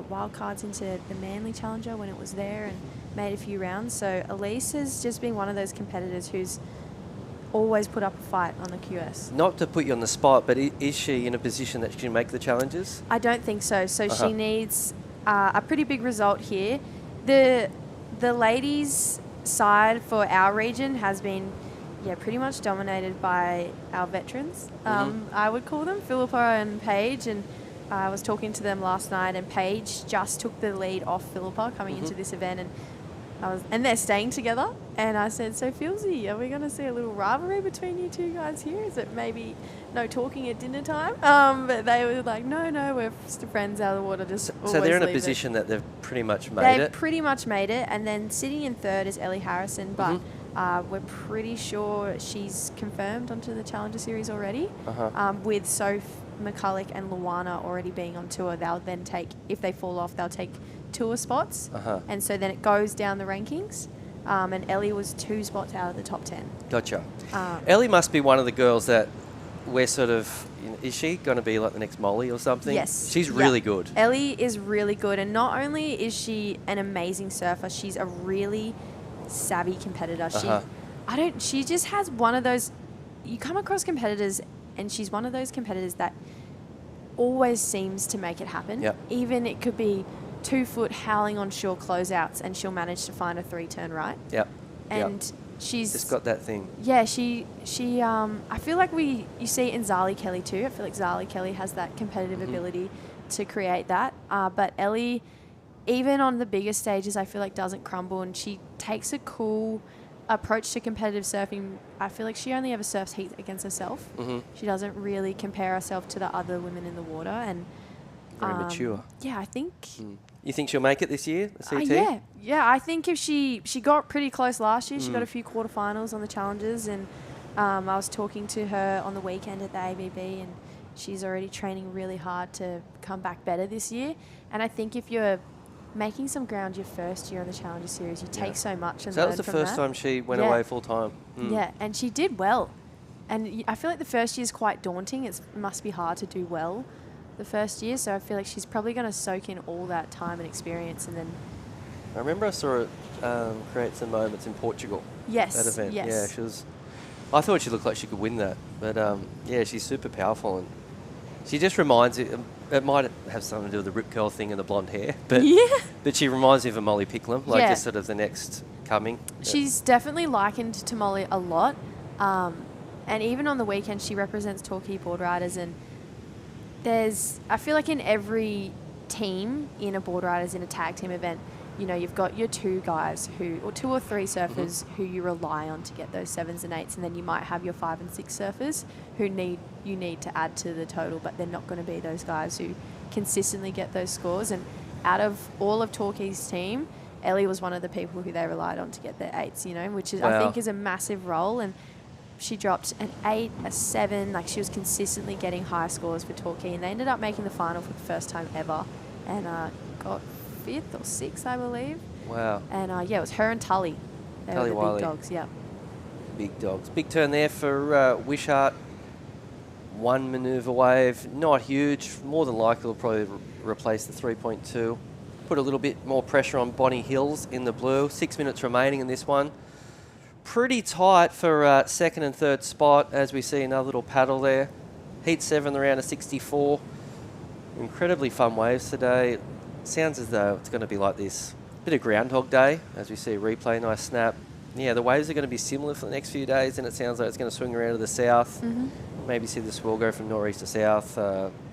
wild cards into the Manly Challenger when it was there and made a few rounds. So Elise has just been one of those competitors who's always put up a fight on the QS. Not to put you on the spot, but is she in a position that she can make the challenges? I don't think so. So she needs a pretty big result here. The ladies' side for our region has been pretty much dominated by our veterans. I would call them Philippa and Paige, and I was talking to them last night, and Paige just took the lead off Philippa coming into this event, and they're staying together. And I said, so Philsy, are we going to see a little rivalry between you two guys here? Is it maybe no talking at dinner time? But they were like, no, we're just friends out of the water. Just so they're in a position that they've pretty much made it. They've pretty much made it, and then sitting in third is Ellie Harrison, but we're pretty sure she's confirmed onto the Challenger Series already, with Soph, McCulloch and Luana already being on tour. They'll then take, if they fall off, they'll take tour spots. And so then it goes down the rankings. And Ellie was 2 spots out of the top 10. Gotcha. Ellie must be one of the girls that we're sort of, is she going to be like the next Molly or something? Yes. She's really good. Ellie is really good. And not only is she an amazing surfer, she's a really savvy competitor. She just has one of those, you come across competitors And she's one of those competitors that always seems to make it happen. Yep. Even it could be 2 foot howling on shore closeouts and she'll manage to find a 3-turn right. Yep. And she's just got that thing. Yeah, she I feel like you see it in Zali Kelly too. I feel like Zali Kelly has that competitive ability to create that. But Ellie, even on the bigger stages, I feel like doesn't crumble, and she takes a cool approach to competitive surfing. I feel like she only ever surfs heat against herself. She doesn't really compare herself to the other women in the water, and Very mature. Yeah, I think. You think she'll make it this year, the CT? Yeah. I think if she got pretty close last year. She got a few quarterfinals on the challenges, and I was talking to her on the weekend at the ABB, and she's already training really hard to come back better this year. And I think if you're making some ground your first year on the Challenger Series, you take so much and so that learn was the from first time she went away full time. Yeah, and she did well. And I feel like the first year is quite daunting. It must be hard to do well the first year. So I feel like she's probably going to soak in all that time and experience, and then. I remember I saw her create some moments in Portugal. Yes. That event. Yes. Yeah, she was. I thought she looked like she could win that, but yeah, she's super powerful, and she just reminds me. It might have something to do with the rip curl thing and the blonde hair, but but she reminds me of a Molly Picklum, like just sort of the next coming. She's definitely likened to Molly a lot, and even on the weekend she represents Torquay board riders, and I feel like in every team in a board riders in a tag team event, you know, you've got your 2 guys or 2 or 3 surfers who you rely on to get those 7s and 8s, and then you might have your 5 and 6 surfers who you need to add to the total, but they're not going to be those guys who consistently get those scores. And out of all of Torquay's team, Ellie was one of the people who they relied on to get their 8s, you know, which is I think is a massive role. And she dropped an 8, a 7, like she was consistently getting high scores for Torquay, and they ended up making the final for the first time ever, and got 5th or 6th, I believe. Wow. And it was her and Tully. They were the Wiley. big dogs, yeah. Big dogs. Big turn there for Wishart. 1 manoeuvre wave, not huge. More than likely will probably replace the 3.2. Put a little bit more pressure on Bonnie Hills in the blue. 6 minutes remaining in this one. Pretty tight for second and third spot, as we see another little paddle there. Heat 7, the round of 64. Incredibly fun waves today. Sounds as though it's going to be like this. Bit of Groundhog Day, as we see a replay, nice snap. Yeah, the waves are going to be similar for the next few days, and it sounds like it's going to swing around to the south. Maybe see the swell go from northeast to south.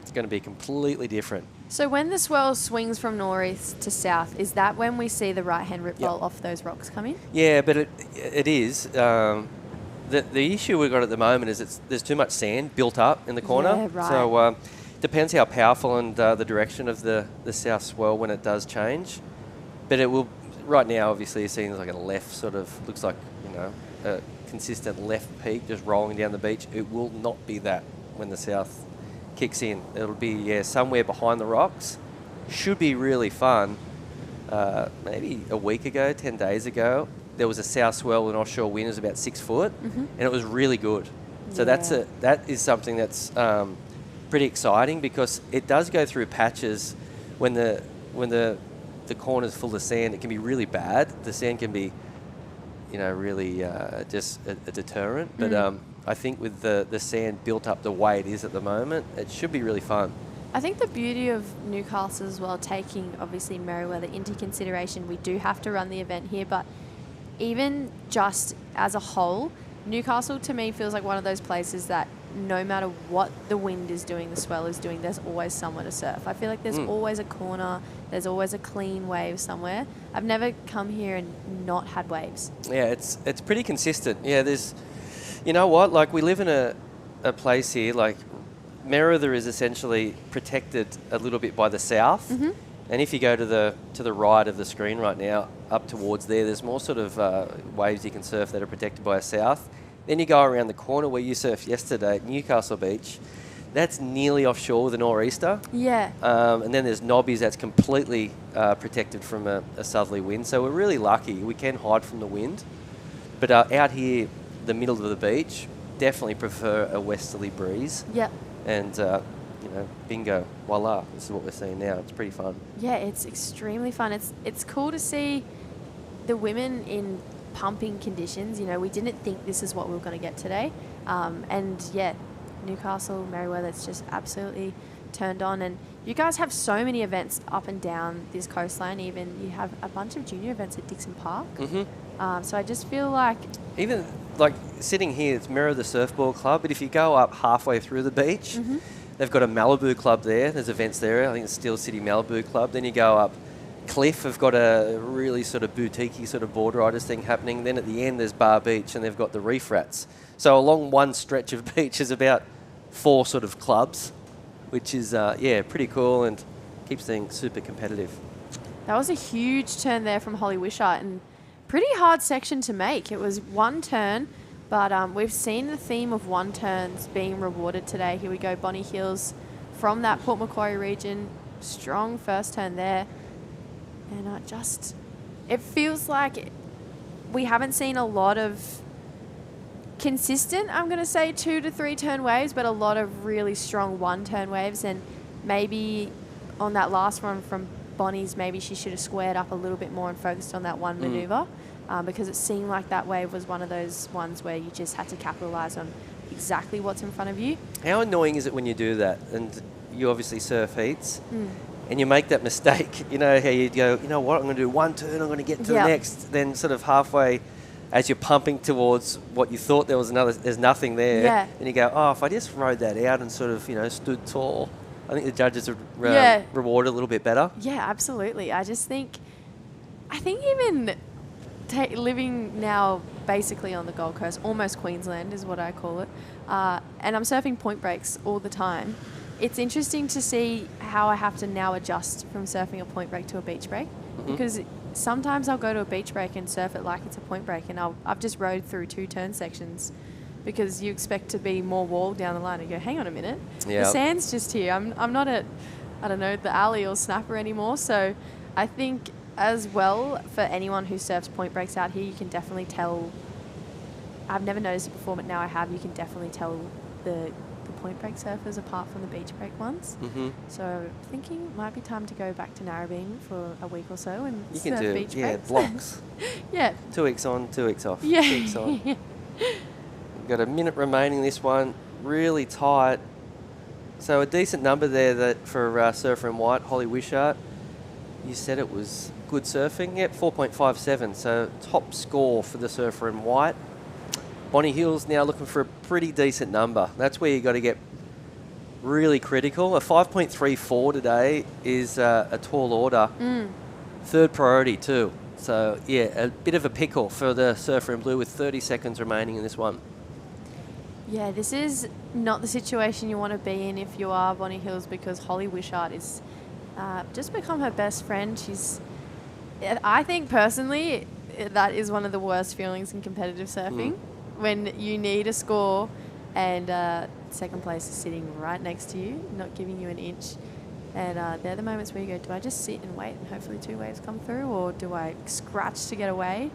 It's going to be completely different. So when the swell swings from northeast to south, is that when we see the right-hand rip bowl off those rocks come in? Yeah, but it is. The issue we've got at the moment is there's too much sand built up in the corner. Yeah, right. So depends how powerful and the direction of the south swell when it does change. But it will, right now, obviously, you're seeing like a left sort of, looks like, you know, a consistent left peak just rolling down the beach. It will not be that when the south kicks in. It'll be, somewhere behind the rocks. Should be really fun. Maybe a week ago, 10 days ago, there was a south swell and offshore wind was about 6 foot, and it was really good. So that is something that's pretty exciting, because it does go through patches when the corner's full of sand. It can be really bad. The sand can be, you know, really just a deterrent. But I think with the sand built up the way it is at the moment, it should be really fun. I think the beauty of Newcastle as well, taking obviously Merewether into consideration, we do have to run the event here, but even just as a whole, Newcastle to me feels like one of those places that no matter what the wind is doing, the swell is doing, there's always somewhere to surf. I feel like there's always a corner, there's always a clean wave somewhere. I've never come here and not had waves. Yeah, it's pretty consistent. Yeah, there's, you know what, like we live in a place here, like Merewether is essentially protected a little bit by the south. And if you go to the right of the screen right now, up towards there's more sort of waves you can surf that are protected by a south. Then you go around the corner where you surfed yesterday at Newcastle Beach. That's nearly offshore with a nor'easter. Yeah. And then there's Nobbies that's completely protected from a southerly wind. So we're really lucky. We can hide from the wind. But out here, the middle of the beach, definitely prefer a westerly breeze. Yep. And, you know, bingo, voila. This is what we're seeing now. It's pretty fun. Yeah, it's extremely fun. It's cool to see the women in pumping conditions. You know, we didn't think this is what we were going to get today. And yeah, Newcastle, Merewether, it's just absolutely turned on. And you guys have so many events up and down this coastline. Even you have a bunch of junior events at Dixon Park. So I just feel like... Even like sitting here, it's Merewether Surfboard Club, but if you go up halfway through the beach, they've got a Malibu club there. There's events there. I think it's Steel City Malibu Club. Then you go up Cliff, have got a really sort of boutique-y sort of board riders thing happening. Then at the end, there's Bar Beach, and they've got the Reef Rats. So along one stretch of beach is about 4 sort of clubs, which is, pretty cool and keeps things super competitive. That was a huge turn there from Holly Wishart, and pretty hard section to make. It was one turn, but we've seen the theme of one turns being rewarded today. Here we go, Bonnie Hills from that Port Macquarie region. Strong first turn there. And it feels like we haven't seen a lot of consistent, I'm going to say 2 to 3 turn waves, but a lot of really strong 1 turn waves. And maybe on that last one from Bonnie's, maybe she should have squared up a little bit more and focused on that one maneuver, because it seemed like that wave was one of those ones where you just had to capitalize on exactly what's in front of you. How annoying is it when you do that and you obviously surf heats and you make that mistake? You know how you go, you know what, I'm going to do 1 turn, I'm going to get to the next, then sort of halfway as you're pumping towards what you thought there was there's nothing there, and you go, oh, if I just rode that out and sort of, stood tall, I think the judges would reward a little bit better. Yeah, absolutely. I think even living now basically on the Gold Coast, almost Queensland is what I call it, and I'm surfing point breaks all the time. It's interesting to see how I have to now adjust from surfing a point break to a beach break, because sometimes I'll go to a beach break and surf it like it's a point break, and I've just rode through 2 turn sections because you expect to be more wall down the line and go, hang on a minute, the sand's just here. I'm not at, I don't know, the alley or snapper anymore. So I think as well, for anyone who surfs point breaks out here, you can definitely tell, I've never noticed it before, but now I have, you can definitely tell the point break surfers apart from the beach break ones. So thinking it might be time to go back to Narrabeen for a week or so and you surf can do beach breaks. blocks. 2 weeks on, 2 weeks off. 2 weeks on. We've got a minute remaining this one, really tight. So a decent number there for Surfer in White, Holly Wishart. You said it was good surfing. Yep, 4.57. So top score for the Surfer in White. Bonnie Hills now looking for a pretty decent number. That's where you got to get really critical. A 5.34 today is a tall order. 3rd priority too. So yeah, a bit of a pickle for the Surfer in Blue with 30 seconds remaining in this one. Yeah, this is not the situation you want to be in if you are Bonnie Hills, because Holly Wishart is just become her best friend. I think personally, that is one of the worst feelings in competitive surfing. When you need a score and second place is sitting right next to you, not giving you an inch. And they're the moments where you go, do I just sit and wait and hopefully 2 waves come through, or do I scratch to get away?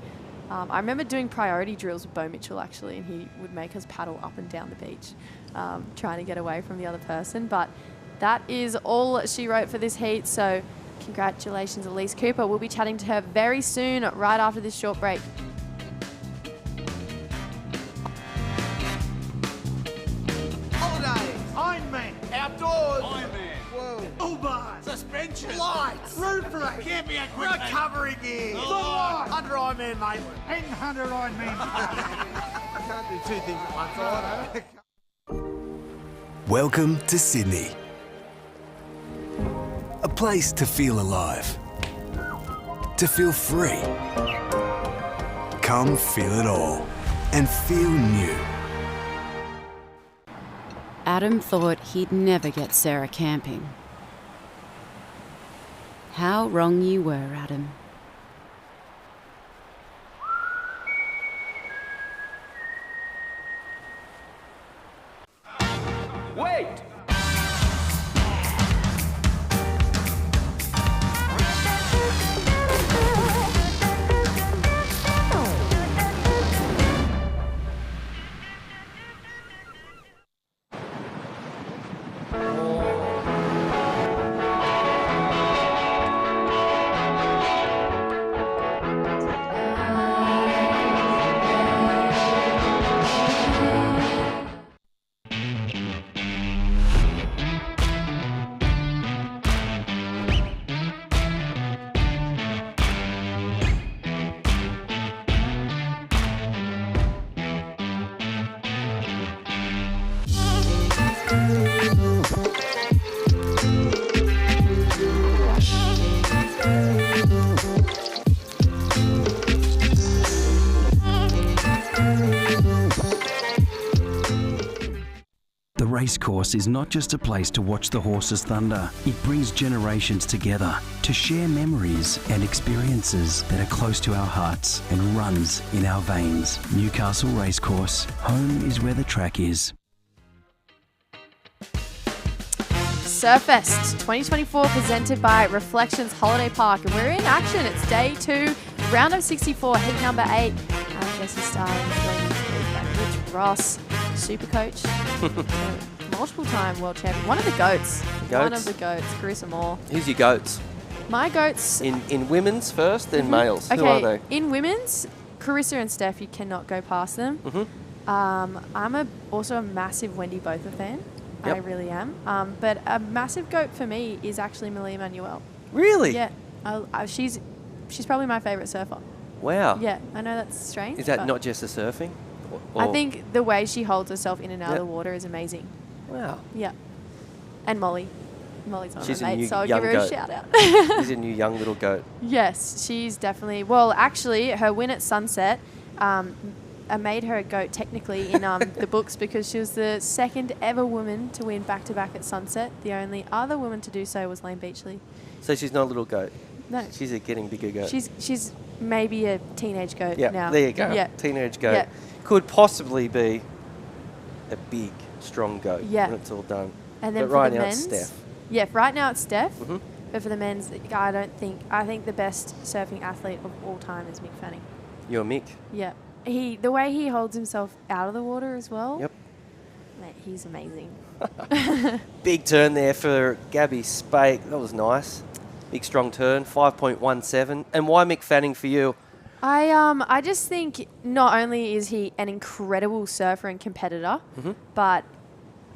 I remember doing priority drills with Bo Mitchell, actually, and he would make us paddle up and down the beach, trying to get away from the other person. But that is all she wrote for this heat, so congratulations, Elise Cooper. We'll be chatting to her very soon, right after this short break. Outdoors. Ironman. Whoa. Toolbars. Suspension. Lights. Roof rack. Camping equipment. Recovery gear. Under Ironman Maitland. And under Ironman. I can't do 2 things at once. I Welcome to Sydney. A place to feel alive. To feel free. Come feel it all. And feel new. Adam thought he'd never get Sarah camping. How wrong you were, Adam. Wait! racecourse is not just a place to watch the horses thunder. It brings generations together to share memories and experiences that are close to our hearts and runs in our veins. Newcastle Racecourse. Home is where the track is. Surfest 2024 presented by Reflections Holiday Park. And we're in action. It's day 2, round of 64, heat number 8. Jesse Starling, Rich Ross, super coach, multiple-time world champion. One of the goats. One of the goats, Carissa Moore. Who's your goats? My goats. In women's first, then males. Okay, Who are they? in women's, Carissa and Steph, you cannot go past them. I'm also a massive Wendy Botha fan. Yep. I really am. But a massive goat for me is actually Malia Manuel. Really? Yeah. She's probably my favourite surfer. Wow. Yeah, I know that's strange. Is that but not just the surfing? I think the way she holds herself in and out of the water is amazing. Wow. Yeah. And Molly. Molly's one of She's my a mates, new so I'll young give her goat. a shout out. She's a new young little goat. Yes, she's definitely... Well, actually, her win at Sunset made her a goat technically in the books because she was the second ever woman to win back-to-back at Sunset. The only other woman to do so was Lane Beachley. So she's not a little goat? No. She's a getting bigger goat. She's maybe a teenage goat Yeah, now. there you go. Yeah. Teenage goat. Yeah. Could possibly be a big, strong goat Yeah. when it's all done. And then but for right the now men's, it's Steph. Yeah, right now it's Steph. Mhm. But for the men's, I think the best surfing athlete of all time is Mick Fanning. You're Mick. Yeah. The way he holds himself out of the water as well. Yep. Mate, he's amazing. Big turn there for Gabby Spake. That was nice. Big strong turn, 5.17. And why Mick Fanning for you? I just think not only is he an incredible surfer and competitor, but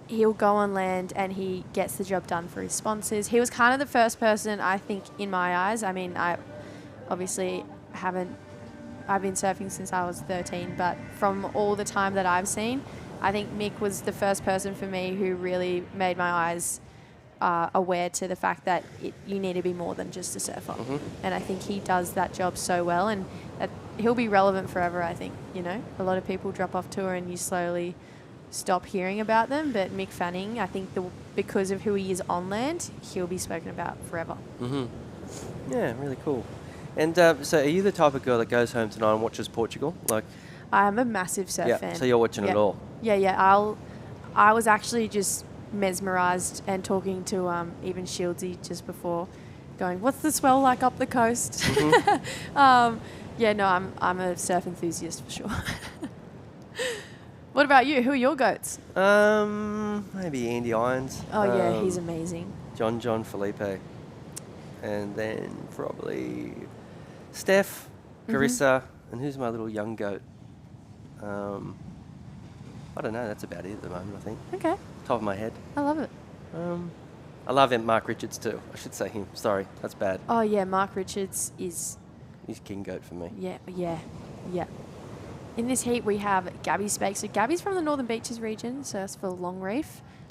he'll go on land and he gets the job done for his sponsors. He was kind of the first person, I think, in my eyes. I mean, I obviously I've been surfing since I was 13, but from all the time that I've seen, I think Mick was the first person for me who really made my eyes aware to the fact that you need to be more than just a surfer. And I think he does that job so well, and that he'll be relevant forever, I think. You know, a lot of people drop off tour and you slowly stop hearing about them, but Mick Fanning, I think because of who he is on land, he'll be spoken about forever. Yeah, really cool. And so are you the type of girl that goes home tonight and watches Portugal? Like, I'm a massive surf fan. So you're watching it all? Yeah. I was actually just mesmerised and talking to even Shieldsy just before, going, what's the swell like up the coast? I'm a surf enthusiast for sure. What about you? Who are your goats? Maybe Andy Irons. Oh, yeah, he's amazing. John Felipe. And then probably Steph, Carissa, and who's my little young goat? I don't know. That's about it at the moment, I think. Okay. Top of my head. I love it. I love Mark Richards too. I should say him. Sorry, that's bad. Oh, yeah, Mark Richards is... He's king goat for me. Yeah. In this heat, we have Gabby Spake. So Gabby's from the Northern Beaches region, so that's for Longreef.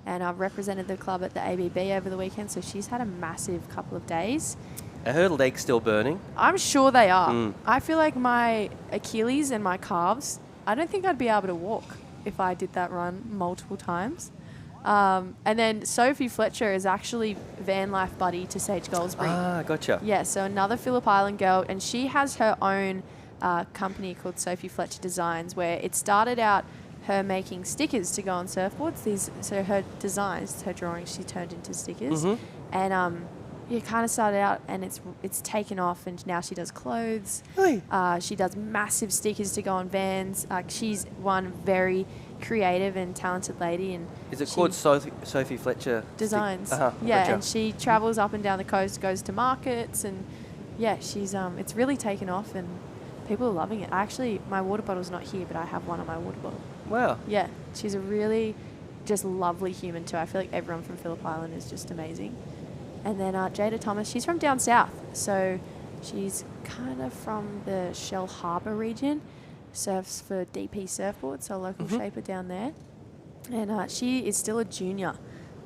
And I've represented the club at the ABB over the weekend, so she's had a massive couple of days. Are her legs still burning? I'm sure they are. I feel like my Achilles and my calves, I don't think I'd be able to walk if I did that run multiple times. And then Sophie Fletcher is actually van life buddy to Sage Goldsberry. Ah, gotcha. Yeah, so another Phillip Island girl, and she has her own company called Sophie Fletcher Designs, where it started out her making stickers to go on surfboards. So her designs, her drawings, she turned into stickers. And it kind of started out, and it's taken off, and now she does clothes. Really? She does massive stickers to go on vans. She's one very creative and talented lady. And is it called Sophie Fletcher Designs? Yeah, gotcha. And she travels up and down the coast, goes to markets, and yeah, she's it's really taken off, and people are loving it. Actually, my water bottle's not here, but I have one on my water bottle. Wow. Yeah, she's a really just lovely human too. I feel like everyone from Phillip Island is just amazing. And then Jada Thomas, she's from down south, so she's kind of from the Shell Harbour region, surfs for DP Surfboards, so a local shaper down there. And she is still a junior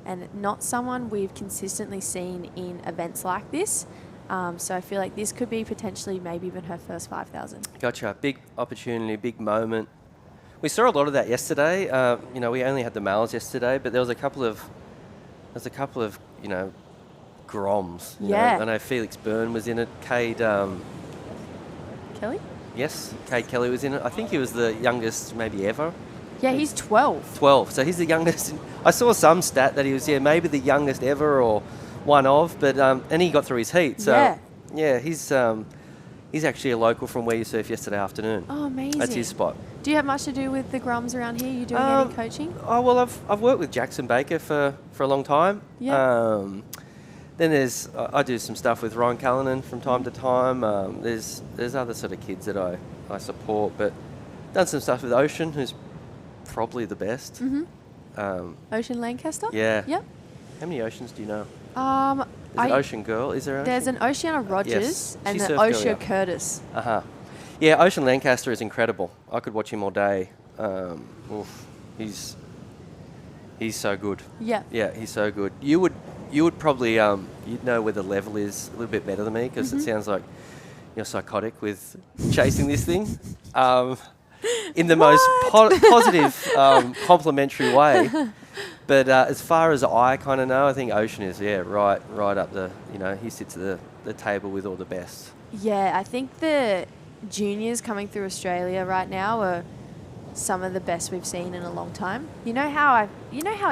and not someone we've consistently seen in events like this. So I feel like this could be potentially maybe even her first 5,000. Gotcha. Big opportunity, big moment. We saw a lot of that yesterday. You know, we only had the males yesterday, but there was a couple of you know, Groms. you know. Yeah. I know Felix Byrne was in it. Cade, Kelly? yes, Cade Kelly was in it. I think he was the youngest maybe ever. Yeah, he's 12. 12. So he's the youngest. I saw some stat that he was, maybe the youngest ever or one of, but and he got through his heat. So yeah, he's actually a local from where you surfed yesterday afternoon. Oh, amazing. That's his spot. Do you have much to do with the Grums around here? You doing any coaching? Oh, well, I've worked with Jackson Baker for a long time. Yeah. Then I do some stuff with Ryan Callanan from time to time. There's other sort of kids that I support, but done some stuff with Ocean, who's probably the best. Mm-hmm. Ocean Lancaster? Yeah. Yep. How many Oceans do you know? Is it Ocean Girl? Is there Ocean? There's an Oceana Rogers Yes. and She's an surf girl, Osha yeah. Curtis. Uh-huh. Yeah, Ocean Lancaster is incredible. I could watch him all day. He's so good. Yeah. Yeah, he's so good. You would probably you'd know where the level is a little bit better than me, because it sounds like you're psychotic with chasing this thing. In the most positive, complimentary way. But as far as I kind of know, I think Ocean is right up the, he sits at the table with all the best. Yeah, I think the juniors coming through Australia right now are some of the best we've seen in a long time. You know how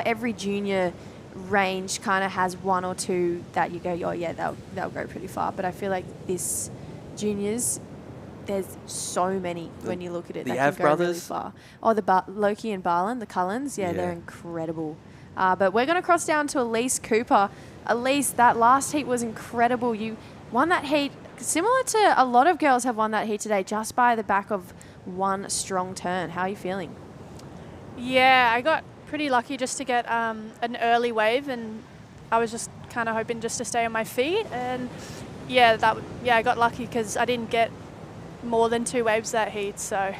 every junior range kind of has one or two that you go, oh yeah, they'll go pretty far. But I feel like this juniors, there's so many when you look at it. The that Av can go really brothers? far. Oh, the Loki and Barlin, the Cullens, yeah, they're incredible. But we're going to cross down to Elise Cooper. Elise, that last heat was incredible. You won that heat, similar to a lot of girls have won that heat today, just by the back of one strong turn. How are you feeling? Yeah, I got pretty lucky just to get an early wave, and I was just kind of hoping just to stay on my feet. And I got lucky because I didn't get more than 2 waves that heat. So,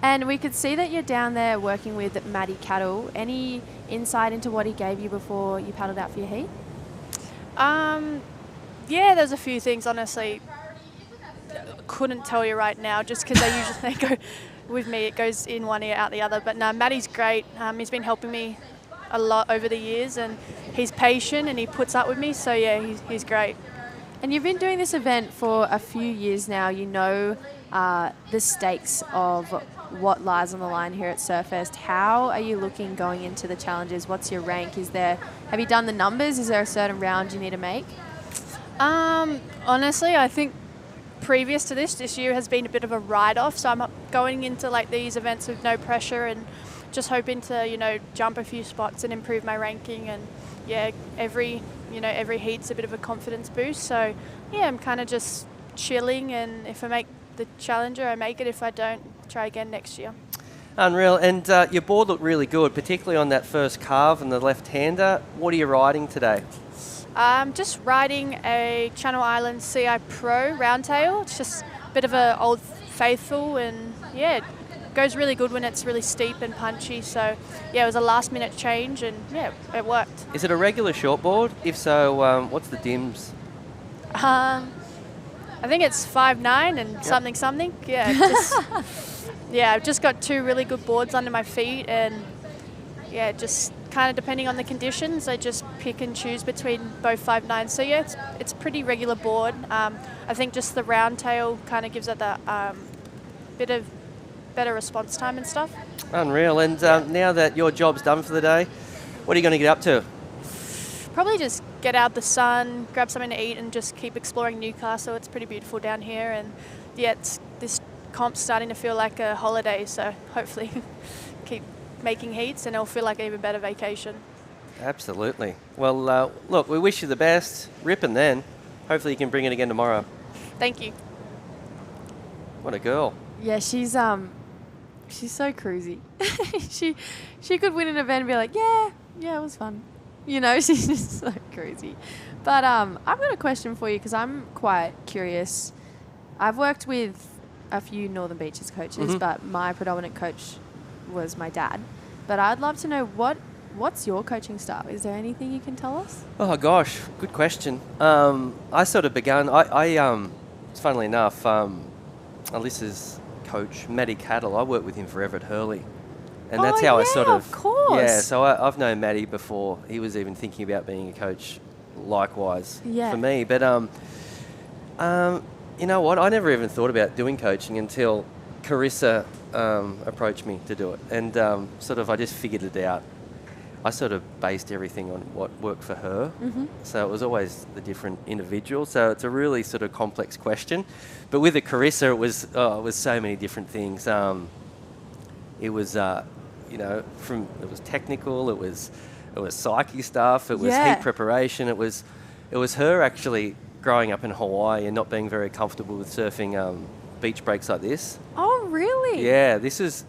and we could see that you're down there working with Matty Cattle. Any insight into what he gave you before you paddled out for your heat? Yeah, there's a few things, honestly. Couldn't tell you right now, just because they go with me. It goes in one ear, out the other. But no, Matty's great. He's been helping me a lot over the years, and he's patient and he puts up with me. So yeah, he's great. And you've been doing this event for a few years now. You know the stakes of what lies on the line here at Surfest. How are you looking going into the challenges? What's your rank? Have you done the numbers? Is there a certain round you need to make? Honestly, I think previous to this year has been a bit of a write-off. So I'm going into like these events with no pressure and just hoping to, jump a few spots and improve my ranking. And yeah, every heat's a bit of a confidence boost. So yeah, I'm kind of just chilling, and if I make the Challenger, I make it. If I don't, try again next year. Unreal. And your board looked really good, particularly on that first carve and the left-hander. What are you riding today? I'm just riding a Channel Islands CI Pro roundtail. It's just a bit of an old faithful, and yeah, it goes really good when it's really steep and punchy. So yeah, it was a last-minute change, and yeah, it worked. Is it a regular shortboard? If so, what's the dims? I think it's 5'9" and something. Yeah, I've just got 2 really good boards under my feet, and yeah, just kind of depending on the conditions, I just pick and choose between both 5'9". So yeah, it's a pretty regular board. I think just the round tail kind of gives it that bit of better response time and stuff. Unreal. And now that your job's done for the day, what are you going to get up to? Probably just get out the sun, grab something to eat, and just keep exploring Newcastle. It's pretty beautiful down here, and yeah, this comp's starting to feel like a holiday. So hopefully, keep making heats, and it'll feel like an even better vacation. Absolutely. Well, look, we wish you the best. Ripping then. Hopefully, you can bring it again tomorrow. Thank you. What a girl. Yeah, she's so cruisy. she could win an event and be like, yeah, it was fun. She's just so crazy. But I've got a question for you, because I'm quite curious. I've worked with a few Northern Beaches coaches, but my predominant coach was my dad. But I'd love to know what's your coaching style? Is there anything you can tell us? Oh gosh, good question. I sort of began. Funnily enough, Alyssa's coach, Matty Cattle, I worked with him forever at Hurley. And that's how I sort of... course. Yeah, so I've known Matty before he was even thinking about being a coach likewise for me. But, you know what? I never even thought about doing coaching until Carissa approached me to do it. And sort of I just figured it out. I sort of based everything on what worked for her. So it was always the different individual. So it's a really sort of complex question. But with the Carissa, it was so many different things. It was, you know, it was technical, it was psyche stuff, it was heat preparation. It was her actually growing up in Hawaii and not being very comfortable with surfing beach breaks like this. Oh, really? Yeah, this is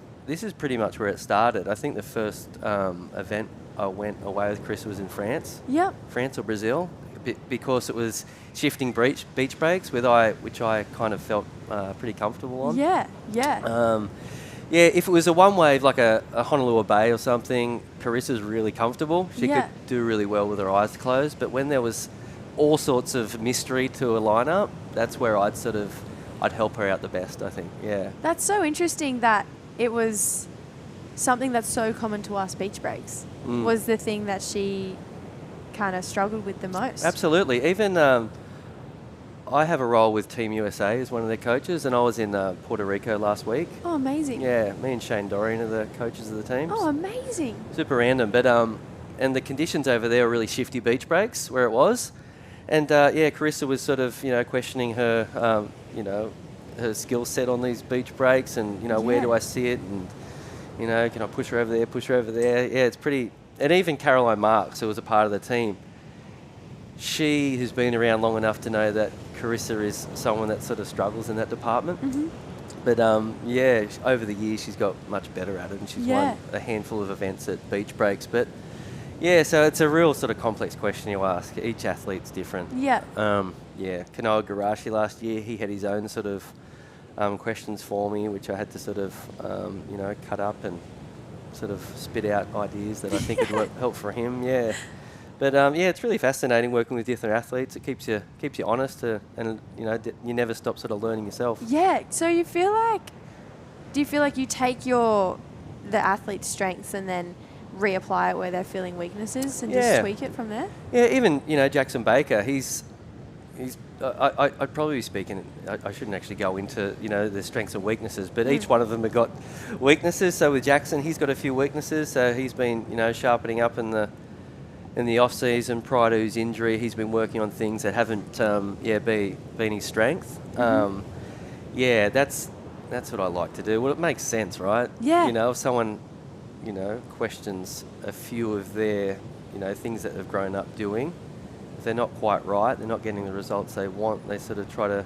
pretty much where it started. I think the first event I went away with Chris was in France. Yep. France or Brazil, because it was shifting beach breaks, which I kind of felt pretty comfortable on. Yeah, yeah. Yeah, if it was a one wave like a Honolulu Bay or something, Carissa's really comfortable. She could do really well with her eyes closed. But when there was all sorts of mystery to a lineup, that's where I'd help her out the best, I think. Yeah. That's so interesting that it was something that's so common to us, beach breaks, was the thing that she kind of struggled with the most. Absolutely. Even I have a role with Team USA as one of their coaches, and I was in Puerto Rico last week. Oh, amazing. Yeah, me and Shane Doreen are the coaches of the teams. Oh, amazing. Super random, but and the conditions over there were really shifty beach breaks where it was. And Carissa was sort of, questioning her, her skill set on these beach breaks and, where do I see it? And, can I push her over there? Yeah, it's pretty... And even Caroline Marks, who was a part of the team, she has been around long enough to know that Carissa is someone that sort of struggles in that department. But, over the years, she's got much better at it, and she's won a handful of events at beach breaks. But, so it's a real sort of complex question you ask. Each athlete's different. Yeah. Kanoa Garashi last year, he had his own sort of questions for me, which I had to sort of, cut up and sort of spit out ideas that I think would help for him. Yeah. But it's really fascinating working with different athletes. It keeps you honest, and you never stop sort of learning yourself. Yeah. So do you feel like you take the athlete's strengths and then reapply it where they're feeling weaknesses and just tweak it from there? Yeah. Even Jackson Baker, I'd probably be speaking. I shouldn't actually go into the strengths and weaknesses, but each one of them have got weaknesses. So with Jackson, he's got a few weaknesses. So he's been sharpening up in the off season prior to his injury. He's been working on things that haven't been his strength. That's what I like to do. Well, it makes sense, right? Yeah. If someone questions a few of their things that they've grown up doing, if they're not quite right, they're not getting the results they want, they sort of try to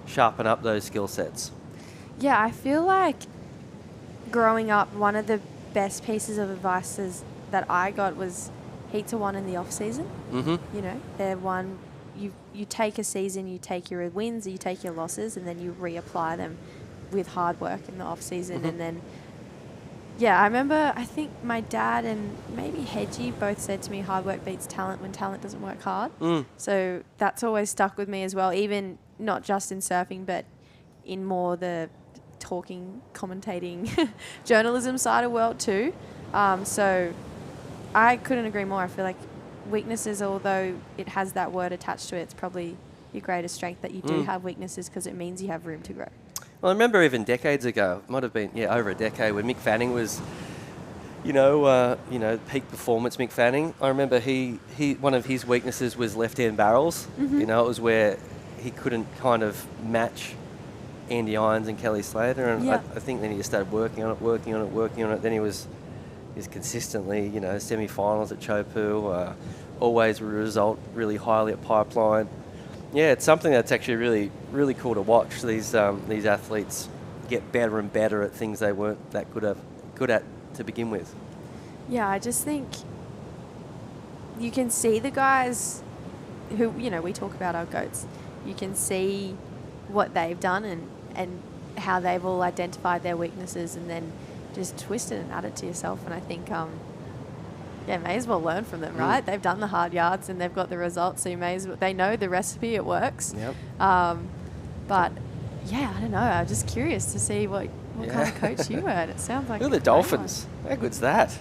sharpen up those skill sets. Yeah, I feel like growing up, one of the best pieces of advice that I got was heats are won in the off season. They're won. You take a season, you take your wins, you take your losses, and then you reapply them with hard work in the off season. And then, I remember, I think my dad and maybe Hedgie both said to me, hard work beats talent when talent doesn't work hard. So that's always stuck with me as well, even not just in surfing, but in more the talking, commentating, journalism side of world too. So I couldn't agree more. I feel like weaknesses, although it has that word attached to it, it's probably your greatest strength that you do have weaknesses, because it means you have room to grow. Well, I remember even decades ago, it might have been over a decade, when Mick Fanning was, peak performance Mick Fanning. I remember he one of his weaknesses was left-hand barrels. It was where he couldn't kind of match Andy Irons and Kelly Slater, and I think then he just started working on it. Then he was consistently, semi-finals at Chopu, always result really highly at Pipeline. Yeah, it's something that's actually really, really cool to watch. These athletes get better and better at things they weren't that good at to begin with. Yeah, I just think you can see the guys who, we talk about our GOATs. You can see what they've done and how they've all identified their weaknesses and then just twist it and add it to yourself. And I think, may as well learn from them, right? They've done the hard yards and they've got the results, so they know the recipe, it works. Yep. But Yeah, I don't know. I'm just curious to see what kind of coach you were. It sounds like Look at the Dolphins. How good's that?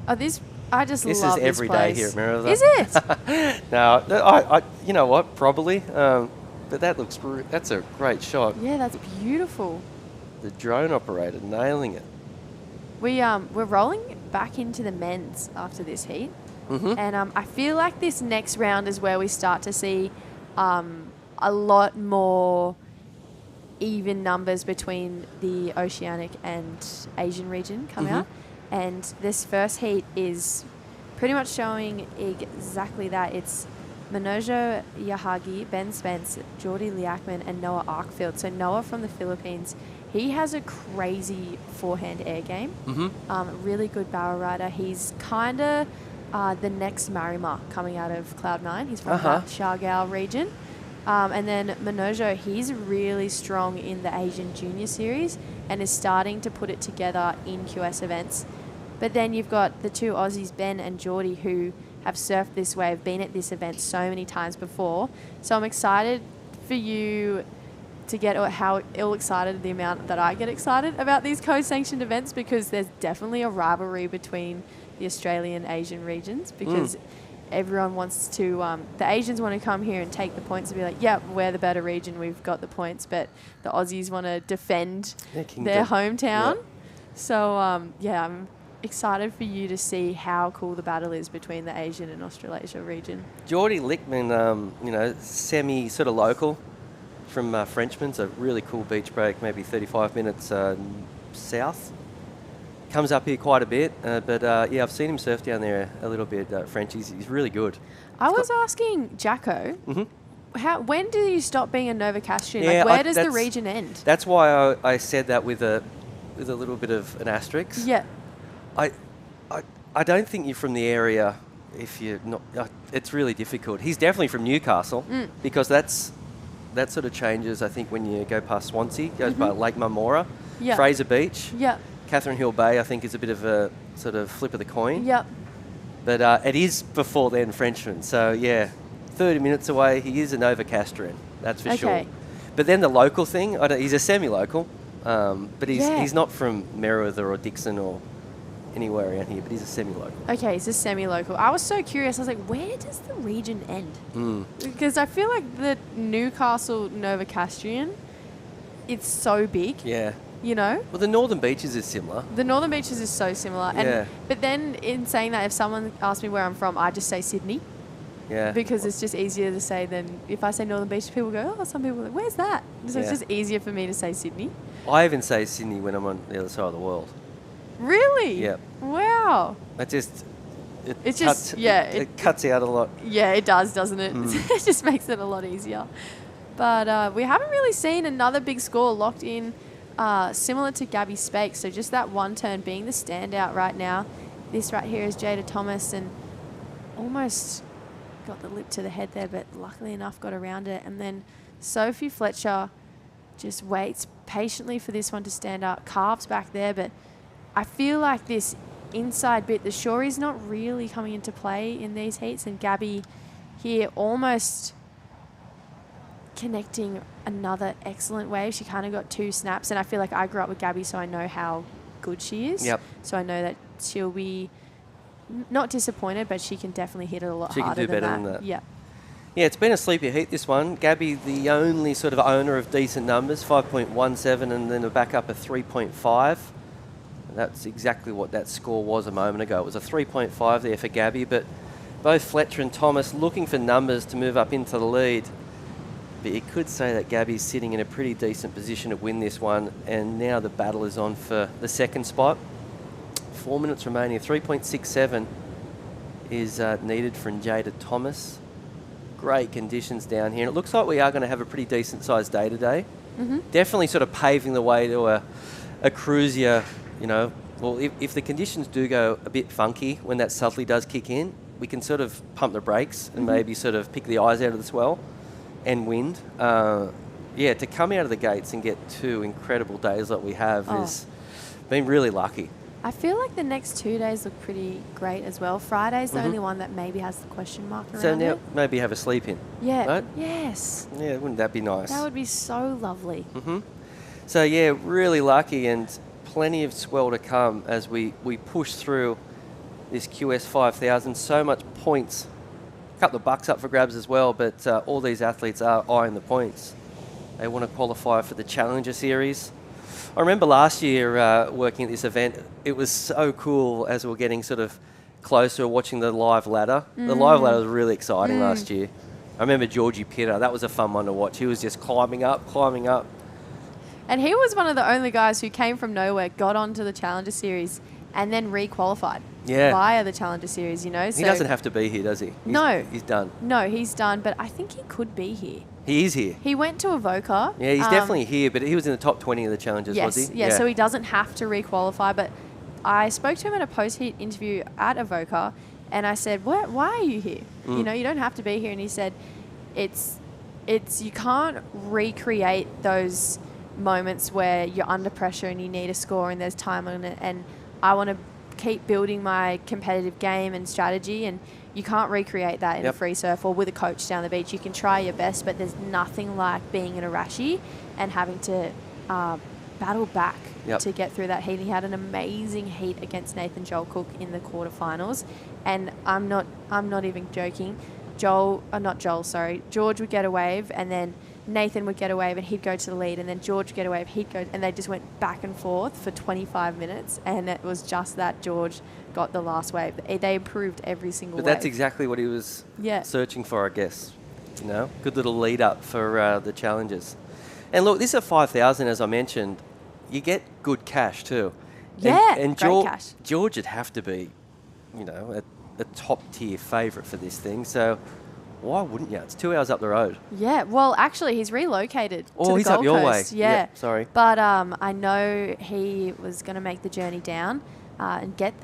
Oh, I just This love is every this day place. here at Merriweather. Is it? No, I you know what? Probably. But that's a great shot. Yeah, that's beautiful. The drone operator nailing it. We're rolling back into the men's after this heat, and I feel like this next round is where we start to see a lot more even numbers between the Oceanic and Asian region come out, and this first heat is pretty much showing exactly that. It's Manojo Yahagi, Ben Spence, Geordie Liakman, and Noah Arkfield. So Noah from the Philippines, he has a crazy forehand air game. Really good barrel rider. He's kind of the next Marima coming out of Cloud9. He's from that Siargao region. And then Manojo, he's really strong in the Asian Junior Series and is starting to put it together in QS events. But then you've got the two Aussies, Ben and Geordie, who have surfed this wave, been at this event so many times before. So I'm excited for you to get how excited the amount that I get excited about these co-sanctioned events, because there's definitely a rivalry between the Australian and Asian regions, because everyone wants to, the Asians want to come here and take the points and be like, yep, we're the better region, we've got the points, but the Aussies want to defend their hometown. Yep. So, I'm excited for you to see how cool the battle is between the Asian and Australasia region. Geordie Lickman, semi sort of local from Frenchman's, a really cool beach break, maybe 35 minutes south. Comes up here quite a bit, but I've seen him surf down there a little bit. French, he's really good. I was asking Jacko, when do you stop being a Novocastrian? Yeah, where does the region end? That's why I said that with a little bit of an asterisk. Yeah. I don't think you're from the area if you're not. It's really difficult. He's definitely from Newcastle because that sort of changes. I think when you go past Swansea, goes by Lake Marmora, Fraser Beach, Catherine Hill Bay. I think is a bit of a sort of flip of the coin. Yep. But it is before then Frenchman. So 30 minutes away. He is a Novocastrian. That's for sure. But then the local thing. He's a semi-local, but he's not from Merriweather or Dixon or anywhere around here, but he's a semi-local. Okay, he's a semi-local. I was so curious. I was like, where does the region end? Because I feel like the Newcastle Novocastrian, it's so big. Yeah. You know? Well, the Northern Beaches is similar. The Northern Beaches is so similar. But then in saying that, if someone asks me where I'm from, I just say Sydney. Yeah. Because it's just easier to say than if I say Northern Beaches, people go, some people are like, where's that? So it's just easier for me to say Sydney. I even say Sydney when I'm on the other side of the world. Really? Yeah. Wow. It cuts out a lot. Yeah, it does, doesn't it? It just makes it a lot easier. But we haven't really seen another big score locked in similar to Gabby Spake. So just that one turn being the standout right now. This right here is Jada Thomas, and almost got the lip to the head there, but luckily enough got around it. And then Sophie Fletcher just waits patiently for this one to stand up. Carves back there, but I feel like this inside bit, the shory's not really coming into play in these heats, and Gabby here almost connecting another excellent wave. She kind of got two snaps, and I feel like I grew up with Gabby, so I know how good she is. Yep. So I know that she'll be not disappointed, but she can definitely hit it a lot She harder can do better than that. Yeah. Yeah, it's been a sleepy heat, this one. Gabby, the only sort of owner of decent numbers, 5.17 and then a backup of 3.5. That's exactly what that score was a moment ago. It was a 3.5 there for Gabby, but both Fletcher and Thomas looking for numbers to move up into the lead. But you could say that Gabby's sitting in a pretty decent position to win this one, and now the battle is on for the second spot. 4 minutes remaining. 3.67 is needed from Jada Thomas. Great conditions down here. And it looks like we are going to have a pretty decent sized day today. Definitely sort of paving the way to a cruisier, well, if the conditions do go a bit funky when that southerly does kick in, we can sort of pump the brakes and maybe sort of pick the eyes out of the swell and wind. To come out of the gates and get two incredible days like we have has been really lucky. I feel like the next 2 days look pretty great as well. Friday's the Mhm. only one that maybe has the question mark around So now it. maybe have a sleep in. Yeah. Right? Yes. Yeah, wouldn't that be nice? That would be so lovely. So yeah, really lucky and plenty of swell to come as we push through this QS 5000. So much points. A couple of bucks up for grabs as well, but all these athletes are eyeing the points. They want to qualify for the Challenger Series. I remember last year working at this event, it was so cool as we were getting sort of closer, watching the live ladder. The live ladder was really exciting last year. I remember Georgie Pitter, that was a fun one to watch. He was just climbing up. And he was one of the only guys who came from nowhere, got onto the Challenger Series, and then re-qualified via the Challenger Series, you know. He doesn't have to be here, does he? No. He's done. No, he's done, but I think he could be here. He is here. He went to Avoca. Yeah, he's definitely here, but he was in the top 20 of the Challengers, Yes, was he? yeah, so he doesn't have to re-qualify, but I spoke to him in a post-heat interview at Avoca, and I said, why are you here? You know, you don't have to be here. And he said, it's you can't recreate those moments where you're under pressure and you need a score and there's time on it, and I want to keep building my competitive game and strategy, and you can't recreate that in a free surf or with a coach down the beach. You can try your best, but there's nothing like being in a Rashi and having to battle back to get through that heat. He had an amazing heat against Nathan Joel Cook in the quarterfinals, and I'm not even joking. George would get a wave, and then Nathan would get a wave and he'd go to the lead, and then George would get a wave, he'd go, and they just went back and forth for 25 minutes, and it was just that George got the last wave. They improved every single wave. But that's exactly what he was searching for, I guess. You know, good little lead up for the challenges. And look, this is a 5,000, as I mentioned. You get good cash too. And great cash. George would have to be, you know, a top tier favourite for this thing. So why wouldn't you? It's 2 hours up the road. Yeah, well, actually, he's relocated to the he's Gold up your Coast. way. Yeah, sorry. But I know he was going to make the journey down and get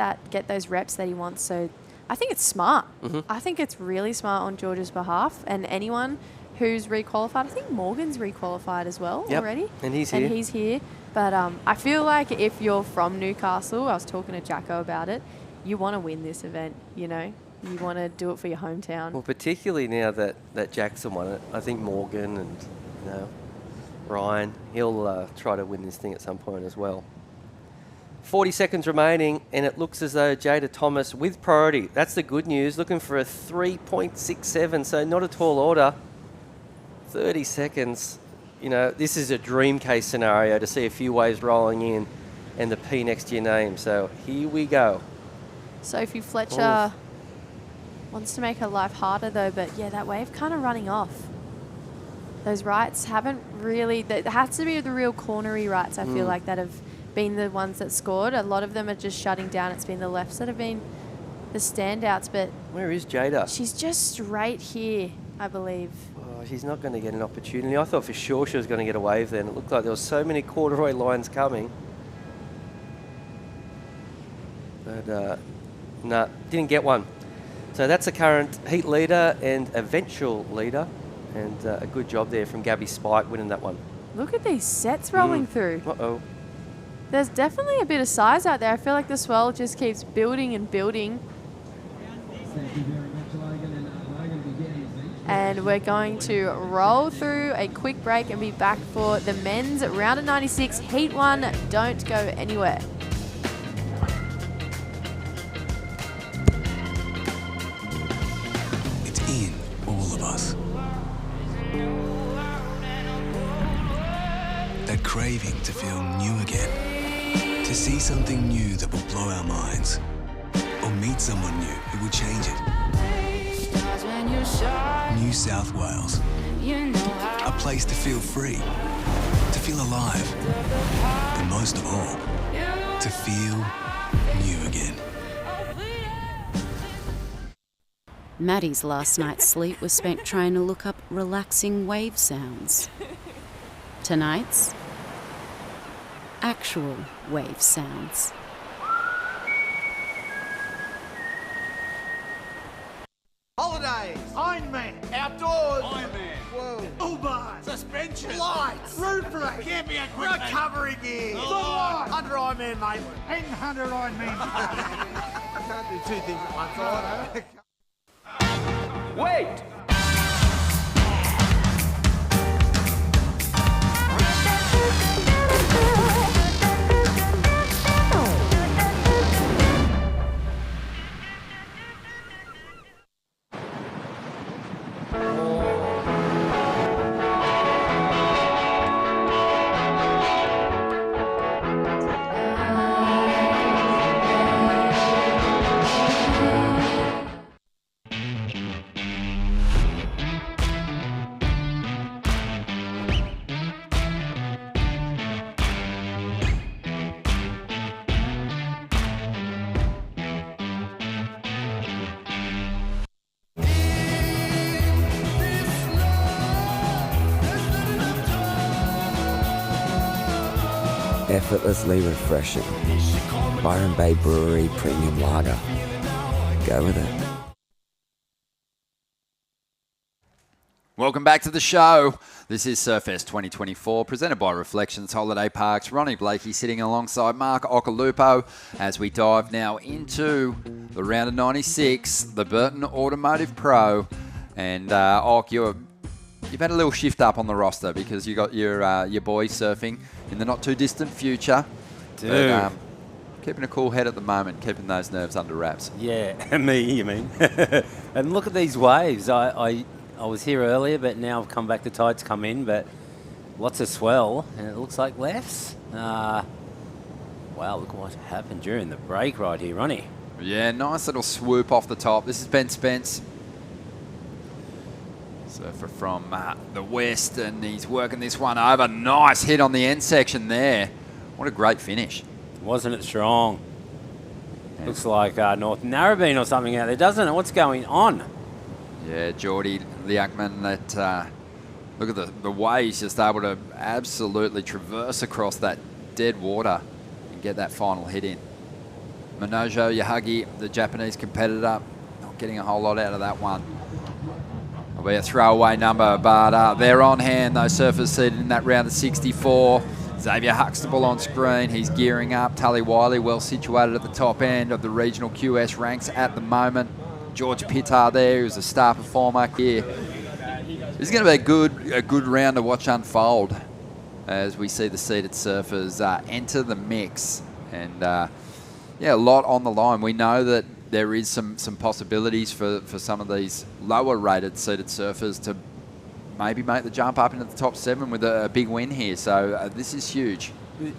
those reps that he wants. So I think it's smart. I think it's really smart on George's behalf, and anyone who's requalified. I think Morgan's requalified as well already. And he's here. But I feel like if you're from Newcastle, I was talking to Jacko about it, you want to win this event, you know. You want to do it for your hometown. Well, particularly now that Jackson won it, I think Morgan and Ryan, he'll try to win this thing at some point as well. 40 seconds remaining, and it looks as though Jada Thomas with priority. That's the good news. Looking for a 3.67, so not a tall order. 30 seconds. You know, this is a dream case scenario to see a few waves rolling in and the P next to your name. So here we go. Sophie Fletcher wants to make her life harder though, but yeah, that wave kind of running off. Those rights haven't really, it has to be the real cornery rights, I feel like, that have been the ones that scored. A lot of them are just shutting down. It's been the lefts that have been the standouts, but... Where is Jada? She's just straight here, I believe. Oh, she's not going to get an opportunity. I thought for sure she was going to get a wave then. It looked like there was so many corduroy lines coming. But, no, didn't get one. So that's the current heat leader and eventual leader. And a good job there from Gabby Spike winning that one. Look at these sets rolling through. Uh-oh. There's definitely a bit of size out there. I feel like the swell just keeps building and building. And we're going to roll through a quick break and be back for the men's round of 96, heat 1. Don't go anywhere. It's in all of us. That craving to feel new again. To see something new that will blow our minds. Or meet someone new who will change it. New South Wales. A place to feel free. To feel alive. And most of all, to feel new again. Maddie's last night's sleep was spent trying to look up relaxing wave sounds. Tonight's actual wave sounds. Holidays, Ironman, outdoors, Ironman, whoa, bars, suspension, lights, roof rack, camping equipment, recovery gear, under Ironman Maitland, and under Ironman. I can't do two things at once. Wait! Effortlessly refreshing. Byron Bay Brewery Premium Lager. Go with it. Welcome back to the show. This is Surfest 2024, presented by Reflections Holiday Parks. Ronnie Blakey sitting alongside Mark Ocalupo as we dive now into the round of 96, the Burton Automotive Pro. And Oc, you've had a little shift up on the roster because you got your boys surfing in the not too distant future. Dude. But, keeping a cool head at the moment, keeping those nerves under wraps. Yeah, me, you mean? And look at these waves. I was here earlier, but now I've come back. The tide's come in, but lots of swell, and it looks like lefts. Wow, look what happened during the break right here, Ronnie. Yeah, nice little swoop off the top. This is Ben Spence, surfer from the west, and he's working this one over. Nice hit on the end section there. What a great finish. Wasn't it strong? Yeah. Looks like North Narrabeen or something out there, doesn't it? What's going on? Yeah, Geordie Liakman, that look at the way he's just able to absolutely traverse across that dead water and get that final hit in. Minojo Yahagi, the Japanese competitor, not getting a whole lot out of that one. It'll be a throwaway number, but they're on hand, those surfers seated in that round of 64. Xavier Huxtable on screen, he's gearing up. Tully Wiley well situated at the top end of the regional QS ranks at the moment. George Pittar there, who's a star performer here. This is going to be a good round to watch unfold as we see the seated surfers enter the mix. And yeah, a lot on the line. We know that there is some possibilities for some of these lower rated seated surfers to maybe make the jump up into the top 7 with a big win here. So this is huge.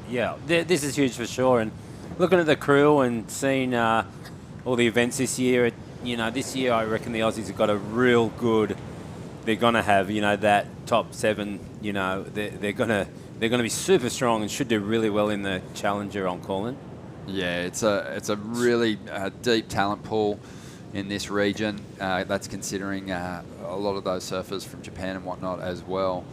Yeah, this is huge for sure. And looking at the crew and seeing all the events this year, this year I reckon the Aussies have got a real good. They're gonna have that top 7. They're gonna be super strong and should do really well in the Challenger on Corlin. Yeah, it's a really deep talent pool in this region. That's considering a lot of those surfers from Japan and whatnot as well,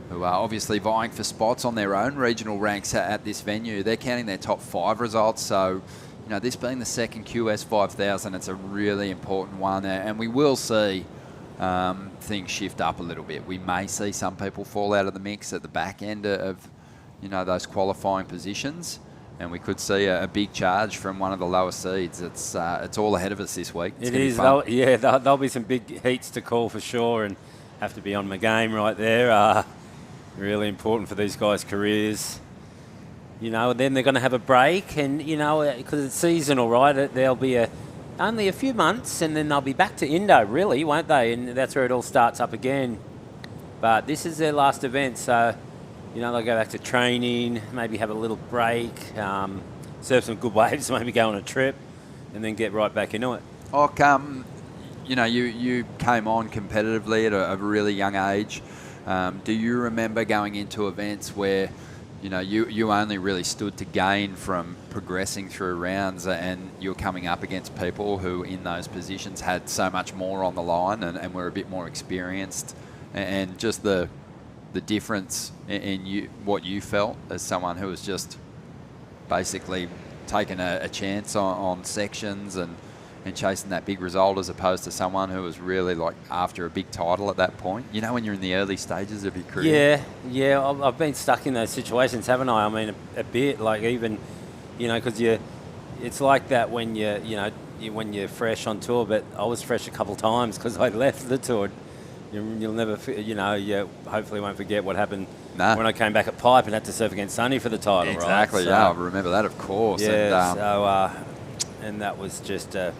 who are obviously vying for spots on their own regional ranks at this venue. They're counting their top 5 results. So, this being the second QS 5000, it's a really important one. And we will see things shift up a little bit. We may see some people fall out of the mix at the back end of, those qualifying positions. And we could see a big charge from one of the lower seeds. It's all ahead of us this week. It is. There'll be some big heats to call for sure, and have to be on my game right there. Really important for these guys' careers. And then they're going to have a break, and because it's seasonal, right? There'll be only a few months, and then they'll be back to Indo, really, won't they? And that's where it all starts up again. But this is their last event, so. They'll go back to training, maybe have a little break, surf some good waves, maybe go on a trip, and then get right back into it. You came on competitively at a really young age. Do you remember going into events where, you only really stood to gain from progressing through rounds, and you're coming up against people who in those positions had so much more on the line and were a bit more experienced, and just the difference in what you felt as someone who was just basically taking a chance on sections and and chasing that big result as opposed to someone who was really like after a big title at that point? You know, when you're in the early stages of your career. Yeah. I've been stuck in those situations, haven't I? I mean, a bit, like even, you know, because it's like that when when you're fresh on tour, but I was fresh a couple of times because I left the tour. You'll never, you hopefully won't forget what happened when I came back at Pipe and had to surf against Sonny for the title, Exactly, right? yeah, I remember that, of course. Yeah, and that was just a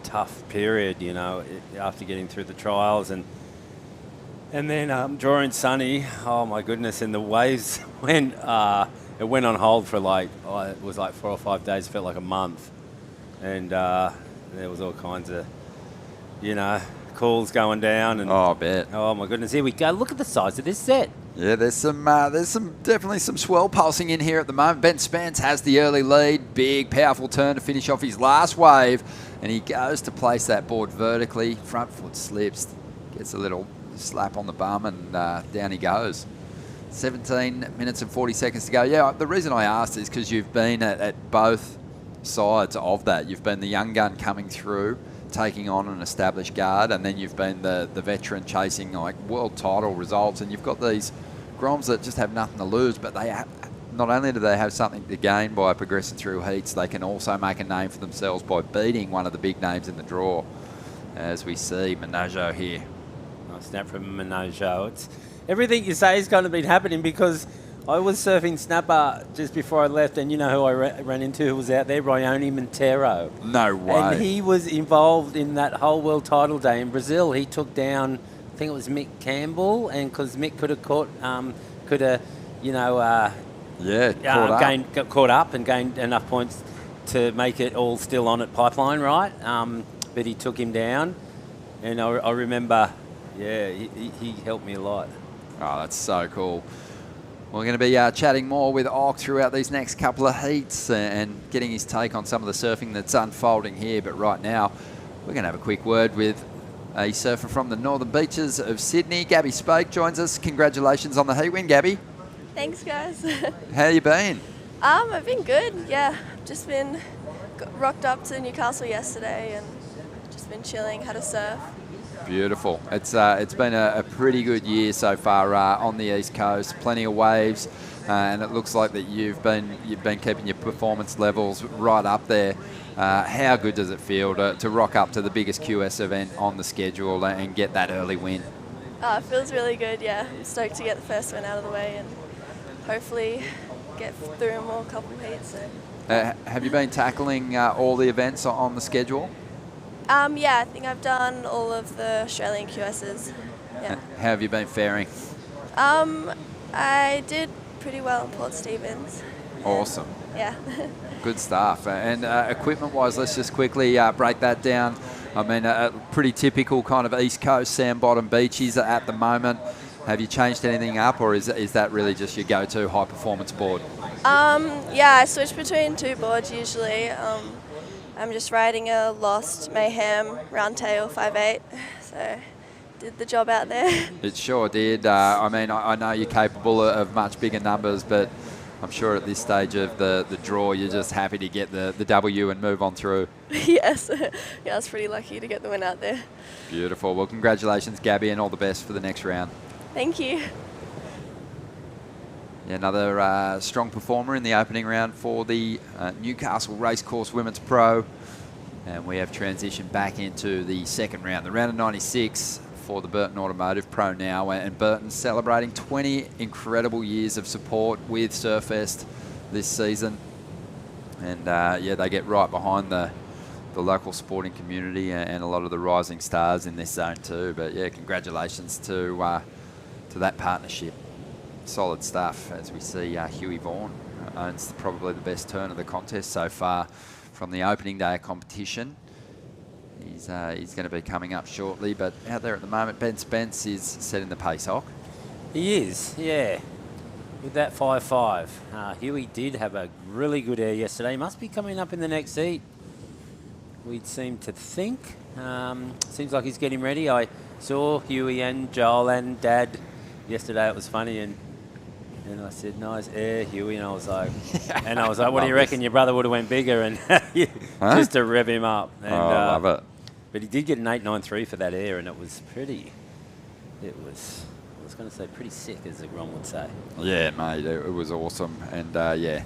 tough period, after getting through the trials and then drawing Sonny. Oh my goodness! And the waves went. It went on hold for it was like 4 or 5 days. Felt like a month, and there was all kinds of, calls going down. And I bet. Oh my goodness! Here we go. Look at the size of this set. Yeah, there's definitely some swell pulsing in here at the moment. Ben Spence has the early lead. Big, powerful turn to finish off his last wave. And he goes to place that board vertically. Front foot slips, gets a little slap on the bum, and down he goes. 17 minutes and 40 seconds to go. Yeah, the reason I asked is because you've been at both sides of that. You've been the young gun coming through, taking on an established guard, and then you've been the veteran chasing like world title results, and you've got these Groms that just have nothing to lose, but they not only do they have something to gain by progressing through heats, they can also make a name for themselves by beating one of the big names in the draw, as we see Minojo here. Nice snap from Minojo. It's everything you say is going to be happening because I was surfing snapper just before I left, and you know who I ran into who was out there? Rayoni Montero. No way. And he was involved in that whole world title day in Brazil. He took down, I think it was Mick Campbell, and because Mick could have caught up and gained enough points to make it all still on at Pipeline, right? But he took him down, and I remember, he helped me a lot. Oh, that's so cool. We're going to be chatting more with Ock throughout these next couple of heats and getting his take on some of the surfing that's unfolding here. But right now, we're going to have a quick word with a surfer from the northern beaches of Sydney. Gabby Spake joins us. Congratulations on the heat win, Gabby. Thanks, guys. How you been? I've been good, yeah. Just been rocked up to Newcastle yesterday and just been chilling, had a surf. Beautiful. It's been a pretty good year so far on the East Coast. Plenty of waves, and it looks like that you've been keeping your performance levels right up there. How good does it feel to rock up to the biggest QS event on the schedule and get that early win? It feels really good, yeah. I'm stoked to get the first one out of the way and hopefully get through more couple heats. So. Have you been tackling all the events on the schedule? Yeah, I think I've done all of the Australian QSs. Yeah. How have you been faring? I did pretty well in Port Stephens. Awesome. Yeah. Good stuff. And equipment-wise, let's just quickly break that down. I mean, a pretty typical kind of East Coast sand bottom beaches at the moment. Have you changed anything up, or is that really just your go-to high-performance board? Yeah, I switch between two boards usually. I'm just riding a Lost Mayhem Roundtail 5.8, so did the job out there. It sure did. I mean, I know you're capable of much bigger numbers, but I'm sure at this stage of the draw, you're just happy to get the W and move on through. Yes. Yeah, I was pretty lucky to get the win out there. Beautiful. Well, congratulations, Gabby, and all the best for the next round. Thank you. Yeah, another strong performer in the opening round for the Newcastle Racecourse Women's Pro. And we have transitioned back into the second round, the round of 96 for the Burton Automotive Pro now. And Burton's celebrating 20 incredible years of support with Surfest this season. And they get right behind the local sporting community and a lot of the rising stars in this zone too. But yeah, congratulations to that partnership. Solid stuff, as we see Huey Vaughan owns probably the best turn of the contest so far from the opening day of competition. He's going to be coming up shortly, but out there at the moment, Ben Spence is setting the pace, Hock. He is, yeah, with that 5.5. Huey did have a really good air yesterday. Must be coming up in the next heat, we'd seem to think. Seems like he's getting ready. I saw Huey and Joel and Dad yesterday. It was funny, and And I said, nice air, Huey. And I was like, what do you reckon? Your brother would have went bigger and just to rev him up. And, I love it. But he did get an 8.93 for that air, and it was pretty. I was going to say pretty sick, as Ron would say. Yeah, mate, it was awesome. And, yeah,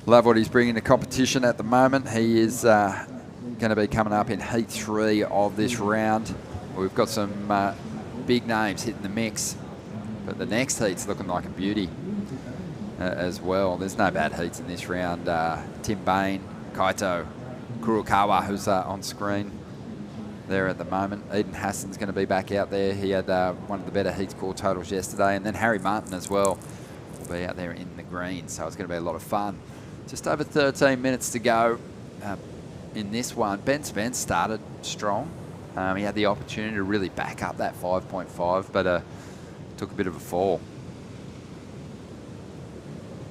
love what he's bringing to competition at the moment. He is going to be coming up in Heat 3 of this round. We've got some big names hitting the mix, but the next heat's looking like a beauty as well. There's no bad heats in this round. Tim Bain, Kaito Kurokawa, who's on screen there at the moment. Eden Hassan's going to be back out there. He had one of the better heat score totals yesterday. And then Harry Martin as well will be out there in the green. So it's going to be a lot of fun. Just over 13 minutes to go in this one. Ben Spence started strong. He had the opportunity to really back up that 5.5, but took a bit of a fall.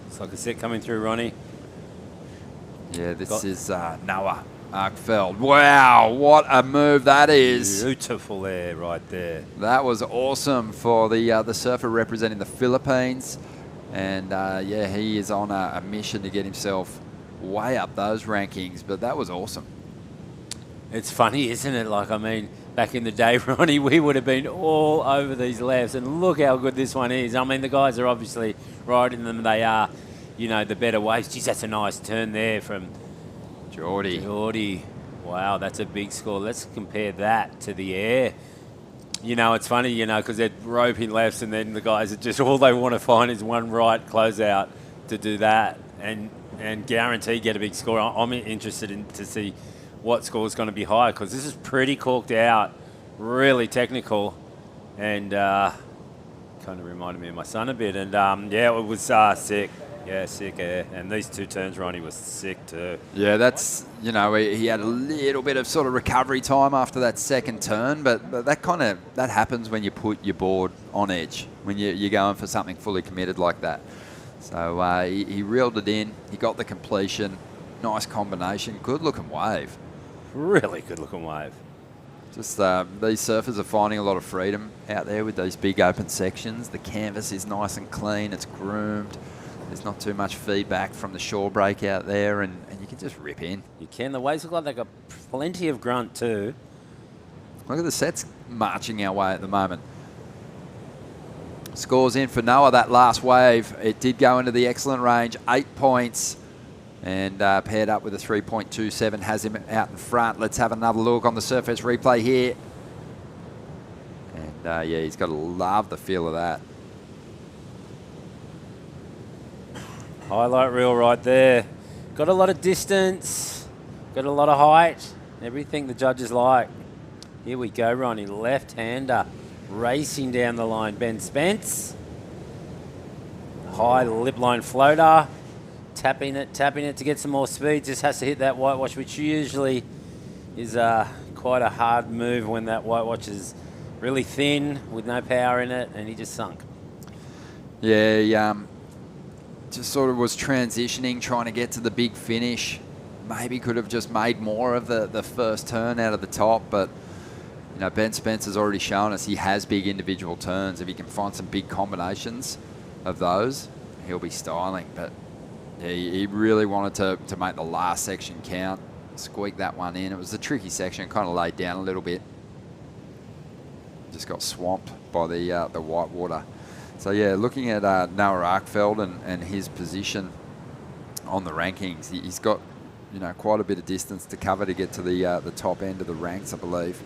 It's like a set coming through, Ronnie. Yeah, this is Noah Arkfeld. Wow, what a move that is. Beautiful air right there. That was awesome for the surfer representing the Philippines. And, yeah, he is on a mission to get himself way up those rankings, but that was awesome. It's funny, isn't it? Like, I mean, back in the day, Ronnie, we would have been all over these lefts, and look how good this one is. I mean, the guys are obviously riding them. They are, you know, the better waves. Geez, that's a nice turn there from Geordie. Wow, that's a big score. Let's compare that to the air. You know, it's funny, you know, because they're roping lefts, and then the guys are just all they want to find is one right closeout to do that and guarantee get a big score. I'm interested in to see what score is going to be high, because this is pretty corked out, really technical, and kind of reminded me of my son a bit. And yeah, it was sick. Yeah, sick air. And these two turns, Ronnie, was sick too. Yeah, that's, you know, he had a little bit of sort of recovery time after that second turn, but that happens when you put your board on edge, when you're going for something fully committed like that. So he reeled it in. He got the completion. Nice combination. Good looking wave. Really good looking wave. Just these surfers are finding a lot of freedom out there with these big open sections. The canvas is nice and clean. It's groomed. There's not too much feedback from the shore break out there, and you can just rip in. You can. The waves look like they've got plenty of grunt too. Look at the sets marching our way at the moment. Scores in for Noah, that last wave. It did go into the excellent range, 8 points, and paired up with a 3.27 has him out in front. Let's have another look on the Surfest replay here. And yeah, he's got to love the feel of that. Highlight reel right there. Got a lot of distance, got a lot of height, everything the judges like. Here we go, Ronnie, left-hander, racing down the line. Ben Spence, high lip line floater, tapping it to get some more speed. Just has to hit that whitewash, which usually is quite a hard move when that whitewash is really thin with no power in it, and he just sunk. Yeah, just sort of was transitioning, trying to get to the big finish. Maybe could have just made more of the first turn out of the top, but you know, Ben Spence has already shown us he has big individual turns. If he can find some big combinations of those, he'll be styling. But yeah, he really wanted to make the last section count, squeak that one in. It was a tricky section, kind of laid down a little bit. Just got swamped by the white water. So yeah, looking at Noah Arkfeld and his position on the rankings, he's got, you know, quite a bit of distance to cover to get to the top end of the ranks, I believe.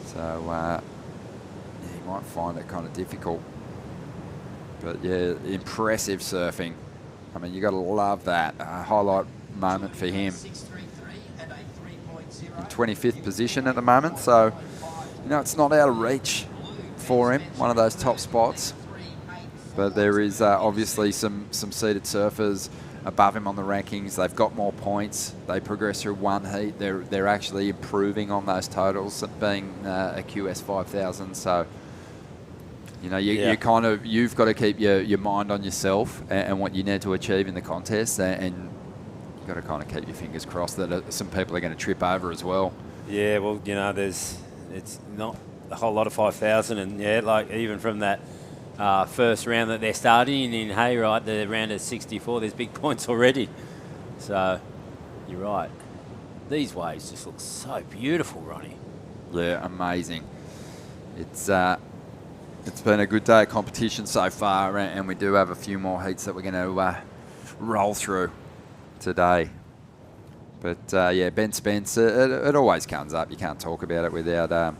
So yeah, he might find it kind of difficult. But yeah, impressive surfing. I mean, you got to love that. Highlight moment for him. In 25th position at the moment, so you know it's not out of reach for him, one of those top spots. But there is obviously some seeded surfers above him on the rankings. They've got more points. They progress through one heat. They're actually improving on those totals, being a QS 5000. So you know, you've got to keep your mind on yourself and what you need to achieve in the contest, and you've got to kind of keep your fingers crossed that some people are going to trip over as well. Yeah, well, you know, it's not a whole lot of 5,000, and yeah, like even from that first round that they're starting in, hey, right, the round of 64, there's big points already. So, you're right. These waves just look so beautiful, Ronnie. Yeah, amazing. It's been a good day of competition so far, and we do have a few more heats that we're going to roll through today. But yeah, Ben Spence, it always comes up. You can't talk about it without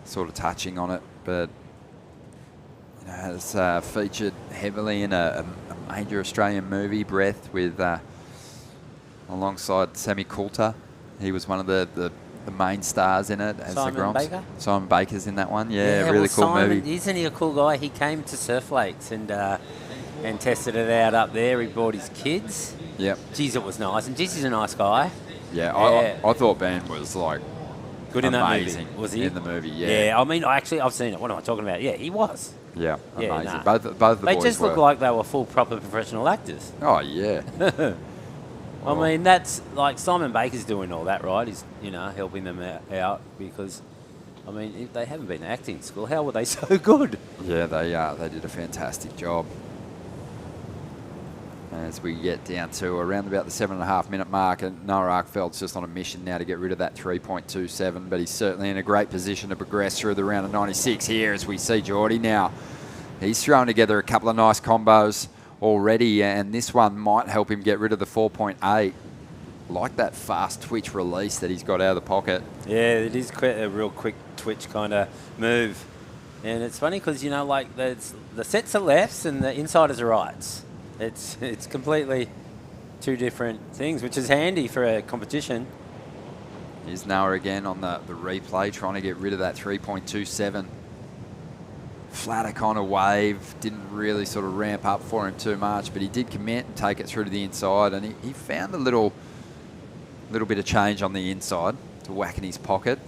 sort of touching on it. But you know, it's featured heavily in a major Australian movie, Breath, with alongside Sammy Coulter. He was one of the main stars in it as Simon the Gromps. Baker? Simon Baker's in that one. Yeah, really well, cool Simon, movie. Isn't he a cool guy? He came to Surf Lakes and tested it out up there. He brought his kids. Yep. Geez, it was nice. And geez, he's a nice guy. Yeah, I thought Ben was like good in that amazing movie. Was he? in the movie? Yeah. Yeah, I mean, I've seen it. What am I talking about? Yeah, he was. Yeah, Yeah, amazing. nah. Both of the They boys just look were. like they were full, proper professional actors. Oh, yeah. I mean, that's like Simon Baker's doing all that, right? He's, helping them out because, I mean, if they haven't been to acting school, how were they so good? Yeah, they did a fantastic job. As we get down to around about the 7.5 minute mark, and Noah Arkfeld's just on a mission now to get rid of that 3.27, but he's certainly in a great position to progress through the round of 96 here as we see Geordie now. He's thrown together a couple of nice combos already, and this one might help him get rid of the 4.8. Like that fast twitch release that he's got out of the pocket. Yeah, it is a real quick twitch kind of move. And it's funny because, like the sets are lefts and the insiders are rights. It's completely two different things, which is handy for a competition. Here's Noah again on the replay, trying to get rid of that 3.27. Flatter kind of wave, didn't really sort of ramp up for him too much, but he did commit and take it through to the inside, and he found a little bit of change on the inside to whack in his pocket.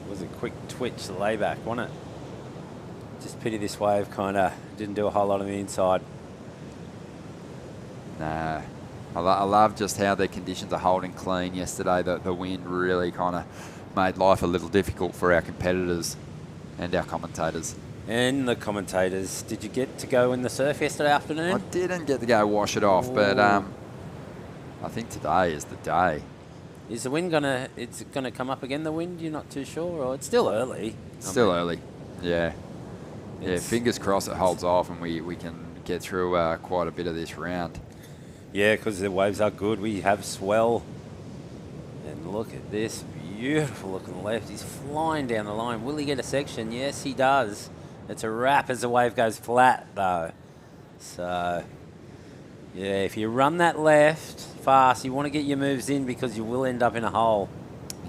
It was a quick twitch, the layback, wasn't it? Just pity this wave kind of didn't do a whole lot on the inside. Nah, I love just how the conditions are holding clean yesterday. The wind really kind of made life a little difficult for our competitors and our commentators. And the commentators, did you get to go in the surf yesterday afternoon? I didn't get to go wash it off, but I think today is the day. Is the wind it's gonna come up again, the wind? You're not too sure? Or it's still early? Still early, yeah. Yeah, fingers crossed it holds off and we can get through quite a bit of this round. Yeah, because the waves are good. We have swell. And look at this beautiful looking left. He's flying down the line. Will he get a section? Yes, he does. It's a wrap as the wave goes flat, though. So, yeah, if you run that left fast, you want to get your moves in because you will end up in a hole.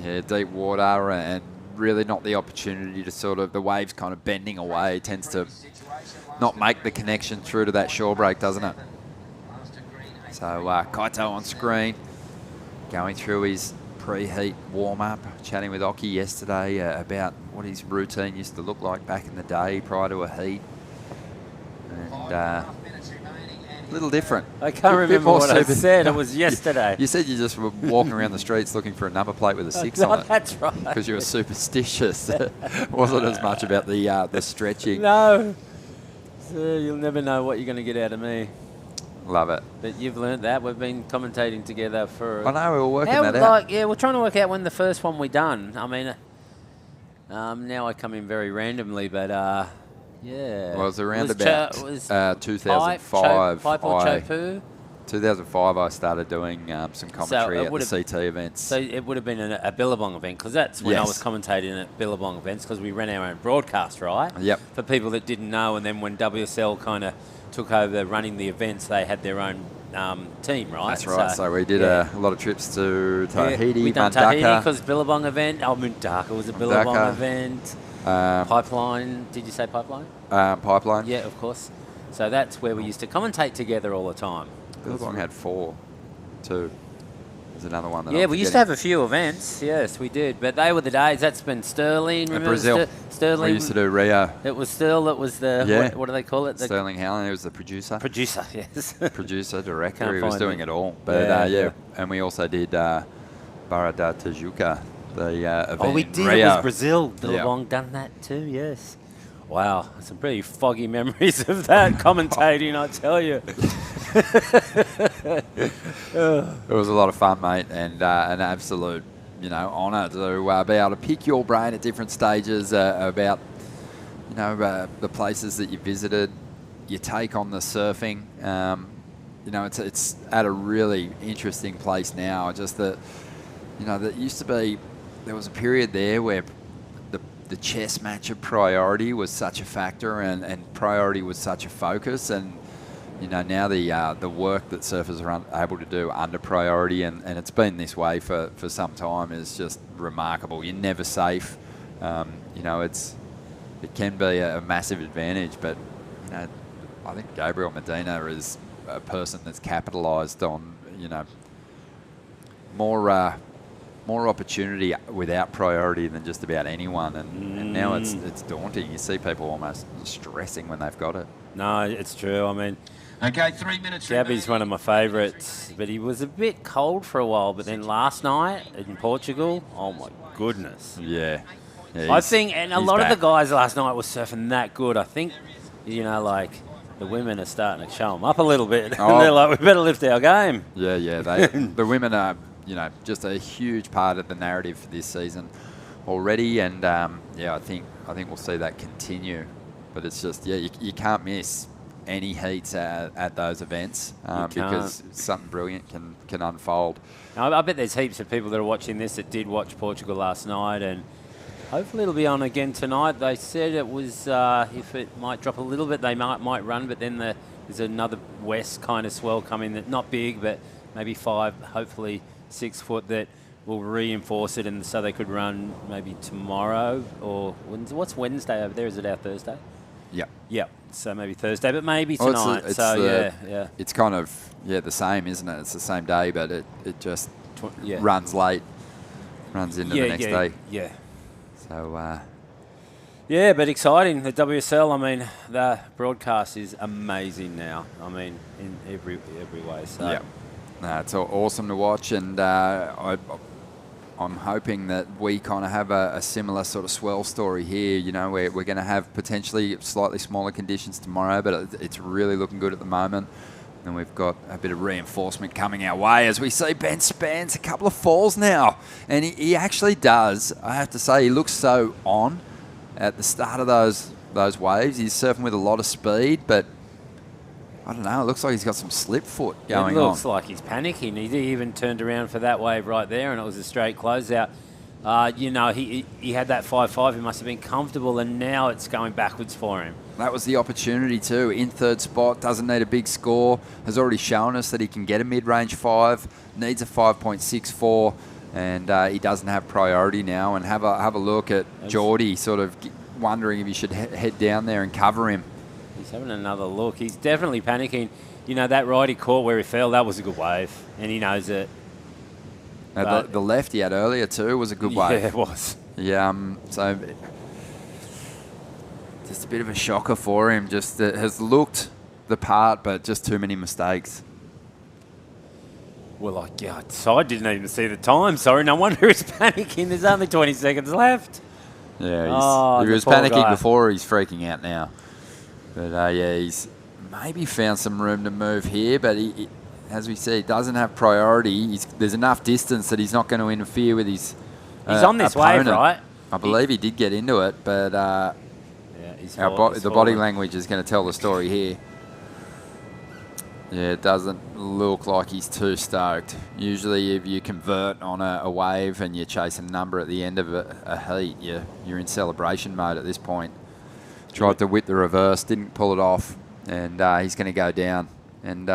Yeah, deep water and really not the opportunity to sort of, the waves kind of bending away tends to not make the connection through to that shore break, doesn't it? So Kaito on screen, going through his pre-heat warm-up, chatting with Oki yesterday about what his routine used to look like back in the day prior to a heat. And a little different. I can't remember what I said. It was yesterday. You said you just were walking around the streets looking for a number plate with a 6 on it. That's right. Because you were superstitious. It wasn't as much about the stretching. No. So you'll never know what you're going to get out of me. Love it. But you've learnt that. We've been commentating together for... I know, we were working that out. Yeah, we're trying to work out when the first one we done. I mean, now I come in very randomly, but... yeah. Well, it was around about 2005. Pipe or Chopu? 2005, I started doing some commentary at the CT events. So it would have been a Billabong event, because that's when I was commentating at Billabong events, because we ran our own broadcast, right? Yep. For people that didn't know, and then when WSL kind of took over running the events, they had their own team, right? That's right. So we did a lot of trips to Tahiti, we done Mundaka. Tahiti because Billabong event. Oh, Mundaka was a Billabong event. Pipeline. Did you say Pipeline? Pipeline. Yeah, of course. So that's where we used to commentate together all the time. Billabong had 4, too. There's another one that yeah, we used to have a few events. Yes, we did. But they were the days. That's been Sterling. Remember Brazil. Sterling. We used to do Rio. It was Sterling. It was the, what do they call it? Sterling Howland. He was the producer. Producer, yes. Producer, director. Can't he was find doing it. it all. But yeah. And we also did Barra da Tijuca, the event we in did. Rio. It was Brazil. Billabong done that too, yes. Wow, some pretty foggy memories of that commentating, I tell you. It was a lot of fun, mate, and an absolute, honour to be able to pick your brain at different stages about, the places that you visited, your take on the surfing. It's at a really interesting place now. Just that, that used to be, there was a period there where the chess match of priority was such a factor and priority was such a focus, and now the work that surfers are able to do under priority, and it's been this way for some time, is just remarkable. You're never safe. It can be a massive advantage, but I think Gabriel Medina is a person that's capitalised on more opportunity without priority than just about anyone, and now it's daunting. You see people almost stressing when they've got it. No, it's true. I mean, Okay, 3 minutes. Gabby's one of my favourites, but he was a bit cold for a while. But then last night in Portugal, oh my goodness. Yeah. I think, and a lot back. of the guys last night were surfing that good. I think, like the women are starting to show them up a little bit. Oh. They're like, we better lift our game. Yeah. The women are, just a huge part of the narrative for this season already, and I think we'll see that continue. But it's just, you can't miss any heats at those events because something brilliant can unfold. Now, I bet there's heaps of people that are watching this that did watch Portugal last night, and hopefully it'll be on again tonight. They said it was, if it might drop a little bit, they might run, but then there's another west kind of swell coming, that not big, but maybe 5, hopefully 6 foot, that will reinforce it, and so they could run maybe tomorrow, or what's Wednesday over there? Is it our Thursday? Yeah. So maybe Thursday, but maybe tonight. It's kind of the same, isn't it? It's the same day, but it just runs late, runs into the next day. Yeah. So. But exciting. The WSL. I mean, the broadcast is amazing now. I mean, in every way. So. Yeah. No, it's awesome to watch, and I'm hoping that we kind of have a similar sort of swell story here. We're going to have potentially slightly smaller conditions tomorrow, but it's really looking good at the moment. And we've got a bit of reinforcement coming our way as we see Ben Spence a couple of falls now. And he actually does, I have to say, he looks so on at the start of those waves. He's surfing with a lot of speed, but I don't know, it looks like he's got some slip foot going on. It looks like he's panicking. He even turned around for that wave right there, and it was a straight closeout. He had that 5.5. He must have been comfortable, and now it's going backwards for him. That was the opportunity too. In third spot, doesn't need a big score. Has already shown us that he can get a mid-range 5. Needs a 5.64, and he doesn't have priority now. And have a look at Geordie, sort of wondering if he should head down there and cover him. He's having another look. He's definitely panicking. That ride he caught where he fell, that was a good wave, and he knows it. The left he had earlier too was a good wave. Yeah, it was. Yeah, so just a bit of a shocker for him. Just has looked the part, but just too many mistakes. Well, I didn't even see the time. Sorry, no wonder he's panicking. There's only 20 seconds left. Yeah, if he was panicking before, he's freaking out now. But he's maybe found some room to move here, but he, as we see, doesn't have priority. There's enough distance that he's not going to interfere with his He's on this opponent. wave, right? I believe he did get into it, but the body language is going to tell the story here. Yeah, it doesn't look like he's too stoked. Usually if you convert on a wave and you chase a number at the end of a heat, you're in celebration mode at this point. Tried to whip the reverse, didn't pull it off, and he's going to go down. And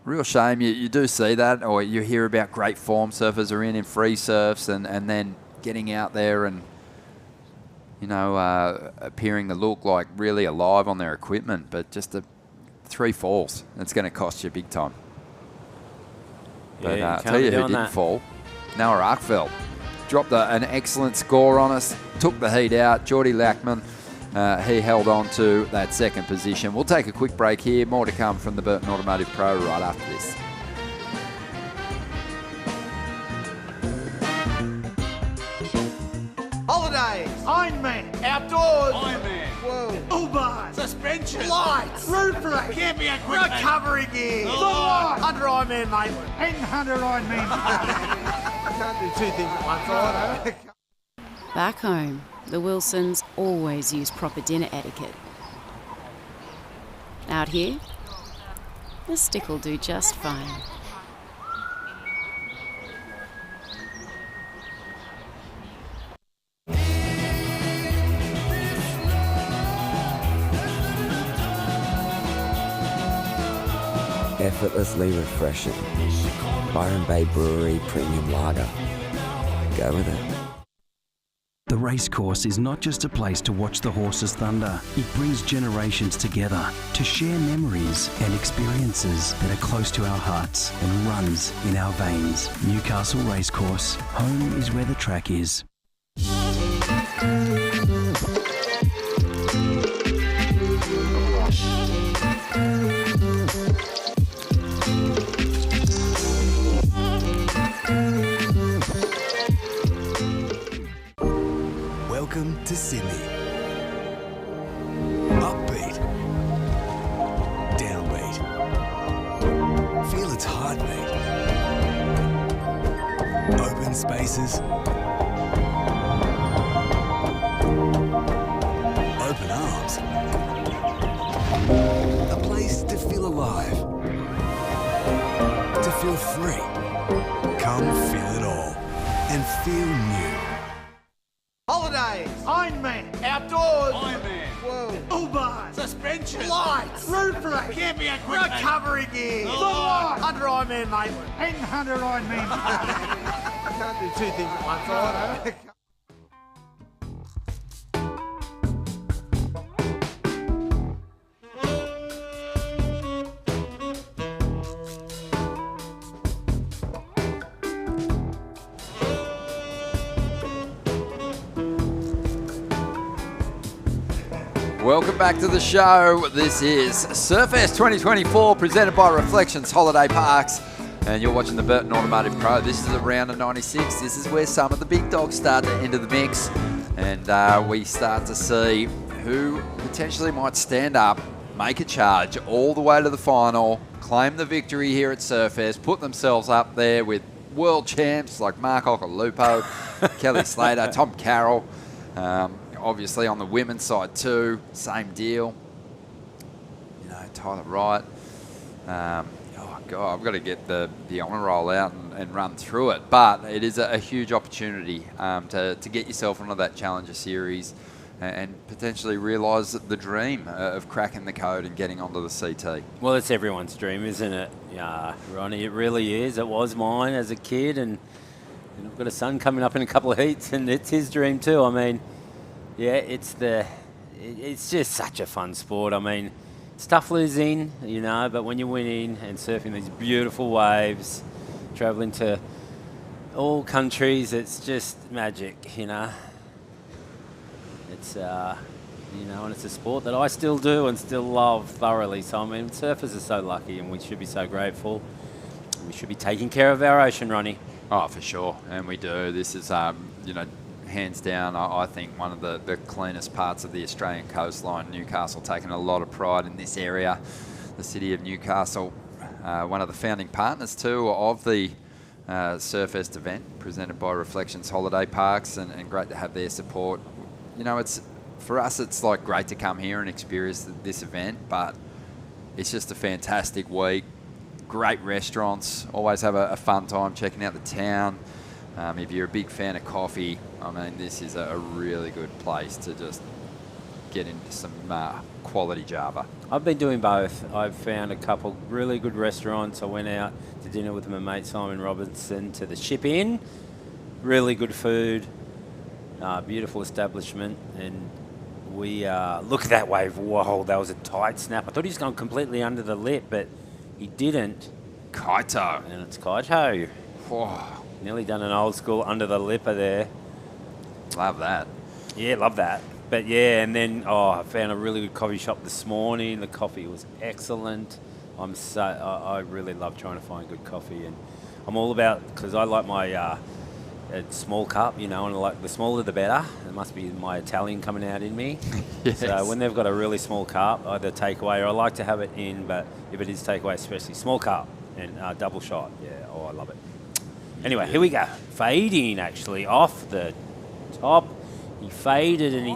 real shame, you do see that, or you hear about great form surfers are in free surfs and then getting out there and, appearing to look like really alive on their equipment, but just 3 falls. It's going to cost you big time. But I'll tell you who didn't fall. Noah Arkveld dropped an excellent score on us, took the heat out. Geordie Lackman, he held on to that second position. We'll take a quick break here. More to come from the Burton Automotive Pro right after this. Holiday Holidays, Ironman, outdoors, Ironman, whoa, Uber, suspension, lights, roof rack, camping equipment, recovery gear, under Ironman, mate, and under Ironman. I can't do two things at once, I know. Back home, the Wilsons always use proper dinner etiquette. Out here, the stick will do just fine. Effortlessly refreshing. Byron Bay Brewery Premium Lager. Go with it. The racecourse is not just a place to watch the horses thunder. It brings generations together to share memories and experiences that are close to our hearts and runs in our veins. Newcastle Racecourse. Home is where the track is. Welcome to Sydney. Upbeat. Downbeat. Feel its heartbeat. Open spaces. Open arms. A place to feel alive. To feel free. Come feel it all. And feel new. Holidays, Ironman, outdoors, Ironman, whoa, Uber, suspension, lights, roof rack, camping equipment, recovery gear, under Ironman, mate, and under Ironman. I can't do two things at once, I know. Welcome back to the show. This is Surfest 2024 presented by Reflections Holiday Parks. And you're watching the Burton Automotive Pro. This is a round of 96. This is where some of the big dogs start to enter the mix. And we start to see who potentially might stand up, make a charge all the way to the final, claim the victory here at Surfest, put themselves up there with world champs like Mark Occhilupo, Kelly Slater, Tom Carroll. Obviously on the women's side too, same deal. You know, Tyler Wright. Oh God, I've got to get the honour roll out and run through it. But it is a huge opportunity to get yourself onto that Challenger Series and potentially realise the dream of cracking the code and getting onto the CT. Well, it's everyone's dream, isn't it? Yeah, Ronnie, it really is. It was mine as a kid, and I've got a son coming up in a couple of heats, and it's his dream too. I mean, yeah, it's just such a fun sport. I mean, it's tough losing, you know, but when you're winning and surfing these beautiful waves, travelling to all countries, it's just magic, you know. It's, you know, and it's a sport that I still do and still love thoroughly. So, I mean, surfers are so lucky and we should be so grateful. We should be taking care of our ocean, Ronnie. Oh, for sure, and we do. This is, you know, hands down, I think one of the cleanest parts of the Australian coastline. Newcastle taking a lot of pride in this area. The city of Newcastle, one of the founding partners too of the Surfest event presented by Reflections Holiday Parks, and great to have their support. You know, it's for us, it's like great to come here and experience this event, but it's just a fantastic week. Great restaurants, always have a fun time checking out the town. If you're a big fan of coffee, I mean, this is a really good place to just get into some quality Java. I've been doing both. I've found a couple really good restaurants. I went out to dinner with my mate Simon Robinson to the Ship Inn. Really good food, beautiful establishment, and we look at that wave. Whoa, that was a tight snap. I thought he was going completely under the lip, but he didn't. Kaito. And it's Kaito. Oh. Nearly done an old school under the lipper there. Love that. Yeah, love that. But yeah, and then I found a really good coffee shop this morning. The coffee was excellent. I really love trying to find good coffee, and I'm all about, because I like my a small cup, you know, and like the smaller the better. It must be my Italian coming out in me. Yes. So when they've got a really small cup, either takeaway or I like to have it in, but if it is takeaway, especially small cup and double shot. Yeah, oh, I love it. Anyway, here we go. Fading actually off the top. He faded and he.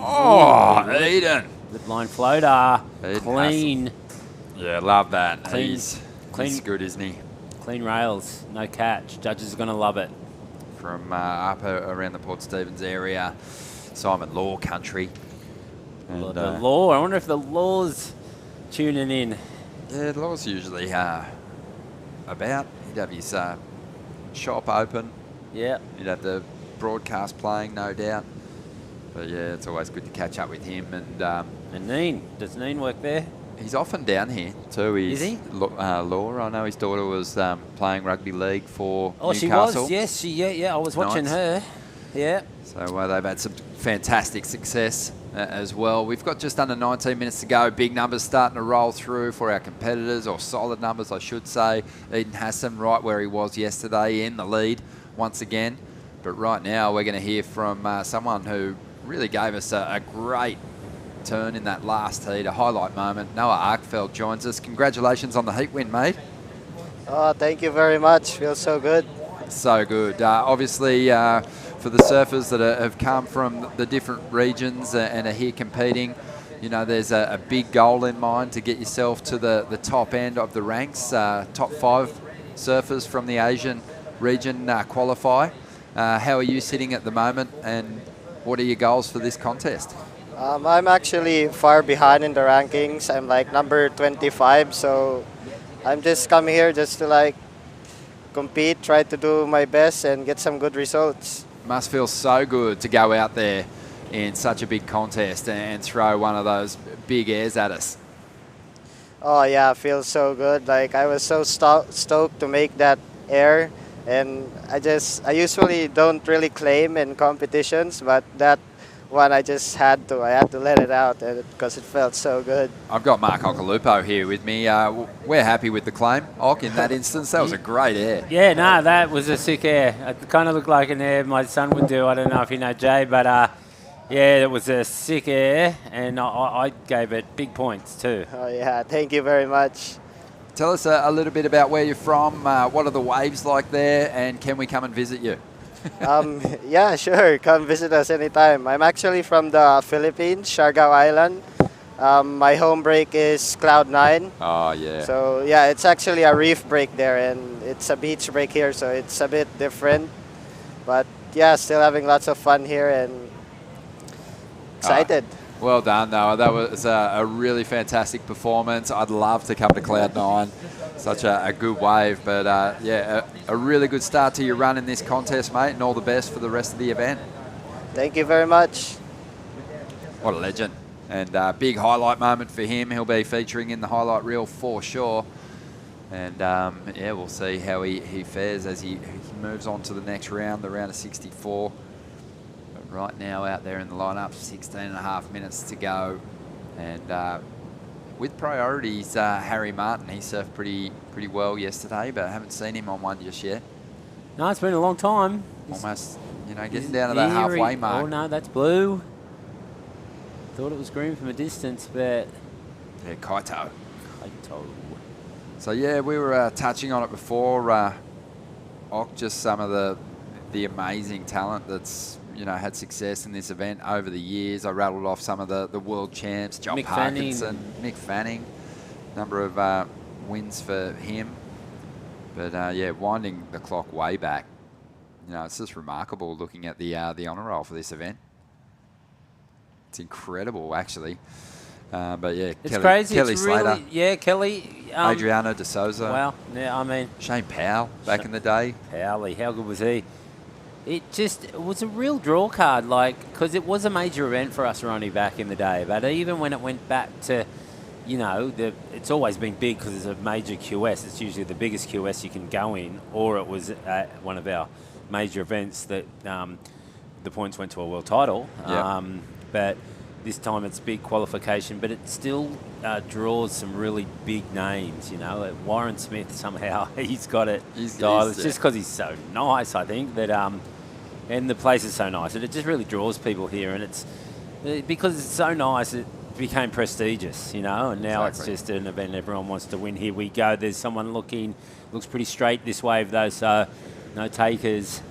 Eden. The line floater. Eden Clean. Yeah, love that. Clean. He's good, isn't he? Clean rails. No catch. Judges are going to love it. From up around the Port Stephens area, Simon Law country. And, The Law. I wonder if the Law's tuning in. Yeah, the Law's usually about. He'd have his shop open. Yeah. He'd have the broadcast playing, no doubt. But yeah, it's always good to catch up with him. And Neen. Does Neen work there? He's often down here too. Is he? Law. I know his daughter was playing rugby league for Oh, Newcastle. she was. Yes, yeah. I was watching her. Yeah. So they've had some fantastic success as well. We've got just under 19 minutes to go. Big numbers starting to roll through for our competitors, or solid numbers, I should say. Eden Hassan right where he was yesterday in the lead once again. But right now we're going to hear from someone who really gave us a great turn in that last heat, a highlight moment. Noah Arkfeld joins us. Congratulations on the heat win, mate. Oh, thank you very much. Feels so good. So good. Obviously, for the surfers that have come from the different regions and are here competing, you know, there's a big goal in mind to get yourself to the top end of the ranks. Top 5 surfers from the Asian region qualify. How are you sitting at the moment, and what are your goals for this contest? I'm actually far behind in the rankings. I'm like number 25, so I'm just coming here just to like compete, try to do my best and get some good results. Must feel so good to go out there in such a big contest and throw one of those big airs at us. Oh yeah, feels so good. Like I was so stoked to make that air, and I usually don't really claim in competitions, but that one I had to let it out because it felt so good. I've got Mark Occhilupo here with me. We're happy with the claim, Ock, in that instance. That was a great air. Yeah, no, that was a sick air. It kind of looked like an air my son would do. I don't know if you know Jay, but yeah, it was a sick air, and I gave it big points too. Oh yeah, thank you very much. Tell us a little bit about where you're from, what are the waves like there, and can we come and visit you? Yeah, sure. Come visit us anytime. I'm actually from the Philippines, Siargao Island. My home break is Cloud 9. Oh, yeah. So, yeah, it's actually a reef break there, and it's a beach break here, so it's a bit different. But, yeah, still having lots of fun here and excited. Well done, Noah. That was a really fantastic performance. I'd love to come to Cloud 9. Such a good wave, but yeah, a really good start to your run in this contest, mate, and all the best for the rest of the event. Thank you very much. What a legend. And big highlight moment for him. He'll be featuring in the highlight reel for sure. And yeah, we'll see how he fares as he moves on to the next round, the round of 64. But right now out there in the lineup, 16.5 minutes to go. And with priorities, Harry Martin, he surfed pretty well yesterday, but I haven't seen him on one just yet. No, it's been a long time. Almost, you know, getting down to that halfway mark. Oh, no, that's blue. Thought it was green from a distance, but... Yeah, Kaito. So, yeah, we were touching on it before. Ock, just some of the amazing talent that's, you know, had success in this event over the years. I rattled off some of the world champs, John Mick Parkinson, Fanning. Mick Fanning, number of wins for him. But yeah, winding the clock way back, you know, it's just remarkable looking at the honour roll for this event. It's incredible, actually. But yeah, it's crazy. Kelly it's Slater, really, yeah, Kelly. Adriano De Souza. Wow. Yeah, I mean, Shane Powell back in the day. Powley, how good was he? It was a real draw card, like, because it was a major event for us, Ronnie, back in the day. But even when it went back to, you know, it's always been big because it's a major QS. It's usually the biggest QS you can go in, or it was at one of our major events that the points went to a world title. Yep. But this time it's big qualification, but it still draws some really big names, you know. Like Warren Smith, somehow, he's got it dialed. It's just because he's so nice, I think, that And the place is so nice, and it just really draws people here. And it's because it's so nice, it became prestigious, you know. And now it's just an event everyone wants to win. Here we go. There's someone looks pretty straight this wave though, so no takers.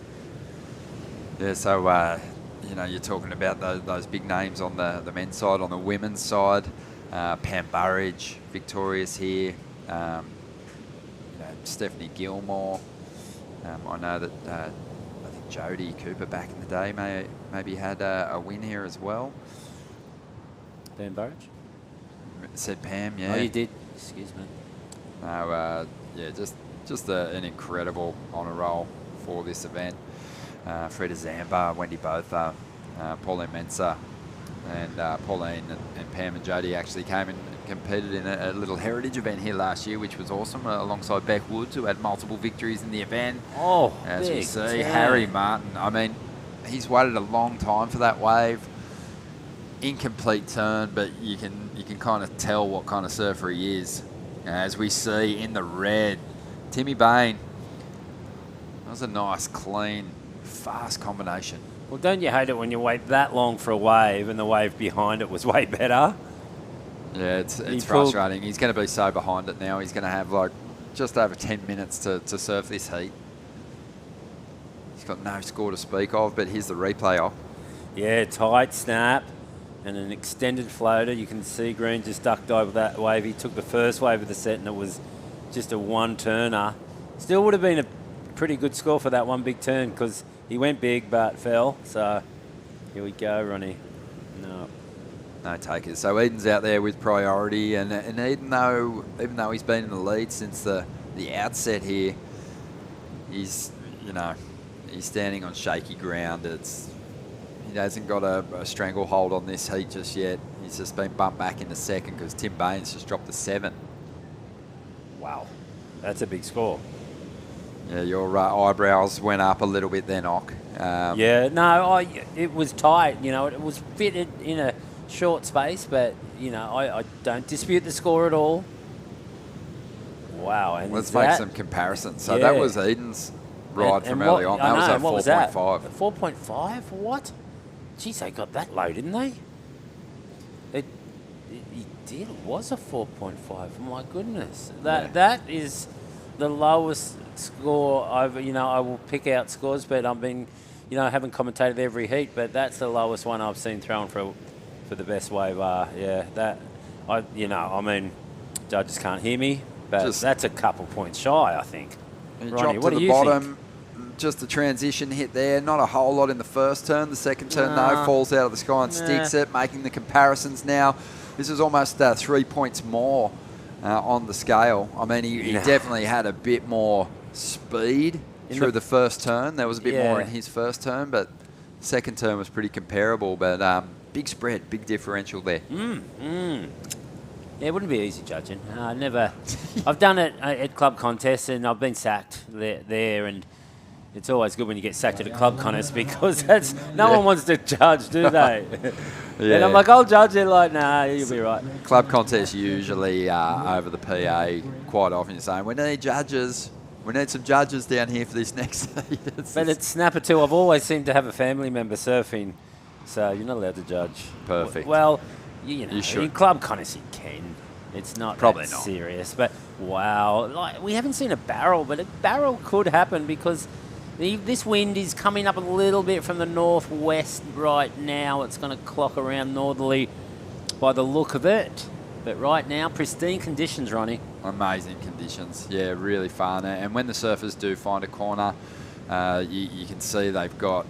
Yeah, so you know, you're talking about those big names on the men's side. On the women's side, Pam Burridge, victorious here. You know, Stephanie Gilmore. I know that I think Jodie Cooper back in the day maybe had a win here as well. Pam Burridge? Said Pam, yeah. Oh, you did? Excuse me. No, yeah, just an incredible honour roll for this event. Freda Zamba, Wendy Botha, Pauline Mensah, and Pauline and Pam and Jodie actually came and competed in a little heritage event here last year, which was awesome, alongside Beck Woods, who had multiple victories in the event. Oh, as we see, Harry Martin, I mean, he's waited a long time for that wave. Incomplete turn, but you can kind of tell what kind of surfer he is. As we see in the red, Timmy Bain. That was a nice, clean, fast combination. Well, don't you hate it when you wait that long for a wave and the wave behind it was way better? Yeah, it's frustrating. He's going to be so behind it now. He's going to have like just over 10 minutes to surf this heat. He's got no score to speak of, but here's the replay of. Yeah, tight snap and an extended floater. You can see Green just ducked over that wave. He took the first wave of the set and it was just a one-turner. Still would have been a pretty good score for that one big turn because he went big but fell. So here we go, Ronnie. No takers. So Eden's out there with priority, and Eden, even though he's been in the lead since the outset here, he's standing on shaky ground. He hasn't got a stranglehold on this heat just yet. He's just been bumped back into second because Tim Baines just dropped to 7. Wow, that's a big score. Yeah, your eyebrows went up a little bit then, Ock. Yeah, no, it was tight. You know, it was fitted in a short space, but you know, I don't dispute the score at all. Wow, and let's make some comparisons. So that was Eden's ride from early on. That was at 4.5. 4.5? What? Jeez, they got that low, didn't they? It did. It was a 4.5. My goodness, that is the lowest score I've. You know, I will pick out scores, but I've been, you know, I haven't commentated every heat, but that's the lowest one I've seen thrown for the best wave. Yeah, that I mean, judges can't hear me, but that's a couple points shy, I think. Ronnie, what do you think? Just a transition hit there. Not a whole lot in the first turn. The second turn, though, falls out of the sky and sticks it, making the comparisons now. This is almost 3 points more on the scale. I mean, he definitely had a bit more speed through the first turn. There was a bit more in his first turn, but second turn was pretty comparable. But big spread, big differential there. Yeah, it wouldn't be easy judging. Never. I've done it at club contests, and I've been sacked there, and it's always good when you get sacked at a club contest because no one wants to judge, do they? And I'm like, I'll judge it. Like, nah, you'll be right. Club contests usually over the PA quite often. You're saying we need judges. We need some judges down here for this next heat. But at Snapper too, I've always seemed to have a family member surfing, so you're not allowed to judge. Perfect. Well, you know, you should. In club contests you can. It's not probably that not serious, but wow, like we haven't seen a barrel, but a barrel could happen because this wind is coming up a little bit from the northwest right now. It's going to clock around northerly by the look of it. But right now, pristine conditions, Ronnie. Amazing conditions. Yeah, really fun. And when the surfers do find a corner, you can see they've got,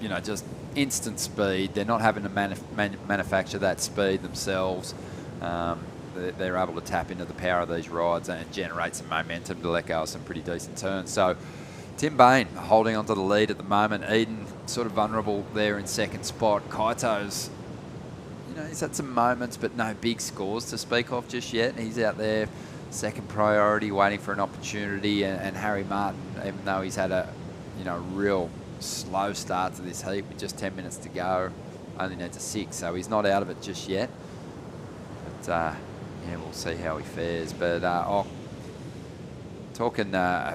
you know, just instant speed. They're not having to manufacture that speed themselves. They're able to tap into the power of these rides and generate some momentum to let go of some pretty decent turns. So Tim Bain holding onto the lead at the moment. Eden sort of vulnerable there in second spot. Kaito's, you know, he's had some moments, but no big scores to speak of just yet. He's out there, second priority, waiting for an opportunity. And Harry Martin, even though he's had a, you know, real slow start to this heat with just 10 minutes to go, only needs a 6, so he's not out of it just yet. But yeah, we'll see how he fares. But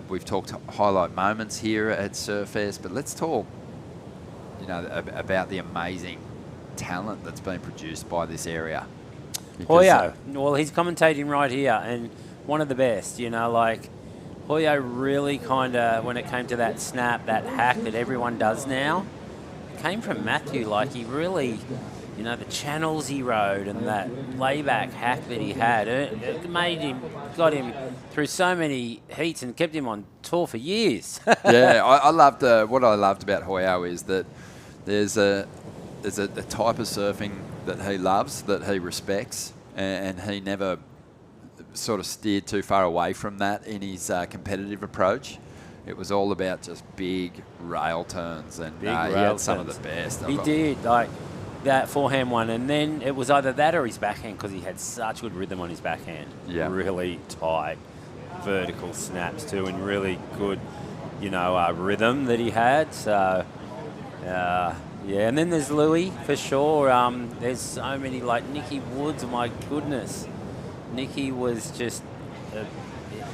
we've talked highlight moments here at Surfest, but let's talk about the amazing talent that's been produced by this area. Hoyo, well, he's commentating right here, and one of the best, like Hoyo really kind of, when it came to that snap, that hack that everyone does now, came from Matthew. Like, he really, the channels he rode and that layback hack that he had, it got him through so many heats and kept him on tour for years. Yeah, I loved, what I loved about Hoyo is that there's a type of surfing that he loves, that he respects, and he never sort of steered too far away from that in his competitive approach. It was all about just big rail turns, and he had some of the best. He did, like that forehand one, and then it was either that or his backhand, because he had such good rhythm on his backhand. Yeah. Really tight vertical snaps too, and really good, rhythm that he had. So, yeah, and then there's Louis, for sure. There's so many, like Nicky Woods, my goodness. Nicky was just,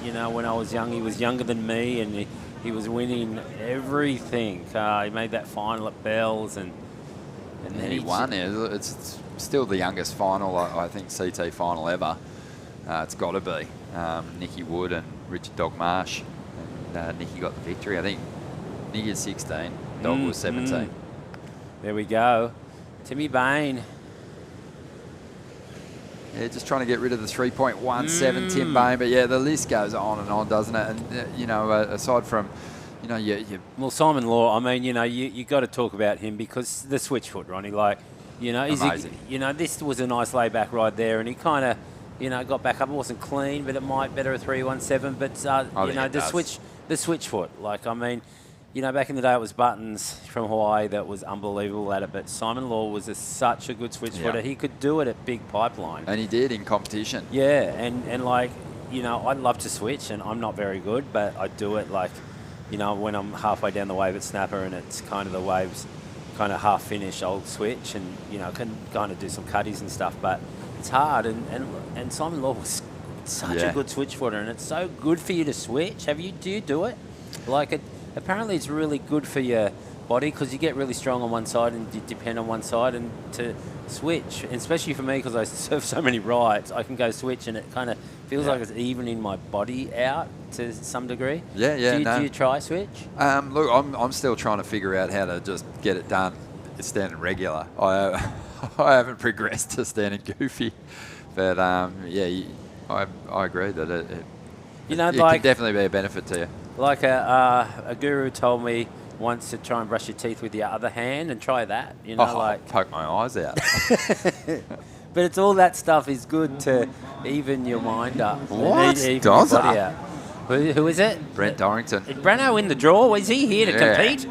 when I was young, he was younger than me, and he was winning everything. He made that final at Bells, and then he won. It's still the youngest final, I think, CT final ever. It's got to be. Nicky Wood and Richard Dog Marsh. And Nicky got the victory. I think Nicky is 16, Dog was 17. There we go. Timmy Bain. Yeah, just trying to get rid of the 3.17 Tim Bain. But, yeah, the list goes on and on, doesn't it? And, aside from, Well, Simon Law, I mean, you got to talk about him because the switch foot, Ronnie, amazing. This was a nice layback ride there, and he kind of, got back up. It wasn't clean, but it might better a 3.17. But, the switch foot, back in the day it was Buttons from Hawaii that was unbelievable at it, but Simon Law was such a good switch footer. He could do it at Big Pipeline. And he did in competition. Yeah, and I'd love to switch, and I'm not very good, but I do it when I'm halfway down the wave at Snapper and it's kind of the waves kind of half finish, I'll switch and, can kind of do some cutties and stuff, but it's hard. And Simon Law was such a good switch footer, and it's so good for you to switch. Do you do it? Apparently it's really good for your body because you get really strong on one side and you depend on one side, and to switch, and especially for me because I surf so many rides, I can go switch and it kind of feels like it's evening my body out to some degree. Yeah, Do you try switch? Look, I'm still trying to figure out how to just get it done standing regular. I haven't progressed to standing goofy, but I agree that it can definitely be a benefit to you. Like a guru told me once to try and brush your teeth with your other hand and try that. Poke my eyes out. But it's all that stuff is good to even your mind up. What? Even your body out. Who is it? Brent Dorrington. Is Brano in the draw? Is he here to compete?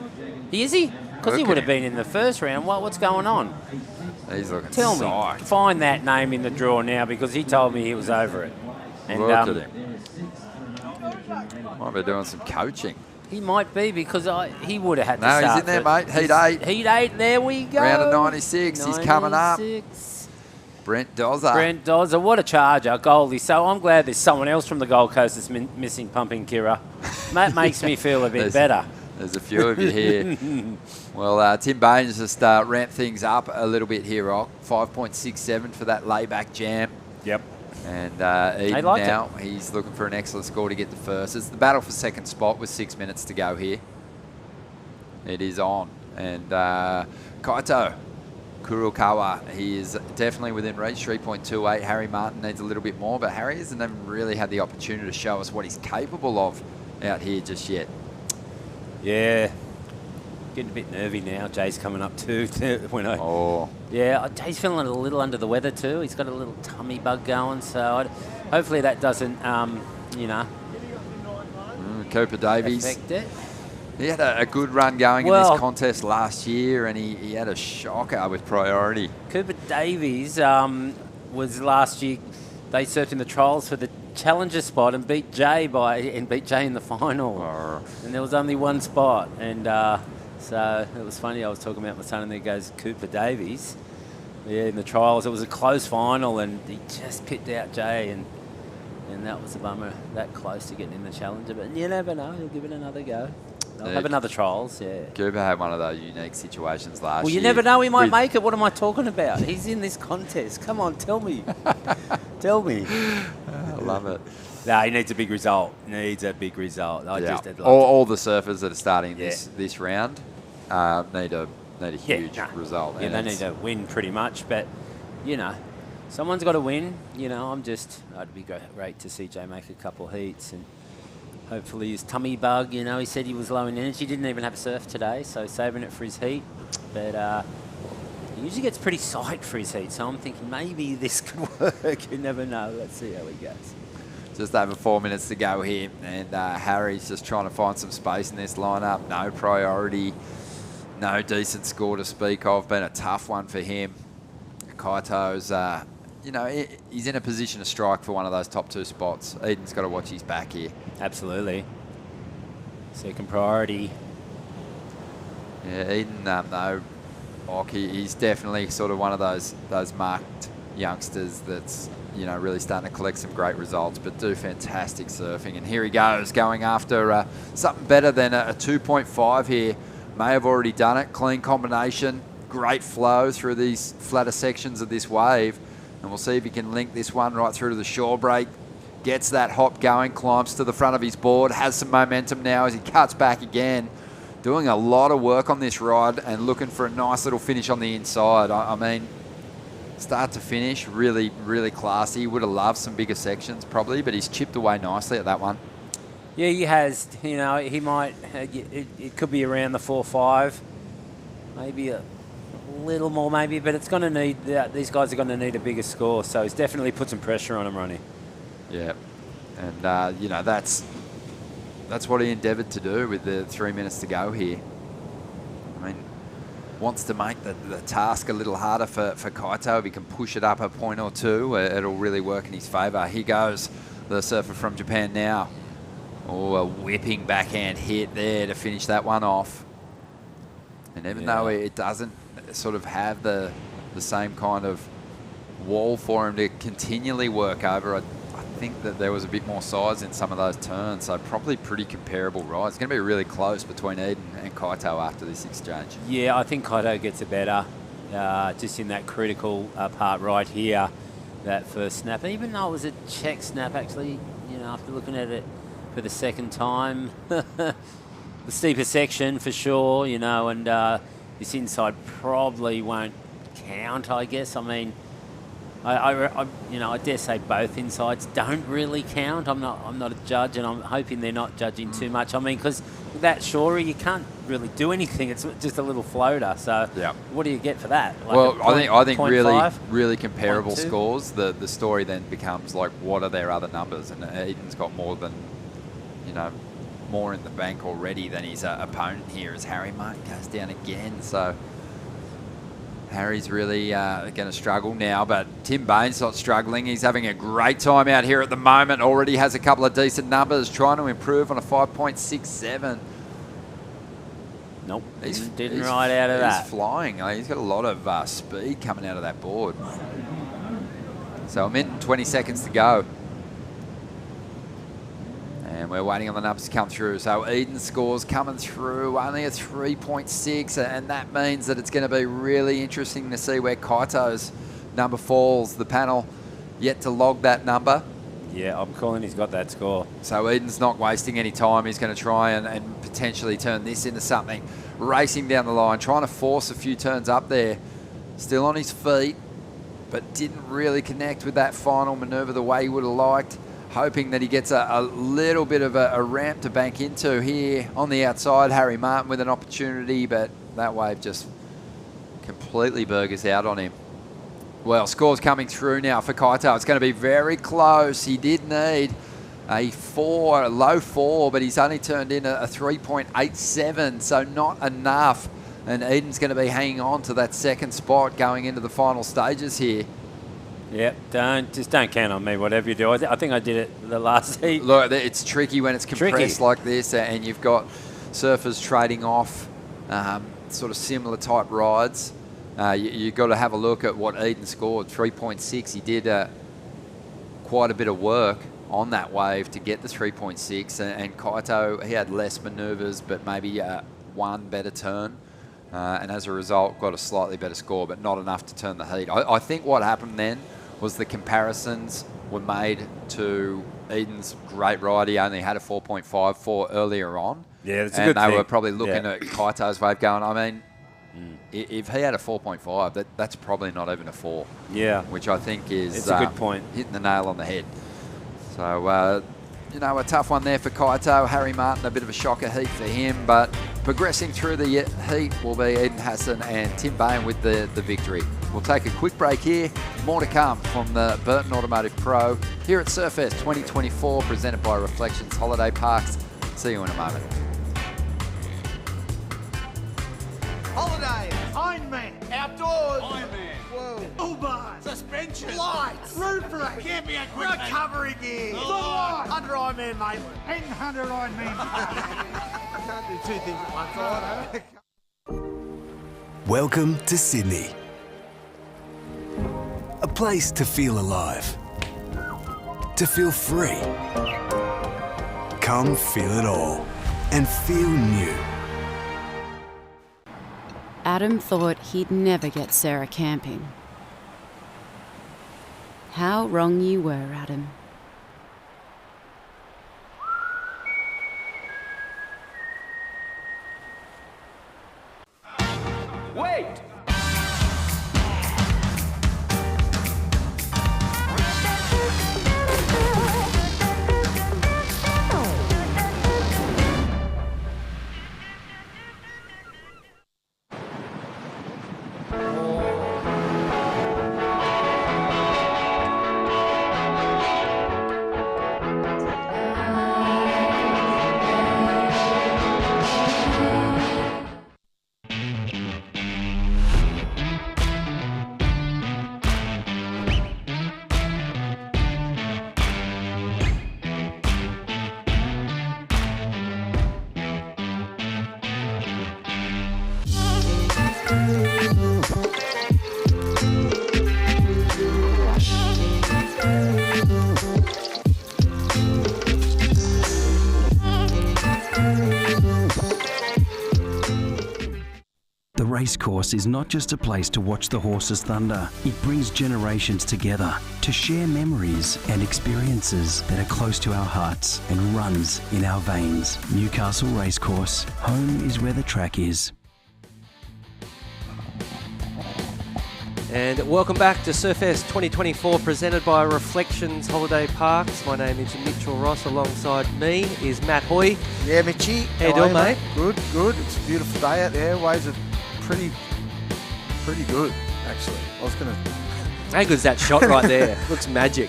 Is he? Because he Look would at have been in the first round. What's going on? He's looking Tell psyched. me. Find that name in the draw now because he told me he was over it. And, Look at him. Might be doing some coaching. He might be because he would have had to No, start. he's in there, mate. Heat 8. Heat 8, there we go. Round of 96. He's coming up. Brent Dozza. What a charger, Goldie. So I'm glad there's someone else from the Gold Coast that's missing pumping Kira. That makes me feel a bit better. There's a few of you here. Well, Tim Baines just ramped things up a little bit here, Rock. 5.67 for that layback jam. Yep. And Eden now, he's looking for an excellent score to get the first. It's the battle for second spot with 6 minutes to go here. It is on. And Kaito Kurokawa, he is definitely within reach, 3.28. Harry Martin needs a little bit more, but Harry hasn't even really had the opportunity to show us what he's capable of out here just yet. Yeah. Getting a bit nervy now. Jay's coming up too. Yeah, Jay's feeling a little under the weather too. He's got a little tummy bug going, so hopefully that doesn't, Cooper Davies. affect it. He had a good run going in this contest last year, and he had a shocker with priority. Cooper Davies was last year. They surfed in the trials for the challenger spot and beat Jay in the final. And there was only one spot, and so it was funny. I was talking about my son, and there goes Cooper Davies. Yeah, in the trials, it was a close final, and he just picked out Jay, and that was a bummer. That close to getting in the challenger, but you never know. He'll give it another go. They'll have another trials, yeah. Cooper had one of those unique situations last year. Well, you never know, he might make it. What am I talking about? He's in this contest. Come on, tell me. Tell me. I love it. No, he needs a big result. All the surfers that are starting this round need a huge result. Yeah, they need to win pretty much. But, you know, someone's got to win. You know, it'd be great to see Jay make a couple heats and hopefully his tummy bug, you know, he said he was low in energy, didn't even have a surf today, so saving it for his heat. But he usually gets pretty psyched for his heat, so I'm thinking maybe this could work. You never know. Let's see how he goes. Just over 4 minutes to go here, and Harry's just trying to find some space in this lineup. No priority, no decent score to speak of. Been a tough one for him. Kaito's, you know, he's in a position to strike for one of those top 2 spots. Eden's got to watch his back here. Absolutely. Second priority. Yeah, Eden, though, he's definitely sort of one of those marked youngsters that's, you know, really starting to collect some great results, but do fantastic surfing. And here he goes, going after something better than a 2.5 here. May have already done it. Clean combination. Great flow through these flatter sections of this wave. And we'll see if he can link this one right through to the shore break. Gets that hop going, climbs to the front of his board, has some momentum now as he cuts back again. Doing a lot of work on this ride and looking for a nice little finish on the inside. I mean, start to finish, really, really classy. Would have loved some bigger sections probably, but he's chipped away nicely at that one. Yeah, he has. You know, he might, it could be around the 4.5, maybe a little more maybe, but it's going to need, these guys are going to need a bigger score, so he's definitely put some pressure on him, Ronnie. Yeah, and you know, that's what he endeavoured to do with the 3 minutes to go here. I mean, wants to make the task a little harder for Kaito. If he can push it up a point or two, it'll really work in his favour. Here goes the surfer from Japan now. Oh, a whipping backhand hit there to finish that one off. And even though it doesn't sort of have the same kind of wall for him to continually work over, I think that there was a bit more size in some of those turns, so probably pretty comparable rides. It's going to be really close between Eden and Kaito after this exchange. Yeah, I think Kaito gets it better, just in that critical part right here, that first snap. Even though it was a check snap, actually, you know, after looking at it for the second time, the steeper section for sure, you know, and this inside probably won't count, I guess. I mean, I dare say both insides don't really count. I'm not a judge, and I'm hoping they're not judging too much. I mean, because with that shory, you can't really do anything. It's just a little floater. So what do you get for that? Like well, I think .5? really comparable scores. The story then becomes like, what are their other numbers? And Eden's got more than, you know, more in the bank already than his opponent here as Harry Martin goes down again. So Harry's really going to struggle now, but Tim Bain's not struggling. He's having a great time out here at the moment. Already has a couple of decent numbers, trying to improve on a 5.67. Nope, didn't ride out of that. He's flying. He's got a lot of speed coming out of that board. So a minute and 20 seconds to go. And we're waiting on the numbers to come through. So Eden's scores coming through, only a 3.6, and that means that it's going to be really interesting to see where Kaito's number falls. The panel yet to log that number. Yeah, I'm calling he's got that score. So Eden's not wasting any time. He's going to try and potentially turn this into something. Racing down the line, trying to force a few turns up there. Still on his feet, but didn't really connect with that final manoeuvre the way he would have liked. Hoping that he gets a little bit of a ramp to bank into here on the outside. Harry Martin with an opportunity, but that wave just completely burgers out on him. Well, scores coming through now for Kaito. It's going to be very close. He did need a low 4, but he's only turned in a 3.87, so not enough. And Eden's going to be hanging on to that second spot going into the final stages here. Yep, don't count on me, whatever you do. I think I did it the last heat. Look, it's tricky when it's compressed like this, and you've got surfers trading off sort of similar type rides. You've got to have a look at what Eden scored, 3.6. He did quite a bit of work on that wave to get the 3.6. And Kaito, he had less manoeuvres, but maybe one better turn. And as a result, got a slightly better score, but not enough to turn the heat. I think what happened then was the comparisons were made to Eden's great ride. He only had a 4.54 earlier on. Yeah, that's a good thing. And they were probably looking at Kaito's wave going, I mean, if he had a 4.5, that's probably not even a 4. Yeah. Which I think is it's a good point. Hitting the nail on the head. So, you know, a tough one there for Kaito. Harry Martin, a bit of a shocker heat for him, but progressing through the heat will be Eden Hassan and Tim Bain with the victory. We'll take a quick break here. More to come from the Burton Automotive Pro here at Surfest 2024, presented by Reflections Holiday Parks. See you in a moment. Holidays, Ironman, outdoors, Ironman, whoa, toolbars, suspension, lights, roof rack, camping equipment, recovery gear, under Ironman Maitland, and under Ironman. I can't do two things at once. Welcome to Sydney. A place to feel alive. To feel free. Come feel it all and feel new. Adam thought he'd never get Sarah camping. How wrong you were, Adam. Wait! The racecourse is not just a place to watch the horses thunder. It brings generations together to share memories and experiences that are close to our hearts and runs in our veins. Newcastle Racecourse, home is where the track is. And welcome back to Surfest 2024, presented by Reflections Holiday Parks. My name is Mitchell Ross. Alongside me is Matt Hoy. Yeah, Mitchie. How you doing, mate? Good, good. It's a beautiful day out there. Waves are pretty good, actually. I was going to... How good's that shot right there? Looks magic.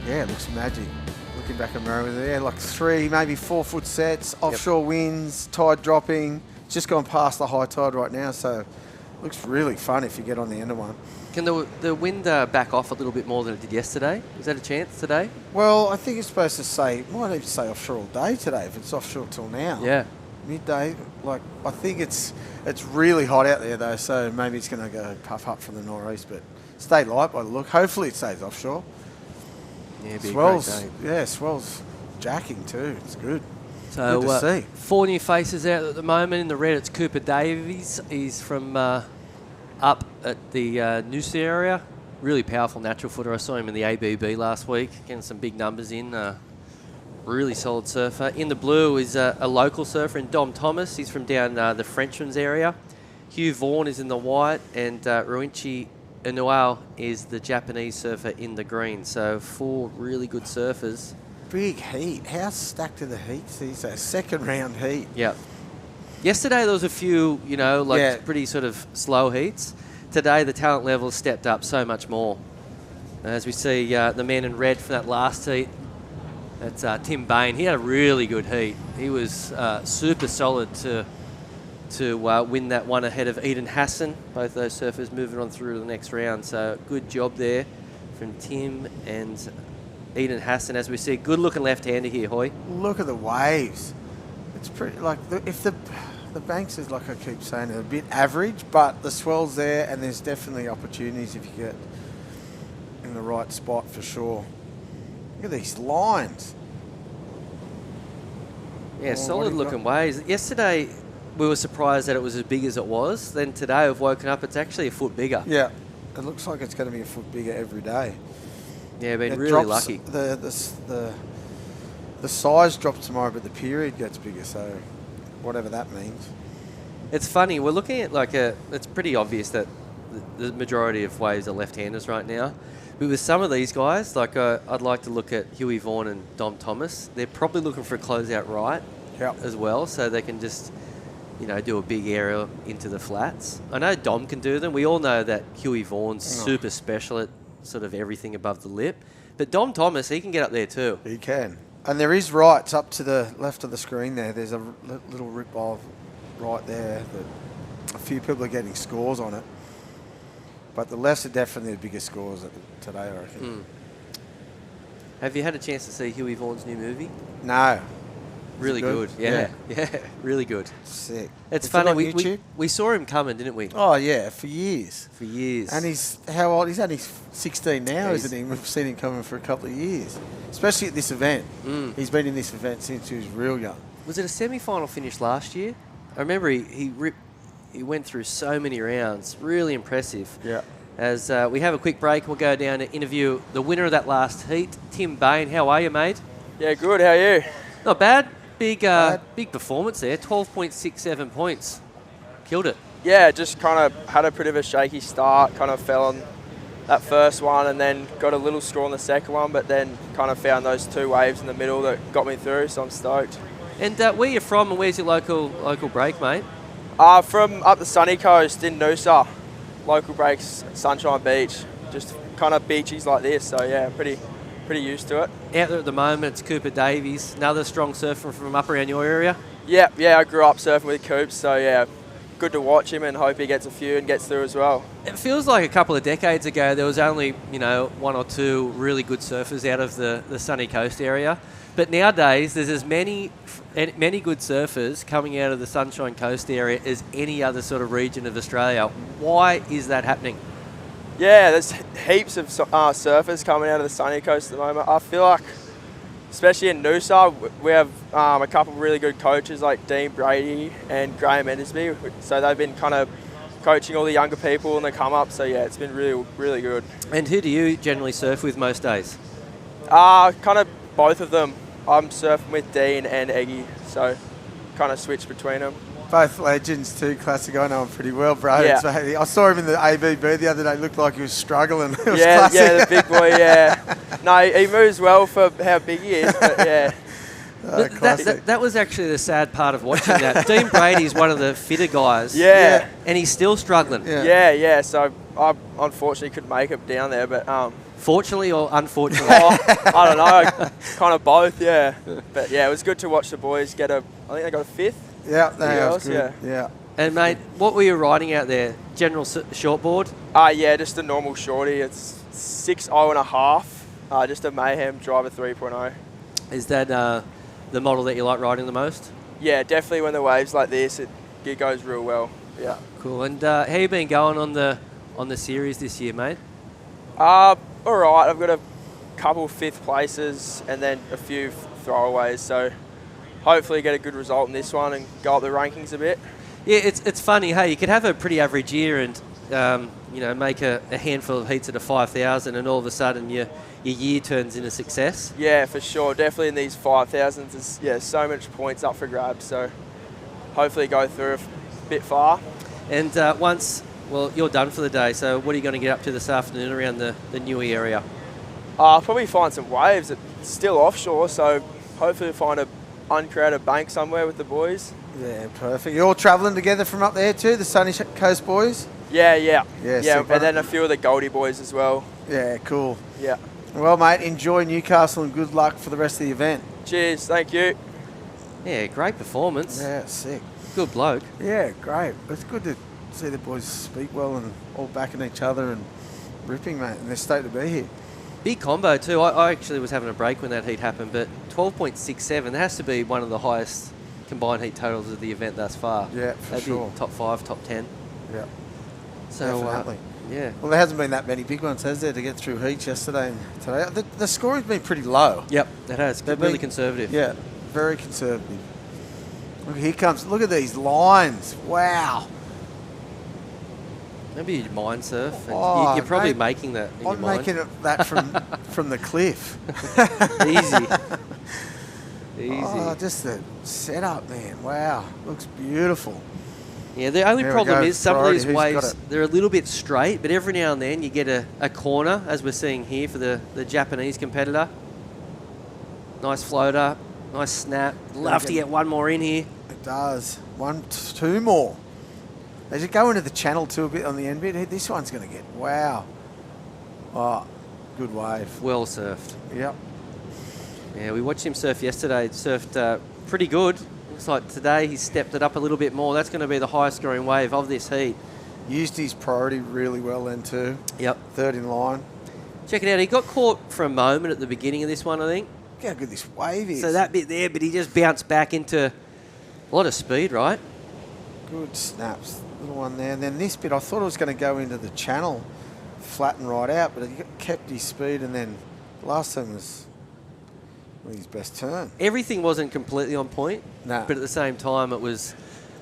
Yeah, it looks magic. Looking back at Merriweather there, like 3, maybe 4 foot sets, offshore winds, tide dropping. It's just gone past the high tide right now, so... Looks really fun if you get on the end of one. Can the wind back off a little bit more than it did yesterday? Is that a chance today? Well, I think it's supposed to say, might even say offshore all day today if it's offshore till now. Yeah. Midday, like I think it's really hot out there though, so maybe it's going to go puff up from the northeast, but stay light by the look. Hopefully it stays offshore. Yeah, it'd be swells, a great day. yeah, swells jacking too. It's good. So good to see. 4 new faces out at the moment. In the red, it's Cooper Davies. He's from up at the Noosa area. Really powerful natural footer. I saw him in the ABB last week, getting some big numbers in. Really solid surfer. In the blue is a local surfer in Dom Thomas. He's from down the Frenchman's area. Hugh Vaughan is in the white, and Ruinchi Inuao is the Japanese surfer in the green. So 4 really good surfers. Big heat. How stacked are the heats these days? Second round heat. Yep. Yesterday there was a few, pretty sort of slow heats. Today the talent level has stepped up so much more. As we see the man in red from that last heat, that's Tim Bain. He had a really good heat. He was super solid to win that one ahead of Eden Hassan. Both those surfers moving on through to the next round. So good job there from Tim and Eden Hassan. As we see, good looking left-hander here, Hoy. Look at the waves. It's pretty, like, if the banks is, like I keep saying, a bit average, but the swell's there and there's definitely opportunities if you get in the right spot for sure. Look at these lines. Yeah, Oh, solid what do you looking waves. Yesterday, we were surprised that it was as big as it was. Then today, we've woken up, it's actually a foot bigger. Yeah, it looks like it's going to be a foot bigger every day. Yeah, been It really drops- lucky. The size drops tomorrow, but the period gets bigger, so whatever that means. It's funny, we're looking at it's pretty obvious that the majority of waves are left-handers right now. But with some of these guys, I'd like to look at Huey Vaughan and Dom Thomas. They're probably looking for a closeout right as well, so they can just, do a big aerial into the flats. I know Dom can do them. We all know that Huey Vaughan's super special at sort of everything above the lip. But Dom Thomas, he can get up there too. He can. And there is rights up to the left of the screen there. There's a little rip bowl right there that a few people are getting scores on it. But the lefts are definitely the biggest scores today, I reckon. Have you had a chance to see Huey Vaughan's new movie? No. Really good. Yeah, really good. Sick. It's Is it funny. on YouTube? We saw him coming, didn't we? Oh, yeah, for years. For years. And he's, how old? He's only 16 now, He's- isn't he? We've seen him coming for a couple of years, especially at this event. He's been in this event since he was real young. Was it a semi-final finish last year? I remember he went through so many rounds. Really impressive. Yeah. As we have a quick break, we'll go down to interview the winner of that last heat, Tim Bain. How are you, mate? Yeah, good. How are you? Not bad. Big performance there. 12.67 points. Killed it. Yeah, just kind of had a bit of a shaky start. Kind of fell on that first one and then got a little score on the second one, but then kind of found those two waves in the middle that got me through, so I'm stoked. And where you from and where's your local break, mate? From up the sunny coast in Noosa. Local breaks, Sunshine Beach. Just kind of beaches like this, so yeah, pretty used to it. Out there at the moment, it's Cooper Davies, another strong surfer from up around your area. Yeah, I grew up surfing with Coops, so yeah, good to watch him and hope he gets a few and gets through as well. It feels like a couple of decades ago there was only, one or two really good surfers out of the sunny coast area. But nowadays there's as many good surfers coming out of the Sunshine Coast area as any other sort of region of Australia. Why is that happening? Yeah, there's heaps of surfers coming out of the sunny coast at the moment. I feel like, especially in Noosa, we have a couple of really good coaches like Dean Brady and Graham Endersby. So they've been kind of coaching all the younger people and they come up. So yeah, it's been really, really good. And who do you generally surf with most days? Kind of both of them. I'm surfing with Dean and Eggy, so kind of switch between them. Both legends too, classic. I know him pretty well, bro. Yeah. So, I saw him in the ABB the other day. Looked like he was struggling. It was Yeah, classic. yeah, the big boy, yeah. No, he moves well for how big he is, but yeah. That was actually the sad part of watching that. Dean Brady's one of the fitter guys. Yeah. And he's still struggling. Yeah. So I unfortunately couldn't make it down there, but fortunately or unfortunately? I don't know. Kind of both, yeah. But yeah, it was good to watch the boys get I think they got a fifth. Yeah, that was Girls, good. Yeah. And mate, what were you riding out there? General shortboard? Yeah, just a normal shorty. It's 6.5. Just a Mayhem Driver 3.0. Is that the model that you like riding the most? Yeah, definitely when the waves like this, it goes real well. Yeah. Cool. And how you been going on the series this year, mate? All right. I've got a couple fifth places and then a few throwaways. So hopefully get a good result in this one and go up the rankings a bit. Yeah, it's funny. Hey, you could have a pretty average year and make a handful of heats at a 5,000, and all of a sudden your year turns into success. Yeah, for sure. Definitely in these 5,000s, there's so much points up for grabs. So hopefully go through a bit far. And you're done for the day. So what are you going to get up to this afternoon around the Newey area? I'll probably find some waves. It's still offshore, so hopefully find a uncrowded bank somewhere with the boys. Yeah, perfect. You're all travelling together from up there too, the Sunny Coast boys? Yeah. Super. And then a few of the Goldie boys as well. Yeah, cool. Yeah. Well, mate, enjoy Newcastle and good luck for the rest of the event. Cheers, thank you. Yeah, great performance. Yeah, sick. Good bloke. Yeah, great. It's good to see the boys speak well and all backing each other and ripping, mate, and they're stoked to be here. Big combo too. I actually was having a break when that heat happened, but 12.67, that has to be one of the highest combined heat totals of the event thus far. Yeah, for That'd sure. be top 5, top 10. Yeah. So Definitely. Yeah. Well, there hasn't been that many big ones, has there, to get through heats yesterday and today? The scoring's been pretty low. Yep, it has. They've Really been- conservative. Yeah, very conservative. Look, here comes. Look at these lines. Wow. Maybe you'd mind surf. And Oh, you're probably mate, making that in your I'm mind. making that from the cliff. Easy. Easy. Oh, just the setup, man. Wow, looks beautiful. Yeah, the only There we problem go. is some of Priority, these who's got waves, it? they're a little bit straight, but every now and then you get a corner, as we're seeing here for the Japanese competitor. Nice floater, nice snap. Love to get one more in here. It does. Two more. They should go into the channel too a bit on the end bit. This one's going to get, wow. Oh, good wave. Well surfed. Yep. Yeah, we watched him surf yesterday. It surfed pretty good. Looks like today he stepped it up a little bit more. That's going to be the highest scoring wave of this heat. Used his priority really well then too. Yep. Third in line. Check it out. He got caught for a moment at the beginning of this one, I think. Look how good this wave is. So that bit there, but he just bounced back into a lot of speed, right? Good snaps. Little one there. And then this bit, I thought it was going to go into the channel, flatten right out, but he kept his speed. And then last time was his best turn. Everything wasn't completely on point, No. but at the same time, it was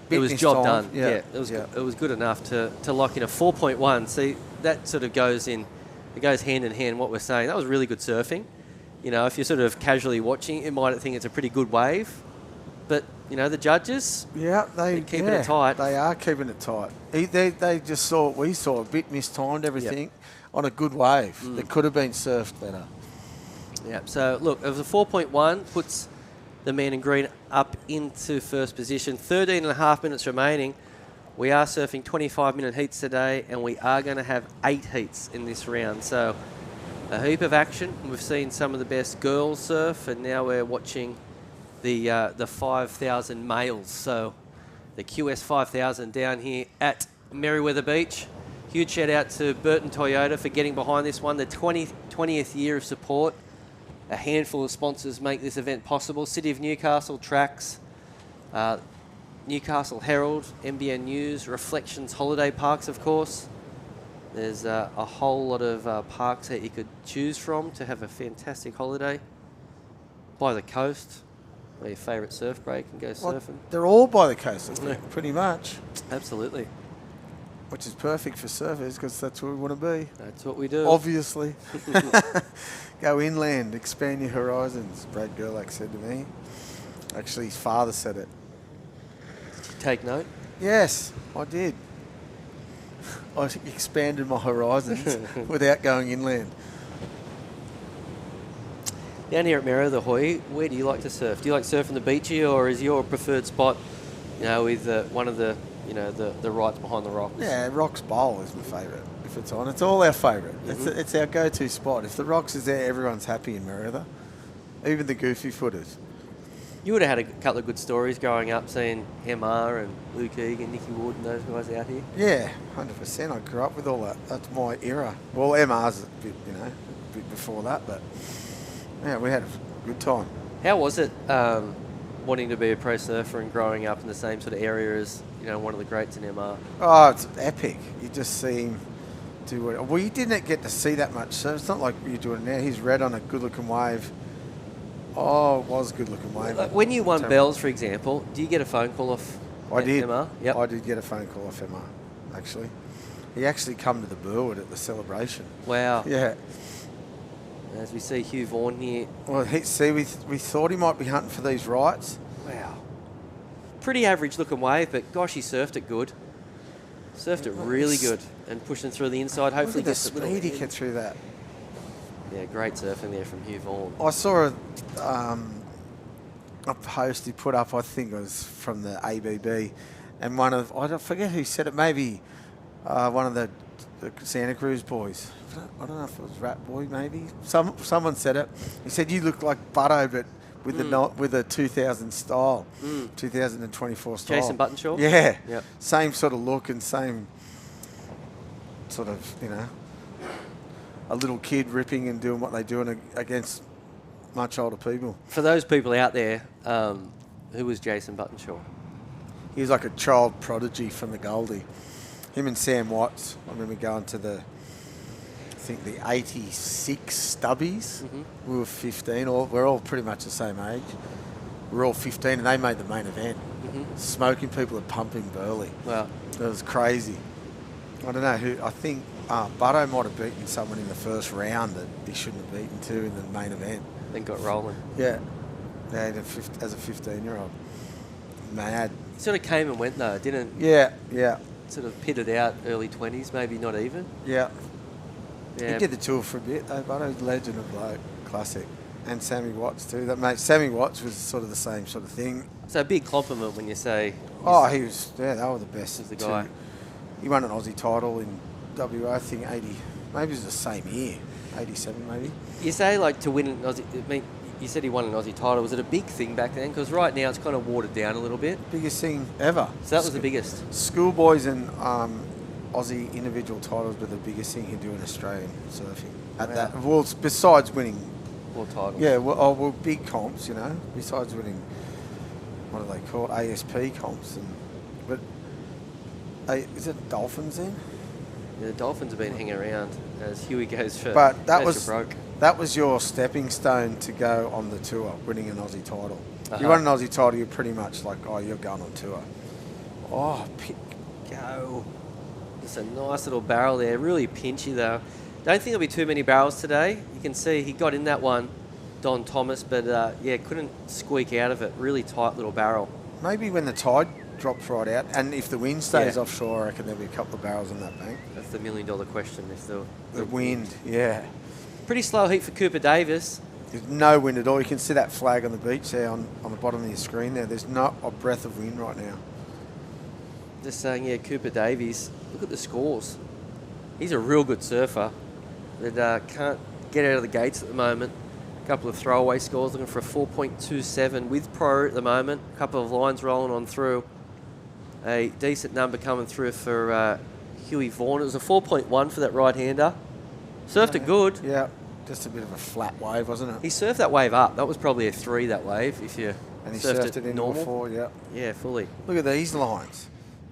Bit job time. done. Yeah, It was good enough to lock in a 4.1. See, that sort of goes hand in hand. What we're saying, that was really good surfing. You know, if you're sort of casually watching, you might think it's a pretty good wave, but you know the judges, they're keeping it tight. They are keeping it tight. They just saw what we saw, a bit mistimed everything on a good wave that could have been surfed better. Yeah, so look, it was a 4.1, puts the man in green up into first position. 13 and a half minutes remaining. We are surfing 25-minute heats today, and we are going to have 8 heats in this round. So a heap of action. We've seen some of the best girls surf, and now we're watching the 5,000 males. So the QS 5000 down here at Merriweather Beach. Huge shout out to Burton Toyota for getting behind this one. The 20th year of support. A handful of sponsors make this event possible. City of Newcastle Tracks, Newcastle Herald, NBN News, Reflections Holiday Parks, of course. There's a whole lot of parks that you could choose from to have a fantastic holiday. By the coast, where your favourite surf break and go surfing. They're all by the coast, isn't it? Pretty much. Absolutely. Which is perfect for surfers because that's where we want to be. That's what we do. Obviously. Go inland, expand your horizons, Brad Gerlach said to me. Actually, his father said it. Did you take note? Yes, I did. I expanded my horizons without going inland. Down here at Merriweather, the Hoy, where do you like to surf? Do you like surfing the beachy, or is your preferred spot, you know, with one of the, you know, the rights behind the rocks? Yeah, Rocks Bowl is my favourite. If it's on, it's all our favourite. It's our go-to spot. If the Rocks is there, everyone's happy in Merriweather, even the goofy footers. You would have had a couple of good stories growing up, seeing MR and Luke Egan, Nicky Wood and those guys out here. Yeah, 100%. I grew up with all that. That's my era. Well, MR's a bit, a bit before that, but yeah, we had a good time. How was it wanting to be a pro surfer and growing up in the same sort of area as, you know, one of the greats in MR? Oh, it's epic. You just see him do it. Well, you didn't get to see that much, so it's not like you're doing it now. He's red on a good-looking wave. Oh, it was a good-looking wave. Like when you won Bells, for example, do you get a phone call off I did. MR? Yep. I did get a phone call off MR, actually. He actually come to the Burwood at the celebration. Wow. Yeah. As we see Hugh Vaughan here. Well, we thought he might be hunting for these rights. Wow. Pretty average looking wave, but gosh, he surfed it good. Surfed it really good and pushing through the inside. Hopefully Look at gets the speed he get through that. Yeah, great surfing there from Hugh Vaughan. I saw a post he put up, I think it was from the ABB, and I forget who said it, maybe one of the Santa Cruz boys. I don't know if it was Rat Boy, maybe. Someone said it. He said, you look like Butto, but with a 2000 style, 2024 style. Jason Buttonshaw? Yeah. Yep. Same sort of look and same sort of, a little kid ripping and doing what they do against much older people. For those people out there, who was Jason Buttonshaw? He was like a child prodigy from the Goldie. Him and Sam Watts. I remember going to the 86 Stubbies. We were 15. We're all pretty much the same age. We're all 15, and they made the main event. Smoking people are pumping Burley. Wow. It was crazy. I don't know who. I think Butto might have beaten someone in the first round that he shouldn't have beaten to in the main event. Then got rolling. Yeah. As a 15-year-old. Mad. Sort of came and went though, didn't? Yeah. Sort of pitted out early 20s, maybe not even. Yeah. Yeah. He did the tour for a bit though, Butto's legend of bloke. Classic. And Sammy Watts too. Sammy Watts was sort of the same sort of thing. So a big compliment when you say... Oh, he was... Yeah, they were the best. He's the guy. He won an Aussie title in WA, I think 80... Maybe it was the same year. 87 maybe. You say like to win an Aussie... I mean, you said he won an Aussie title. Was it a big thing back then? Because right now it's kind of watered down a little bit. Biggest thing ever. So that was the biggest. Schoolboys and Aussie individual titles were the biggest thing he'd do in Australian surfing. Well, besides winning... World titles. Yeah, well, big comps, you know, besides winning, what do they call it, ASP comps. Is it Dolphins then? Yeah, the Dolphins have been hanging around as Huey goes for... But that broke. That was your stepping stone to go on the tour, winning an Aussie title. Uh-huh. You won an Aussie title, you're pretty much like, oh, you're going on tour. Oh, Go. It's a nice little barrel there, really pinchy though. Don't think there'll be too many barrels today. You can see he got in that one, Don Thomas, but couldn't squeak out of it. Really tight little barrel. Maybe when the tide drops right out, and if the wind stays offshore, I reckon there'll be a couple of barrels in that bank. That's the $1 million question. If the wind, yeah. Pretty slow heat for Cooper Davis. There's no wind at all. You can see that flag on the beach there on the bottom of your screen there. There's not a breath of wind right now. Just saying, Cooper Davies. Look at the scores. He's a real good surfer. That can't get out of the gates at the moment. A couple of throwaway scores, looking for a 4.27 with pro at the moment. A couple of lines rolling on through. A decent number coming through for Huey Vaughan. It was a 4.1 for that right-hander. Surfed it good. Yeah, just a bit of a flat wave, wasn't it? He surfed that wave up. That was probably a 3, that wave, if you And he surfed surfed it in normal. 4, yeah. Yeah, fully. Look at these lines.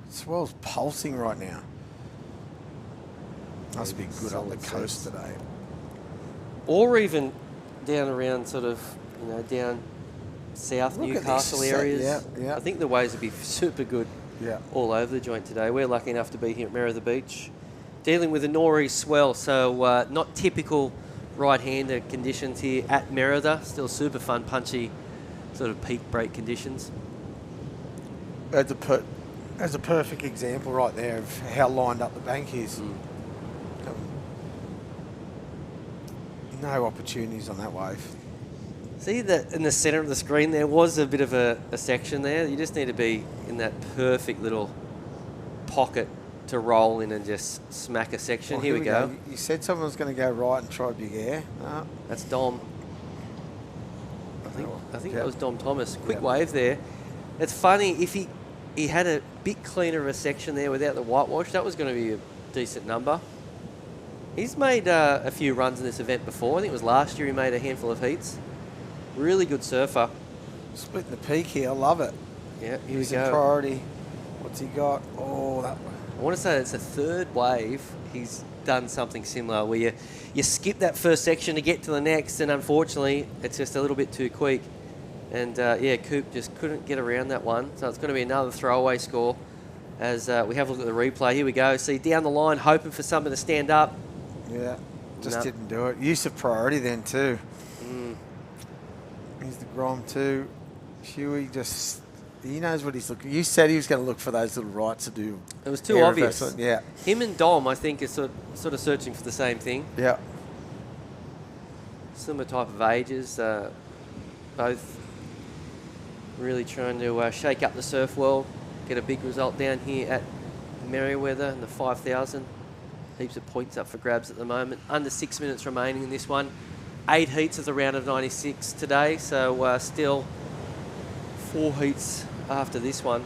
Swell's pulsing right now. Must be good on the coast today. Or even down around sort of, down south Look at Newcastle this. areas. Yeah. I think the waves would be super good all over the joint today. We're lucky enough to be here at Merida Beach, dealing with a nor'east swell, so not typical right-hander conditions here at Merida. Still super fun, punchy, sort of peak break conditions. That's a perfect example right there of how lined up the bank is. No opportunities on that wave. See that in the centre of the screen there was a bit of a section there. You just need to be in that perfect little pocket to roll in and just smack a section. Well, here we go. You said someone was going to go right and try big air. No. That's Dom. I think that was Dom Thomas. Quick wave there. It's funny, if he had a bit cleaner of a section there without the whitewash, that was going to be a decent number. He's made a few runs in this event before. I think it was last year he made a handful of heats. Really good surfer. Splitting the peak here, I love it. Yeah, here He's we a go. priority. What's he got? Oh, that one. I want to say it's the third wave he's done something similar where you skip that first section to get to the next, and unfortunately it's just a little bit too quick. And Coop just couldn't get around that one. So it's going to be another throwaway score as we have a look at the replay. Here we go. See down the line, hoping for something to stand up. Yeah, just didn't do it. Use of priority then too. He's the Grom too. Huey he knows what he's looking. You said he was going to look for those little rights to do. It was too obvious. Yeah. Him and Dom, I think, is sort of searching for the same thing. Yeah. Similar type of ages. Both really trying to shake up the surf world. Get a big result down here at Merriweather in the 5,000. Heaps of points up for grabs at the moment. Under 6 minutes remaining in this one. 8 heats of the round of 96 today, so still 4 heats after this one.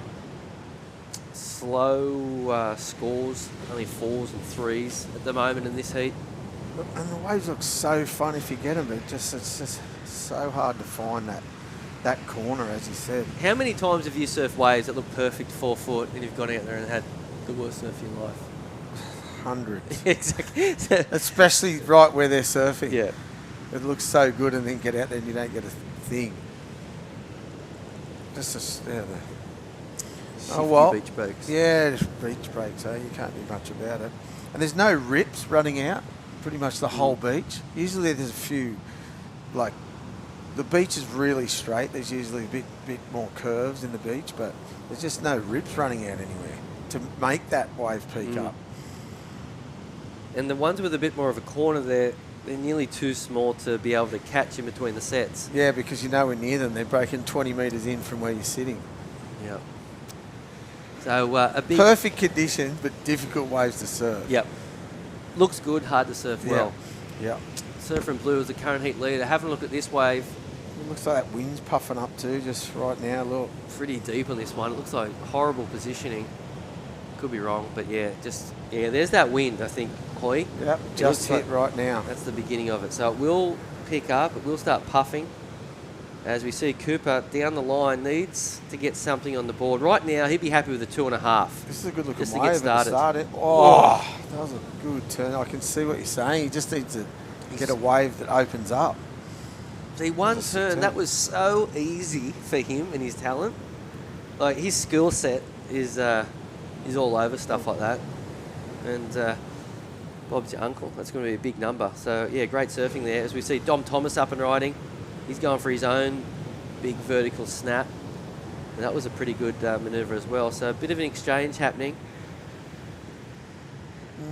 Slow scores, only 4s and 3s at the moment in this heat. And the waves look so fun if you get them, but it's just so hard to find that corner, as you said. How many times have you surfed waves that look perfect 4 foot and you've gone out there and had The worst surf in life. Hundreds. Exactly. Especially right where they're surfing. Yeah. It looks so good, and then get out there and you don't get a thing. Just a, Shifty well. beach breaks. Yeah, just beach breaks, you can't do much about it. And there's no rips running out, pretty much the whole beach. Usually there's a few, like, the beach is really straight. There's usually a bit more curves in the beach, but there's just no rips running out anywhere to make that wave peak up. And the ones with a bit more of a corner there, they're nearly too small to be able to catch in between the sets. Yeah, because you're nowhere near them. They're breaking 20 metres in from where you're sitting. Yeah. So a big... Perfect conditions, but difficult waves to surf. Yep. Looks good, hard to surf well. Yeah. Surfer in blue is the current heat leader. Have a look at this wave. It looks like that wind's puffing up too, just right now, look. Pretty deep on this one. It looks like horrible positioning. Could be wrong, but there's that wind, I think, Hoy. Yep, just hit right now. That's the beginning of it. So it will pick up, it will start puffing. As we see Cooper down the line needs to get something on the board. Right now, he'd be happy with a 2.5. This is a good looking just wave to get started. That was a good turn. I can see what you're saying. He just needs to get a wave that opens up. See, one turn, that was so easy for him and his talent. Like, his skill set is all over stuff like that. And Bob's your uncle. That's going to be a big number. So, yeah, great surfing there. As we see Dom Thomas up and riding. He's going for his own big vertical snap. And that was a pretty good manoeuvre as well. So a bit of an exchange happening.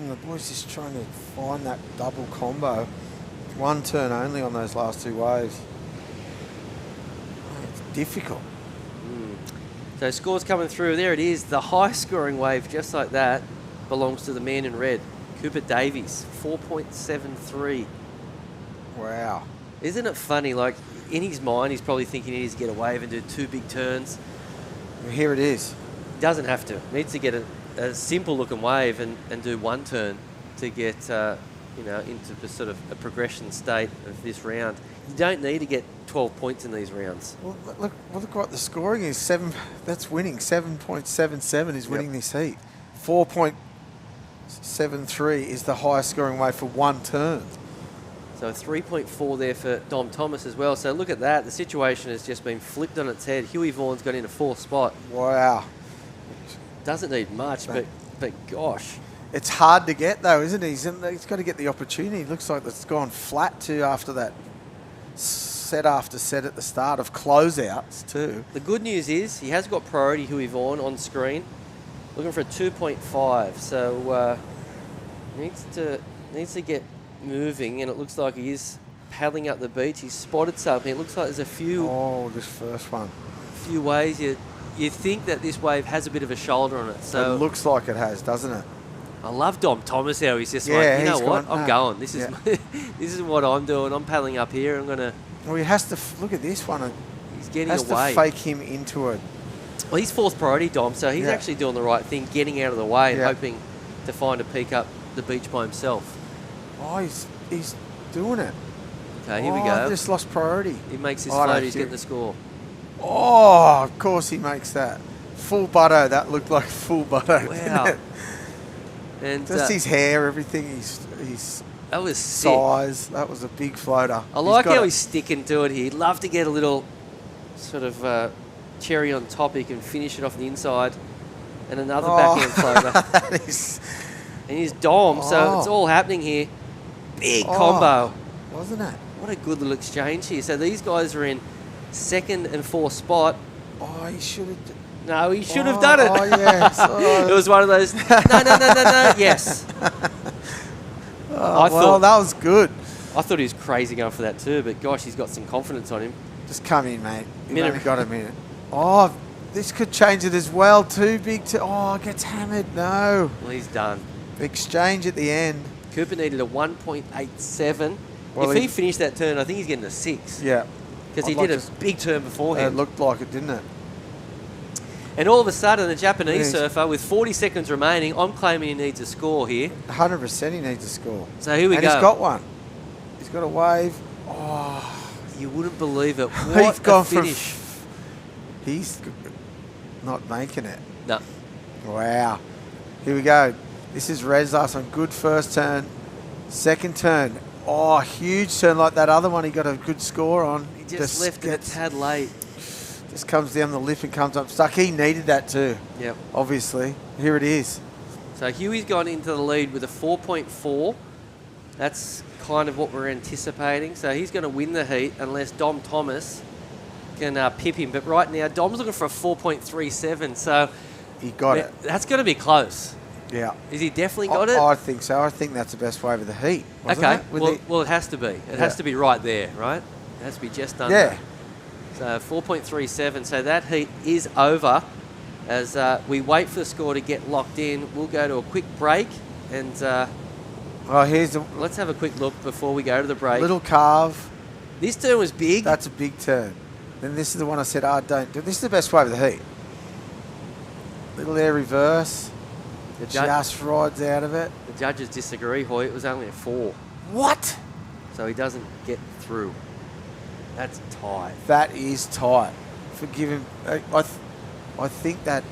The boys just trying to find that double combo. One turn only on those last two waves. It's difficult. So scores coming through. There it is. The high scoring wave, just like that, belongs to the man in red. Cooper Davies, 4.73. Wow. Isn't it funny? Like, in his mind, he's probably thinking he needs to get a wave and do 2 big turns. Well, here it is. Doesn't have to. Needs to get a simple looking wave and do 1 turn to get into the sort of a progression state of this round. You don't need to get 12 points in these rounds. Well, look what the scoring is. That's winning. 7.77 is winning this heat. 4.73 is the highest scoring wave for 1 turn. So 3.4 there for Dom Thomas as well. So look at that. The situation has just been flipped on its head. Huey Vaughan's got into 4th spot. Wow. Doesn't need much, but gosh. It's hard to get, though, isn't it? He's got to get the opportunity. It looks like it's gone flat, too, after that set after set at the start of closeouts, too. The good news is he has got priority Huey Vaughan on screen. Looking for a 2.5. So needs to get moving, and it looks like he is paddling up the beach. He's spotted something. It looks like there's a few... Oh, this first one. Few ways. You think that this wave has a bit of a shoulder on it. So it looks like it has, doesn't it? I love Dom Thomas how he's just like, you know what? I'm going. This is this is what I'm doing. I'm paddling up here. I'm going to... Well, he has to... Look at this one. He's getting has away. To fake him into it. Well, he's 4th priority, Dom, so he's actually doing the right thing, getting out of the way and hoping to find a peak up the beach by himself. Oh, he's doing it. Okay, here we go. Just lost priority. He makes his float. He's getting the score. Oh, of course he makes that. Full butto. That looked like full butto. Wow. Didn't it? And just his hair, everything. His that was size. Sick. That was a big floater. I like how he's sticking to it here. He'd love to get a little sort of cherry on top. He can finish it off the inside, and another backhand floater. That is. And he's Dom, so it's all happening here. Big combo. Wasn't it? What a good little exchange here. So these guys are in 2nd and 4th spot. Oh, he should have... No, he should have done it. Oh, yes. It was one of those, no, yes. Well, that was good. I thought he was crazy going for that too, but gosh, he's got some confidence on him. Just come in, mate. You've only got a minute. Oh, this could change it as well. Too big to... Oh, gets hammered. No. Well, he's done. Exchange at the end. Cooper needed a 1.87. Well, if he finished that turn, I think he's getting a 6. Yeah. Because he did a big turn beforehand. It looked like it, didn't it? And all of a sudden, the Japanese surfer, with 40 seconds remaining, I'm claiming he needs a score here. 100% he needs a score. So here we go. And he's got one. He's got a wave. Oh. You wouldn't believe it. What a finish. He's not making it. No. Wow. Here we go. This is Red's last one. Good first turn. Second turn. Oh, huge turn like that other one. He got a good score on. He just left it a tad late. Just comes down the lip and comes up stuck. He needed that too. Yep. Obviously. Here it is. So Huey's gone into the lead with a 4.4. That's kind of what we're anticipating. So he's going to win the heat unless Dom Thomas can pip him. But right now, Dom's looking for a 4.37. So he got it. That's going to be close. Yeah. Is he definitely got it? I think so. I think that's the best way of the heat. Okay. Well, it has to be. It has to be right there, right? It has to be just under. Yeah. So 4.37. So that heat is over. As we wait for the score to get locked in, we'll go to a quick break and let's have a quick look before we go to the break. Little carve. This turn was big. That's a big turn. Then this is the one I said, don't do. This is the best way of the heat. Little air reverse. Just rides out of it. The judges disagree, Hoy. It was only a 4. What? So he doesn't get through. That's tight. That is tight. Forgive him. I think that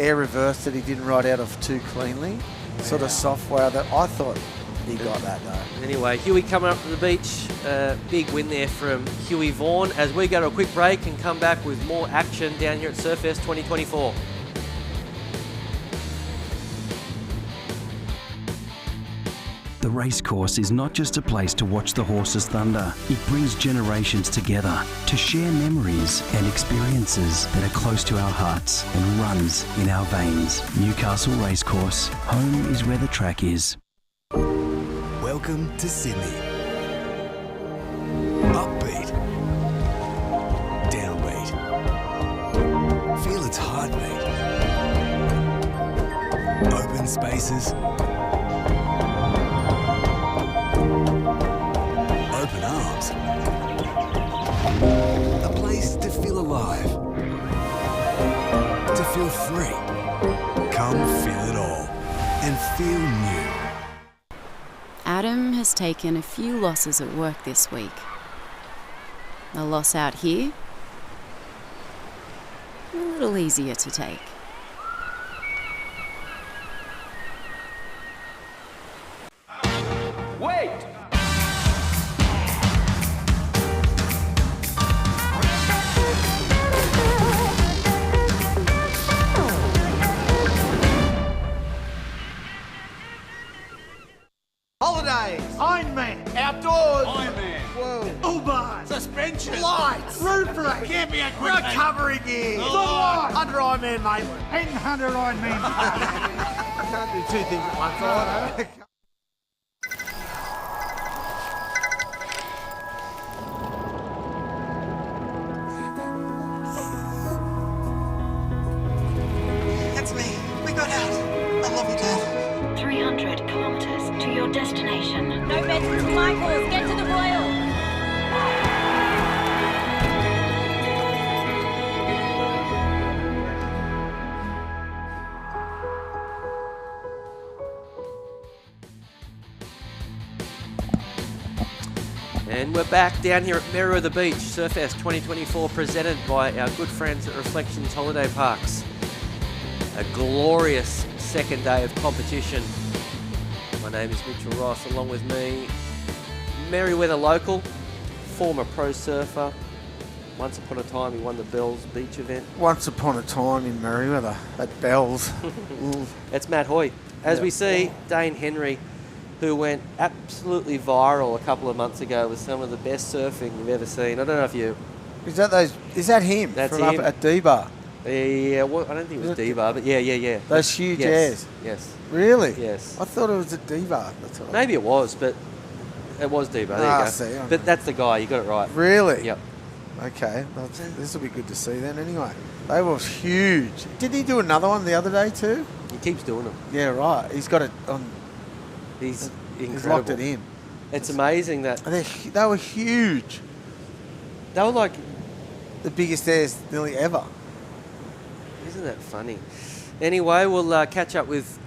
air reverse that he didn't ride out of too cleanly, sort of soft wow. That I thought he got that though. Anyway, Huey coming up to the beach. Big win there from Huey Vaughan. As we go to a quick break and come back with more action down here at Surfest 2024. The racecourse is not just a place to watch the horses thunder. It brings generations together to share memories and experiences that are close to our hearts and runs in our veins. Newcastle Racecourse, home is where the track is. Welcome to Sydney. Upbeat. Downbeat. Feel its heartbeat. Open spaces. Open arms. A place to feel alive. To feel free. Come feel it all. And feel new. Adam has taken a few losses at work this week. A loss out here, a little easier to take. Wait! Holidays, Ironman, outdoors, Ironman, whoa, Uber, suspension, lights, roof rack, camping equipment, recovery gear, under Ironman, mate, and under Ironman. I can't do two things at once. I It's me. We got out. I love you, Dad. 300 kilometers to your destination. No beds for Michaels. Get to the Royal. And we're back down here at Merriweather Beach, Surfest 2024, presented by our good friends at Reflections Holiday Parks. A glorious second day of competition. My name is Mitchell Ross, along with me, Merriweather local, former pro surfer. Once upon a time, he won the Bells Beach event. Once upon a time in Merriweather at Bells. It's Matt Hoy. As we see, Dane Henry, who went absolutely viral a couple of months ago with some of the best surfing you've ever seen. I don't know if you... Is that him? That's from him. Up at D-Bar? Yeah, well, I don't think it was D-Bar, but yeah. Those huge yes. airs? Yes. Really? Yes. I thought it was at D-Bar. That's what Maybe it was, but it was D-Bar. There you go. See, but that's the guy. You got it right. Really? Yep. Okay. Well, this will be good to see then anyway. They were huge. Did he do another one the other day too? He keeps doing them. Yeah, right. He's got it on... He's incredible. He's locked it in. It's amazing that... They were huge. They were like... the biggest airs nearly ever. Isn't that funny? Anyway, we'll catch up with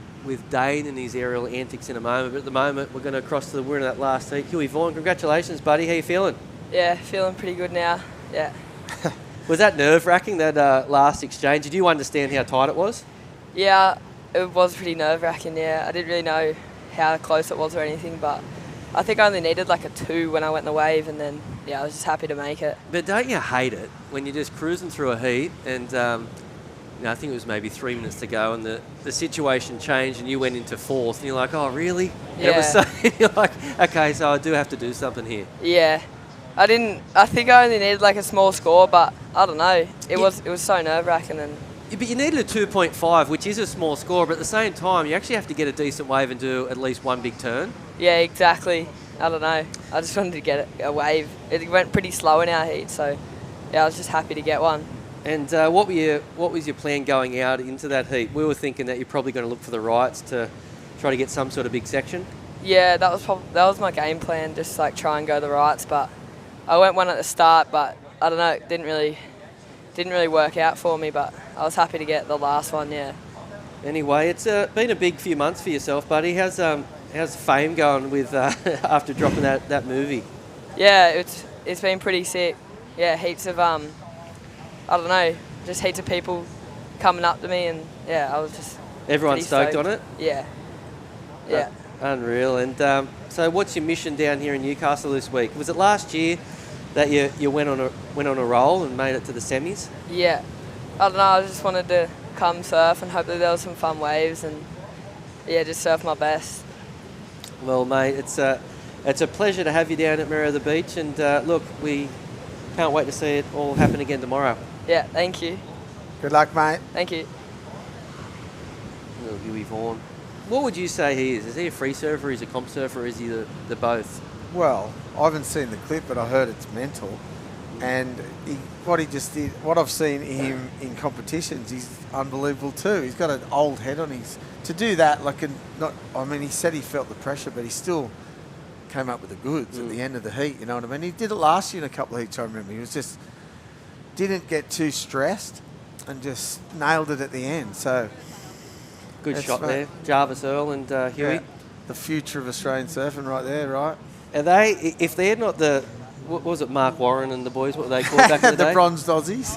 Dane and his aerial antics in a moment. But at the moment, we're going to cross to the winner of that last heat. Huey Vaughan, congratulations, buddy. How you feeling? Yeah, feeling pretty good now. Yeah. Was that nerve-wracking, that last exchange? Did you understand how tight it was? Yeah, It was pretty nerve-wracking, yeah. I didn't really know how close it was or anything, but I think I only needed like a 2 when I went in the wave, and then, yeah, I was just happy to make it. But don't you hate it when you're just cruising through a heat and, I think it was maybe 3 minutes to go and the situation changed and you went into 4th and you're like, oh, really? And it was so, you're like, okay, so I do have to do something here. Yeah. I think I only needed like a small score, but I don't know. It was so nerve-wracking. And But you needed a 2.5, which is a small score, but at the same time, you actually have to get a decent wave and do at least one big turn. yeah, exactly. I don't know. I just wanted to get a wave. It went pretty slow in our heat, so yeah, I was just happy to get one. And what was your plan going out into that heat? We were thinking that you're probably going to look for the rights to try to get some sort of big section. Yeah, that was my game plan, just like try and go the rights. But I went one at the start, but I don't know, it didn't really work out for me. But I was happy to get the last one. Yeah. Anyway, it's been a big few months for yourself, buddy. How's fame going with after dropping that movie? Yeah, it's been pretty sick. Yeah, heaps of I don't know, just heaps of people coming up to me, and yeah, I was just. Everyone's stoked on it? Yeah. Yeah. Unreal. And so, what's your mission down here in Newcastle this week? Was it last year that you went on a roll and made it to the semis? Yeah. I don't know. I just wanted to come surf and hope that there was some fun waves, and yeah, just surf my best. Well, mate, it's a pleasure to have you down at Merrill the Beach, and look, we can't wait to see it all happen again tomorrow. Yeah. Thank you. Good luck, mate. Thank you. Little Huey Vaughan. What would you say he is? Is he a free surfer? Is he a comp surfer? Or is he the both? Well, I haven't seen the clip, but I heard it's mental. And what he just did, what I've seen him in competitions, he's unbelievable too. He's got an old head on his. To do that, he said he felt the pressure, but he still came up with the goods at the end of the heat. You know what I mean? He did it last year in a couple of heats. I remember he was just didn't get too stressed and just nailed it at the end. So. Good shot there. Jarvis Earl and Huey. Yeah, the future of Australian surfing right there, right? Are they, if they're not the, what was it, Mark Warren and the boys, what were they called back in the day? The bronzed Aussies.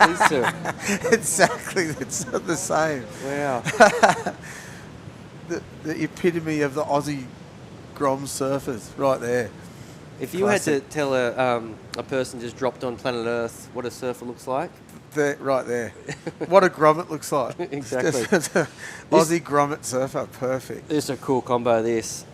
These two. Exactly, it's not the same. Wow. the epitome of the Aussie Grom surfers right there. If you had to tell a person just dropped on planet Earth what a surfer looks like, right there. What a grommet looks like. Exactly. Aussie grommet surfer, perfect. This is a cool combo, this.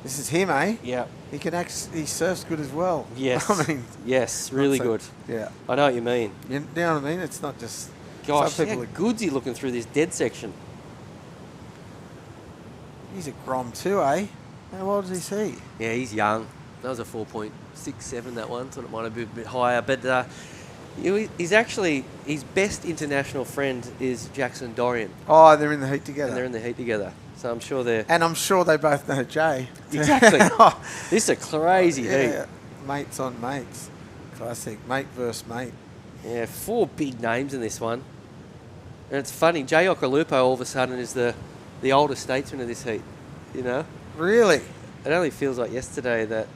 This is him, eh? Yeah. He surfs good as well. Yes. I mean, yes, really good. Yeah. I know what you mean. You know what I mean? It's not just. Gosh, some how people good's he looking through this dead section? He's a Grom too, eh? How old is he? Yeah, he's young. That was a 4.67, that one. Thought it might have been a bit higher. But he's actually, his best international friend is Jackson Dorian. Oh, they're in the heat together. And they're in the heat together. So I'm sure they're... And I'm sure they both know Jay. Exactly. This is a crazy heat. Mates on mates. Classic. Mate versus mate. Yeah, 4 big names in this one. And it's funny, Jay Okolupo all of a sudden is the oldest statesman of this heat, you know? Really? It only feels like yesterday that,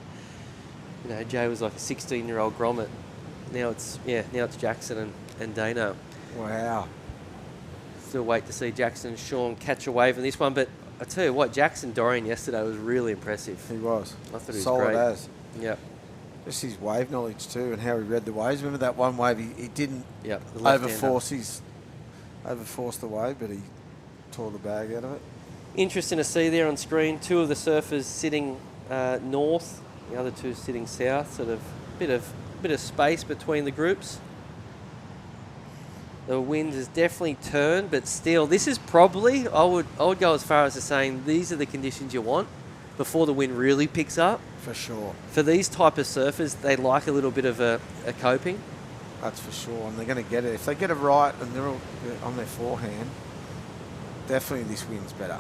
Jay was like a 16-year-old grommet. Now it's Jackson and Dano. Wow. Still wait to see Jackson and Sean catch a wave in this one, but I tell you what, Jackson Dorian yesterday was really impressive. He was. I thought he was solid great. as. Yeah. Just his wave knowledge too, and how he read the waves. Remember that one wave he didn't overforce the wave, but he tore the bag out of it. Interesting to see there on screen, 2 of the surfers sitting north, the other 2 sitting south. Sort of bit of space between the groups. The wind has definitely turned, but still, this is probably, I would go as far as to saying these are the conditions you want before the wind really picks up. For sure. For these type of surfers, they like a little bit of a coping. That's for sure, and they're going to get it. If they get it right and they're all on their forehand, definitely this wind's better.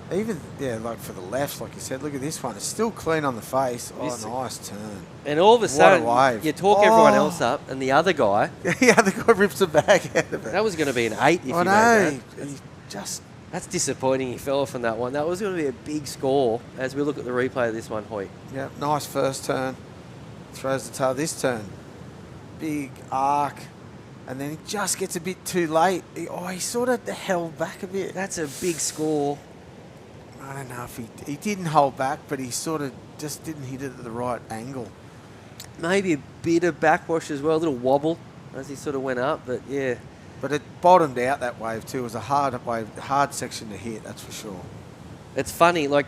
Even, like for the lefts, like you said, look at this one. It's still clean on the face. Nice turn. And all of a sudden, wave. you talk everyone else up, and the other guy... the other guy rips the bag out of it. That was going to be an 8 if he made that. That's disappointing he fell off on that one. That was going to be a big score as we look at the replay of this one, Hoyt. Yeah, nice first turn. Throws the tail. This turn, big arc, and then he just gets a bit too late. He sort of held back a bit. That's a big score. I don't know if he didn't hold back, but he sort of just didn't hit it at the right angle. Maybe a bit of backwash as well, a little wobble as he sort of went up, but yeah. But it bottomed out that wave too. It was a hard section to hit, that's for sure. It's funny, like,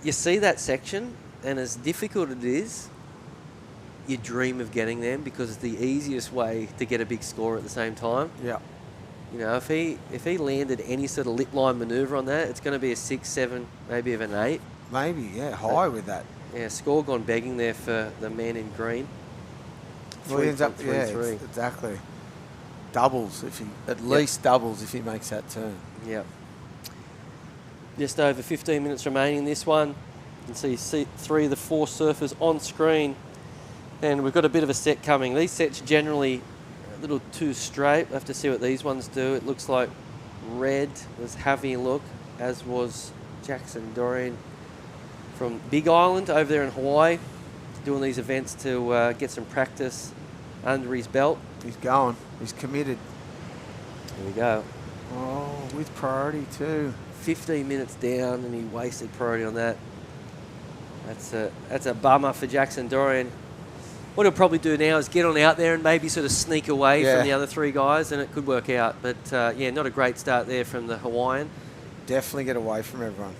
you see that section, and as difficult it is, you dream of getting them because it's the easiest way to get a big score at the same time. Yeah. You know, if he landed any sort of lip line manoeuvre on that, it's going to be a 6, 7, maybe even 8. Maybe, yeah, high with that. Yeah, score gone begging there for the man in green. Well, he ends up, 3.33. exactly. Doubles, at least doubles if he makes that turn. Yep. Just over 15 minutes remaining in this one. You can see 3 of the 4 surfers on screen. And we've got a bit of a set coming. These sets generally a little too straight. We'll have to see what these ones do. It looks like Red was having a look, as was Jackson Dorian from Big Island over there in Hawaii, doing these events to get some practice under his belt. He's going. He's committed. Here we go. Oh, with priority too. 15 minutes down, and he wasted priority on that. That's a bummer for Jackson Dorian. What he'll probably do now is get on out there and maybe sort of sneak away from the other 3 guys, and it could work out. But yeah, not a great start there from the Hawaiian. Definitely get away from everyone.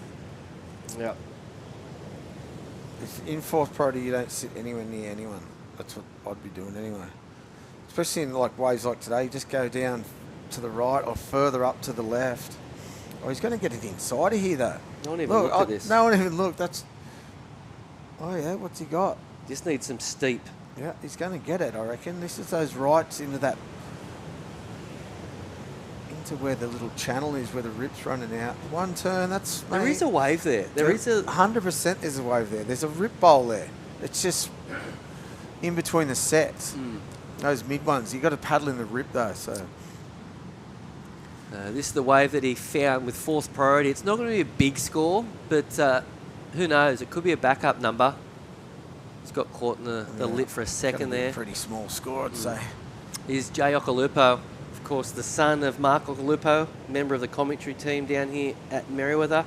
Yep. If in 4th priority you don't sit anywhere near anyone, that's what I'd be doing anyway. Especially in like waves like today, you just go down to the right or further up to the left. Oh, he's going to get it inside of here though. No one even looked at this. No one even looked. That's. Oh yeah, what's he got? Just needs some steep. Yeah, he's going to get it, I reckon. This is those rights into where the little channel is, where the rip's running out. One turn, that's... There is a wave there. There is a... 100% there's a wave there. There's a rip bowl there. It's just in between the sets. Those mid ones. You've got to paddle in the rip though, so... This is the wave that he found with 4th priority. It's not going to be a big score, but who knows? It could be a backup number. He's got caught in the lip for a second there. A pretty small score, I'd say. Is Jay Okolupo, of course, the son of Mark Okolupo, member of the commentary team down here at Merriweather.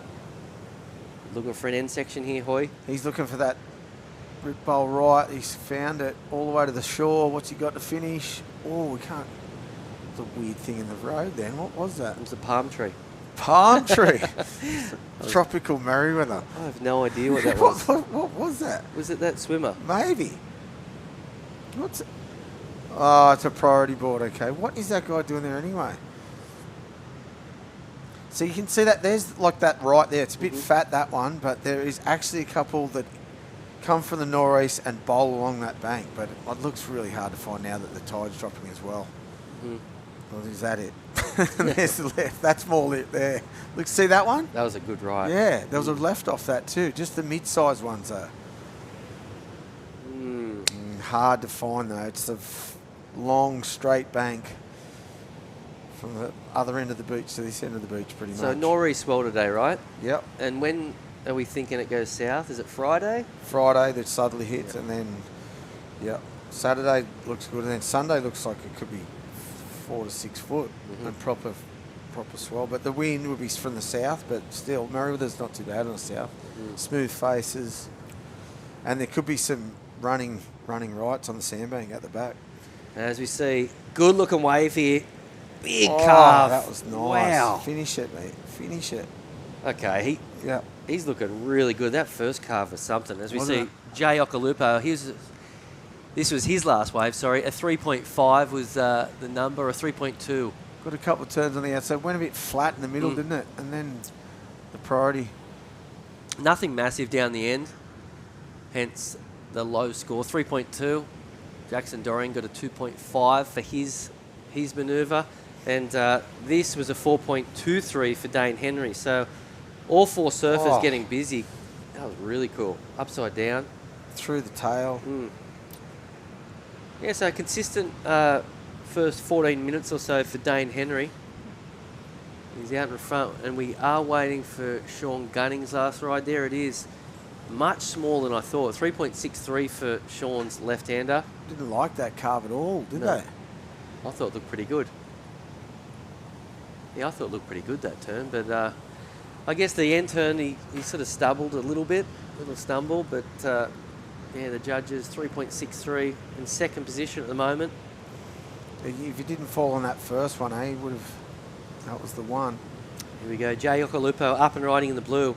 Looking for an end section here, Hoy. He's looking for that rip bowl right. He's found it all the way to the shore. What's he got to finish? Oh, we can't. It's a weird thing in the road then. What was that? It was a palm tree. Palm tree? Tropical Merriweather. I have no idea what that was. What was that? Was it that swimmer? Maybe. What's it? Oh, it's a priority board, okay. What is that guy doing there anyway? So you can see that there's like that right there. It's a bit fat, that one, but there is actually a couple that come from the northeast and bowl along that bank, but it looks really hard to find now that the tide's dropping as well. Well, is that it? There's the left. That's more lip there. Look, see that one? That was a good ride. Yeah, there was a left off that too. Just the mid-sized ones though. Hard to find though. It's a long, straight bank from the other end of the beach to this end of the beach pretty much. So nor'east well today, right? Yep. And when are we thinking it goes south? Is it Friday? Friday, the southerly hits, and then, Saturday looks good, and then Sunday looks like it could be 4 to 6 foot and proper swell. But the wind would be from the south, but still, Merriweather's not too bad on the south. Smooth faces, and there could be some running rights on the sandbank at the back. As we see, good looking wave here. Big Oh, carve. that was nice. Wow. Finish it, mate. Finish it. Okay, he's looking really good. That first carve was something. As we Wasn't see, it? Jay Okolupo, this was his last wave, sorry. A 3.5 was the number, or 3.2. Got a couple of turns on the outside. Went a bit flat in the middle, didn't it? And then the priority. Nothing massive down the end, hence the low score, 3.2. Jackson Dorian got a 2.5 for his manoeuvre. And this was a 4.23 for Dane Henry. So all 4 surfers getting busy. That was really cool. Upside down. Through the tail. Yeah, so consistent first 14 minutes or so for Dane Henry. He's out in front, and we are waiting for Sean Gunning's last ride. There it is. Much smaller than I thought. 3.63 for Sean's left-hander. Didn't like that carve at all, did No. they? I thought it looked pretty good. Yeah, I thought it looked pretty good that turn, but I guess the end turn, he sort of stumbled a little bit, but yeah, the judges 3.63 in second position at the moment. If you didn't fall on that first one, he would have. That was the one. Here we go, Jay Okolupo up and riding in the blue.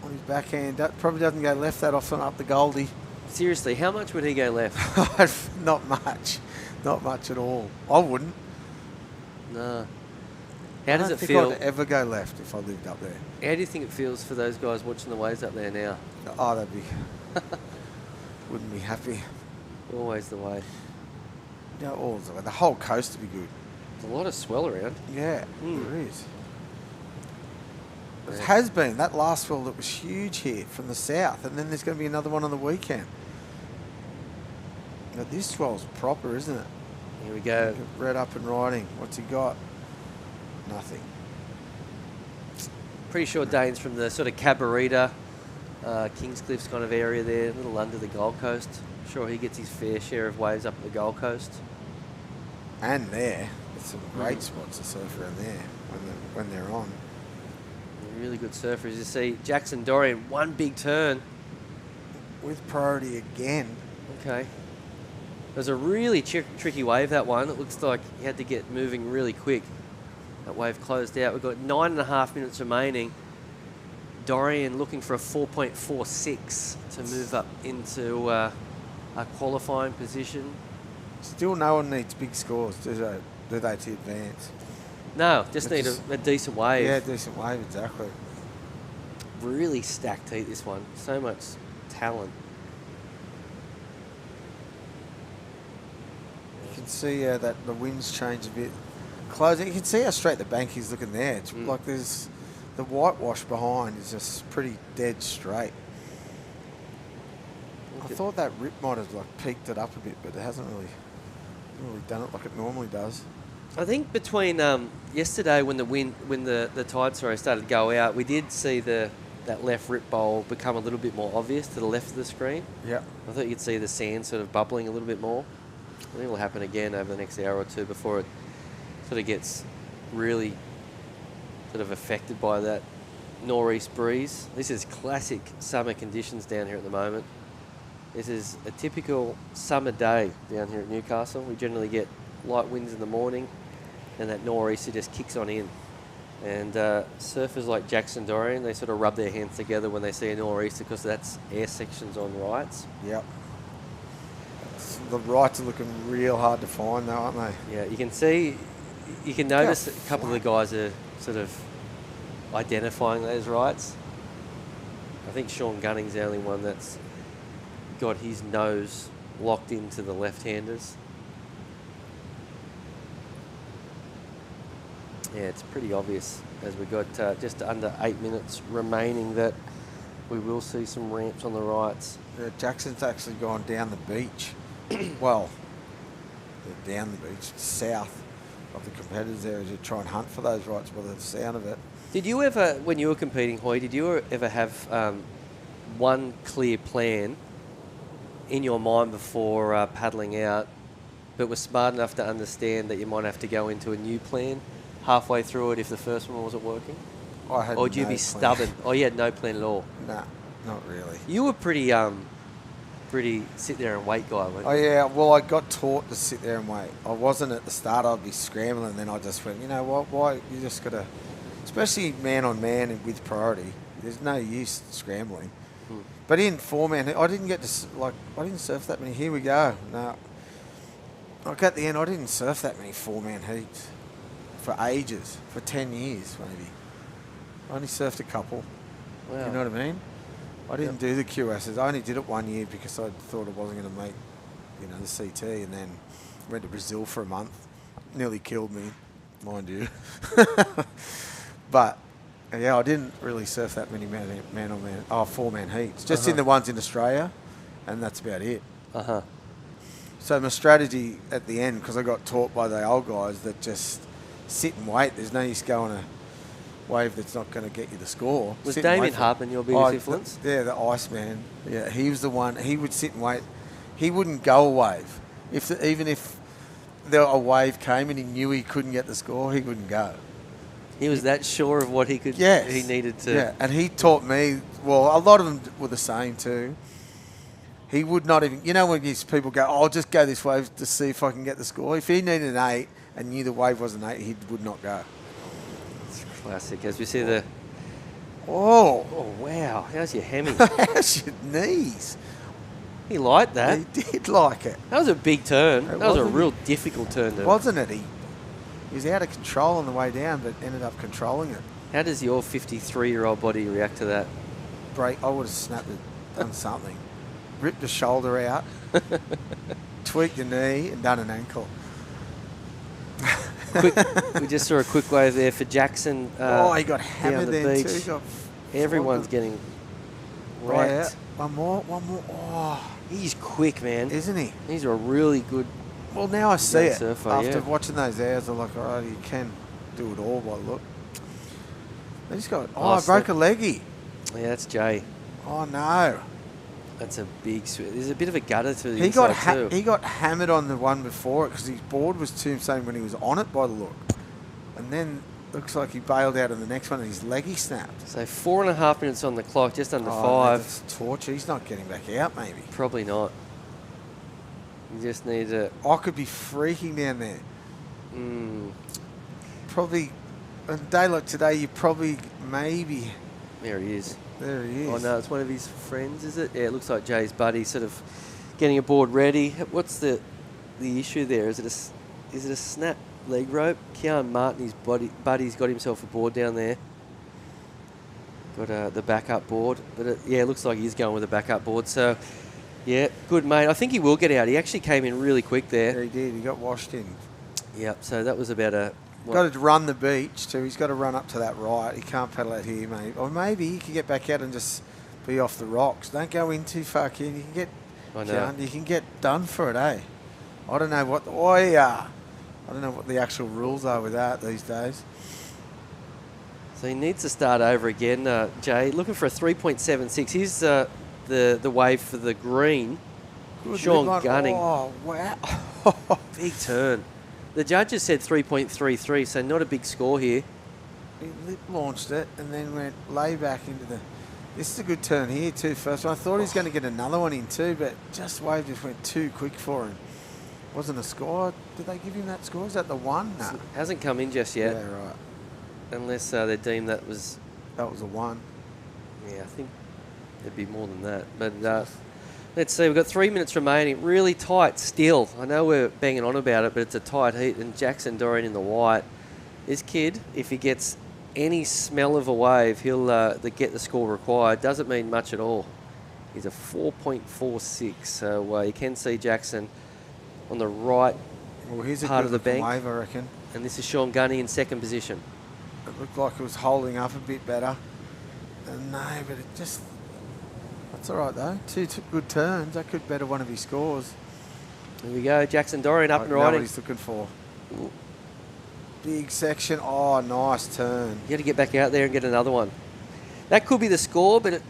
On his backhand, that probably doesn't go left that often up the Goldie. Seriously, how much would he go left? Not much. Not much at all. I wouldn't. No. How does it I feel? don't think I'd ever go left if I lived up there. How do you think it feels for those guys watching the waves up there now? Oh, they'd be... wouldn't be happy. Always the way. Yeah, always the way. The whole coast would be good. There's a lot of swell around. Yeah, there is. It has been. That last swell that was huge here from the south, and then there's going to be another one on the weekend. Now this swell's proper, isn't it? Here we go. Red up and riding. What's he got? Nothing. Pretty sure Dane's from the sort of Cabarita, Kingscliffs kind of area there, a little under the Gold Coast. Sure he gets his fair share of waves up at the Gold Coast. And there. There's some great spots to surf around there when they're on. Really good surfers. You see Jackson Dorian, one big turn. With priority again. Okay. It was a really tricky wave, that one. It looks like he had to get moving really quick. That wave closed out. We've got 9.5 minutes remaining. Dorian looking for a 4.46 to move up into a qualifying position. Still no one needs big scores, do they, to advance? No, just need a decent wave. Yeah, decent wave, exactly. Really stacked heat, this one. So much talent. You can see that the wind's changed a bit. Closing, you can see how straight the bank is looking there. It's like there's the whitewash behind is just pretty dead straight. I thought that rip might have like peaked it up a bit, but it hasn't really done it like it normally does. I think between yesterday when the tide started to go out, we did see that left rip bowl become a little bit more obvious to the left of the screen. Yeah. I thought you'd see the sand sort of bubbling a little bit more. I think it'll happen again over the next hour or two before it sort of gets really sort of affected by that nor'east breeze. This is classic summer conditions down here at the moment. This is a typical summer day down here at Newcastle. We generally get light winds in the morning and that nor'easter just kicks on in. And surfers like Jackson Dorian, they sort of rub their hands together when they see a nor'easter because that's air sections on rights. Yep. The rights are looking real hard to find though, aren't they? Yeah, you can notice a couple of the guys are sort of identifying those rights. I think Sean Gunning's the only one that's got his nose locked into the left-handers. Yeah, it's pretty obvious as we've got just under 8 minutes remaining that we will see some ramps on the rights. Yeah, Jackson's actually gone down the beach. Well, down the beach, south of the competitors there as you try and hunt for those rights by the sound of it. Did you ever, when you were competing, Hoy, did you ever have one clear plan in your mind before paddling out, but were smart enough to understand that you might have to go into a new plan halfway through it if the first one wasn't working? I had Or would you no be plan. stubborn? Oh, you had no plan at all? Nah, not really. You were pretty sit there and wait guy, weren't you? Oh yeah, well I got taught to sit there and wait. I wasn't at the start, I'd be scrambling, and then I just went, you know what, why, you just got to, especially man on man and with priority, there's no use scrambling. But in four-man, I didn't get to, I didn't surf that many, here we go, no. Like at the end, I didn't surf that many four-man heats for ages, for 10 years maybe. I only surfed a couple, Wow. you know what I mean? I didn't do the QSs. I only did it 1 year because I thought I wasn't going to make, the CT, and then went to Brazil for a month. Nearly killed me, mind you. But yeah, I didn't really surf that many four-man heats. Just in the ones in Australia, and that's about it. So my strategy at the end, because I got taught by the old guys that just sit and wait. There's no use going a wave that's not going to get you the score. Was Sit and Damien wait for it. Harpen your biggest influence? Yeah, the Iceman. Yeah, he was the one. He would sit and wait. He wouldn't go a wave. Even if a wave came and he knew he couldn't get the score, he wouldn't go. He was that sure of what he could. Yes. He needed to. Yeah, and he taught me. Well, a lot of them were the same too. He would not even. You know when these people go, "I'll just go this wave to see if I can get the score." If he needed an 8 and knew the wave was an 8, he would not go. It's classic. As we see the. Oh. Oh wow! How's your hemi? How's your knees? He liked that. He did like it. That was a big turn. It That was a wasn't- real difficult turn. Wasn't it? He was out of control on the way down, but ended up controlling it. How does your 53-year-old body react to that? Break. I would have snapped it, done something. Ripped the shoulder out, tweaked the knee, and done an ankle. We just saw a quick wave there for Jackson. He got hammered down the then beach. too. He got Everyone's getting right wrecked. out. One more. Oh, he's quick, man. Isn't he? He's a really good. Well, now I see young it. surfer, After yeah. watching those hours, I'm like, all right, you can do it all by the look. He's got. Oh, I broke a leggy. Yeah, that's Jay. Oh no. That's a big swing. There's a bit of a gutter to the He got inside too. he got hammered on the one before it because his board was tombstone when he was on it by the look, and then looks like he bailed out on the next one and his leggy snapped. So 4.5 minutes on the clock, just under 5. That's torture. He's not getting back out. Maybe. Probably not. You just need to. I could be freaking down there. Probably on a day like today, you probably maybe. There he is. There he is. Oh no, it's one of his friends, is it? Yeah, it looks like Jay's buddy, sort of getting a board ready. What's the issue there? Is it a snap leg rope? Kean Martin, his buddy's got himself a board down there. Got the backup board, but it looks like he's going with a backup board. So yeah, good mate. I think he will get out. He actually came in really quick there. Yeah, he did. He got washed in. Yep. So that was about a. Got to run the beach too. He's got to run up to that right. He can't paddle out here, mate. Or maybe he can get back out and just be off the rocks. Don't go in too far, kid. You can get. I know. You can get done for it, eh? I don't know what. I don't know what the actual rules are with that these days. So he needs to start over again, Jay. Looking for a 3.76. Here's the wave for the green. Good Sean lip line. Gunning. Oh wow! Big turn. The judges said 3.33, so not a big score here. He lip launched it and then went lay back into the. This is a good turn here too. First one. I thought he was going to get another one in too, but wave just went too quick for him. Wasn't a score. Did they give him that score? Is that the one? No. Hasn't come in just yet. Yeah, right. Unless they deem that was a one. Yeah, I think it'd be more than that. But let's see. We've got 3 minutes remaining. Really tight still. I know we're banging on about it, but it's a tight heat. And Jackson Dorian in the white. This kid, if he gets any smell of a wave, he'll get the score required. Doesn't mean much at all. He's a 4.46. So you can see Jackson on the right here's part a of the good bank. wave, I reckon. And this is Sean Gunny in second position. It looked like it was holding up a bit better. No, but it just. That's all right though. Two good turns. That could better one of his scores. Here we go. Jackson Dorian up and Know riding. what he's looking for. Big section. Oh, nice turn. You got to get back out there and get another one. That could be the score, but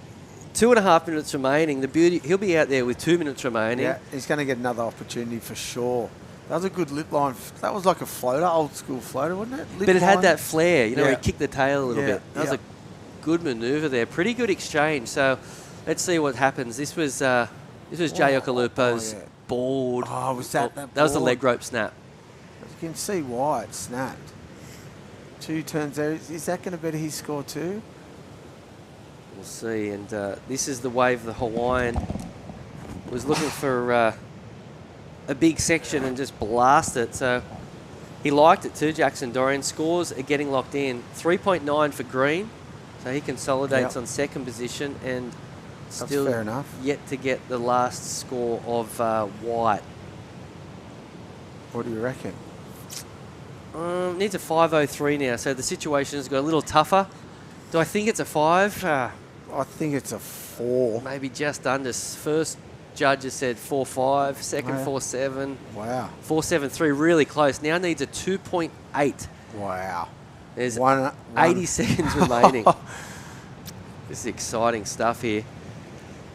2.5 minutes remaining. The beauty, he'll be out there with 2 minutes remaining. Yeah, he's going to get another opportunity for sure. That was a good lip line. That was like a floater, old school floater, wasn't it? Lip But it had line. that flare, you know, Yeah. he kicked the tail a little Yeah, bit. That was a good manoeuvre there. Pretty good exchange. So let's see what happens. This was Jay Okalupo's board. Oh, was that That was the board? leg rope snap. You can see why it snapped. 2 turns there. Is that going to better his score too? We'll see. And this is the wave the Hawaiian was looking for a big section and just blast it. So he liked it too, Jackson Dorian. Scores are getting locked in. 3.9 for green. So he consolidates on second position and still fair enough. yet to get the last score of white. What do you reckon? Needs a 5.03 now, so the situation has got a little tougher. Do I think it's a 5? I think it's a 4. Maybe just under. First judge has said 4.5, second Wow. 4.7. Wow. 4.73, really close. Now needs a 2.8. Wow. There's One- 80 seconds remaining. This is exciting stuff here.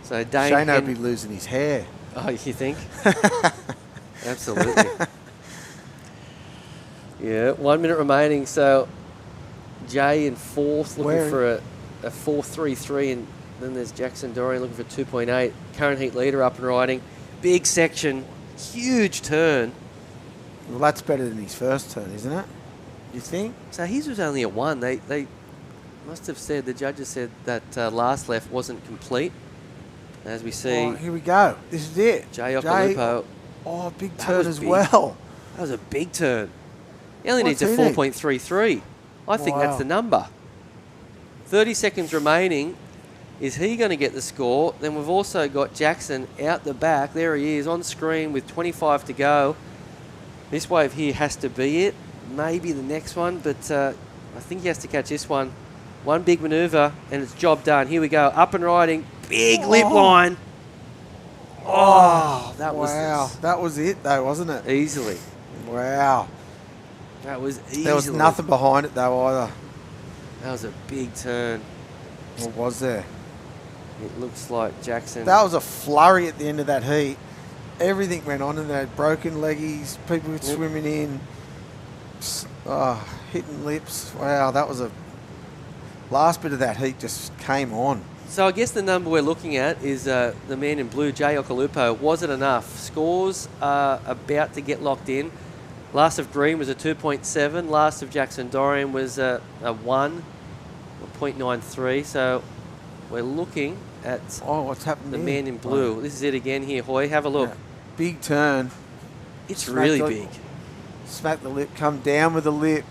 So Dane Shane would be losing his hair. Oh, you think? Absolutely. Yeah, 1 minute remaining. So Jay in fourth, looking for a 4.33, and then there's Jackson Dorian looking for 2.8. Current heat leader up and riding. Big section, huge turn. Well, that's better than his first turn, isn't it? You think? So his was only a 1. They must have said, the judges said that last left wasn't complete. As we see. Oh, here we go. This is it. Jay Okalupo. Oh, big turn as well. That was a big turn. He only What's needs a he need? 4.33. I think that's Wow. the number. 30 seconds remaining. Is he going to get the score? Then we've also got Jackson out the back. There he is on screen with 25 to go. This wave here has to be it. Maybe the next one, but I think he has to catch this one. One big manoeuvre, and it's job done. Here we go. Up and riding. Big lip line. Oh, that was wow. That was it, though, wasn't it? Easily. Wow. That was easily. There was nothing behind it, though, either. That was a big turn. What was there? It looks like Jackson. That was a flurry at the end of that heat. Everything went on in there. Broken leggies, people swimming in, hitting lips. Wow, that was a... Last bit of that heat just came on. So I guess the number we're looking at is the man in blue, Jay Okalupo. Was it enough? Scores are about to get locked in. Last of Green was a 2.7. Last of Jackson Dorian was a 1, a 0.93. So we're looking at what's happened the here? man in blue. This is it again here, Hoy. Have a look. Yeah. Big turn. It's Smack really the- big. Smack the lip, come down with the lip.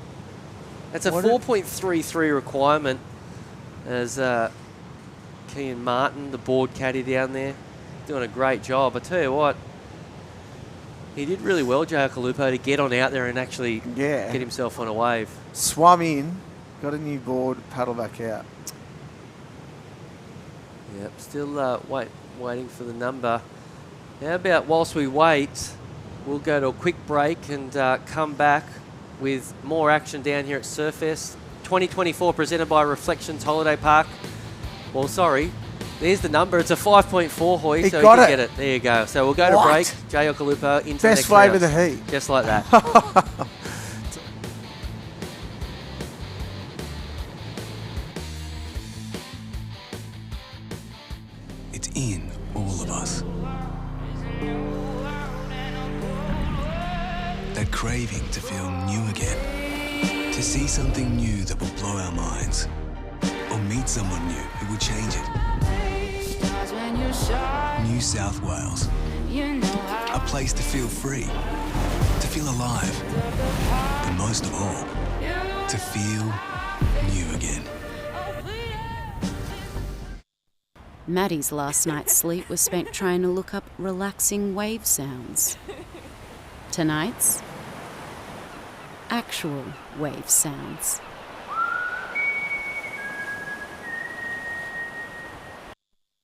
That's a What 4.33 requirement as Kean Martin, the board caddy down there, doing a great job. I tell you what, he did really well, Jay Okalupo, to get on out there and actually get himself on a wave. Swum in, got a new board, paddle back out. Yep, still waiting for the number. How about whilst we wait, we'll go to a quick break and come back with more action down here at Surfest 2024, presented by Reflections Holiday Park. Well, sorry, there's the number. It's a 5.4, Hoy, He so got you it. can get it. There you go. So we'll go to What? break. Jay Okalupo into the Best next wave round. of the heat. Just like that. It's in all of us. That craving to feel new again. To see something new that will blow our minds. Or meet someone new who will change it. New South Wales. A place to feel free. To feel alive. And most of all, to feel new again. Maddie's last night's sleep was spent trying to look up relaxing wave sounds. Tonight's actual wave sounds.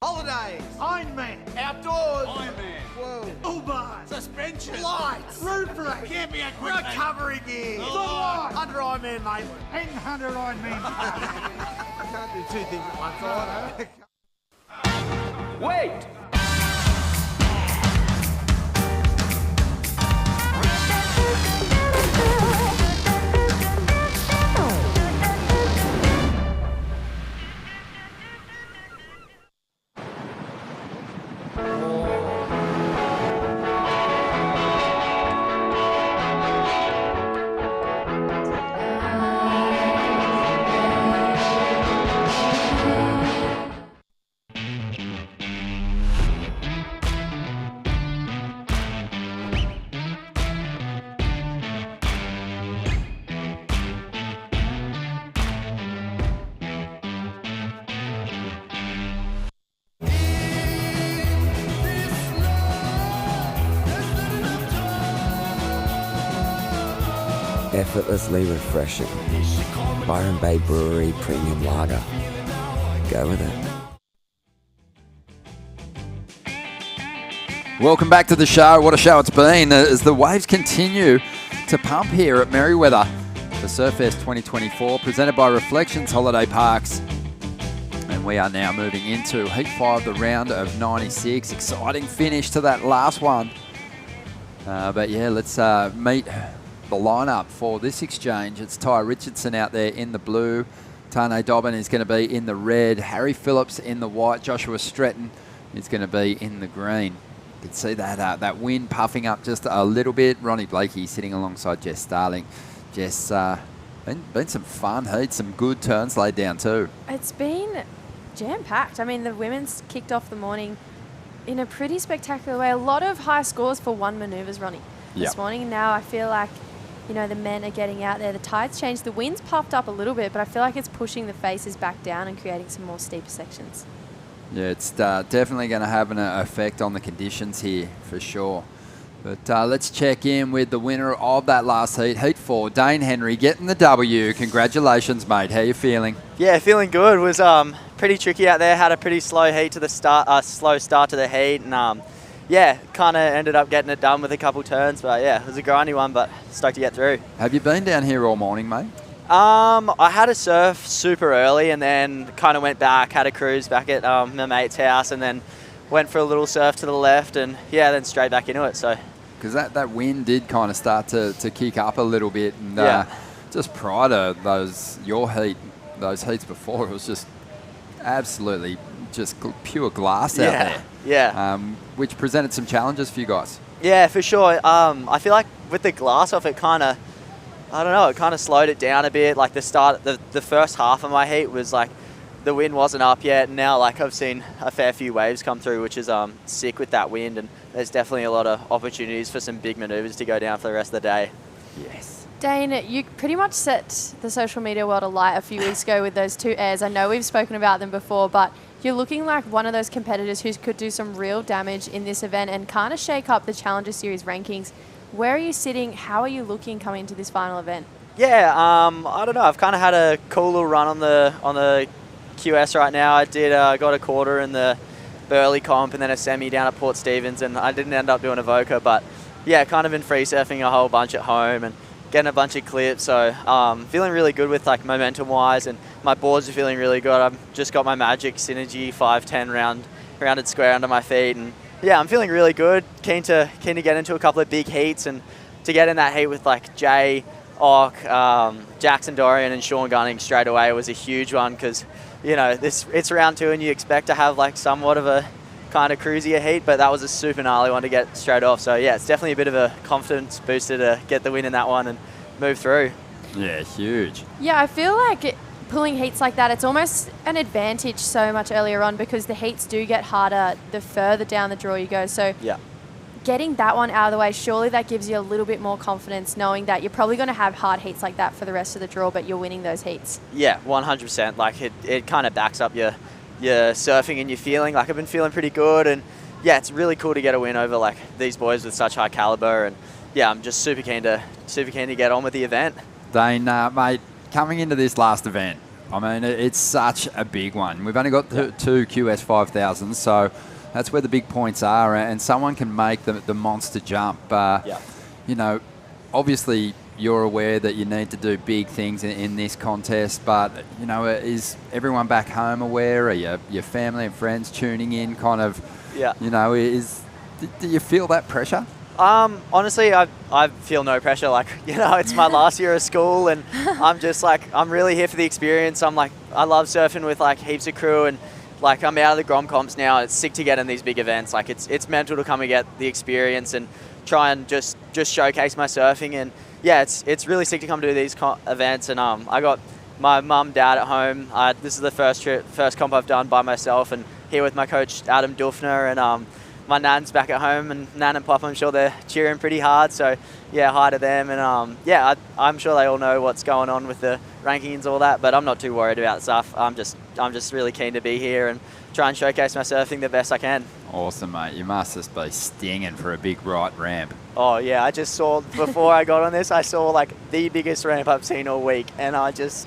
Holidays, Ironman, outdoors, Ironman, whoa, Uber, suspension, lights, roof rack, camping equipment, recovery gear, under Ironman, mate, and 100 Ironman. I can't do two things at once. Wait! Effortlessly refreshing. Byron Bay Brewery Premium Lager. Go with it. Welcome back to the show. What a show it's been as the waves continue to pump here at Merriweather. The Surfest 2024, presented by Reflections Holiday Parks. And we are now moving into Heat 5, the round of 96. Exciting finish to that last one. But yeah, let's meet the lineup for this exchange. It's Ty Richardson out there in the blue. Tane Dobbin is going to be in the red. Harry Phillips in the white. Joshua Stretton is going to be in the green. You can see that that wind puffing up just a little bit. Ronnie Blakey sitting alongside Jess Starling. Jess, been some fun heats, some good turns laid down too. It's been jam-packed. I mean, the women's kicked off the morning in a pretty spectacular way. A lot of high scores for one manoeuvres, Ronnie, this morning. Now I feel like, you know, the men are getting out there. The tide's changed. The wind's puffed up a little bit, but I feel like it's pushing the faces back down and creating some more steeper sections. Yeah, it's definitely going to have an effect on the conditions here for sure. But let's check in with the winner of that last heat, Heat 4, Dane Henry, getting the W. Congratulations, mate. How you feeling? Yeah, feeling good. It was pretty tricky out there. Had a pretty slow heat to the start, slow start to the heat, and yeah, kind of ended up getting it done with a couple turns. But yeah, it was a grindy one, but stoked to get through. Have you been down here all morning, mate? I had a surf super early, and then kind of went back, had a cruise back at my mate's house, and then went for a little surf to the left, and yeah, then straight back into it. So. Because that wind did kind of start to kick up a little bit, and just prior to those heats before, it was just absolutely just pure glass out there. Yeah. Which presented some challenges for you guys. Yeah, for sure. I feel like with the glass off, it kind of, I don't know, it kind of slowed it down a bit. Like the first half of my heat was like the wind wasn't up yet, and now like I've seen a fair few waves come through, which is sick with that wind, and there's definitely a lot of opportunities for some big manoeuvres to go down for the rest of the day. Yes. Dane, you pretty much set the social media world alight a few weeks ago with those two airs. I know we've spoken about them before, but you're looking like one of those competitors who could do some real damage in this event and kind of shake up the Challenger Series rankings. Where are you sitting? How are you looking coming into this final event? Yeah, I don't know. I've kind of had a cool little run on the QS right now. I did got a quarter in the Burley comp and then a semi down at Port Stephens, and I didn't end up doing a Voca, but yeah, kind of been free surfing a whole bunch at home and getting a bunch of clips. So feeling really good with like momentum wise, and my boards are feeling really good. I've just got my Magic Synergy 510 rounded square under my feet, and yeah, I'm feeling really good. Keen to get into a couple of big heats, and to get in that heat with like Jay, Ock, Jackson Dorian and Sean Gunning straight away was a huge one, because you know, it's round 2 and you expect to have like somewhat of a kind of cruisier heat, but that was a super gnarly one to get straight off. So yeah, it's definitely a bit of a confidence booster to get the win in that one and move through. Yeah, huge. Yeah, I feel like pulling heats like that, it's almost an advantage so much earlier on, because the heats do get harder the further down the draw you go. So yeah, getting that one out of the way, surely that gives you a little bit more confidence, knowing that you're probably going to have hard heats like that for the rest of the draw, but you're winning those heats. Yeah, 100%. Like it kind of backs up your surfing and your feeling. Like I've been feeling pretty good, and yeah, it's really cool to get a win over like these boys with such high caliber, and yeah, I'm just super keen to get on with the event. Dane, mate, coming into this last event, I mean, it's such a big one. We've only got two QS 5000s, so that's where the big points are, and someone can make the monster jump. You know, obviously you're aware that you need to do big things in this contest, but, you know, is everyone back home aware? Are your family and friends tuning in kind of, you know, do you feel that pressure? Honestly, I feel no pressure. Like, you know, it's my last year of school, and I'm just like, I'm really here for the experience. I'm like, I love surfing with like heaps of crew, and like I'm out of the Grom comps now. It's sick to get in these big events. Like it's mental to come and get the experience and try and just showcase my surfing. And yeah, it's really sick to come to these events. And I got my mum, dad at home. This is the first comp I've done by myself, and here with my coach Adam Dulfner, and my nan's back at home, and Nan and Pop, I'm sure they're cheering pretty hard. So yeah, hi to them. And yeah, I'm sure they all know what's going on with the rankings, all that, but I'm not too worried about stuff. I'm just really keen to be here and try and showcase my surfing the best I can. Awesome, mate. You must just be stinging for a big right ramp. Oh yeah, I just saw, before I got on this, I saw like the biggest ramp I've seen all week, and I don't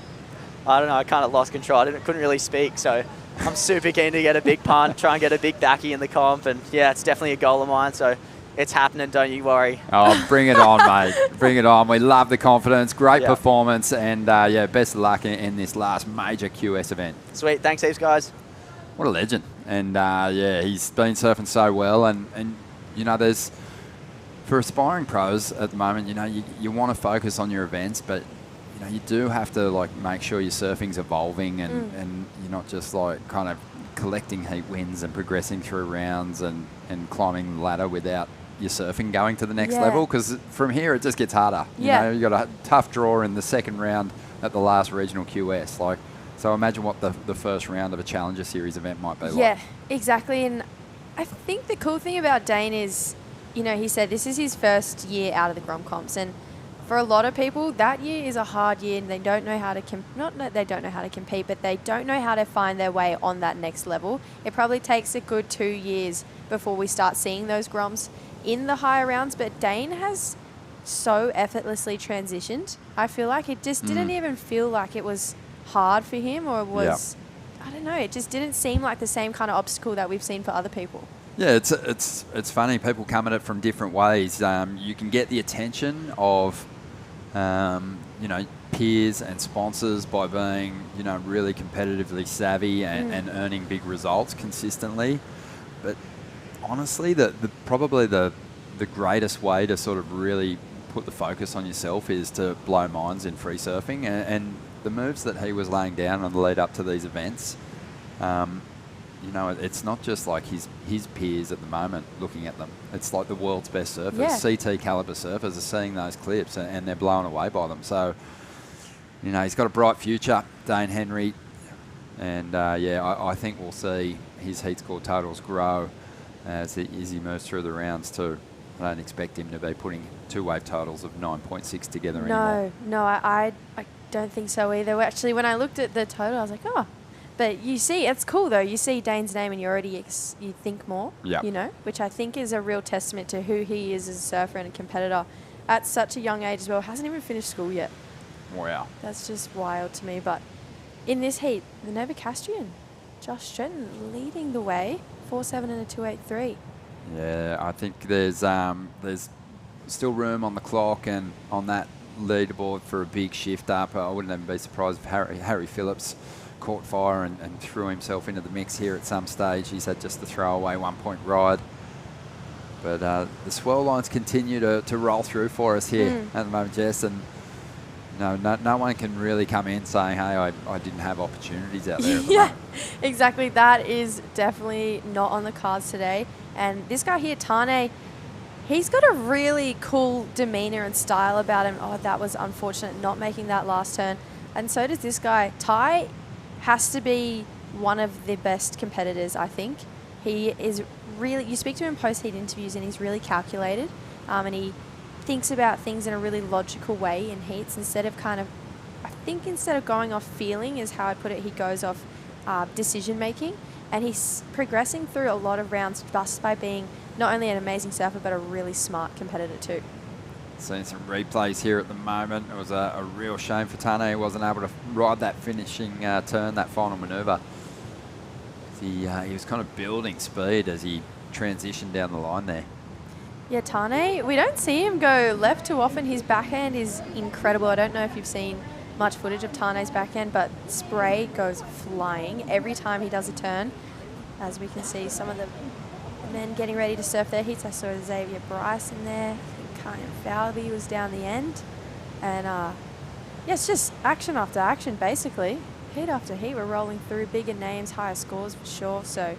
know, I kind of lost control. I couldn't really speak, so I'm super keen to get a big punt, try and get a big backy in the comp, and yeah, it's definitely a goal of mine, so it's happening, don't you worry. Oh, bring it on, mate. Bring it on. We love the confidence, great performance, and yeah, best of luck in this last major QS event. Sweet, thanks heaps, guys. What a legend. And yeah, he's been surfing so well, and you know, there's for aspiring pros at the moment, you want to focus on your events, but you do have to like make sure your surfing's evolving and you're not just like kind of collecting heat wins and progressing through rounds and climbing the ladder without your surfing going to the next level, because from here it just gets harder. You got a tough draw in the second round at the last regional QS. So imagine what the first round of a Challenger Series event might be like. Yeah, exactly. And I think the cool thing about Dane is, he said this is his first year out of the Grom comps, and for a lot of people, that year is a hard year, and they don't know how to not that they don't know how to compete, but they don't know how to find their way on that next level. It probably takes a good 2 years before we start seeing those Groms in the higher rounds, but Dane has so effortlessly transitioned. I feel like it just didn't even feel like it was hard for him, or it was, I don't know, it just didn't seem like the same kind of obstacle that we've seen for other people. Yeah, it's funny. People come at it from different ways. You can get the attention of, peers and sponsors by being, really competitively savvy and earning big results consistently. But honestly, probably the greatest way to sort of really put the focus on yourself is to blow minds in free surfing, and the moves that he was laying down on the lead up to these events. It's not just like his peers at the moment looking at them. It's like the world's best surfers, CT caliber surfers are seeing those clips and they're blown away by them. So, he's got a bright future, Dane Henry. And, I think we'll see his heat score totals grow as he moves through the rounds too. I don't expect him to be putting 2 wave totals of 9.6 together anymore. No, I don't think so either. Actually, when I looked at the total, I was like, oh. But you see, it's cool though. You see Dane's name and you already you think more, which I think is a real testament to who he is as a surfer and a competitor at such a young age as well. Hasn't even finished school yet. Wow. That's just wild to me. But in this heat, the Novocastrian, Josh Stretton leading the way, 4.7 and a 2.83. Yeah, I think there's still room on the clock and on that leaderboard for a big shift up. I wouldn't even be surprised if Harry Phillips caught fire and threw himself into the mix here at some stage. He's had just the throwaway 1-point ride. But the swell lines continue to roll through for us here at the moment, Jess. And no one can really come in saying, hey, I didn't have opportunities out there. Yeah, exactly. That is definitely not on the cards today. And this guy here, Tane, he's got a really cool demeanour and style about him. Oh, that was unfortunate not making that last turn. And so does this guy. Ty has to be one of the best competitors, I think. He is really, you speak to him in post-heat interviews and he's really calculated, and he thinks about things in a really logical way in heats instead of going off feeling is how I put it, he goes off decision making, and he's progressing through a lot of rounds just by being not only an amazing surfer but a really smart competitor too. Seeing some replays here at the moment. It was a real shame for Tane. He wasn't able to ride that finishing turn, that final manoeuvre. He was kind of building speed as he transitioned down the line there. Yeah, Tane, we don't see him go left too often. His backhand is incredible. I don't know if you've seen much footage of Tane's backhand, but spray goes flying every time he does a turn. As we can see, some of the men getting ready to surf their heats. I saw Xavier Bryce in there. Ryan Falvey was down the end, and it's just action after action basically. Heat after heat, we're rolling through bigger names, higher scores for sure. So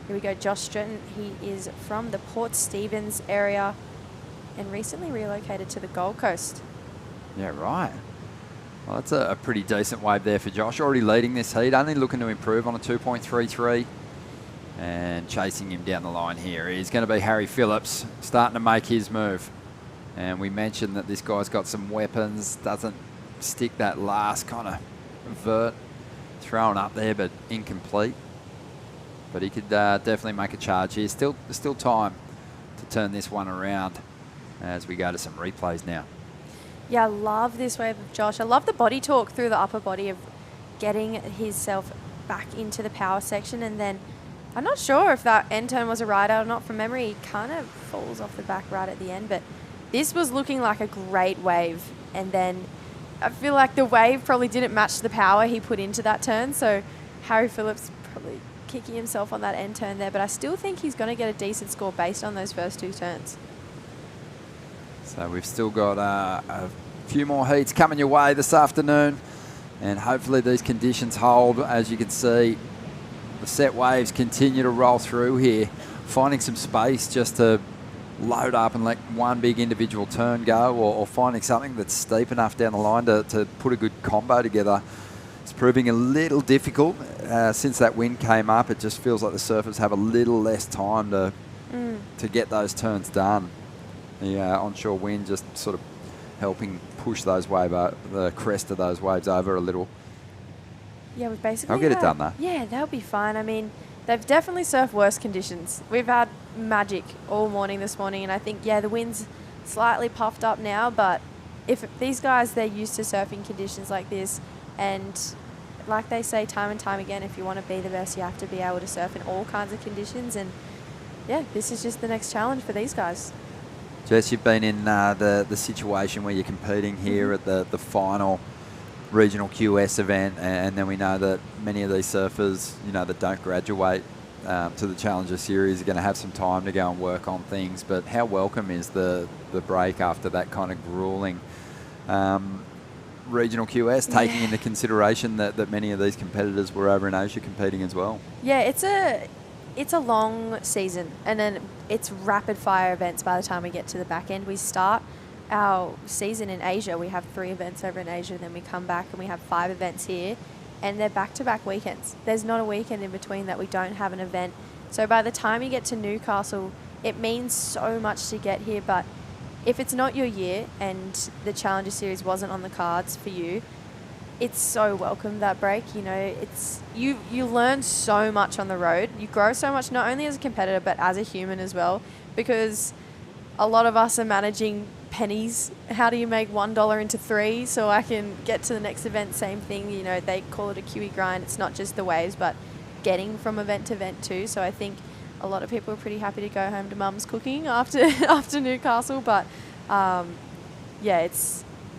here we go, Josh Stretton. He is from the Port Stephens area and recently relocated to the Gold Coast. Yeah, right. Well, that's a pretty decent wave there for Josh. Already leading this heat, only looking to improve on a 2.33. And chasing him down the line here is going to be Harry Phillips, starting to make his move. And we mentioned that this guy's got some weapons, doesn't stick that last kind of vert thrown up there, but incomplete. But he could definitely make a charge here. Still time to turn this one around as we go to some replays now. Yeah, I love this wave of Josh. I love the body talk through the upper body of getting himself back into the power section, and then I'm not sure if that end turn was a ride out or not. From memory, he kind of falls off the back right at the end, but this was looking like a great wave, and then I feel like the wave probably didn't match the power he put into that turn, so Harry Phillips probably kicking himself on that end turn there, but I still think he's going to get a decent score based on those first 2 turns. So we've still got a few more heats coming your way this afternoon, and hopefully these conditions hold. As you can see, the set waves continue to roll through here, finding some space just to load up and let one big individual turn go, or finding something that's steep enough down the line to put a good combo together. It's proving a little difficult. Since that wind came up, it just feels like the surfers have a little less time to get those turns done. The onshore wind just sort of helping push those the crest of those waves over a little. Yeah, we've basically I'll get it done though. Yeah, they'll be fine. I mean, they've definitely surfed worse conditions. We've had magic all morning this morning, and I think, yeah, the wind's slightly puffed up now, but if these guys, they're used to surfing conditions like this, and like they say time and time again, if you want to be the best, you have to be able to surf in all kinds of conditions, and yeah, this is just the next challenge for these guys. Jess, you've been in the situation where you're competing here at the final regional QS event, and then we know that many of these surfers, that don't graduate to the Challenger Series are going to have some time to go and work on things. But how welcome is the break after that kind of grueling regional QS, taking into consideration that many of these competitors were over in Asia competing as well? Yeah, it's a long season, and then it's rapid fire events by the time we get to the back end. We start our season in Asia. We have 3 events over in Asia, then we come back and we have 5 events here, and they're back-to-back weekends. There's not a weekend in between that we don't have an event. So by the time you get to Newcastle, it means so much to get here, but if it's not your year and the Challenger Series wasn't on the cards for you, it's so welcome, that break. It's you learn so much on the road. You grow so much, not only as a competitor, but as a human as well, because a lot of us are managing pennies. How do you make $1 into 3 so I can get to the next event? Same thing, they call it a QE grind. It's not just the waves, but getting from event to event too. So I think a lot of people are pretty happy to go home to mum's cooking after Newcastle. But everyone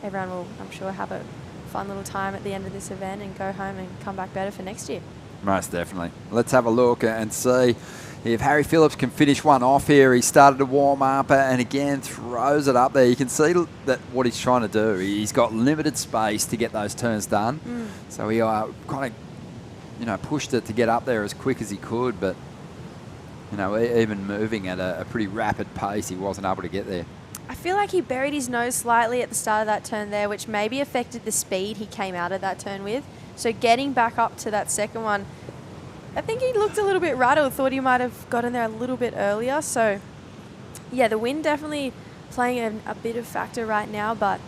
will, I'm sure, have a fun little time at the end of this event and go home and come back better for next year. Most definitely. Let's have a look and see if Harry Phillips can finish one off here. He started to warm up and again throws it up there. You can see that what he's trying to do. He's got limited space to get those turns done. So he kind of, pushed it to get up there as quick as he could, but even moving at a pretty rapid pace, he wasn't able to get there. I feel like he buried his nose slightly at the start of that turn there, which maybe affected the speed he came out of that turn with. So getting back up to that second one, I think he looked a little bit rattled, thought he might have gotten there a little bit earlier. So, yeah, the wind definitely playing a bit of factor right now, but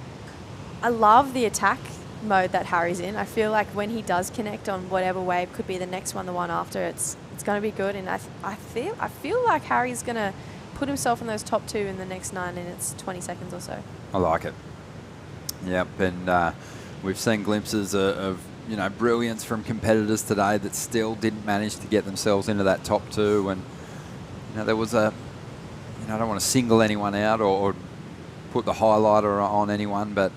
I love the attack mode that Harry's in. I feel like when he does connect on whatever wave, could be the next one, the one after, it's going to be good. And I feel like Harry's going to put himself in those top 2 in the next 9 minutes, 20 seconds or so. I like it. Yep, and we've seen glimpses of brilliance from competitors today that still didn't manage to get themselves into that top 2. And there was I don't want to single anyone out or put the highlighter on anyone, but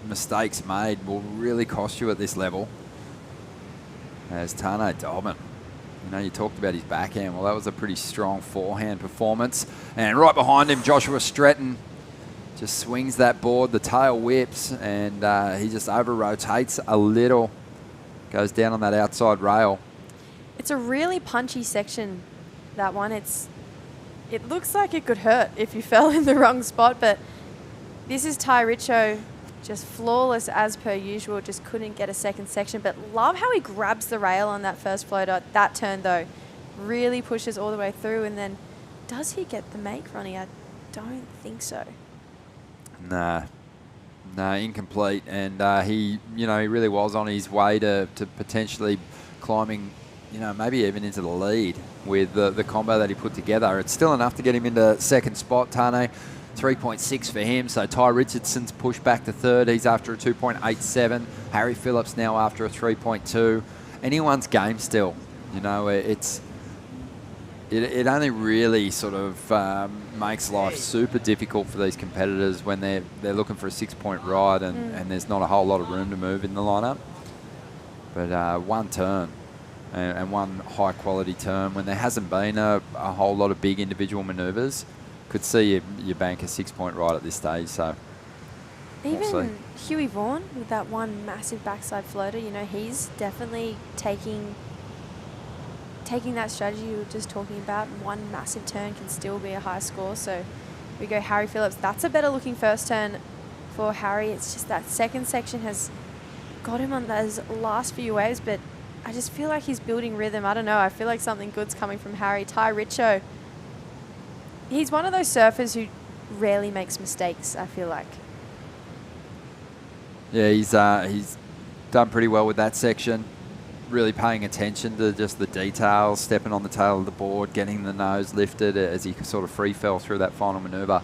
mistakes made will really cost you at this level. As Tane Dolman, you talked about his backhand. Well, that was a pretty strong forehand performance. And right behind him, Joshua Stretton just swings that board, the tail whips, and he just over-rotates a little, goes down on that outside rail. It's a really punchy section, that one. It looks like it could hurt if you fell in the wrong spot, but this is Ty Richo, just flawless as per usual, just couldn't get a second section, but love how he grabs the rail on that first floater. That turn, though, really pushes all the way through, and then does he get the make, Ronnie? I don't think so. Nah, incomplete. And he really was on his way to potentially climbing, maybe even into the lead with the combo that he put together. It's still enough to get him into second spot, Tane. 3.6 for him. So Ty Richardson's pushed back to third. He's after a 2.87. Harry Phillips now after a 3.2. Anyone's game still. It only really sort of makes life super difficult for these competitors when they're looking for a 6-point ride and there's not a whole lot of room to move in the lineup. But one turn and one high quality turn when there hasn't been a whole lot of big individual manoeuvres, could see you bank a 6-point right at this stage. So we'll see. Even Huey Vaughan with that one massive backside floater, you know, he's definitely taking that strategy we were just talking about. One massive turn can still be a high score. So we go Harry Phillips. That's a better looking first turn for Harry. It's just that second section has got him on those last few waves, but I just feel like he's building rhythm. I don't know. I feel like something good's coming from Harry. Ty Richo, he's one of those surfers who rarely makes mistakes, I feel like. Yeah, he's done pretty well with that section. Really paying attention to just the details, stepping on the tail of the board, getting the nose lifted as he sort of free fell through that final manoeuvre.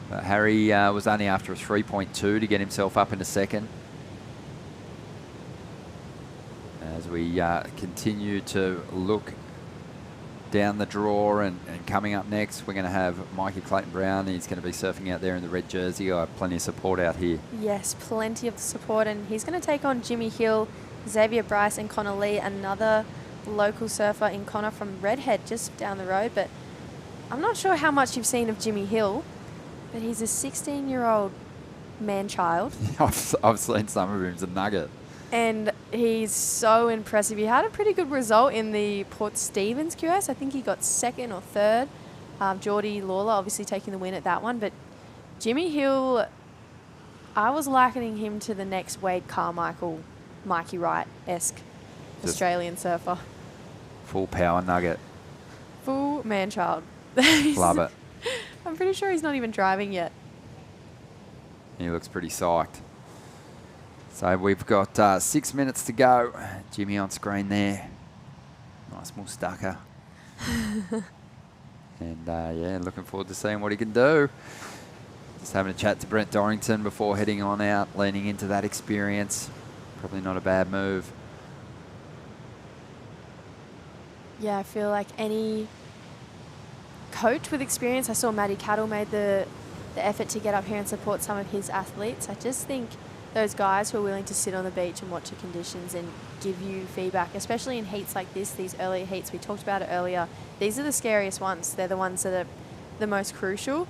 Harry was only after a 3.2 to get himself up into second. As we continue to look down the draw and coming up next, we're going to have Mikey Clayton-Brown. He's going to be surfing out there in the red jersey. I have plenty of support out here. Yes, plenty of support, and he's going to take on Jimmy Hill, Xavier Bryce and Connor Lee, another local surfer in Connor from Redhead, just down the road. But I'm not sure how much you've seen of Jimmy Hill, but he's a 16-year-old man-child. I've seen some of him. He's a nugget. And he's so impressive. He had a pretty good result in the Port Stephens QS. I think he got second or third. Geordie Lawler obviously taking the win at that one. But Jimmy Hill, I was likening him to the next Wade Carmichael, Mikey Wright-esque Australian surfer. Full power nugget. Full man-child. Love it. I'm pretty sure he's not even driving yet. He looks pretty psyched. So we've got 6 minutes to go. Jimmy on screen there. Nice moustacher. And yeah, looking forward to seeing what he can do. Just having a chat to Brent Dorrington before heading on out, leaning into that experience. Probably not a bad move. Yeah, I feel like any coach with experience, I saw Matty Cattle made the effort to get up here and support some of his athletes. I just think those guys who are willing to sit on the beach and watch the conditions and give you feedback, especially in heats like this, these earlier heats, we talked about it earlier, these are the scariest ones. They're the ones that are the most crucial.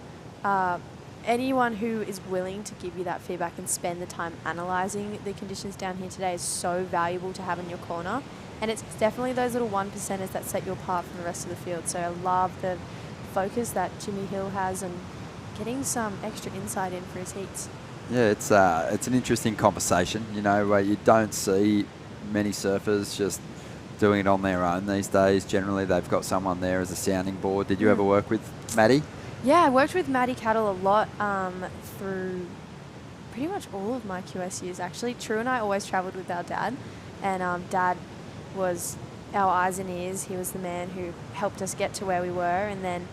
Anyone who is willing to give you that feedback and spend the time analysing the conditions down here today is so valuable to have in your corner. And it's definitely those little 1%ers that set you apart from the rest of the field. So I love the focus that Jimmy Hill has and getting some extra insight in for his heats. Yeah, it's an interesting conversation. You know, you don't see many surfers just doing it on their own these days. Generally, they've got someone there as a sounding board. Did you ever work with Matty? Yeah, I worked with Matty Cattle a lot through pretty much all of my QS years, actually. True and I always travelled with our dad, and Dad was our eyes and ears. He was the man who helped us get to where we were, and then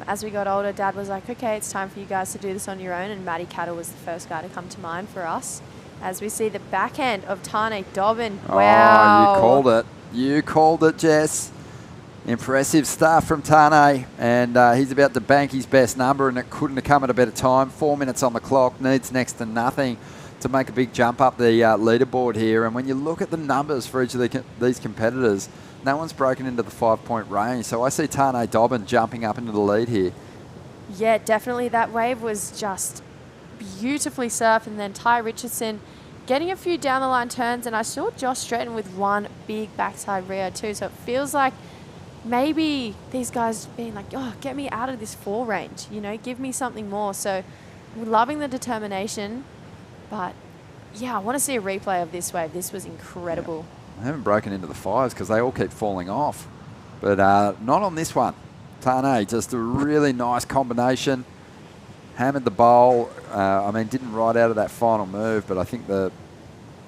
as we got older, Dad was like, okay, it's time for you guys to do this on your own, and Matty Cattle was the first guy to come to mind for us. As we see the backhand of Tane Dobbin. Wow. Oh, you called it. You called it, Jess. Impressive stuff from Tane, and he's about to bank his best number, and it couldn't have come at a better time. 4 minutes on the clock, needs next to nothing to make a big jump up the leaderboard here. And when you look at the numbers for each of these competitors, no one's broken into the 5-point range. So I see Tane Dobbin jumping up into the lead here. Yeah, definitely. That wave was just beautifully surfed. And then Ty Richardson getting a few down the line turns. And I saw Josh Stretton with one big backside Rio too. So it feels like maybe these guys being like, oh, get me out of this 4 range. You know, give me something more. So loving the determination. But yeah, I want to see a replay of this wave. This was incredible. Yeah. I haven't broken into the 5s because they all keep falling off. But not on this one. Tane, just a really nice combination. Hammered the bowl. I mean, didn't ride out of that final move, but I think the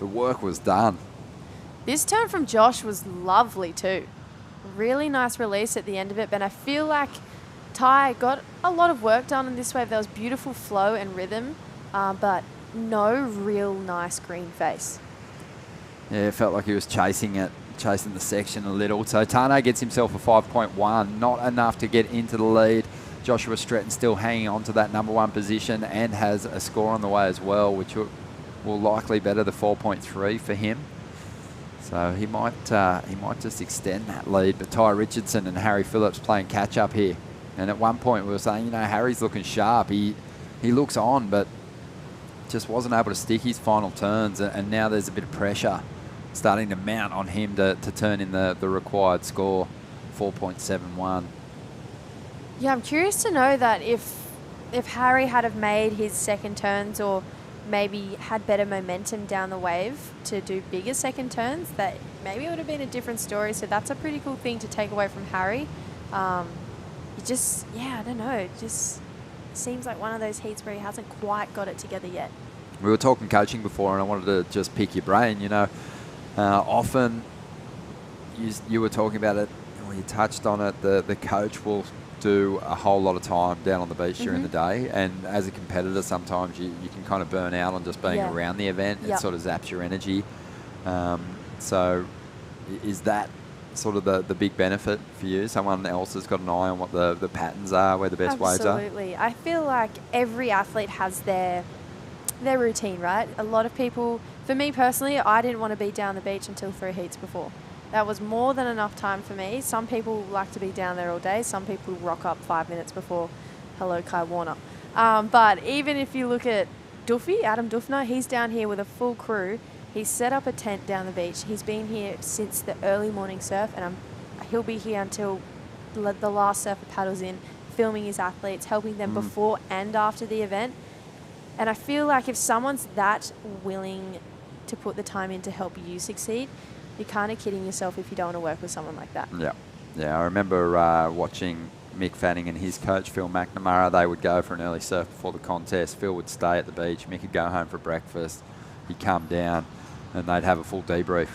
work was done. This turn from Josh was lovely too. Really nice release at the end of it, but I feel like Ty got a lot of work done in this wave. There was beautiful flow and rhythm, but no real nice green face. Yeah, it felt like he was chasing the section a little. So Tane gets himself a 5.1, not enough to get into the lead. Joshua Stretton still hanging on to that number 1 position and has a score on the way as well, which will likely better the 4.3 for him. So he might just extend that lead. But Ty Richardson and Harry Phillips playing catch up here. And at one point we were saying, Harry's looking sharp. He looks on, but just wasn't able to stick his final turns. And now there's a bit of pressure starting to mount on him to turn in the required score, 4.71. Yeah, I'm curious to know that if Harry had have made his second turns or maybe had better momentum down the wave to do bigger second turns, that maybe it would have been a different story. So that's a pretty cool thing to take away from Harry. I don't know. It just seems like one of those heats where he hasn't quite got it together yet. We were talking coaching before, and I wanted to just pick your brain. Often you were talking about it, or you touched on it, the coach will do a whole lot of time down on the beach during the day, and as a competitor sometimes you can kind of burn out on just being around the event. It sort of zaps your energy. So is that sort of the big benefit for you? Someone else has got an eye on what the patterns are, where the best waves are? Absolutely. I feel like every athlete has their routine, right? A lot of people, for me personally, I didn't want to be down the beach until 3 heats before. That was more than enough time for me. Some people like to be down there all day. Some people rock up 5 minutes before. Hello, Kai Warner. But even if you look at Duffy, Adam Duffner, he's down here with a full crew. He's set up a tent down the beach. He's been here since the early morning surf, and he'll be here until the last surfer paddles in, filming his athletes, helping them before and after the event. And I feel like if someone's that willing to put the time in to help you succeed, you're kind of kidding yourself if you don't want to work with someone like that. Yeah. I remember watching Mick Fanning and his coach, Phil McNamara. They would go for an early surf before the contest. Phil would stay at the beach. Mick would go home for breakfast. He'd come down, and they'd have a full debrief.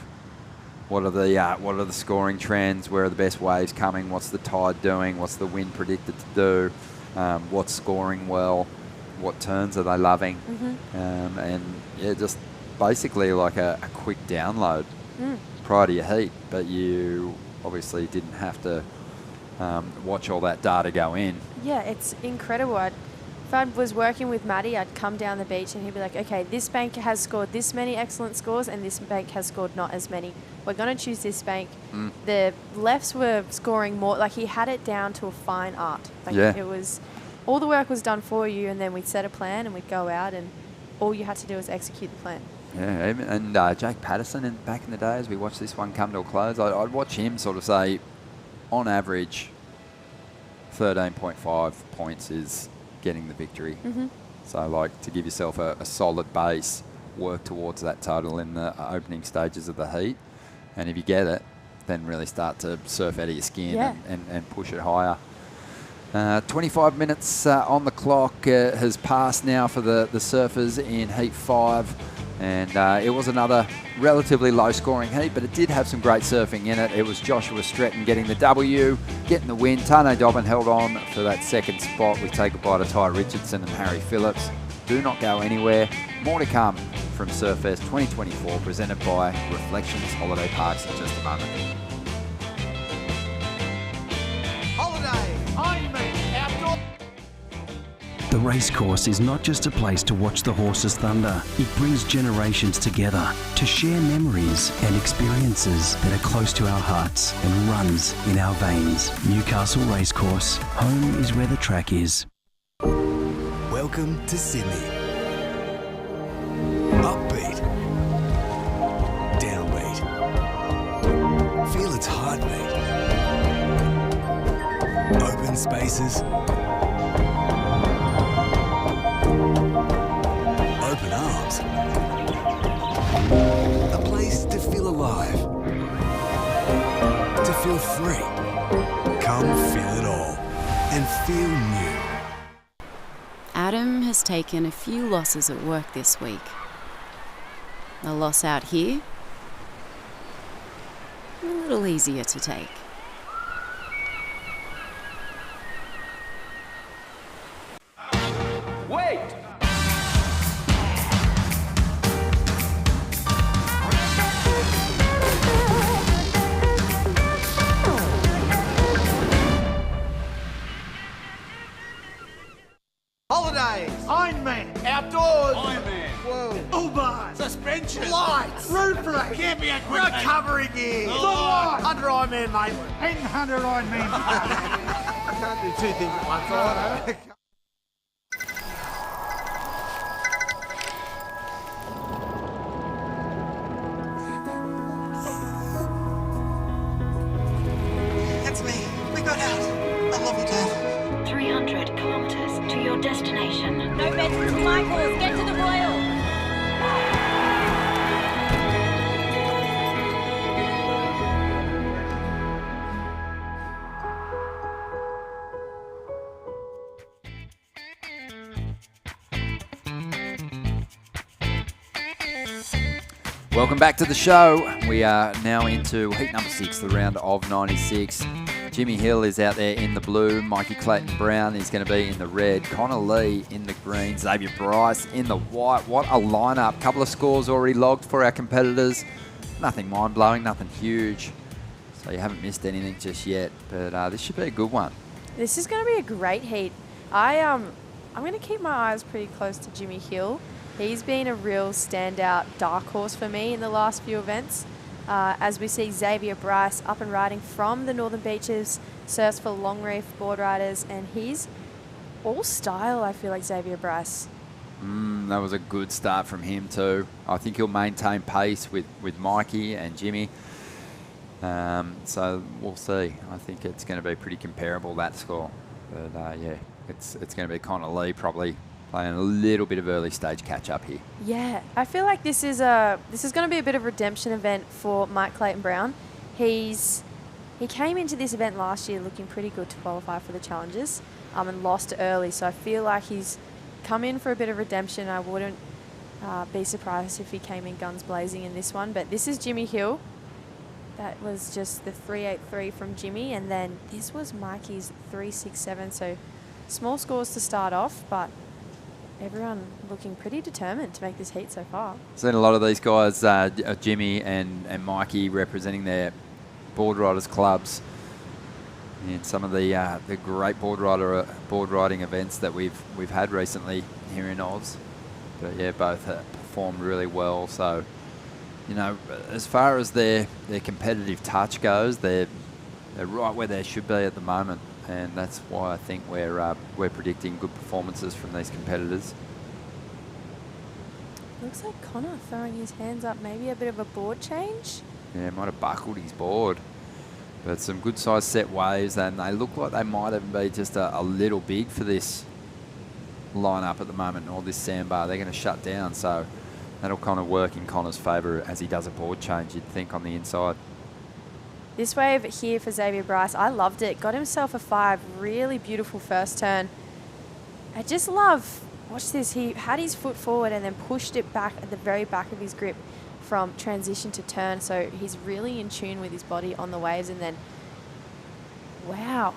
What are the scoring trends? Where are the best waves coming? What's the tide doing? What's the wind predicted to do? What's scoring well? What turns are they loving? Just basically like a quick download prior to your heat, but you obviously didn't have to watch all that data go in. Yeah, it's incredible. If I was working with Matty, I'd come down the beach and he'd be like, okay, this bank has scored this many excellent scores and this bank has scored not as many. We're going to choose this bank. The lefts were scoring more. Like, he had it down to a fine art. It was, all the work was done for you, and then we'd set a plan and we'd go out and all you had to do was execute the plan. Yeah, and Jake Patterson back in the day, as we watched this one come to a close, I'd watch him sort of say, on average, 13.5 points is getting the victory. So, like, to give yourself a solid base, work towards that total in the opening stages of the heat, and if you get it, then really start to surf out of your skin and push it higher. 25 minutes on the clock has passed now for the surfers in Heat 5. And it was another relatively low-scoring heat, but it did have some great surfing in it. It was Joshua Stretton getting the W, getting the win. Tane Dobbin held on for that second spot with Take a Bite of Ty Richardson and Harry Phillips. Do not go anywhere. More to come from Surfest 2024, presented by Reflections Holiday Parks in just a moment. The racecourse is not just a place to watch the horses thunder. It brings generations together to share memories and experiences that are close to our hearts and runs in our veins. Newcastle Racecourse. Home is where the track is. Welcome to Sydney. Upbeat. Downbeat. Feel its heartbeat. Open spaces. Open arms. A place to feel alive. To feel free. Come feel it all. And feel new. Adam has taken a few losses at work this week. A loss out here, a little easier to take. Wait! Holidays, Ironman, outdoors, Ironman, whoa, Uber, suspension, lights, roof rack, camping equipment, recovery gear, under Ironman, mate, and under Ironman. can't do two things at once either. It's me. We got out. I love you, Dad. 300 kilometers to your destination. No beds for Michaels. Get to the Royal. Welcome back to the show. We are now into heat number 6, the round of 96. Jimmy Hill is out there in the blue. Mikey Clayton Brown is going to be in the red. Connor Lee in the green. Xavier Bryce in the white. What a lineup. Couple of scores already logged for our competitors. Nothing mind-blowing, nothing huge. So you haven't missed anything just yet. But this should be a good one. This is going to be a great heat. I'm going to keep my eyes pretty close to Jimmy Hill. He's been a real standout dark horse for me in the last few events. As we see Xavier Bryce up and riding from the Northern Beaches, surfs for long reef board riders, and he's all style, I feel like, Xavier Bryce. That was a good start from him too. I think he'll maintain pace with Mikey and Jimmy. So we'll see. I think it's going to be pretty comparable, that score. But yeah, it's going to be Connor Lee probably playing a little bit of early stage catch up here. Yeah, I feel like this is going to be a bit of a redemption event for Mike Clayton Brown. He came into this event last year looking pretty good to qualify for the challenges, and lost early. So I feel like he's come in for a bit of redemption. I wouldn't be surprised if he came in guns blazing in this one. But this is Jimmy Hill. That was just the 383 from Jimmy, and then this was Mikey's 367. So small scores to start off, but everyone looking pretty determined to make this heat so far. Seen a lot of these guys, Jimmy and Mikey, representing their board riders clubs in some of the great board riding events that we've had recently here in Oz. But yeah, both performed really well. So, you know, as far as their competitive touch goes, they're right where they should be at the moment. And that's why I think we're predicting good performances from these competitors. Looks like Connor throwing his hands up, maybe a bit of a board change. Yeah, might have buckled his board. But some good sized set waves, and they look like they might even be just a little big for this lineup at the moment, or this sandbar. They're going to shut down, so that'll kind of work in Connor's favour as he does a board change, you'd think, on the inside. This wave here for Xavier Bryce, I loved it. Got himself a 5, really beautiful first turn. I just love, watch this, he had his foot forward and then pushed it back at the very back of his grip from transition to turn. So he's really in tune with his body on the waves. And then, wow,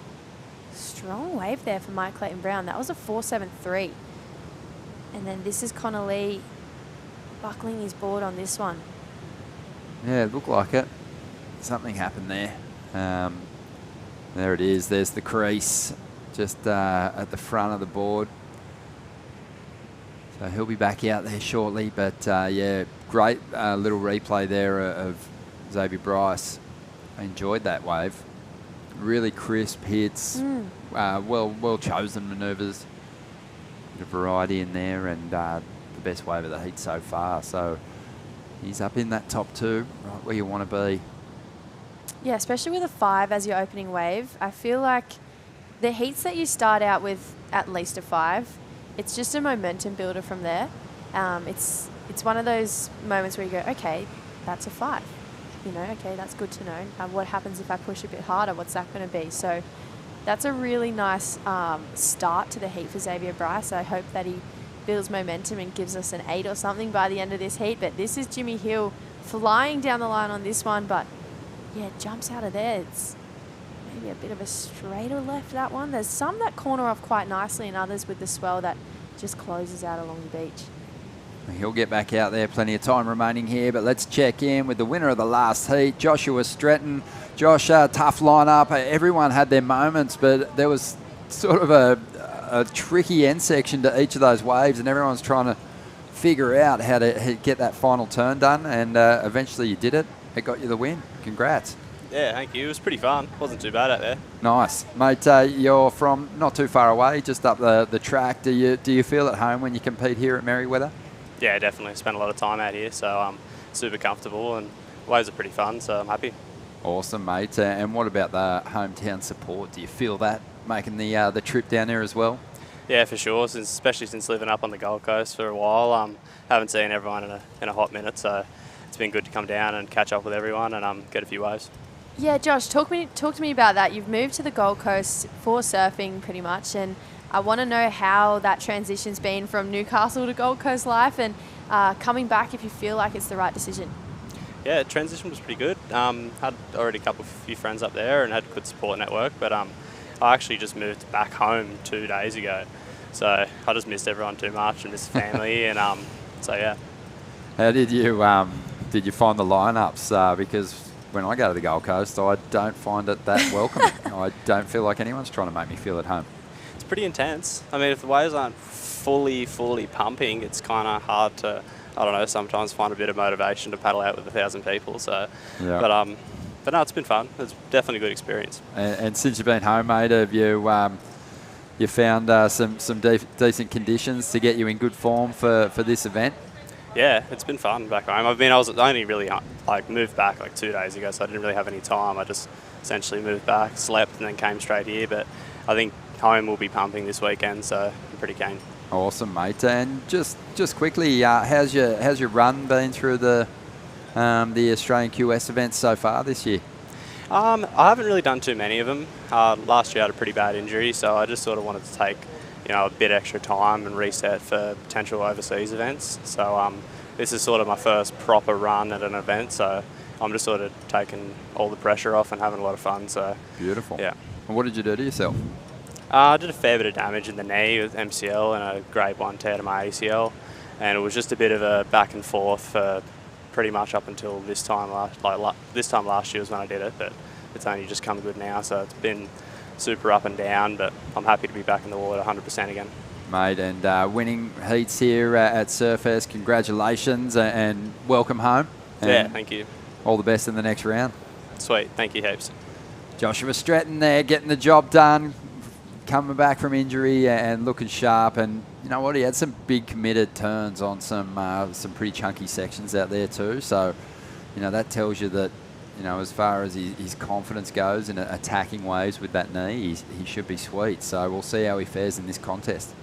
strong wave there for Mike Clayton Brown. That was a 473. And then this is Connor Lee buckling his board on this one. Yeah, it looked like it. Something happened there. There it is. There's the crease just at the front of the board. So he'll be back out there shortly. But yeah, great little replay there of Xavier Bryce. I enjoyed that wave. Really crisp hits. Well chosen manoeuvres. Bit of variety in there, and the best wave of the heat so far. So he's up in that top 2, right where you want to be. Yeah, especially with a 5 as your opening wave. I feel like the heats that you start out with at least a 5, it's just a momentum builder from there. It's one of those moments where you go, okay, that's a 5. You know, okay, that's good to know. What happens if I push a bit harder? What's that going to be? So that's a really nice start to the heat for Xavier Bryce. I hope that he builds momentum and gives us an 8 or something by the end of this heat. But this is Jimmy Hill flying down the line on this one, but yeah, jumps out of there. It's maybe a bit of a straighter left, that one. There's some that corner off quite nicely and others with the swell that just closes out along the beach. He'll get back out there. Plenty of time remaining here, but let's check in with the winner of the last heat, Joshua Stretton. Josh, tough lineup. Everyone had their moments, but there was sort of a tricky end section to each of those waves, and everyone's trying to figure out how to get that final turn done, and eventually you did it. It got you the win. Congrats. Yeah, thank you. It was pretty fun. Wasn't too bad out there. Nice. Mate, you're from not too far away, just up the track. Do you feel at home when you compete here at Merriweather? Yeah, definitely. Spent a lot of time out here, so I'm super comfortable, and waves are pretty fun, so I'm happy. Awesome, mate. And what about the hometown support? Do you feel that making the trip down there as well? Yeah, for sure. Especially since living up on the Gold Coast for a while, haven't seen everyone in a hot minute, so it's been good to come down and catch up with everyone and get a few waves. Yeah, Josh, talk to me about that. You've moved to the Gold Coast for surfing pretty much, and I want to know how that transition's been from Newcastle to Gold Coast life, and coming back if you feel like it's the right decision. Yeah, transition was pretty good. Had already a few friends up there and had a good support network, but I actually just moved back home 2 days ago, so I just missed everyone too much and missed family, and so yeah. How did you find the lineups? Because when I go to the Gold Coast, I don't find it that welcoming. I don't feel like anyone's trying to make me feel at home. It's pretty intense. I mean, if the waves aren't fully pumping, it's kind of hard to, I don't know, sometimes find a bit of motivation to paddle out with 1,000 people. So, yeah. But no, it's been fun. It's definitely a good experience. And since you've been home, mate, have you found some decent conditions to get you in good form for this event? Yeah, it's been fun back home. I was only really moved back 2 days ago, so I didn't really have any time. I just essentially moved back, slept, and then came straight here. But I think home will be pumping this weekend, so I'm pretty keen. Awesome, mate. And just quickly, how's your run been through the Australian QS events so far this year? I haven't really done too many of them. Last year I had a pretty bad injury, so I just sort of wanted to take a bit extra time and reset for potential overseas events. So this is sort of my first proper run at an event, so I'm just sort of taking all the pressure off and having a lot of fun. So beautiful. Yeah. And what did you do to yourself? I did a fair bit of damage in the knee with MCL and a grade 1 tear to my ACL, and it was just a bit of a back and forth for pretty much up until this time last year was when I did it, but it's only just come good now, so it's been super up and down, but I'm happy to be back in the water 100% again. Mate, and winning heats here at Surfest, congratulations and welcome home. Yeah, thank you. All the best in the next round. Sweet, thank you heaps. Joshua Stratton there getting the job done, coming back from injury and looking sharp, and you know what, he had some big committed turns on some pretty chunky sections out there too, so that tells you that as far as his confidence goes in attacking waves with that knee, he should be sweet. So we'll see how he fares in this contest.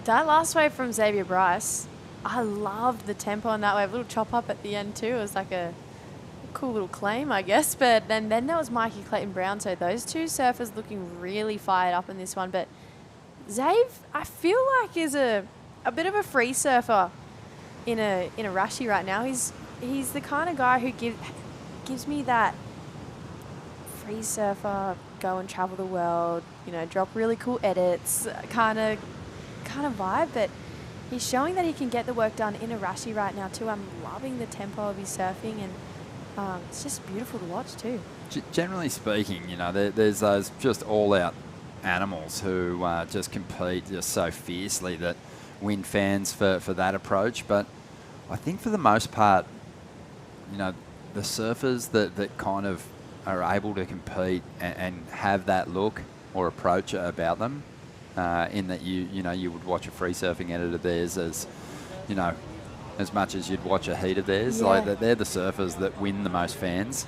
That last wave from Xavier Bryce, I loved the tempo on that wave. A little chop up at the end too. It was like a cool little claim, I guess. But then there was Mikey Clayton-Brown. So those two surfers looking really fired up in this one. But Xav, I feel like is a bit of a free surfer in a Rashi right now. He's the kind of guy who gives me that free surfer, go and travel the world, drop really cool edits, kind of vibe. But he's showing that he can get the work done in a Rashi right now too. I'm loving the tempo of his surfing, and it's just beautiful to watch too. Generally speaking, there's those just all-out animals who just compete just so fiercely that win fans for that approach. But I think for the most part, the surfers that kind of are able to compete and have that look or approach about them, in that you would watch a free surfing edit of theirs as much as you'd watch a heat of theirs. Yeah. Like they're the surfers that win the most fans.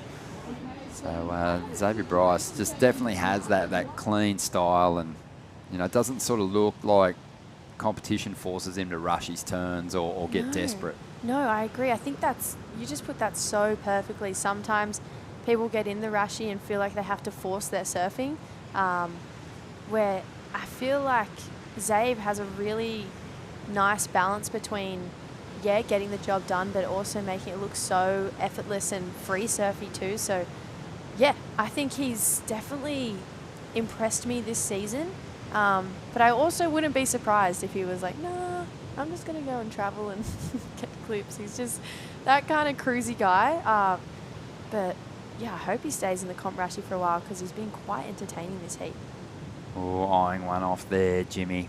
So Xavier Bryce just definitely has that clean style, and it doesn't sort of look like competition forces him to rush his turns or get desperate. No, I agree. I think you just put that so perfectly. Sometimes people get in the Rashi and feel like they have to force their surfing, where I feel like Zabe has a really nice balance between, getting the job done, but also making it look so effortless and free surfy too. So, I think he's definitely impressed me this season. But I also wouldn't be surprised if he was like, nah, I'm just going to go and travel and get clips. He's just that kind of cruisy guy. But I hope he stays in the comp Rashi for a while, because he's been quite entertaining this heat. Oh, eyeing one off there, Jimmy.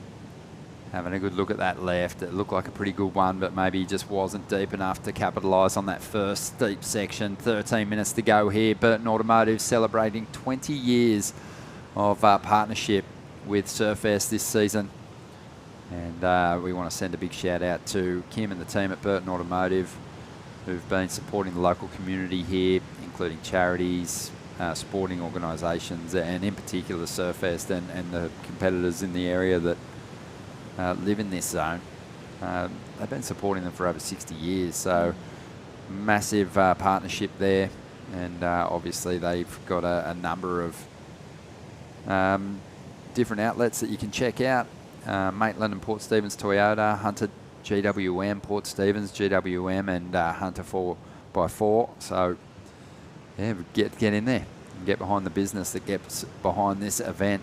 Having a good look at that left. It looked like a pretty good one, but maybe he just wasn't deep enough to capitalise on that first steep section. 13 minutes to go here. Burton Automotive celebrating 20 years of partnership with Surfest this season. And we want to send a big shout out to Kim and the team at Burton Automotive, who've been supporting the local community here, including charities, sporting organisations, and in particular Surfest and the competitors in the area that live in this zone. They've been supporting them for over 60 years, so massive partnership there. And obviously they've got a number of different outlets that you can check out. Maitland and Port Stephens Toyota, Hunter GWM, Port Stephens GWM, and Hunter 4x4. So yeah, get in there and get behind the business that gets behind this event.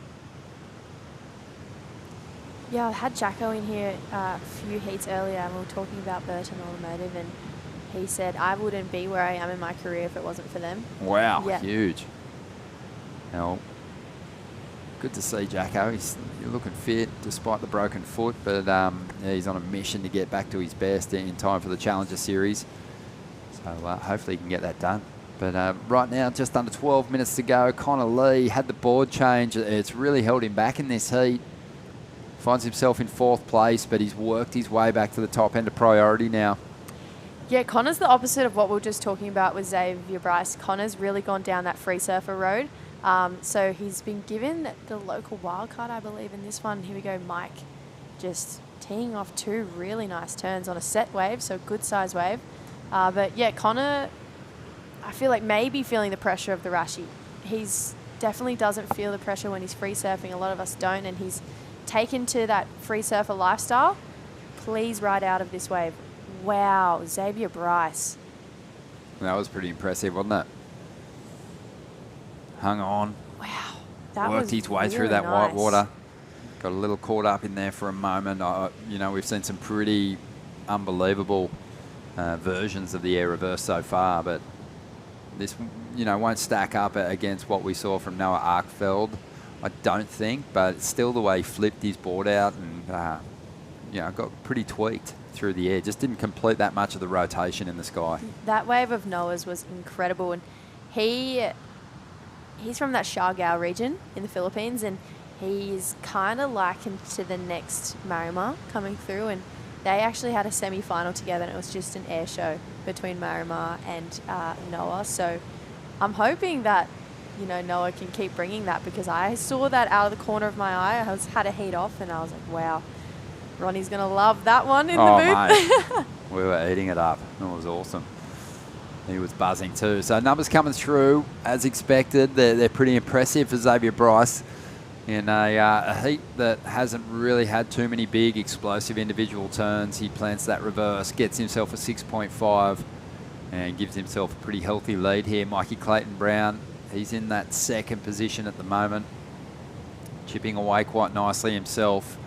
Yeah, I had Jacko in here a few heats earlier, and we were talking about Burton Automotive, and he said, I wouldn't be where I am in my career if it wasn't for them. Wow, yeah. Huge. Now, good to see Jacko. He's looking fit despite the broken foot, but yeah, he's on a mission to get back to his best in time for the Challenger Series. So hopefully he can get that done. But right now, just under 12 minutes to go. Connor Lee had the board change. It's really held him back in this heat. Finds himself in 4th place, but he's worked his way back to the top end of priority now. Yeah, Connor's the opposite of what we were just talking about with Xavier Bryce. Connor's really gone down that free surfer road. So he's been given the local wildcard, I believe, in this one. Here we go, Mike, just teeing off 2 really nice turns on a set wave, so good size wave. But yeah, Connor, I feel like maybe feeling the pressure of the Rashi. He's definitely doesn't feel the pressure when he's free surfing. A lot of us don't, and he's taken to that free surfer lifestyle. Please ride out of this wave. Wow, Xavier Bryce. That was pretty impressive, wasn't it? Hung on. Wow. That worked was his way really through that white nice. water. Got a little caught up in there for a moment. You know, we've seen some pretty unbelievable versions of the air reverse so far, but this, you know, won't stack up against what we saw from Noah Arkfeld, I don't think, but it's still the way he flipped his board out and, you know, got pretty tweaked through the air. Just didn't complete that much of the rotation in the sky. That wave of Noah's was incredible, and he's from that Siargao region in the Philippines, and he's kind of likened to the next Marimar coming through, and they actually had a semi-final together, and it was just an air show between Marimar and Noah. So I'm hoping that, you know, Noah can keep bringing that, because I saw that out of the corner of my eye. Had a heat off, and I was like, wow, Ronnie's going to love that one in the booth. Mate, we were eating it up. It was awesome. He was buzzing too. So numbers coming through as expected. They're pretty impressive for Xavier Bryce in a heat that hasn't really had too many big explosive individual turns. He plants that reverse, gets himself a 6.5 and gives himself a pretty healthy lead here. Mikey Clayton-Brown, he's in that 2nd position at the moment, chipping away quite nicely himself.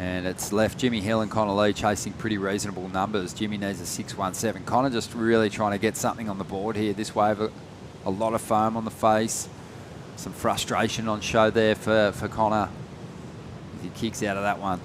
And it's left Jimmy Hill and Connor Lee chasing pretty reasonable numbers. Jimmy needs a 6.17. Connor just really trying to get something on the board here. This wave, a lot of foam on the face. Some frustration on show there for Connor. He kicks out of that one.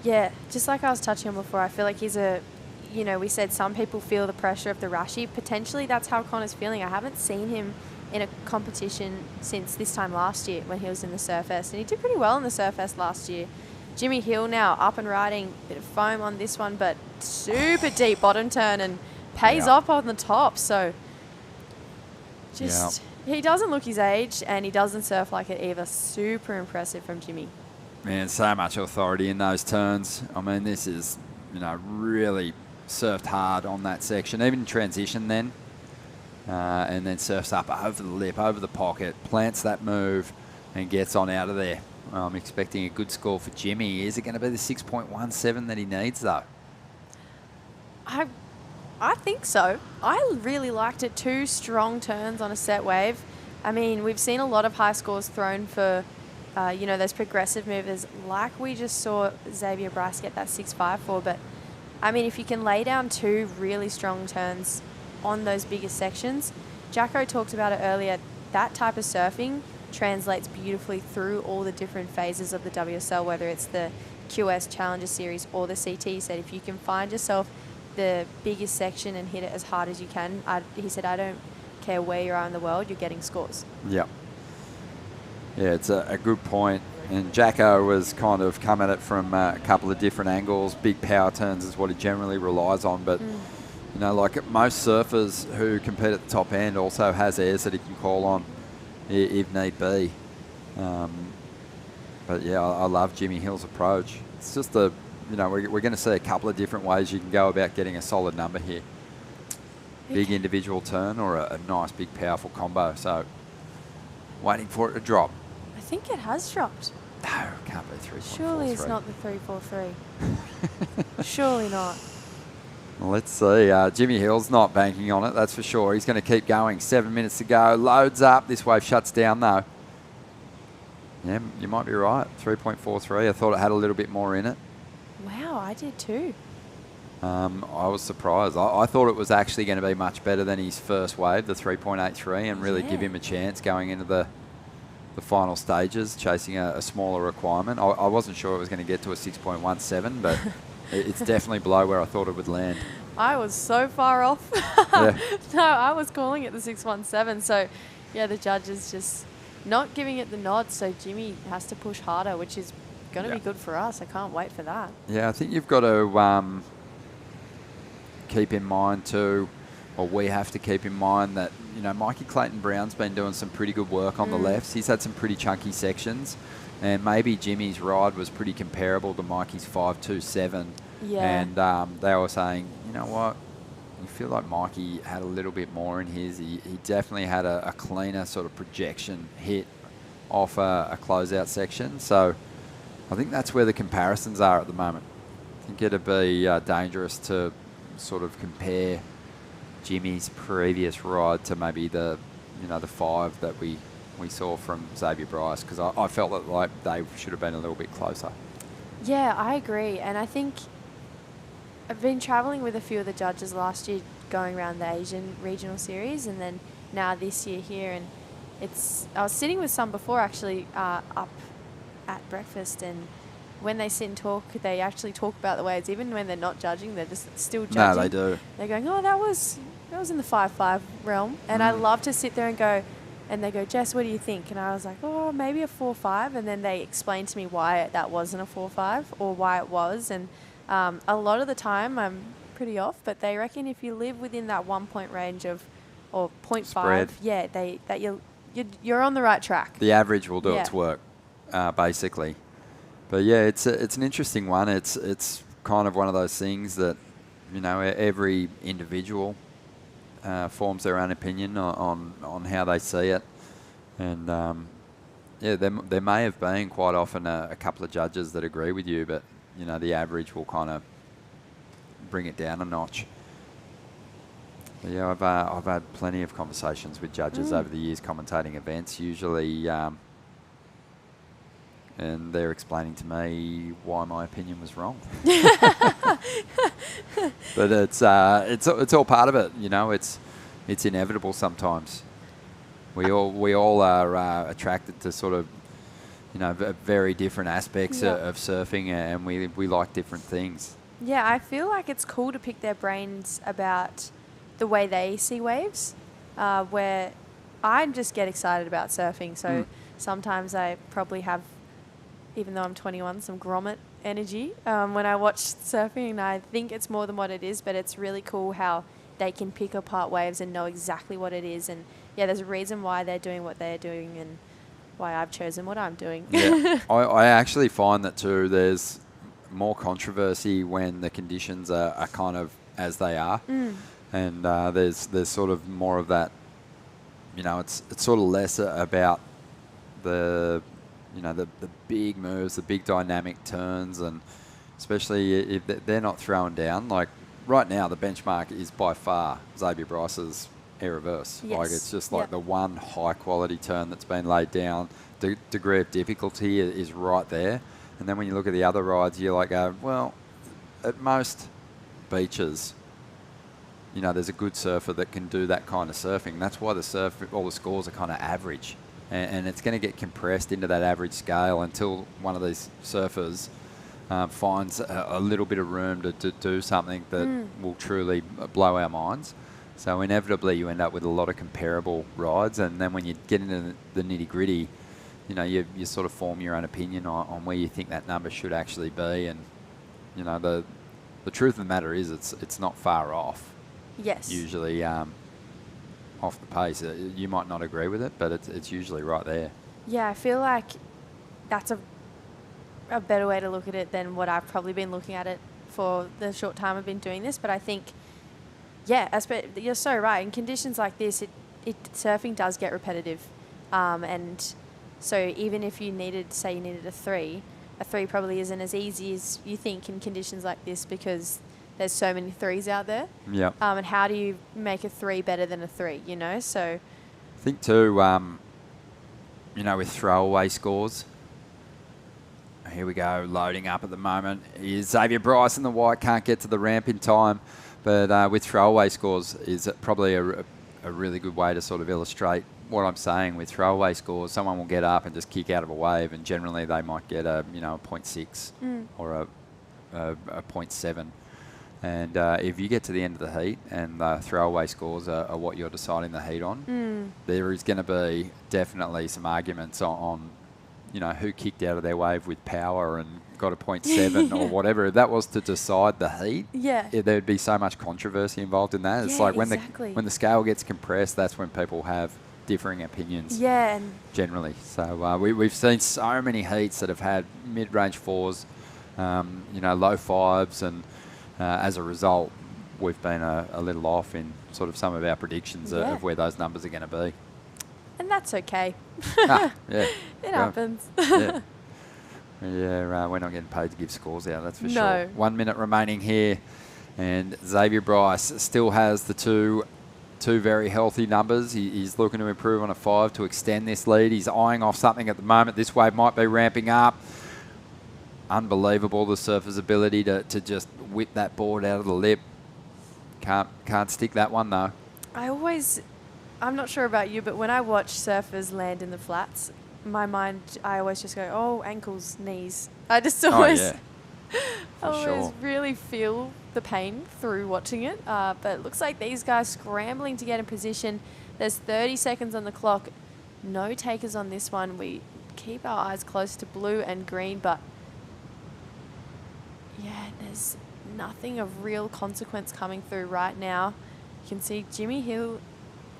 Yeah, just like I was touching on before, I feel like he's you know, we said some people feel the pressure of the Rashi. Potentially that's how Connor's feeling. I haven't seen him in a competition since this time last year when he was in the Surfest, and he did pretty well in the Surfest last year. Jimmy Hill now up and riding, bit of foam on this one, but super deep bottom turn and pays off on the top. So just he doesn't look his age, and he doesn't surf like it either. Super impressive from Jimmy. Man, so much authority in those turns. I mean, this is, you know, really surfed hard on that section, even in transition then. And then surfs up over the lip, over the pocket, plants that move and gets on out of there. I'm expecting a good score for Jimmy. Is it going to be the 6.17 that he needs, though? I think so. I really liked it. 2 strong turns on a set wave. I mean, we've seen a lot of high scores thrown for, you know, those progressive movers, like we just saw Xavier Bryce get that 6.5 for. But, I mean, if you can lay down 2 really strong turns, on those biggest sections. Jacko talked about it earlier. That type of surfing translates beautifully through all the different phases of the WSL, whether it's the QS Challenger Series or the CT. He said if you can find yourself the biggest section and hit it as hard as you can, he said, I don't care where you are in the world, you're getting scores. Yeah. Yeah, it's a good point. And Jacko was kind of come at it from a couple of different angles. Big power turns is what he generally relies on. But, you know, like most surfers who compete at the top end also has airs that he can call on if need be. But, yeah, I love Jimmy Hill's approach. It's just we're going to see a couple of different ways you can go about getting a solid number here. Big individual turn or a nice, big, powerful combo. So, waiting for it to drop. I think it has dropped. No, it can't be 3.43. Surely it's not the 3.43. Surely not. Well, let's see. Jimmy Hill's not banking on it, that's for sure. He's going to keep going. 7 minutes to go. Loads up. This wave shuts down, though. Yeah, you might be right. 3.43. I thought it had a little bit more in it. Wow, I did too. I was surprised. I thought it was actually going to be much better than his first wave, the 3.83, and really give him a chance going into the final stages, chasing a smaller requirement. I wasn't sure it was going to get to a 6.17, but it's definitely below where I thought it would land. I was so far off. Yeah. No, I was calling it the 6.17. So, yeah, the judges just not giving it the nod. So Jimmy has to push harder, which is going to be good for us. I can't wait for that. Yeah, I think you've got to keep in mind too, or we have to keep in mind that, you know, Mikey Clayton-Brown's been doing some pretty good work on the lefts. He's had some pretty chunky sections, and maybe Jimmy's ride was pretty comparable to Mikey's 5.27. Yeah. And they were saying, you know what, you feel like Mikey had a little bit more in his. He definitely had a cleaner sort of projection hit off a closeout section. So I think that's where the comparisons are at the moment. I think it'd be dangerous to sort of compare Jimmy's previous ride to maybe the 5 that we saw from Xavier Bryce, because I felt that like they should have been a little bit closer. Yeah, I agree. And I think I've been traveling with a few of the judges last year going around the Asian regional series, and then now this year here. And I was sitting with some before actually up at breakfast, and when they sit and talk, they actually talk about the waves. Even when they're not judging, they're just still judging. No, they do. They're going, oh, that was in the 5.5 realm. And I love to sit there and go, and they go, Jess, what do you think? And I was like, oh, maybe a 4.5. And then they explain to me why that wasn't a 4.5 or why it was. And a lot of the time I'm pretty off, but they reckon if you live within that 1 point range of, or 0.5, Spread. yeah, that you're on the right track. The average will do its work, basically. But yeah, it's an interesting one. It's kind of one of those things that, you know, every individual forms their own opinion on how they see it, and yeah, there may have been quite often a couple of judges that agree with you, but you know, the average will kind of bring it down a notch. But yeah, I've had plenty of conversations with judges over the years commentating events, usually. And they're explaining to me why my opinion was wrong. But it's all part of it, you know. It's inevitable sometimes. We all are attracted to sort of, you know, very different aspects of surfing, and we like different things. Yeah, I feel like it's cool to pick their brains about the way they see waves, where I just get excited about surfing. So sometimes I probably have, even though I'm 21, some grommet energy when I watch surfing, and I think it's more than what it is, but it's really cool how they can pick apart waves and know exactly what it is. And yeah, there's a reason why they're doing what they're doing and why I've chosen what I'm doing. Yeah, I actually find that too. There's more controversy when the conditions are kind of as they are, and there's sort of more of that. You know, it's sort of less about the big moves, the big dynamic turns, and especially if they're not throwing down. Like right now, the benchmark is by far Xavier Bryce's air reverse. Yes. Like it's just like the one high quality turn that's been laid down. The degree of difficulty is right there. And then when you look at the other rides, you're like, well, at most beaches, you know, there's a good surfer that can do that kind of surfing. That's why all the scores are kind of average. and it's going to get compressed into that average scale until one of these surfers finds a little bit of room to do something that will truly blow our minds. So inevitably you end up with a lot of comparable rides, and then when you get into the nitty-gritty, you know, you sort of form your own opinion on where you think that number should actually be. And, you know, the truth of the matter is it's not far off. Yes. Usually off the pace. You might not agree with it, but it's usually right there. Yeah, I feel like that's a better way to look at it than what I've probably been looking at it for the short time I've been doing this. But I think, yeah, you're so right. In conditions like this, surfing does get repetitive. And so even if you needed a 3 probably isn't as easy as you think in conditions like this, because there's so many 3s out there. Yeah. And how do you make a 3 better than a 3, you know? So I think too, you know, with throwaway scores, here we go, loading up at the moment, is Xavier Bryce in the white, can't get to the ramp in time. But with throwaway scores is probably a really good way to sort of illustrate what I'm saying. With throwaway scores, someone will get up and just kick out of a wave, and generally they might get a 0.6 or a 0.7. And if you get to the end of the heat and the throwaway scores are what you're deciding the heat on, there is going to be definitely some arguments on you know, who kicked out of their wave with power and got a 0.7 or whatever. If that was to decide the heat, there'd be so much controversy involved in that. It's like when the scale gets compressed, that's when people have differing opinions. Yeah. Generally. So we've seen so many heats that have had mid-range 4s, you know, low 5s, and as a result, we've been a little off in sort of some of our predictions of where those numbers are going to be. And that's okay. Yeah. It happens. Yeah. We're not getting paid to give scores out, that's for sure. 1 minute remaining here, and Xavier Bryce still has the two very healthy numbers. He's looking to improve on a 5 to extend this lead. He's eyeing off something at the moment. This wave might be ramping up. Unbelievable, the surfer's ability to just whip that board out of the lip. Can't stick that one though. I'm not sure about you, but when I watch surfers land in the flats, my mind, I always just go, oh, ankles, knees. I just always, really feel the pain through watching it. But it looks like these guys scrambling to get in position. There's 30 seconds on the clock. No takers on this one. We keep our eyes close to blue and green, but yeah, there's nothing of real consequence coming through right now. You can see Jimmy Hill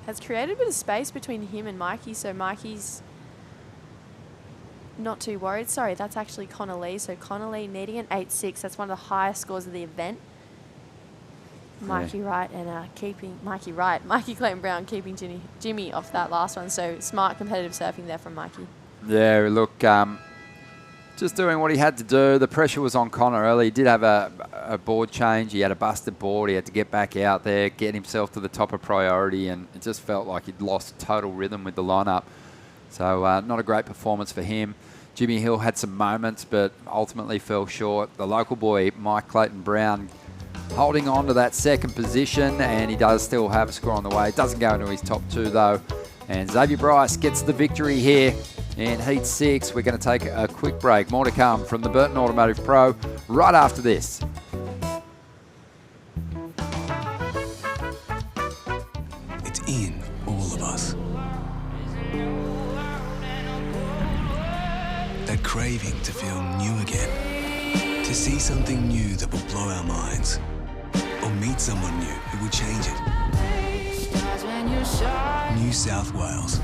has created a bit of space between him and Mikey, so Mikey's not too worried. Sorry, that's actually Connor Lee. So Connor Lee needing an 8.6. That's one of the highest scores of the event. Mikey Wright and Mikey Clayton Brown keeping Jimmy off that last one. So smart competitive surfing there from Mikey. Yeah, look, just doing what he had to do. The pressure was on Connor early. He did have a board change. He had a busted board. He had to get back out there, get himself to the top of priority, and it just felt like he'd lost total rhythm with the lineup. So not a great performance for him. Jimmy Hill had some moments, but ultimately fell short. The local boy, Mike Clayton Brown, holding on to that second position, and he does still have a score on the way. Doesn't go into his top 2 though. And Xavier Bryce gets the victory here in Heat 6. We're going to take a quick break. More to come from the Burton Automotive Pro right after this. It's in all of us. That craving to feel new again. To see something new that will blow our minds. Or meet someone new who will change it. New South Wales.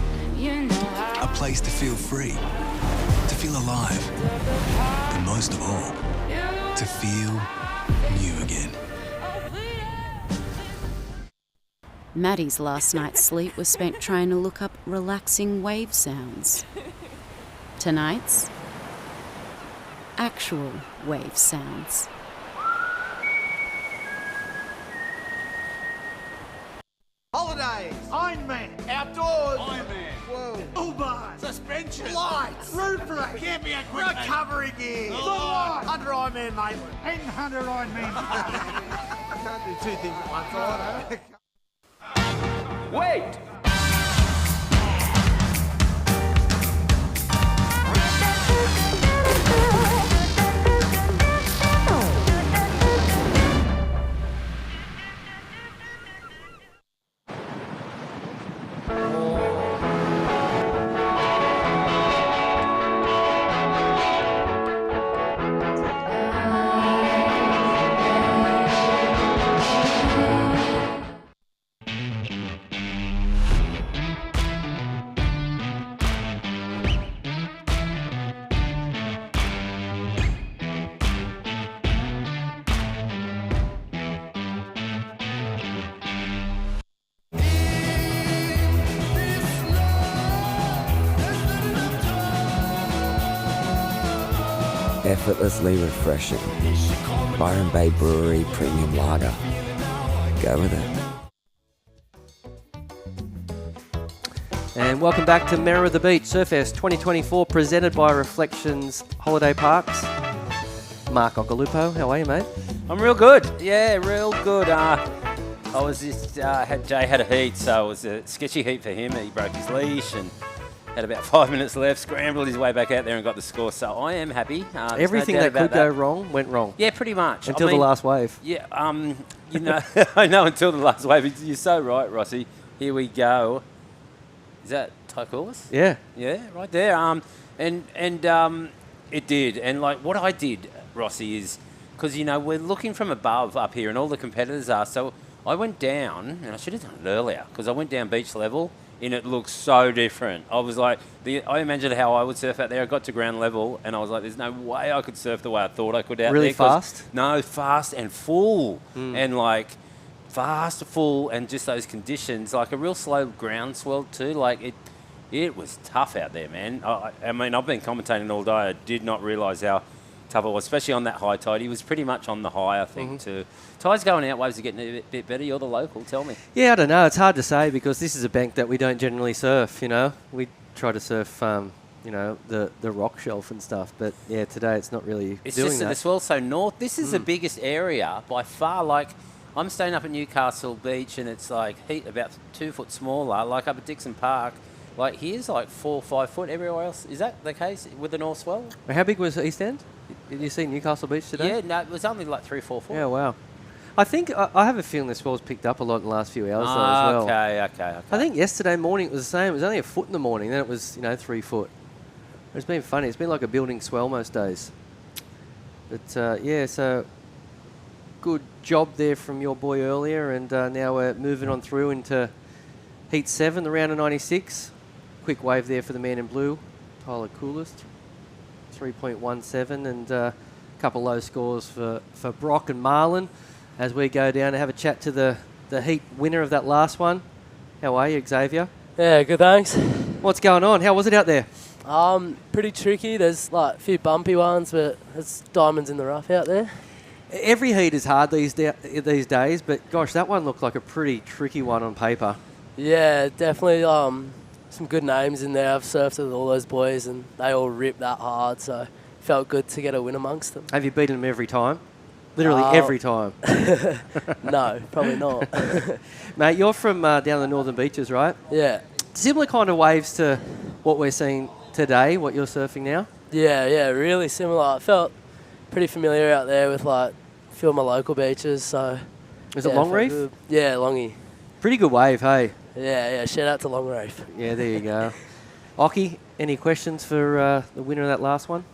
A place to feel free, to feel alive, and most of all, to feel new again. Maddie's last night's sleep was spent trying to look up relaxing wave sounds. Tonight's actual wave sounds. Holidays, Ironman, outdoors, Ironman, whoa, Uber, suspension, lights, roof rack, camping equipment, recovery gear, under Ironman, mate, and under Ironman. I can't do 2 things at once, I know. Wait! Effortlessly refreshing. Byron Bay Brewery Premium Lager. Go with it. And welcome back to Mirror of the Beach Surfest 2024, presented by Reflections Holiday Parks. Mark Ogalupo, how are you, mate? I'm real good. Yeah, real good. Jay had a heat, so it was a sketchy heat for him. He broke his leash and had about 5 minutes left, scrambled his way back out there and got the score. So I am happy. Everything that could go wrong went wrong. Yeah, pretty much. Until the last wave. Yeah, I know until the last wave. You're so right, Rossi. Here we go. Is that Tycoolus? Yeah. Yeah, right there. It did. And like what I did, Rossi, is because we're looking from above up here, and all the competitors are. So I went down, and I should have done it earlier because I went down beach level, and it looks so different. I was like, I imagined how I would surf out there. I got to ground level, and I was like, there's no way I could surf the way I thought I could out there. Really fast? No, fast and full, and like. Fast, full, and just those conditions, like a real slow ground swell too. Like it was tough out there, man. I mean, I've been commentating all day. I did not realise how tough it was, especially on that high tide. He was pretty much on the high, I think, too. Tide's going out, waves are getting a bit better. You're the local, tell me. Yeah, I don't know. It's hard to say because this is a bank that we don't generally surf, We try to surf, the rock shelf and stuff. But, yeah, today it's not really it's doing just that. The swell's so north. This is the biggest area by far. Like, I'm staying up at Newcastle Beach and it's like heat about 2 foot smaller, like up at Dixon Park. Like here's like 4 or 5 foot everywhere else. Is that the case with the North Swell? How big was East End? Did you see Newcastle Beach today? Yeah, no, it was only like 3 or 4 foot. Yeah, wow. I think I have a feeling the swell's picked up a lot in the last few hours though as well. Okay. I think yesterday morning it was the same. It was only a foot in the morning, then it was 3 foot. It's been funny. It's been like a building swell most days. But yeah, so good job there from your boy earlier, and now we're moving on through into Heat 7, the round of 96. Quick wave there for the man in blue, Tyler Coolest, 3.17, and a couple low scores for Brock and Marlon as we go down to have a chat to the Heat winner of that last one. How are you, Xavier? Yeah, good, thanks. What's going on? How was it out there? Pretty tricky. There's like a few bumpy ones, but it's diamonds in the rough out there. Every heat is hard these days, but gosh, that one looked like a pretty tricky one on paper. Yeah, definitely some good names in there. I've surfed with all those boys and they all ripped that hard, so felt good to get a win amongst them. Have you beaten them every time? Literally every time? No, probably not. Mate, you're from down the northern beaches, right? Yeah. Similar kind of waves to what we're seeing today, what you're surfing now? Yeah, really similar. I felt pretty familiar out there with like a few of my local beaches. So is it Long Reef? Good. Yeah, Longy. Pretty good wave, hey? Yeah. Shout out to Long Reef. Yeah, there you go. Occy, any questions for the winner of that last one?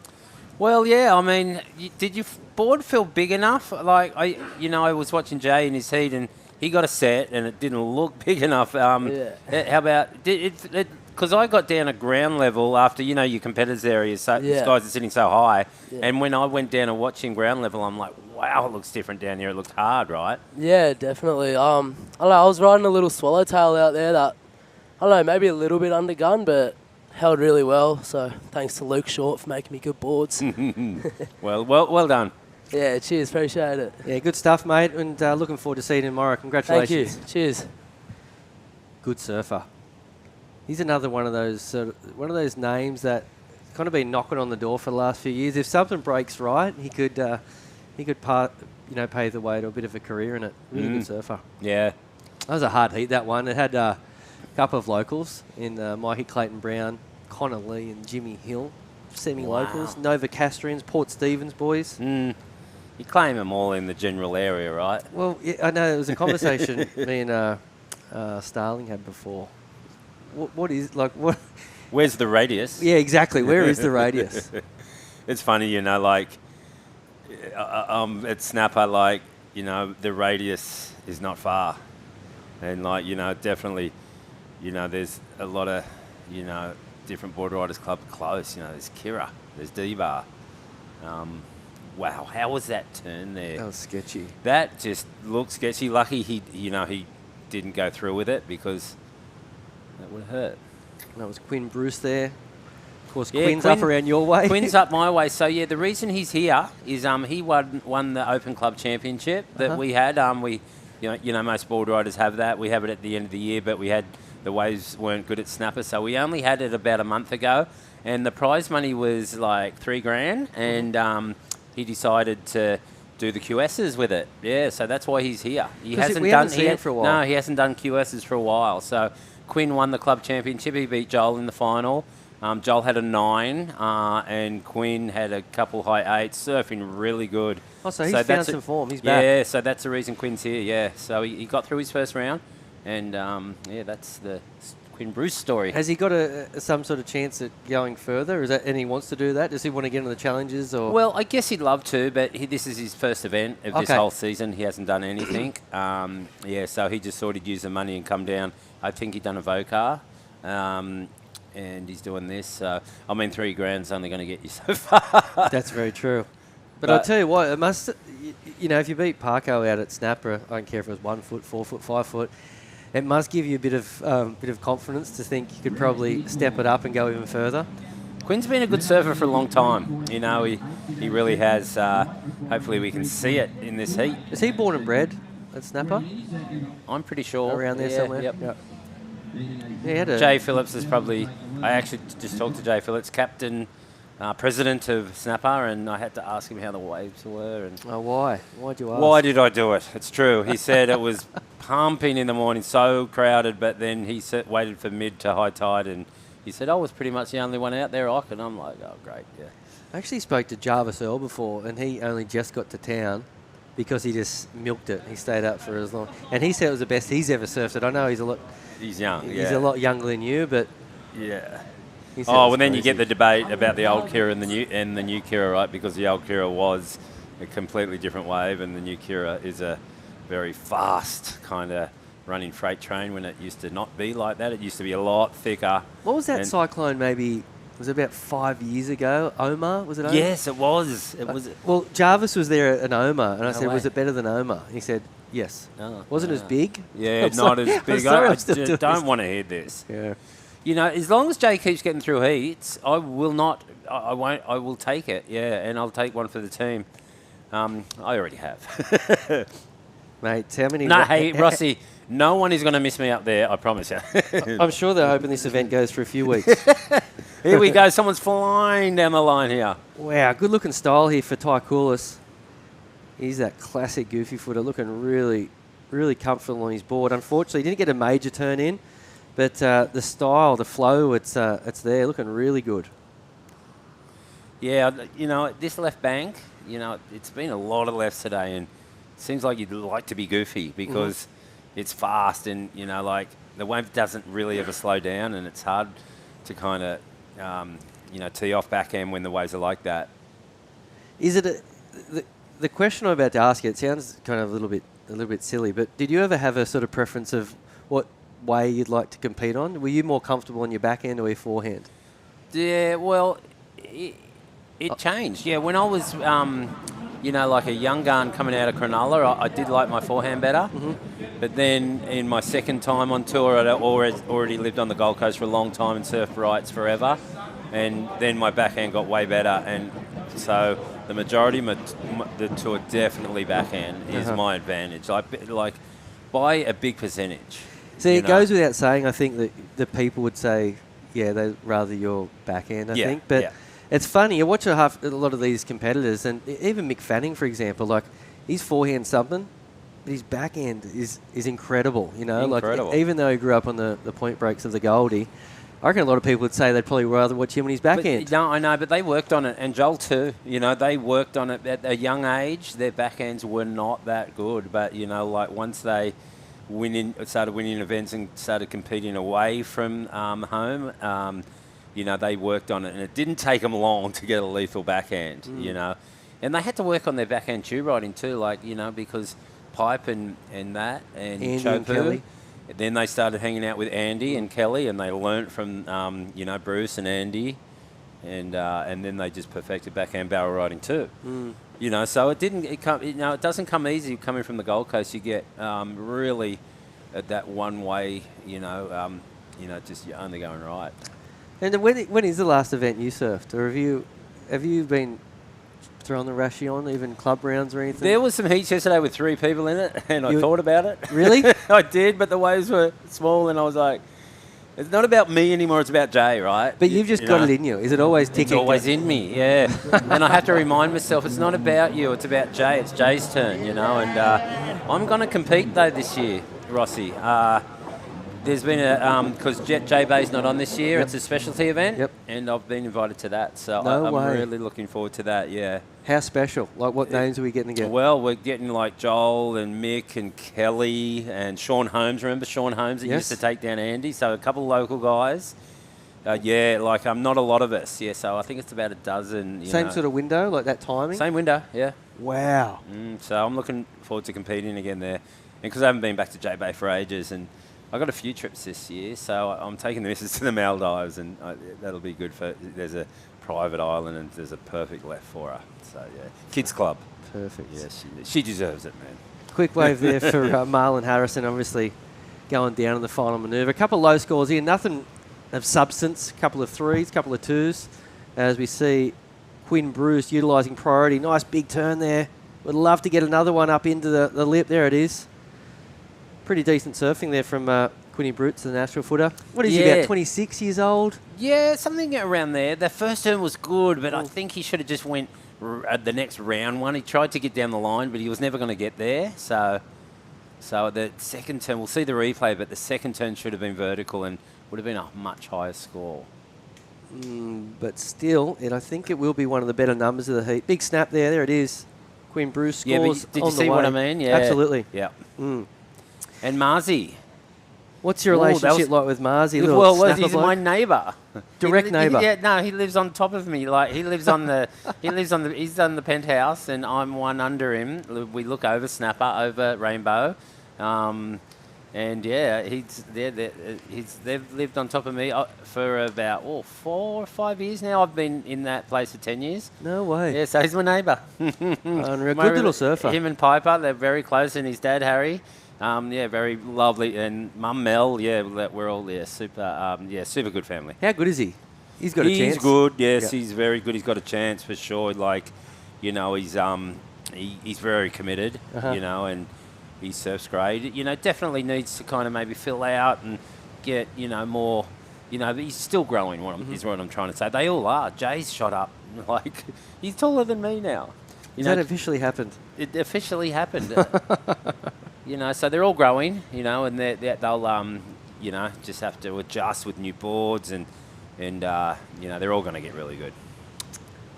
Well, yeah. I mean, did your board feel big enough? Like I was watching Jay in his heat and he got a set and it didn't look big enough. How about because I got down at ground level after, your competitors' areas, so these guys are sitting so high. Yeah. And when I went down and watching ground level, I'm like, wow, it looks different down here. It looks hard, right? Yeah, definitely. I don't know, I was riding a little swallowtail out there that, I don't know, maybe a little bit undergun, but held really well. So thanks to Luke Short for making me good boards. Well done. Yeah, cheers. Appreciate it. Yeah, good stuff, mate. And looking forward to seeing you tomorrow. Congratulations. Thank you. Cheers. Good surfer. He's another one of those names that kind of been knocking on the door for the last few years. If something breaks right, he could pave the way to a bit of a career in it. Really good surfer. Yeah. That was a hard heat, that one. It had a couple of locals in Mikey Clayton Brown, Connor Lee and Jimmy Hill, semi-locals. Wow. Nova Castrians, Port Stephens boys. You claim them all in the general area, right? Well, yeah, I know. It was a conversation me and Starling had before. What is, like, what? Where's the radius? Yeah, exactly. Where is the radius? It's funny, like, at Snapper, like, the radius is not far. And, like, definitely, there's a lot of, different board riders club close. There's Kira, there's D-Bar. Wow, how was that turn there? That was sketchy. That just looked sketchy. Lucky he didn't go through with it because that would have hurt. That was Quinn Bruce there. course, Quinn's up around your way. Quinn's up my way. So, yeah, the reason he's here is he won the Open Club Championship that we had. You know, most board riders have that. We have it at the end of the year, but the waves weren't good at Snapper, so we only had it about a month ago. And the prize money was like $3,000, and he decided to do the QSs with it. Yeah, so that's why he's here. He hasn't done it for a while. No, he hasn't done QSs for a while. So Quinn won the club championship. He beat Joel in the final. Joel had a 9, and Quinn had a couple high 8s, surfing really good. Oh, so he's found some form. He's back. Yeah, so that's the reason Quinn's here. Yeah, so he got through his first round, and yeah, that's the Quinn Bruce story. Has he got some sort of chance at going further? And he wants to do that? Does he want to get into the challenges? Or? Well, I guess he'd love to, but this is his first event of this whole season. He hasn't done anything. Yeah, so he just thought he'd use the money and come down. I think he'd done a Vocar, and he's doing this. I mean, $3,000's only going to get you so far. That's very true. But I'll tell you what, it must, you know, if you beat Parko out at Snapper, I don't care if it was 1 foot, 4 foot, 5 foot, it must give you a bit of confidence to think you could probably step it up and go even further. Quinn's been a good surfer for a long time. You know, he really has. Hopefully we can see it in this heat. Is he born and bred at Snapper? I'm pretty sure. Around there somewhere? Yep. Yeah, Jay Phillips is probably... I actually just talked to Jay Phillips, captain, president of Snapper, and I had to ask him how the waves were. And why? Why'd you ask? Why did I do it? It's true. He said it was pumping in the morning, so crowded, but then he waited for mid to high tide, and he said, I was pretty much the only one out there, and I'm like, oh, great, yeah. I actually spoke to Jarvis Earl before, and he only just got to town because he just milked it. He stayed up for as long. And he said it was the best he's ever surfed it. I know he's young, He's a lot younger than you, but... Yeah. Oh, well, then you get the debate about the old Kira and the new Kira, right? Because the old Kira was a completely different wave, and the new Kira is a very fast kind of running freight train when it used to not be like that. It used to be a lot thicker. What was that cyclone maybe... Was it about 5 years ago? Omar? Was it Omar? Yes, it was. Well, Jarvis was there at Omar, and I said, was it better than Omar? He said, yes. Wasn't as big? Yeah, not as big. I just don't want to hear this. Yeah. You know, as long as Jay keeps getting through heats, I will not. I won't. I will take it. Yeah, and I'll take one for the team. I already have. Mate, how many... No, hey, Rossi, no one is going to miss me up there, I promise you. I'm sure they're hoping this event goes for a few weeks. Here we go. Someone's flying down the line here. Wow, good-looking style here for Ty Coulis. He's that classic goofy footer, looking really, really comfortable on his board. Unfortunately, he didn't get a major turn in, but the style, the flow, it's there, looking really good. Yeah, you know, this left bank, you know, it's been a lot of lefts today, and it seems like you'd like to be goofy because it's fast and, you know, like the wave doesn't really ever slow down, and it's hard to kind of, you know, tee off backhand when the waves are like that. Is it the question I'm about to ask you? It sounds kind of a little bit silly, but did you ever have a sort of preference of what way you'd like to compete on? Were you more comfortable on your backhand or your forehand? Yeah, well, it changed. Yeah, when I was, you know, like a young gun coming out of Cronulla, I did like my forehand better. But then in my second time on tour, I'd already lived on the Gold Coast for a long time and surfed rights forever. And then my backhand got way better. And so the majority of the tour, definitely backhand is my advantage. Like by a big percentage. See, it goes without saying, I think, that the people would say, yeah, they'd rather your backhand, I think. But it's funny, you watch a lot of these competitors, and even Mick Fanning, for example, like, his forehand something, but his backhand is incredible, you know? Incredible. Like, even though he grew up on the point breaks of the Goldie, I reckon a lot of people would say they'd probably rather watch him on his backhand. No, I know, but they worked on it, and Joel too. You know, they worked on it at a young age. Their backhands were not that good, but, you know, like, once they started winning events and started competing away from home, you know, they worked on it, and it didn't take them long to get a lethal backhand, you know. And they had to work on their backhand tube riding too, like, you know, because Pipe and that, and Andy and Kelly. Then they started hanging out with Andy and Kelly, and they learnt from, you know, Bruce and Andy, and then they just perfected backhand barrel riding too. You know, so it doesn't come easy coming from the Gold Coast. You get really that one way, you know, just you're only going right. And then when is the last event you surfed? Or have you been throwing the Rashi on, even club rounds or anything? There was some heats yesterday with 3 people in it, and I thought about it. Really? I did, but the waves were small, and I was like, it's not about me anymore, it's about Jay, right? But you've just got it in you. Is it always ticking? It's always in me, yeah. And I have to remind myself, it's not about you, it's about Jay. It's Jay's turn, and I'm going to compete, though, this year, Rossi. There's been because Jay Bay's not on this year, it's a specialty event, and I've been invited to that, so I'm really looking forward to that, yeah. How special? Like, what names are we getting again? Well, we're getting like Joel and Mick and Kelly and Sean Holmes. Remember Sean Holmes that used to take down Andy? So a couple of local guys. Not a lot of us. Yeah, so I think it's about a dozen. Same sort of window, like that timing? Same window, yeah. Wow. So I'm looking forward to competing again there. And because I haven't been back to J Bay for ages, and I got a few trips this year, so I'm taking the missus to the Maldives, and that'll be good for. There's a private island, and there's a perfect left for her. So yeah, kids club. Perfect. Yeah, she deserves it, man. Quick wave there for Marlon Harrison, obviously going down in the final manoeuvre. A couple of low scores here, nothing of substance. A couple of 3s, a couple of 2s. As we see Quinn Bruce utilising priority. Nice big turn there. Would love to get another one up into the lip. There it is. Pretty decent surfing there from Quinny Bruce, the natural footer. What is he, about 26 years old? Yeah, something around there. The first turn was good, but I think he should have just went at the next round one. He tried to get down the line, but he was never going to get there. So the second turn, we'll see the replay, but the second turn should have been vertical and would have been a much higher score. But still, I think it will be one of the better numbers of the heat. Big snap there. There it is. Quinn Bruce scores did you see what I mean? Yeah. Absolutely. Yeah. And Marzi. What's your relationship like with Marzi? Well, he's my neighbour. Direct neighbour. Yeah, no, he lives on top of me. Like he lives on the, he's on the penthouse, and I'm one under him. We look over Snapper, over Rainbow, and yeah, they've lived on top of me for about 4 or 5 years now. I've been in that place for 10 years. No way. Yeah, so he's my neighbour. Unreal. Good little surfer. Him and Piper, they're very close, and his dad Harry. Very lovely, and Mum Mel, we're all super good family. How good is he? He's got a chance. He's good, yes, he's very good. He's got a chance for sure. He's very committed, and he surfs great. Definitely needs to kind of maybe fill out and get, more, but he's still growing. Is what I'm trying to say. They all are. Jay's shot up, he's taller than me now. That officially happened. It officially happened. So they're all growing, and they'll, just have to adjust with new boards, and they're all going to get really good.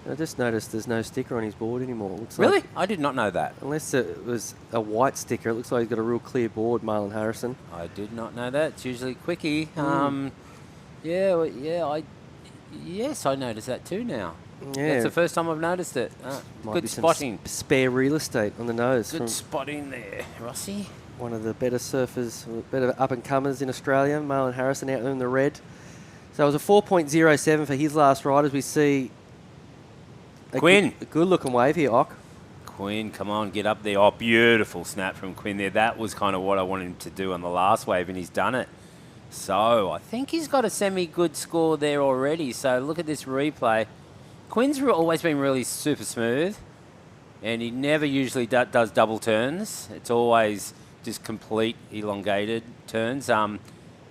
I just noticed there's no sticker on his board anymore. Really? I did not know that. Unless it was a white sticker. It looks like he's got a real clear board, Marlon Harrison. I did not know that. It's usually Quickie. Yes, I noticed that too now. Yeah. That's the first time I've noticed it. Good spotting. Spare real estate on the nose. Good spotting there, Rossi. One of the better surfers, better up-and-comers in Australia, Marlon Harrison out there in the red. So it was a 4.07 for his last ride, as we see Quinn. A good-looking wave here, Ock. Quinn, come on, get up there. Oh, beautiful snap from Quinn there. That was kind of what I wanted him to do on the last wave, and he's done it. So I think he's got a semi-good score there already. So look at this replay. Quinn's always been really super smooth, and he never usually does double turns. It's always just complete elongated turns. And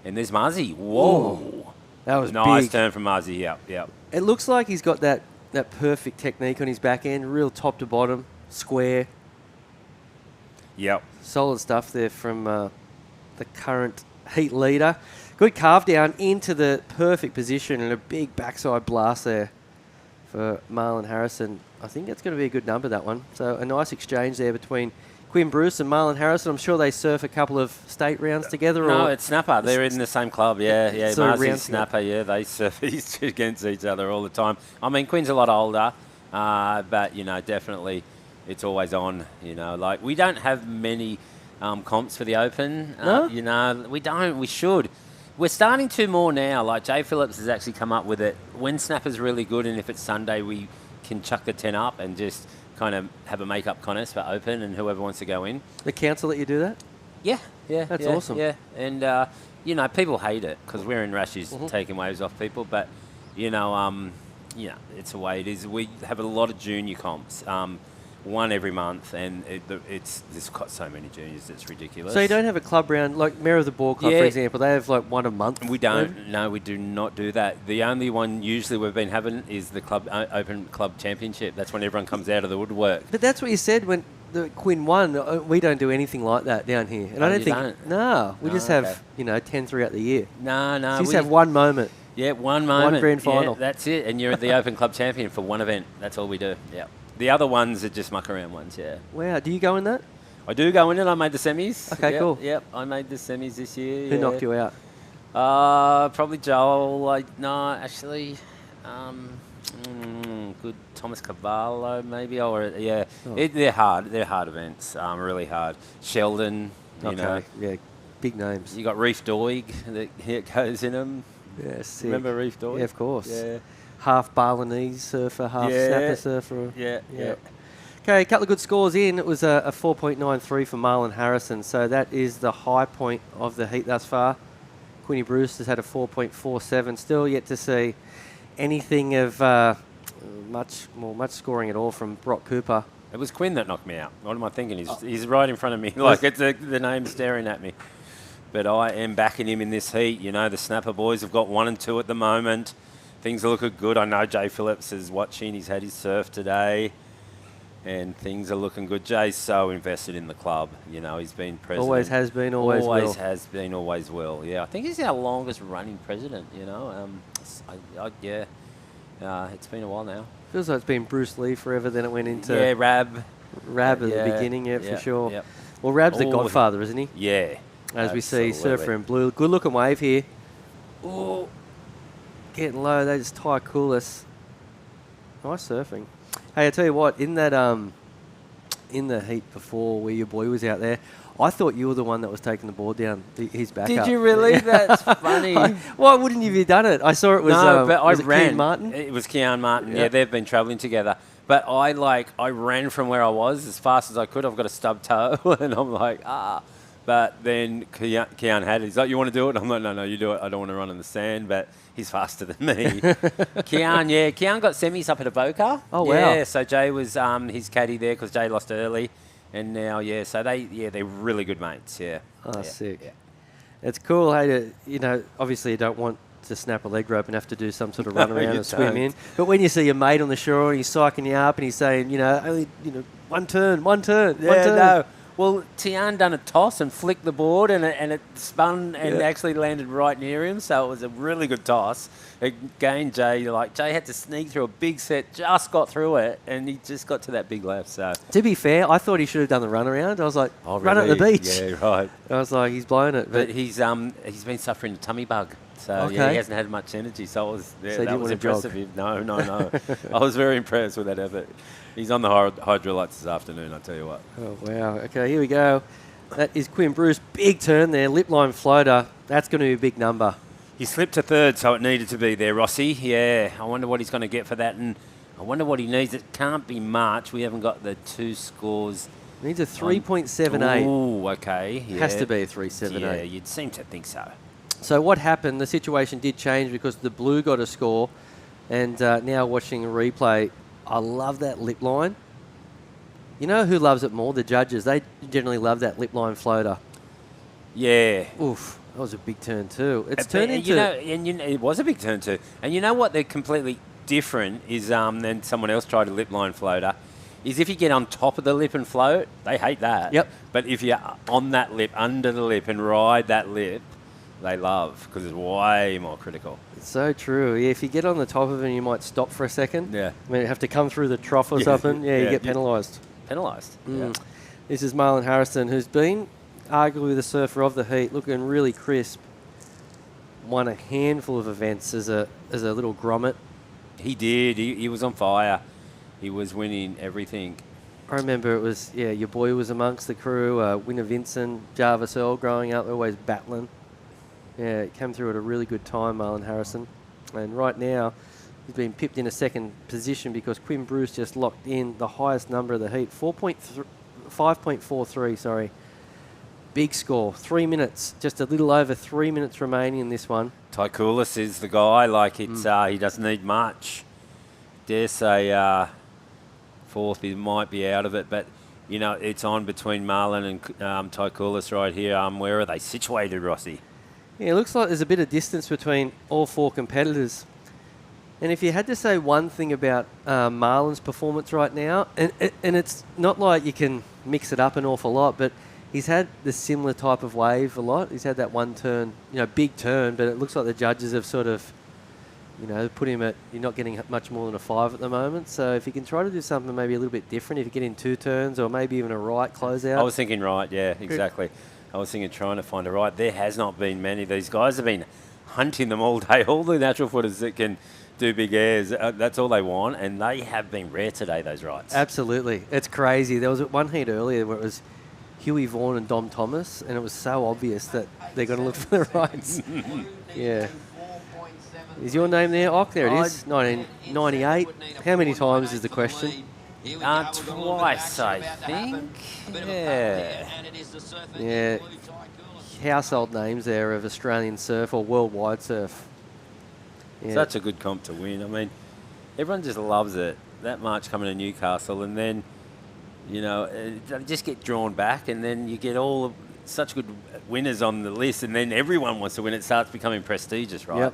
there's Marzi. Whoa. Ooh, that was nice big. Turn from Marzi, yeah. It looks like he's got that perfect technique on his back end, real top to bottom, square. Yep. Solid stuff there from the current heat leader. Good carve down into the perfect position and a big backside blast there for Marlon Harrison. I think that's going to be a good number, that one. So a nice exchange there between Quinn Bruce and Marlon Harrison. I'm sure they surf a couple of state rounds together. No, it's Snapper. They're in the same club, yeah. Marzi and Snapper, they surf against each other all the time. I mean, Quinn's a lot older, but, definitely it's always on, we don't have many comps for the Open. No? We don't. We should. We're starting to more now. Like Jay Phillips has actually come up with it. When Snapper's really good, and if it's Sunday, we can chuck the 10 up and just kind of have a make-up contest for Open and whoever wants to go in. The council let you do that? Yeah. That's awesome. Yeah, and you know, people hate it because we're in rashes Mm-hmm. taking waves off people, but, you know, it's the way it is. We have a lot of junior comps, one every month, and there's got so many juniors, it's ridiculous. So you don't have a club round, like Mayor of the Ball Club, for example, they have like one a month? We don't. No, we do not do that. The only one usually we've been having is the club Open Club Championship. That's when everyone comes out of the woodwork. But that's what you said when the Quinn won. We don't do anything like that down here. And Oh, I don't you think... don't? No, we Oh, just okay. have, you know, 10 throughout the year. No. So you just have one moment. Yeah, one moment. One grand final. Yeah, that's it. And you're the Open Club Champion for one event. That's all we do. Yeah. The other ones are just muck around ones, yeah. Wow, do you go in that? I do go in it. I made the semis. Okay, Yep, cool. Yep, I made the semis this year. Who knocked you out? Probably Joel. Actually, good Thomas Cavallo, maybe. Or yeah, Oh. they're hard. They're hard events. Really hard. Sheldon. You know. Okay, yeah, big names. You got Reef Doig that goes in them. Yeah, sick. Remember Reef Doig? Yeah, of course. Yeah. Half Balinese surfer, half snapper surfer. Yeah. Okay, a couple of good scores in. It was a 4.93 for Marlon Harrison, so that is the high point of the heat thus far. Quinny Bruce has had a 4.47. Still yet to see anything of much scoring at all from Brock Cooper. It was Quinn that knocked me out. What am I thinking? He's right in front of me. Like it's the name staring at me. But I am backing him in this heat. You know, the Snapper boys have got 1 and 2 at the moment. Things are looking good. I know Jay Phillips is watching. He's had his surf today. And things are looking good. Jay's so invested in the club. You know, he's been president. Always has been, always will. Always has been, always will. Yeah, I think he's our longest running president, you know. It's been a while now. Feels like it's been Bruce Lee forever, then it went into... Yeah, Rab. Rab at the beginning, for sure. Yep. Well, Rab's the godfather, isn't he? Yeah. As we see, surfer in blue. Good looking wave here. Oh, getting low. They just tie coolest. Nice surfing. Hey, I tell you what, in that in the heat before where your boy was out there, I thought you were the one that was taking the board down his back. Did you really? That's funny. Why wouldn't you have done it? I saw it was but I was it ran. Keane Martin? It was Keane Martin. Yeah. Yeah, they've been travelling together. But I ran from where I was as fast as I could. I've got a stub toe, and I'm like, But then Keane had it. He's like, you want to do it? I'm like, no, you do it. I don't want to run in the sand, but he's faster than me. Keane got semis up at Avoca. Oh, wow. Yeah, so Jay was his caddy there because Jay lost early. And now, so they're really good mates, yeah. Oh, yeah. sick. Yeah. It's cool, hey, obviously you don't want to snap a leg rope and have to do some sort of run around and swim in. But when you see your mate on the shore and he's psyching you up and he's saying, only, one turn. No. Well, Tian done a toss and flicked the board and it spun and actually landed right near him. So it was a really good toss. Again, Jay had to sneak through a big set, just got through it, and he just got to that big left. So to be fair, I thought he should have done the run around. I was like, run at the beach. Yeah, right. I was like, he's blown it. But he's been suffering a tummy bug. So he hasn't had much energy. So that was impressive. No. I was very impressed with that effort. He's on the hydrolytes this afternoon, I tell you what. Oh, wow. Okay, here we go. That is Quinn Bruce. Big turn there. Lip line floater. That's going to be a big number. He slipped to third, so it needed to be there, Rossi. Yeah, I wonder what he's going to get for that. And I wonder what he needs. It can't be March. We haven't got the 2 scores. Needs a 3.78. Oh, okay. Yeah. Has to be a 3.78. Yeah, you'd seem to think so. So what happened, the situation did change because the blue got a score. And now watching a replay, I love that lip line. You know who loves it more? The judges. They generally love that lip line floater. Yeah. Oof. That was a big turn too. It's turned into... it was a big turn too. And you know what? They're completely different is then someone else tried a lip line floater. Is if you get on top of the lip and float, they hate that. Yep. But if you're on that lip, under the lip, and ride that lip, they love because it's way more critical. It's so true. Yeah, if you get on the top of it, you might stop for a second. Yeah. I mean, you have to come through the trough or something. Yeah, you get penalised. Penalised. Yeah. This is Marlon Harrison, who's been arguably the surfer of the heat, looking really crisp. Won a handful of events as a little grommet. He did. He was on fire. He was winning everything. I remember it was, your boy was amongst the crew, Winner Vincent, Jarvis Earl growing up, always battling. Yeah, it came through at a really good time, Marlon Harrison. And right now, he's been pipped in a second position because Quinn Bruce just locked in the highest number of the heat, 5.43, sorry. big score. 3 minutes, just a little over 3 minutes remaining in this one. Tycoulis is the guy. Like it's, he doesn't need much. Dare say fourth, he might be out of it, but you know it's on between Marlon and Tycoulis right here. Where are they situated, Rossi? Yeah, it looks like there's a bit of distance between all four competitors. And if you had to say one thing about Marlon's performance right now, and it's not like you can mix it up an awful lot, but he's had the similar type of wave a lot. He's had that one turn, big turn, but it looks like the judges have sort of, put him at, you're not getting much more than a 5 at the moment. So if you can try to do something maybe a little bit different, if you get in 2 turns or maybe even a right closeout. I was thinking right, yeah, exactly. I was thinking trying to find a right. There has not been many. These guys have been hunting them all day. All the natural footers that can do big airs, that's all they want, and they have been rare today, those rights. Absolutely. It's crazy. There was one heat earlier where it was Huey Vaughan and Dom Thomas, and it was so obvious that they're going to look for the rights. Yeah. Is your name there, Ock? There it is, 1998. How many times is the question? Twice, I think. Yeah. Yeah. Household names there of Australian surf or worldwide surf. Yeah. Such a good comp to win. I mean, everyone just loves it. That March coming to Newcastle, and then, they just get drawn back, and then you get all such good winners on the list, and then everyone wants to win. It starts becoming prestigious, right? Yep.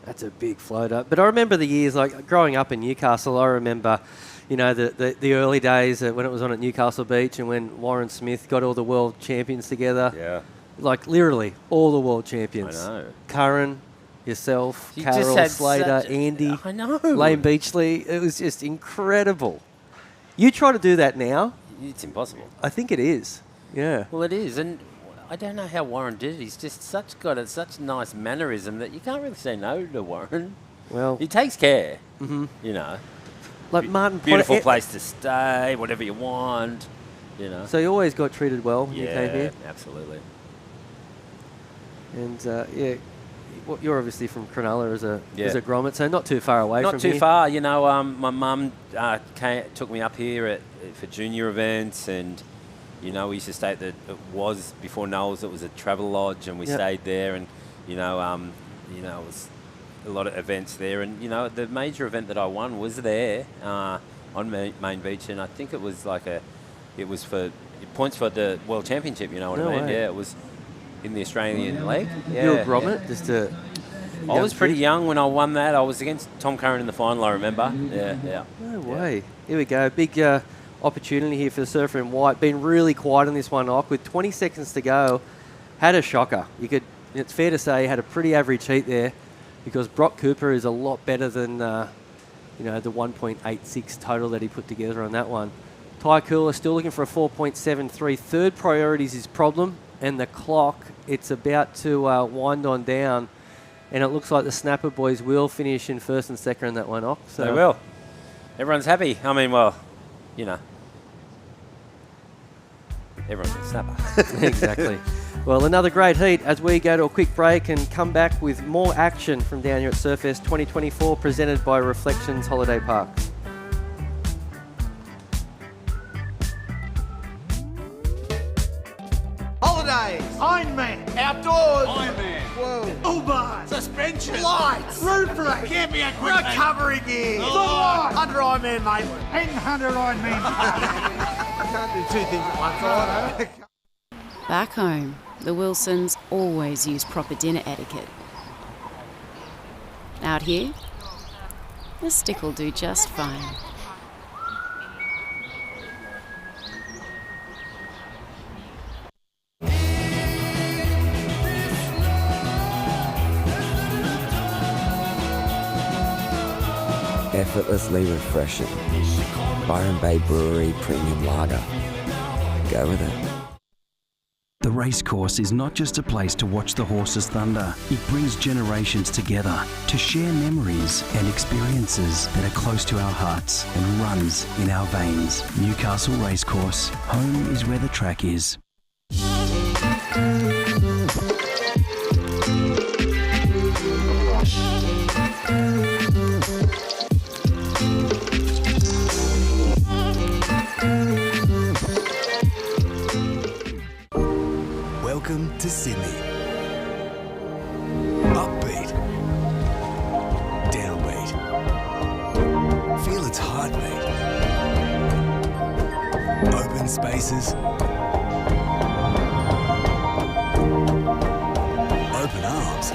That's a big floater. But I remember the years, like growing up in Newcastle, I remember, the early days when it was on at Newcastle Beach and when Warren Smith got all the world champions together. Yeah. Like literally all the world champions. I know. Curran, yourself, You Carol, just had Slater, such Andy, I know. Lane Beachley. It was just incredible. You try to do that now? It's impossible. I think it is. Yeah. Well, it is, and I don't know how Warren did it. He's just got such nice mannerism that you can't really say no to Warren. Well, he takes care. Mm-hmm. Like Martin. Beautiful place to stay, whatever you want. So you always got treated well when you came here. Absolutely. And well, you're obviously from Cronulla as a grommet, so not too far away. Not from too here. far. My mum took me up here for junior events, and we used to stay at it was before Knowles. It was a travel lodge, and we stayed there, and it was a lot of events there, and the major event that I won was there on Main Beach, and I think it was for points for the World Championship. You know what I mean? Way. Yeah, it was in the Australian leg. Yeah, you were a grommet, I was pretty young when I won that. I was against Tom Curran in the final, I remember. Yeah. No way. Here we go. Big opportunity here for the surfer in white. Been really quiet on this one, Ock. With 20 seconds to go, had a shocker. It's fair to say, had a pretty average heat there, because Brock Cooper is a lot better than the 1.86 total that he put together on that one. Ty Cooler still looking for a 4.73. Third priority is his problem, and the clock, it's about to wind on down, and it looks like the Snapper boys will finish in first and second in that one, Ock. So they will. Everyone's happy. I mean, well, everyone's a snapper. Exactly. Well, another great heat as we go to a quick break and come back with more action from down here at Surfest 2024, presented by Reflections Holiday Parks. Holidays, Ironman, outdoors, Ironman, whoa, Uber, suspension, lights, roof rack, camping equipment, recovery gear, Under Ironman, mate, and Under Ironman. I can't do 2 things at once. Back home, the Wilsons always use proper dinner etiquette. Out here, the stick will do just fine. Effortlessly refreshing. Byron Bay Brewery Premium Lager. Go with it. The racecourse is not just a place to watch the horses thunder. It brings generations together to share memories and experiences that are close to our hearts and runs in our veins. Newcastle Racecourse. Home is where the track is. to Sydney. Upbeat. Downbeat. Feel its heartbeat. Open spaces. Open arms.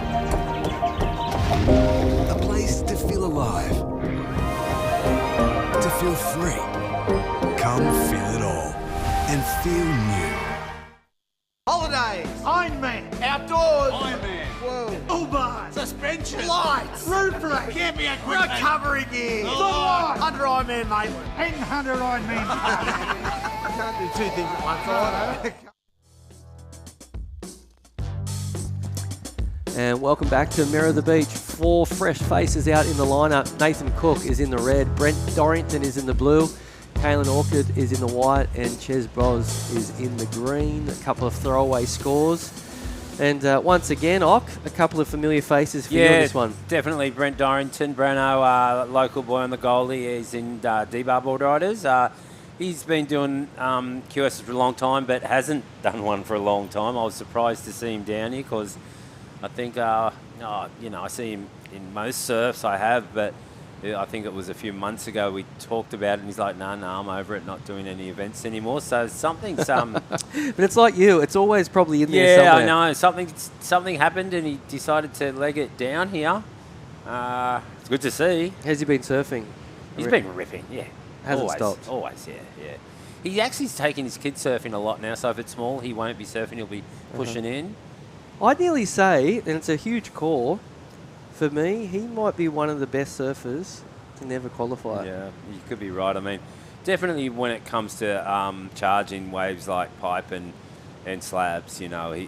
A place to feel alive. To feel free. Come feel it all and feel new. Holidays, Ironman, outdoors, Ironman, whoa, Uber, suspension, lights, roof rack, camping equipment, recovery gear, under Ironman Maitland, and under Ironman. I can't do two things at once. And welcome back to Mirror the Beach. 4 fresh faces out in the lineup. Nathan Cook is in the red, Brent Dorrington is in the blue, Kaylin Orchard is in the white, and Ches Bros is in the green. A couple of throwaway scores. And once again, a couple of familiar faces for you on this one. Definitely Brent Dorrington, Breno, local boy on the Goldie. He's in D-Bar Board Riders. He's been doing QSs for a long time, but hasn't done one for a long time. I was surprised to see him down here because I think, I see him in most surfs I have, but I think it was a few months ago we talked about it and he's like, no, I'm over it, not doing any events anymore. So something's... But it's like you, it's always probably in there somewhere. Yeah, I know. Something happened and he decided to leg it down here. It's good to see. Has he been surfing? He's been ripping, yeah. Hasn't stopped. Always, yeah. He actually's taking his kids surfing a lot now, so if it's small, he won't be surfing, he'll be pushing in. I'd nearly say, and it's a huge call, for me, he might be one of the best surfers to never qualify. Yeah, you could be right. I mean, definitely when it comes to charging waves like pipe and slabs, he's a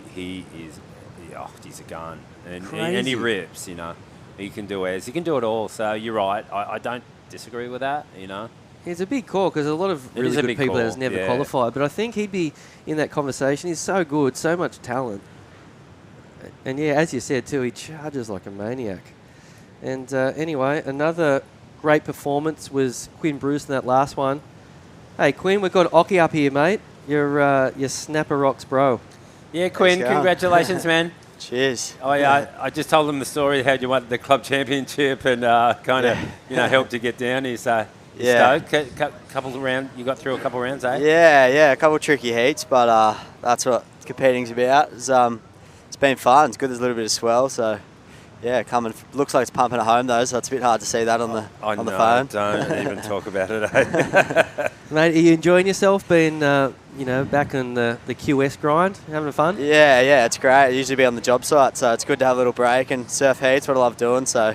gun. And he rips, He can do airs. He can do it all. So you're right. I don't disagree with that, It's a big call because a lot of really good people that has never qualified. But I think he'd be in that conversation. He's so good, so much talent. And yeah, as you said too, he charges like a maniac. And anyway, another great performance was Quinn Bruce in that last one. Hey Quinn, we've got Occy up here, mate. You're Snapper Rocks bro. Yeah, Quinn, congratulations, man. Cheers. I just told them the story how you won the club championship and kind of helped you get down here. So couple of rounds, you got through a couple of rounds, eh? Yeah, a couple of tricky heats, but that's what competing's about. It's been fun. It's good. There's a little bit of swell, so yeah, looks like it's pumping at home though, so it's a bit hard to see that on the phone. Don't even talk about it, eh? Mate, are you enjoying yourself being back in the QS grind, having fun? Yeah, it's great. I usually be on the job site, so it's good to have a little break and surf heats. What I love doing, so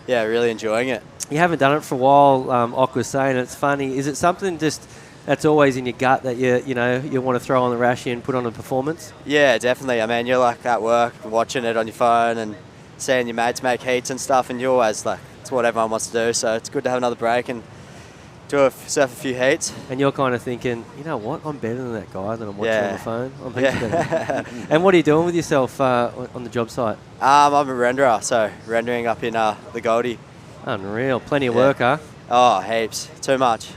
yeah, really enjoying it. You haven't done it for a while. Ock was saying it's funny. Is it something just that's always in your gut that you want to throw on the rashy and put on a performance? Yeah, definitely. I mean, you're like at work watching it on your phone and seeing your mates make heats and stuff, and you're always like, it's what everyone wants to do. So it's good to have another break and surf a few heats. And you're kind of thinking, you know what, I'm better than that guy that I'm watching on the phone. I'm heaps better. And what are you doing with yourself on the job site? I'm a renderer, so rendering up in the Goldie. Unreal. Plenty of work, huh? Oh, heaps. Too much.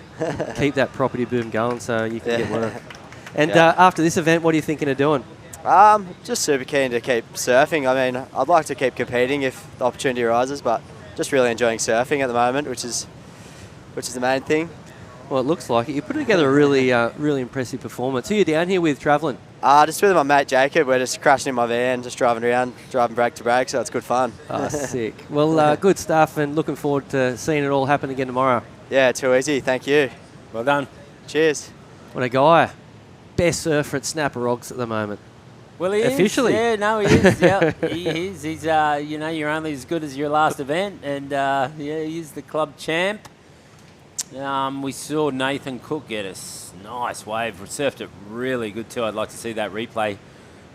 Keep that property boom going so you can get work. And after this event, what are you thinking of doing? Just super keen to keep surfing. I mean, I'd like to keep competing if the opportunity arises, but just really enjoying surfing at the moment, which is the main thing. Well, it looks like it. You put together a really impressive performance. Who are you down here with travelling? Just with my mate Jacob. We're just crashing in my van, just driving around, driving break to break, so it's good fun. Oh, sick. Well, good stuff, and looking forward to seeing it all happen again tomorrow. Yeah, too easy. Thank you. Well done. Cheers. What a guy. Best surfer at Snapper Rocks at the moment. Well, he officially. is. Yeah, no, he is. Yeah, he is. He's, you're only as good as your last event, and he's the club champ. We saw Nathan Cook get a nice wave. Surfed it really good too. I'd like to see that replay.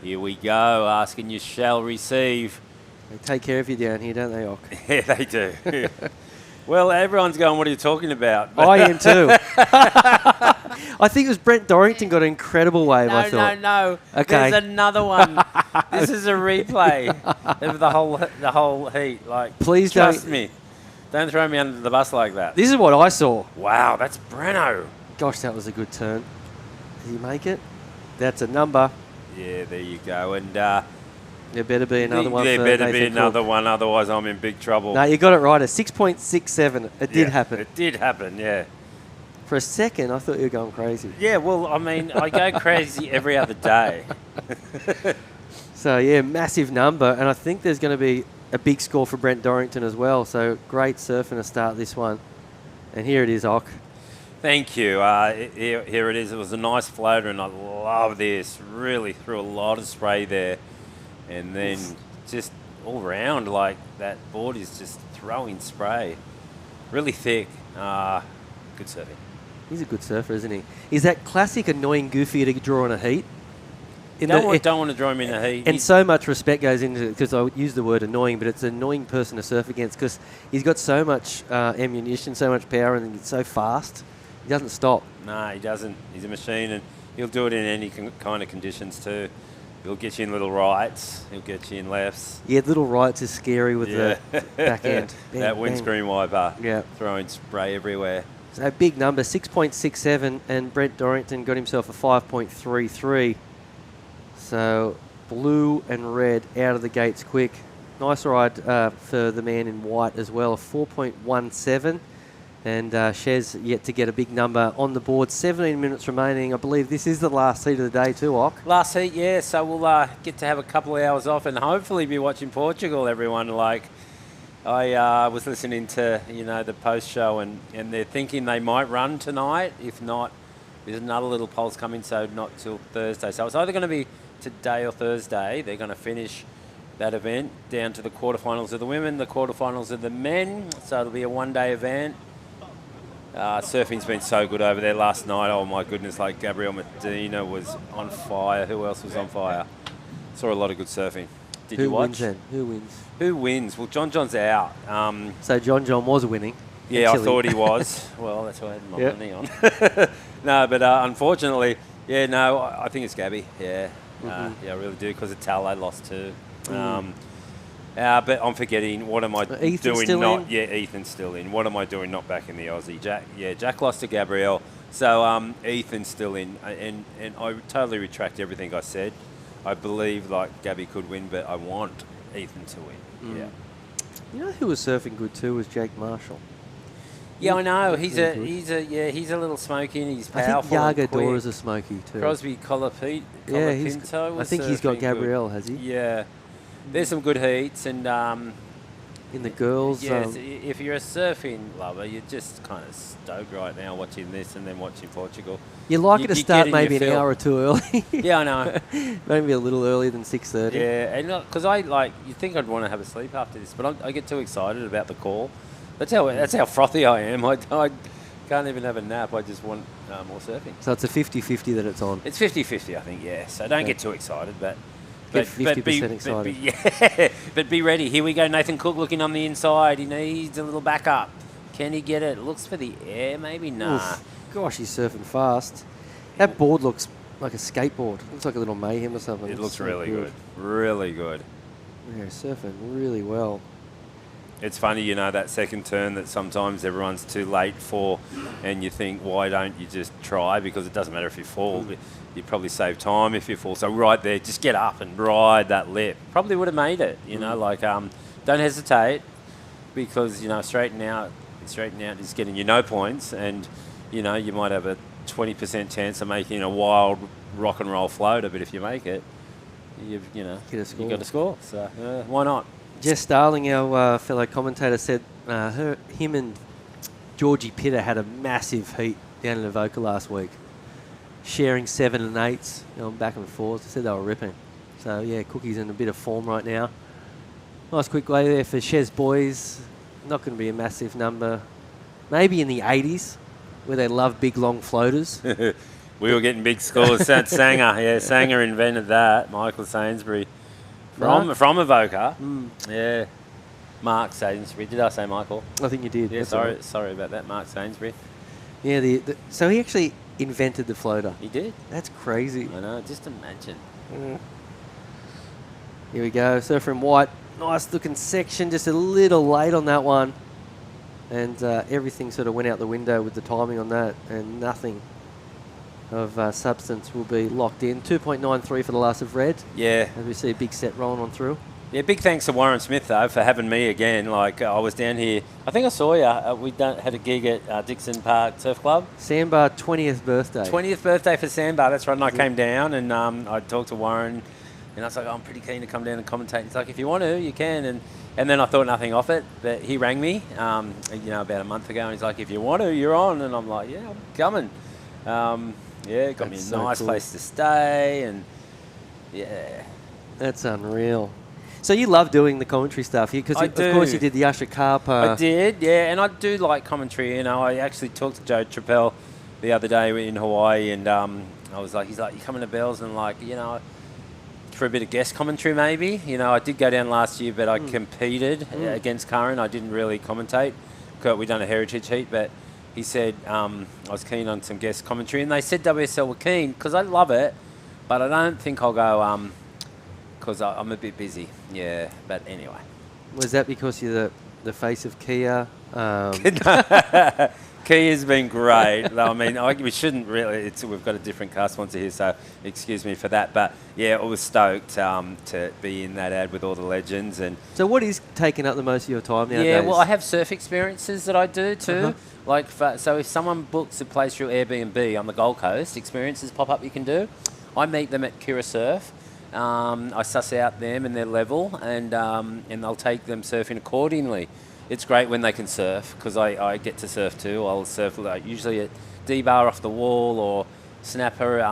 Here we go. Asking you shall receive. They take care of you down here, don't they, Ock? Yeah, they do. Well, everyone's going, what are you talking about? I am too. I think it was Brent Dorrington got an incredible wave, I thought. No. Okay. There's another one. This is a replay of the whole heat. Like, please trust me. Don't throw me under the bus like that. This is what I saw. Wow, that's Breno. Gosh, that was a good turn. Did he make it? That's a number. Yeah, there you go. And there better be another one. There for better Nathan be another Cook. one, otherwise I'm in big trouble. No, you got it right. A 6.67. It did happen. It did happen, yeah. For a second, I thought you were going crazy. Yeah, well, I mean, I go crazy every other day. So, yeah, massive number. And I think there's going to be a big score for Brent Dorrington as well. So, great surfing to start this one. And here it is, Ock. Thank you. Here it is. It was a nice floater, and I love this. Really threw a lot of spray there. And then just all round, like, that board is just throwing spray. Really thick. Good surfing. He's a good surfer, isn't he? He's that classic annoying goofy to draw in a heat. Don't want to draw him in a heat. And so much respect goes into it, because I use the word annoying, but it's an annoying person to surf against because he's got so much ammunition, so much power, and he's so fast. He doesn't stop. No, he doesn't. He's a machine, and he'll do it in any kind of conditions too. He'll get you in little rights. He'll get you in lefts. Yeah, little rights is scary with the back end. Bang, that windscreen wiper. Yeah. Throwing spray everywhere. So big number, 6.67, and Brent Dorrington got himself a 5.33. So blue and red out of the gates quick. Nice ride for the man in white as well, a 4.17. And Shez yet to get a big number on the board. 17 minutes remaining. I believe this is the last heat of the day too, Ock. Last heat, yeah. So we'll get to have a couple of hours off and hopefully be watching Portugal, everyone. Like, I was listening to, the post-show and they're thinking they might run tonight. If not, there's another little pulse coming, so not till Thursday. So it's either going to be today or Thursday. They're going to finish that event down to the quarterfinals of the women, the quarterfinals of the men. So it'll be a one-day event. Surfing's been so good over there last night. Oh, my goodness, like Gabriel Medina was on fire. Who else was on fire? Saw a lot of good surfing. Did you watch? Wins then? Who wins? Who wins? Well, John's out. So John was winning. Yeah, I thought he was. Well, that's why I had my money on. No, but unfortunately, I think it's Gabby. Yeah, yeah, I really do, because of Tal, lost too. But I'm forgetting, what am I Ethan's doing? Still not in? Yeah, Ethan's still in. What am I doing not back in the Aussie? Jack lost to Gabrielle. So Ethan's still in. And I totally retract everything I said. I believe like Gabby could win, but I want Ethan to win. Yeah. You know who was surfing good too was Jake Marshall. Yeah, I know. He's a little smoky and he's powerful. I think Yago Dora's a smoky too. Crosby Colapinto. I think he's got Gabrielle, has he? Yeah. There's some good heats, and in the girls. If you're a surfing lover, you're just kind of stoked right now watching this and then watching Portugal. You like it to start maybe an hour or two early. Yeah, I know. Maybe a little earlier than 6:30. Yeah, and because you think I'd want to have a sleep after this, but I get too excited about the call. That's how frothy I am. I can't even have a nap. I just want more surfing. So it's a 50-50 that it's on. It's 50-50, I think. Yeah. So don't get too excited, but. Get 50% excited. But be ready. Here we go. Nathan Cook looking on the inside. He needs a little backup. Can he get it? Looks for the air. Maybe nah. Oof. Gosh, he's surfing fast. That board looks like a skateboard. Looks like a little Mayhem or something. It looks really good. Really good. Yeah, surfing really well. It's funny, that second turn that sometimes everyone's too late for, and you think, why don't you just try? Because it doesn't matter if you fall. You'd probably save time if you fall. So right there, just get up and ride that lip. Probably would have made it, don't hesitate, because, straighten out is getting you no points, and, you might have a 20% chance of making a wild rock and roll floater, but if you make it, you've got to score. So why not? Jess Starling, our fellow commentator, said him and Georgie Pitter had a massive heat down in Avoca last week, sharing 7 and 8s, back and forth. They said they were ripping. So, yeah, Cookie's in a bit of form right now. Nice quick way there for Shez boys. Not going to be a massive number. Maybe in the 80s, where they love big, long floaters. We were getting big scores. Sanger, Sanger invented that. Michael Sainsbury. From Avoca. Yeah. Mark Sainsbury. Did I say Michael? I think you did. Yeah, sorry about that, Mark Sainsbury. Yeah, so he actually invented the floater. He did. That's crazy. I know, just imagine. Here we go, surfer in white. Nice looking section, just a little late on that one. And everything sort of went out the window with the timing on that, and nothing of substance will be locked in. 2.93 for the last of red. Yeah. As we see a big set rolling on through. Yeah, big thanks to Warren Smith, though, for having me again. Like, I was down here. I think I saw you. We had a gig at Dixon Park Surf Club. Sandbar 20th birthday. 20th birthday for Sandbar, that's right. And I came down and I talked to Warren. And I was like, I'm pretty keen to come down and commentate. He's like, if you want to, you can. And then I thought nothing of it. But he rang me, about a month ago. And he's like, if you want to, you're on. And I'm like, yeah, I'm coming. Got me a nice place to stay. And, yeah. That's unreal. So you love doing the commentary stuff, because of course you did the Usher Carper. I did, yeah, and I do like commentary. I actually talked to Joe Trappell the other day in Hawaii, and I was like, he's like, you coming to Bells and for a bit of guest commentary maybe. I did go down last year, but I competed against Curran. I didn't really commentate. We'd done a heritage heat, but he said I was keen on some guest commentary, and they said WSL were keen because I love it, but I don't think I'll go. Because I'm a bit busy, yeah. But anyway. Was that because you're the face of Kia? Kia's been great. I mean, we shouldn't really. We've got a different car sponsor here, so excuse me for that. But yeah, I was stoked to be in that ad with all the legends. And so, what is taking up the most of your time nowadays? Yeah, well, I have surf experiences that I do too. Like, so if someone books a place through Airbnb on the Gold Coast, experiences pop up you can do. I meet them at Kira Surf. I suss out them and their level, and I'll take them surfing accordingly. It's great when they can surf, because I get to surf too. I'll surf usually at D-bar off the wall, or snapper,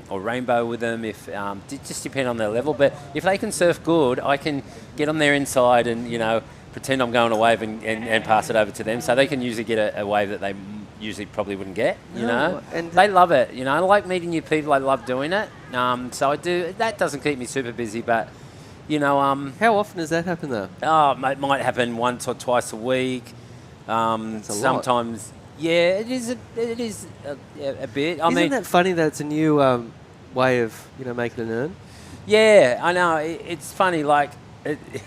or rainbow with them. If it just depends on their level. But if they can surf good, I can get on their inside and pretend I'm going a wave and pass it over to them, so they can usually get a wave that they usually probably wouldn't get, and they love it. I like meeting new people. I love doing it. So I do. That doesn't keep me super busy, but how often does that happen though? Oh, it might happen once or twice a week. Sometimes, yeah, it is. It is a bit. Isn't that funny that it's a new way of making an earn? Yeah, I know. It's funny. Like,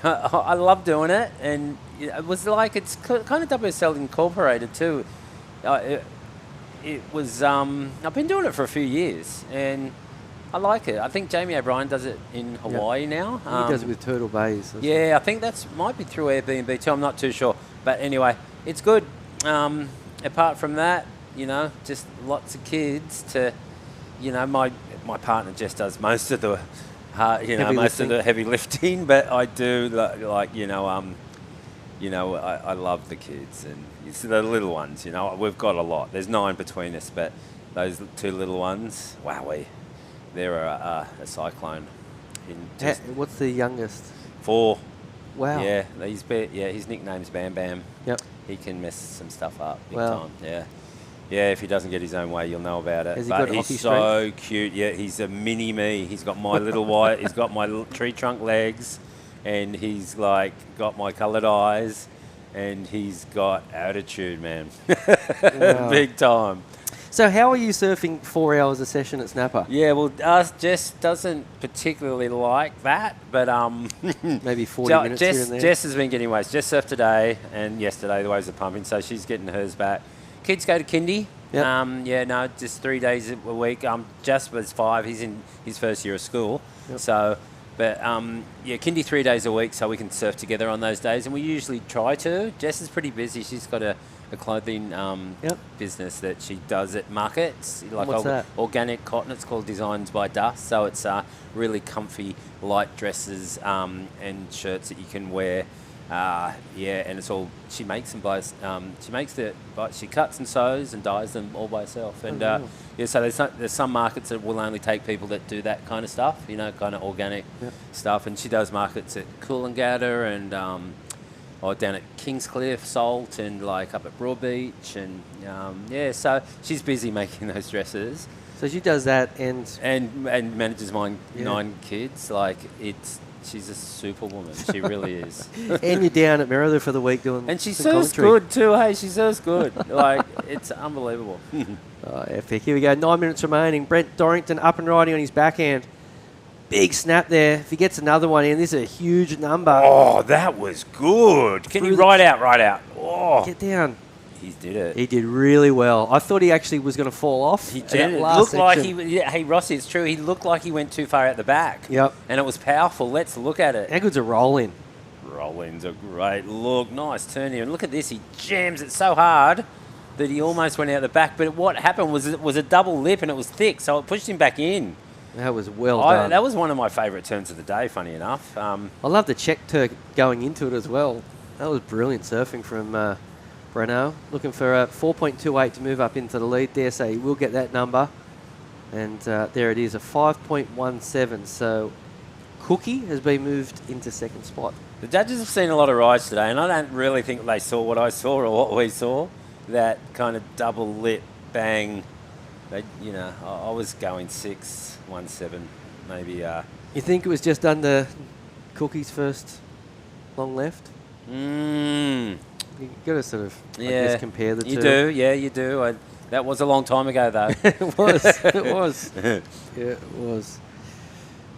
I love doing it, and it was like it's kind of WSL Incorporated too. It was. I've been doing it for a few years, and I like it. I think Jamie O'Brien does it in Hawaii now. He does it with Turtle Bays. Yeah, I think might be through Airbnb too. I'm not too sure, but anyway, it's good. Apart from that, just lots of kids to, my partner just does most of the, of the heavy lifting, but I do I love the kids, and it's the little ones. We've got a lot. There's 9 between us, but those 2 little ones, wowee, they're a cyclone. What's the youngest? 4. Wow. Yeah, his nickname's Bam Bam. Yep. He can mess some stuff up big Wow. time. Yeah. Yeah, if he doesn't get his own way, you'll know about it. Has he got he's hockey so strength? cute. Yeah, he's a mini me. He's got my little white. He's got my little tree trunk legs, and he's got my coloured eyes, and he's got attitude, man. Wow. Big time. So how are you surfing 4 hours a session at Snapper? Yeah, well, Jess doesn't particularly like that, but maybe 40 minutes here and there. Jess has been getting waves. Jess surfed today and yesterday. The waves are pumping, so she's getting hers back. Kids go to kindy. Yep. Just 3 days a week. Jess was 5. He's in his first year of school. Yep. So, but kindy 3 days a week, so we can surf together on those days, and we usually try to. Jess is pretty busy. She's got a clothing business that she does at markets, like What's that? organic cotton. It's called Designs by Dust. So it's really comfy, light dresses and shirts that you can wear. And it's all she makes them by. She cuts and sews and dyes them all by herself. And so there's some markets that will only take people that do that kind of stuff. Kind of organic stuff. And she does markets at Coolangatta and. Down at Kingscliff, Salt, and up at Broadbeach, and so she's busy making those dresses. So she does that and manages my 9 kids. She's a superwoman. She really is. And you're down at Merrilloo for the week doing. And she serves good too. Hey, she serves good. It's unbelievable. Epic. Here we go. 9 minutes remaining. Brent Dorrington up and riding on his backhand. Big snap there. If he gets another one in, this is a huge number. Oh, that was good. Can you ride out? Oh. Get down. He did it. He did really well. I thought he actually was going to fall off. He did. It Last looked like section. he. Yeah, hey Rossi, it's true. He looked like he went too far out the back. Yep. And it was powerful. Let's look at it. How good's a roll in? Roll-in's a great look. Nice turn here. And look at this. He jams it so hard that he almost went out the back. But what happened was it was a double lip and it was thick, so it pushed him back in. That was well done. That was one of my favourite turns of the day, funny enough. I love the check turn going into it as well. That was brilliant surfing from Breno. Looking for a 4.28 to move up into the lead there, so he will get that number. And there it is, a 5.17. So Cookie has been moved into second spot. The judges have seen a lot of rides today, and I don't really think they saw what I saw or what we saw. That kind of double lip bang. They, I was going 6.17, maybe. You think it was just under Cookie's first long left? Mm. You got to sort of I Yeah, guess compare the two. You do, yeah, you do. That was a long time ago, though. It was. It was. Yeah, it was.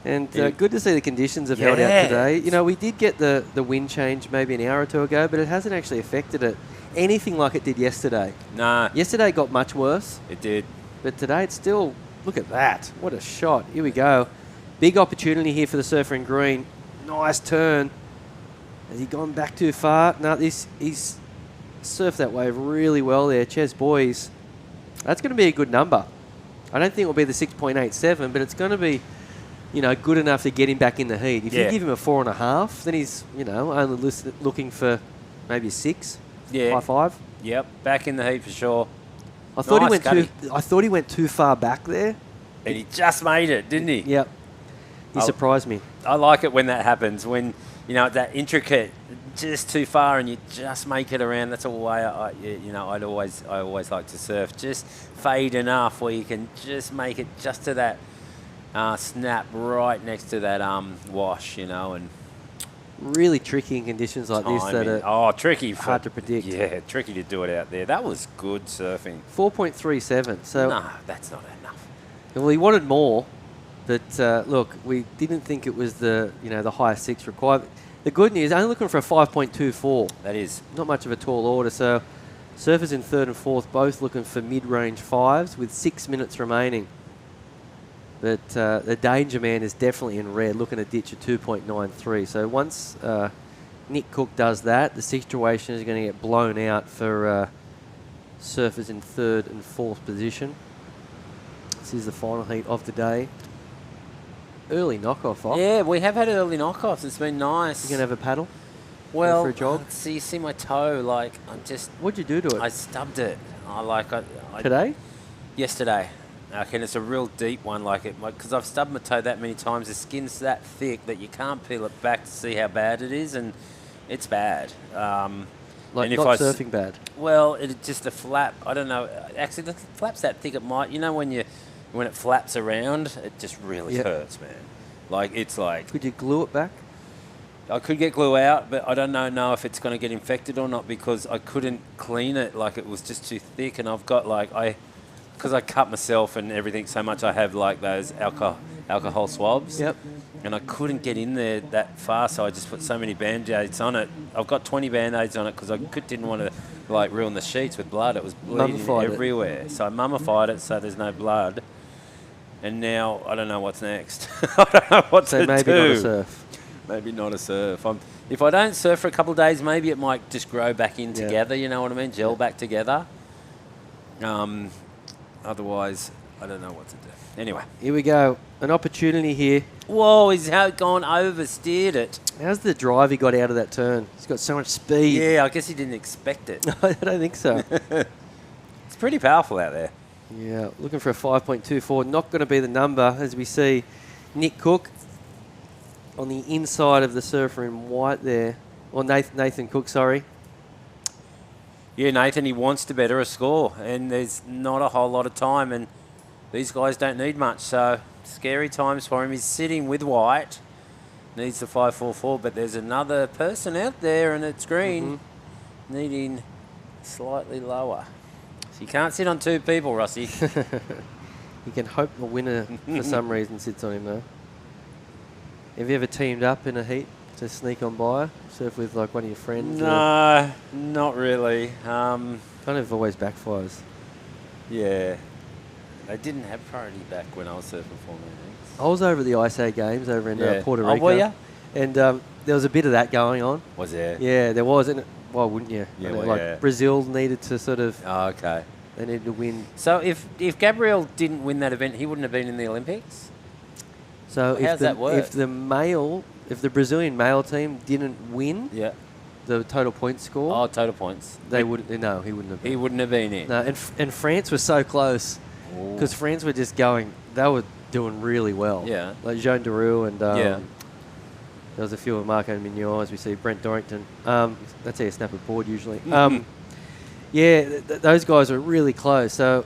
And good to see the conditions have held out today. We did get the wind change maybe an hour or two ago, but it hasn't actually affected it anything like it did yesterday. Nah. Yesterday got much worse. It did. But today it's still, look at that. What a shot. Here we go. Big opportunity here for the surfer in green. Nice turn. Has he gone back too far? No, he's surfed that wave really well there. Ches Boys. That's going to be a good number. I don't think it will be the 6.87, but it's going to be, good enough to get him back in the heat. If you give him a 4.5, then he's, only looking for maybe a 6. Yeah. High 5. Yep, back in the heat for sure. I thought he went too far back there. And he just made it, didn't he? Yep. He surprised me. I like it when that happens, when, that intricate, just too far and you just make it around. That's a way I always like to surf. Just fade enough where you can just make it just to that snap right next to that wash, and really tricky in conditions like this that are tricky, hard to predict. Yeah, tricky to do it out there. That was good surfing. 4.37. So no, that's not enough. Well, he wanted more, but look, we didn't think it was the highest 6 required. The good news, only looking for a 5.24. That is not much of a tall order. So surfers in third and fourth both looking for mid-range 5s with 6 minutes remaining. But the danger man is definitely in red, looking to ditch a 2.93. So once Nick Cook does that, the situation is going to get blown out for surfers in third and fourth position. This is the final heat of the day. Early knockoff off. Yeah, we have had early knockoffs. It's been nice. You going to have a paddle? Well, for a jog? see, you see my toe, I'm just... What'd you do to it? I stubbed it. Today? Yesterday. Okay, and it's a real deep one, because I've stubbed my toe that many times. The skin's that thick that you can't peel it back to see how bad it is, and it's bad. And not surfing bad? Well, it's just a flap. I don't know. Actually, the flap's that thick. It might. When it flaps around, it just really hurts, man. Could you glue it back? I could get glue out, but I don't know if it's going to get infected or not because I couldn't clean it. It was just too thick, and I've got because I cut myself and everything so much, I have those alcohol swabs. Yep. And I couldn't get in there that far, so I just put so many Band-Aids on it. I've got 20 Band-Aids on it because I didn't want to ruin the sheets with blood. It was bleeding everywhere. So I mummified it so there's no blood. And now I don't know what's next. I don't know what to do. So maybe not a surf. Maybe not a surf. If I don't surf for a couple of days, maybe it might just grow back in together, you know what I mean? Gel back together. Otherwise, I don't know what to do. Anyway. Here we go. An opportunity here. Whoa, he's gone oversteered it. How's the drive he got out of that turn? He's got so much speed. Yeah, I guess he didn't expect it. I don't think so. It's pretty powerful out there. Yeah, looking for a 5.24. Not going to be the number, as we see Nick Cook on the inside of the surfer in white there. Or Nathan Cook, sorry. Yeah, Nathan, he wants to better a score, and there's not a whole lot of time, and these guys don't need much, so scary times for him. He's sitting with white, needs the 5.44, but there's another person out there, and it's green, needing slightly lower. So you can't sit on two people, Rossi. You can hope the winner, for some reason, sits on him, though. Have you ever teamed up in a heat to sneak on by? Surf with one of your friends? No, not really. Kind of always backfires. Yeah. They didn't have priority back when I was surfing Formula X. I was over at the ISA games over in Yeah. Puerto Oh, Rico. were ya? And there was a bit of that going on. Was there? Yeah, there was. And why wouldn't you? Yeah, And well, like yeah. Brazil needed to sort of... Oh, okay. They needed to win. So if Gabriel didn't win that event, he wouldn't have been in the Olympics? So How's that work? if the Brazilian male team didn't win the total point score... Oh, total points. They wouldn't... No, he wouldn't have been. He wouldn't have been in. No, and France was so close. Because France were just going... They were doing really well. Yeah. Like Jean Deroux and... Yeah. There was a few of Marco Mignon, as we see, Brent Dorrington. That's how you snap a board usually. Those guys were really close. So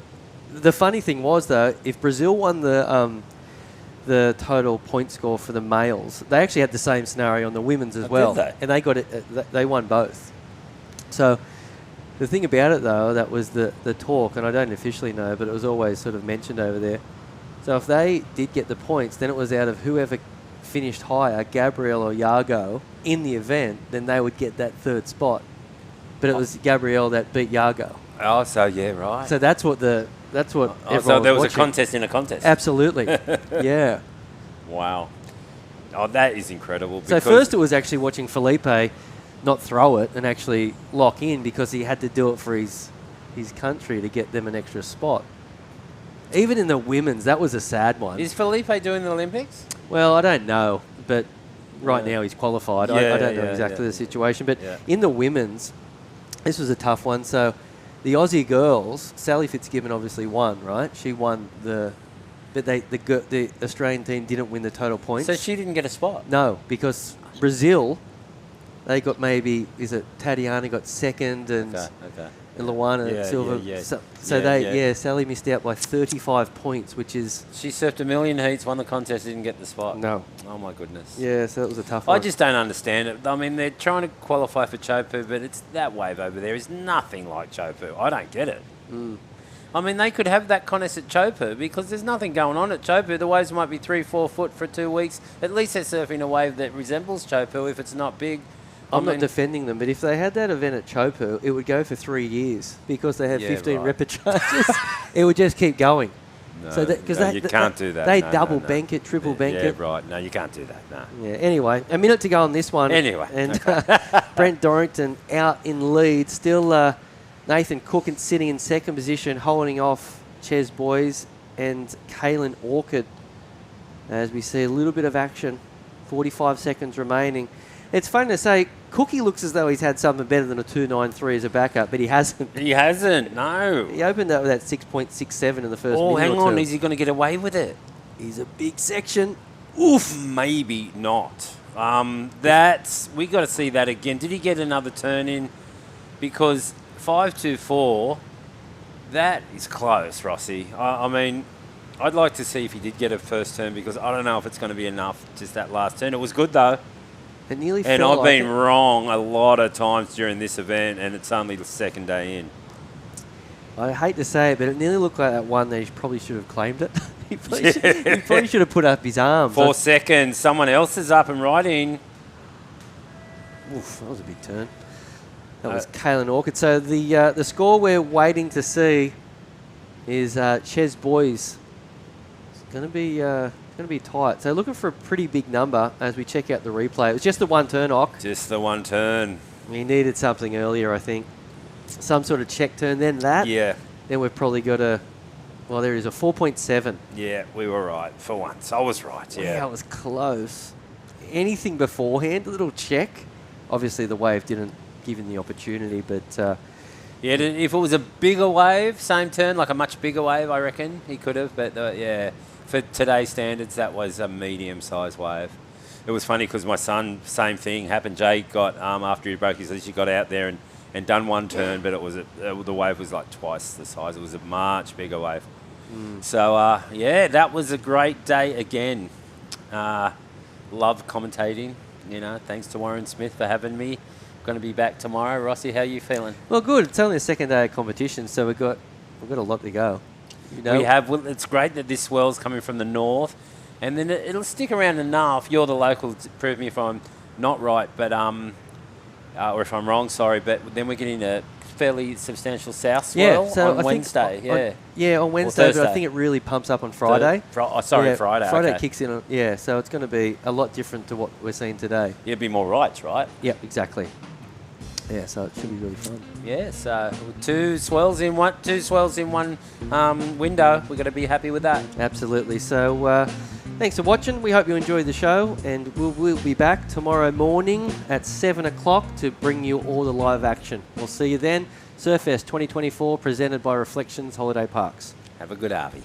the funny thing was, though, if Brazil won the total point score for the males, they actually had the same scenario on the women's as well. Did they? And they got it. They won both. So the thing about it, though, that was the talk, and I don't officially know, but it was always sort of mentioned over there. So if they did get the points, then it was out of whoever finished higher, Gabriel or Yago, in the event, then they would get that third spot. But it was Gabriel that beat Yago. Oh, so yeah, right. So that's what everyone so there was watching. a contest in a contest. Absolutely. Yeah. Wow. Oh, that is incredible. So first it was actually watching Felipe not throw it and actually lock in because he had to do it for his country to get them an extra spot. Even in the women's, that was a sad one. Is Felipe doing the Olympics? Well, I don't know, but right now he's qualified. I don't know exactly the situation. But in the women's, this was a tough one. So the Aussie girls, Sally Fitzgibbon obviously won, right? She won but the Australian team didn't win the total points. So she didn't get a spot? No, because Brazil, they got Tatiana got second and and Luana Silva. Sally missed out by 35 points, which is... She surfed a million heats, won the contest, didn't get the spot. No. Oh, my goodness. Yeah, so that was a tough one. I just don't understand it. I mean, they're trying to qualify for Chopu, but it's that wave over there is nothing like Chopu. I don't get it. I mean, they could have that contest at Chopu because there's nothing going on at Chopu. The waves might be 3-4 foot for 2 weeks. At least they're surfing a wave that resembles Chopu if it's not big. I'm not defending them, but if they had that event at Chopu, it would go for 3 years because they have 15 repechauges. It would just keep going. No, so you can't do that. They double bank it, triple bank it. Yeah, right. No, you can't do that. No. Yeah. Anyway, a minute to go on this one. Anyway, and Brent Dorrington out in lead. Still Nathan Cook sitting in second position, holding off Ches Boys and Kaylin Orchid. As we see a little bit of action, 45 seconds remaining. It's funny to say, Cookie looks as though he's had something better than a 2.93 as a backup, but he hasn't. He hasn't, no. He opened up with that 6.67 in the first minute. Oh, hang on, two. is he going to get away with it? He's a big section. Oof. Maybe not. We got to see that again. Did he get another turn in? Because 5.24, that is close, Rossi. I mean, I'd like to see if he did get a first turn because I don't know if it's going to be enough, just that last turn. It was good, though. It nearly and felt I've like been wrong a lot of times during this event, and it's only the second day in. I hate to say it, but it nearly looked like that one that he probably should have claimed it. he probably should have put up his arms. 4 seconds. Someone else is up and right in. Oof, that was a big turn. That was Kaylin Orchid. So the score we're waiting to see is Ches Boys. It's going to be tight. So looking for a pretty big number as we check out the replay. It was just the one turn, Ock. Just the one turn. He needed something earlier, I think. Some sort of check turn, then that. Yeah. Then we've probably got there is a 4.7. Yeah, we were right for once. I was right, yeah. That was close. Anything beforehand, a little check. Obviously, the wave didn't give him the opportunity, but... yeah, if it was a bigger wave, same turn, like a much bigger wave, I reckon he could have. But, yeah, for today's standards, that was a medium-sized wave. It was funny because my son, same thing happened. Jay got, after he broke his leash, he got out there and done one turn, but the wave was like twice the size. It was a much bigger wave. So, yeah, that was a great day again. Love commentating. Thanks to Warren Smith for having me. Going to be back tomorrow. Rossi, how are you feeling? Well, good. It's only the second day of competition, so we've got a lot to go. We have. Well, it's great that this swell's coming from the north, and then it'll stick around enough. You're the local to prove me if I'm not right, but or if I'm wrong, sorry. But then we're getting to fairly substantial south swell on Wednesday. On Wednesday, but I think it really pumps up on Friday. Friday. Friday Okay. kicks in. So it's going to be a lot different to what we're seeing today. Yeah, it'd be more rights, right? Yeah, exactly. Yeah, so it should be really fun. Yeah, so two swells in one window. We're going to be happy with that. Absolutely. So thanks for watching. We hope you enjoyed the show, and we'll be back tomorrow morning at 7 o'clock to bring you all the live action. We'll see you then. Surfest 2024, presented by Reflections Holiday Parks. Have a good Arby.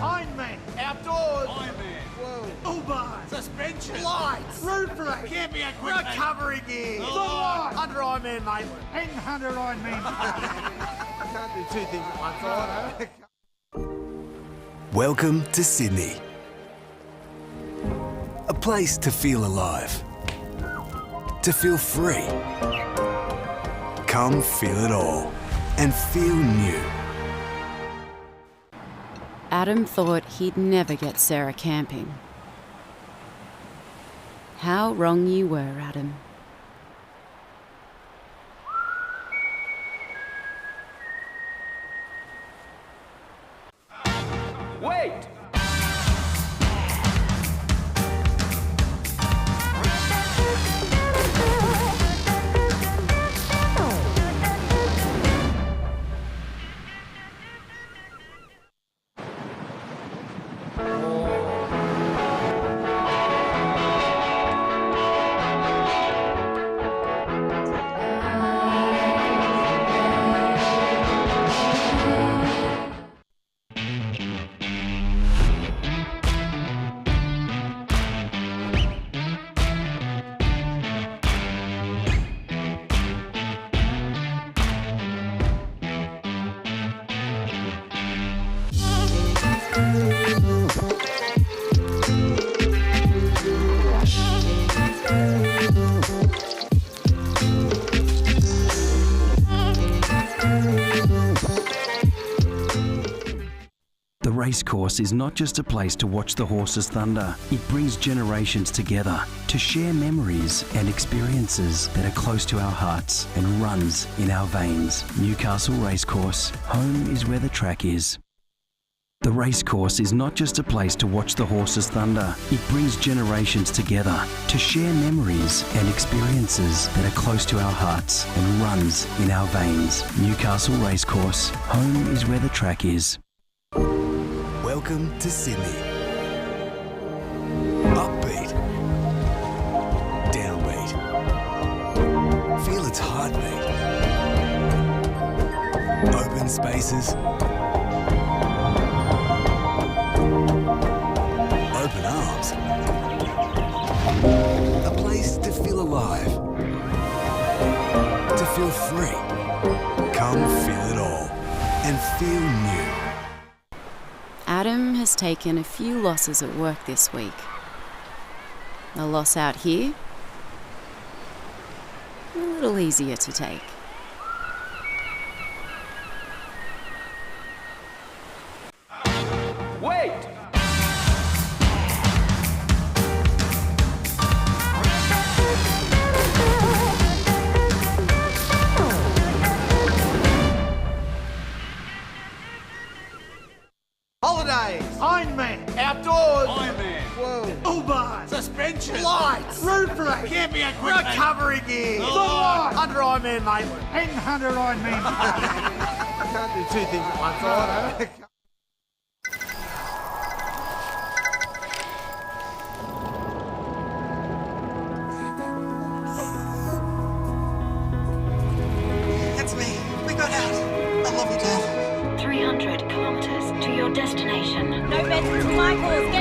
Ironman, outdoors. Ironman. Whoa. All-bars. Suspension. Lights. Roof rack. Camping equipment. Recovery gear. Sunlight. Under Ironman, mate. And 100 Ironman. I can't do two things at once. I know. Welcome to Sydney. A place to feel alive. To feel free. Come feel it all. And feel new. Adam thought he'd never get Sarah camping. How wrong you were, Adam. Wait! The racecourse is not just a place to watch the horses thunder. It brings generations together to share memories and experiences that are close to our hearts and runs in our veins. Newcastle Racecourse, home is where the track is. The racecourse is not just a place to watch the horses thunder. It brings generations together to share memories and experiences that are close to our hearts and runs in our veins. Newcastle Racecourse, home is where the track is. Welcome to Sydney. Upbeat. Downbeat. Feel its heartbeat. Open spaces. Open arms. A place to feel alive. To feel free. Come feel it all. And feel new. Adam has taken a few losses at work this week. A loss out here, a little easier to take. Wait! Holidays, Ironman, outdoors, Ironman, whoa, all-bars, suspension, lights, roof rack, camping equipment, recovery gear, sunlight, under Ironman, mate, and 100 Ironman. I can't do two things at once. I know. That's me. We got out. I love you, Dad. 300 kilometers to your destination. No beds for my course.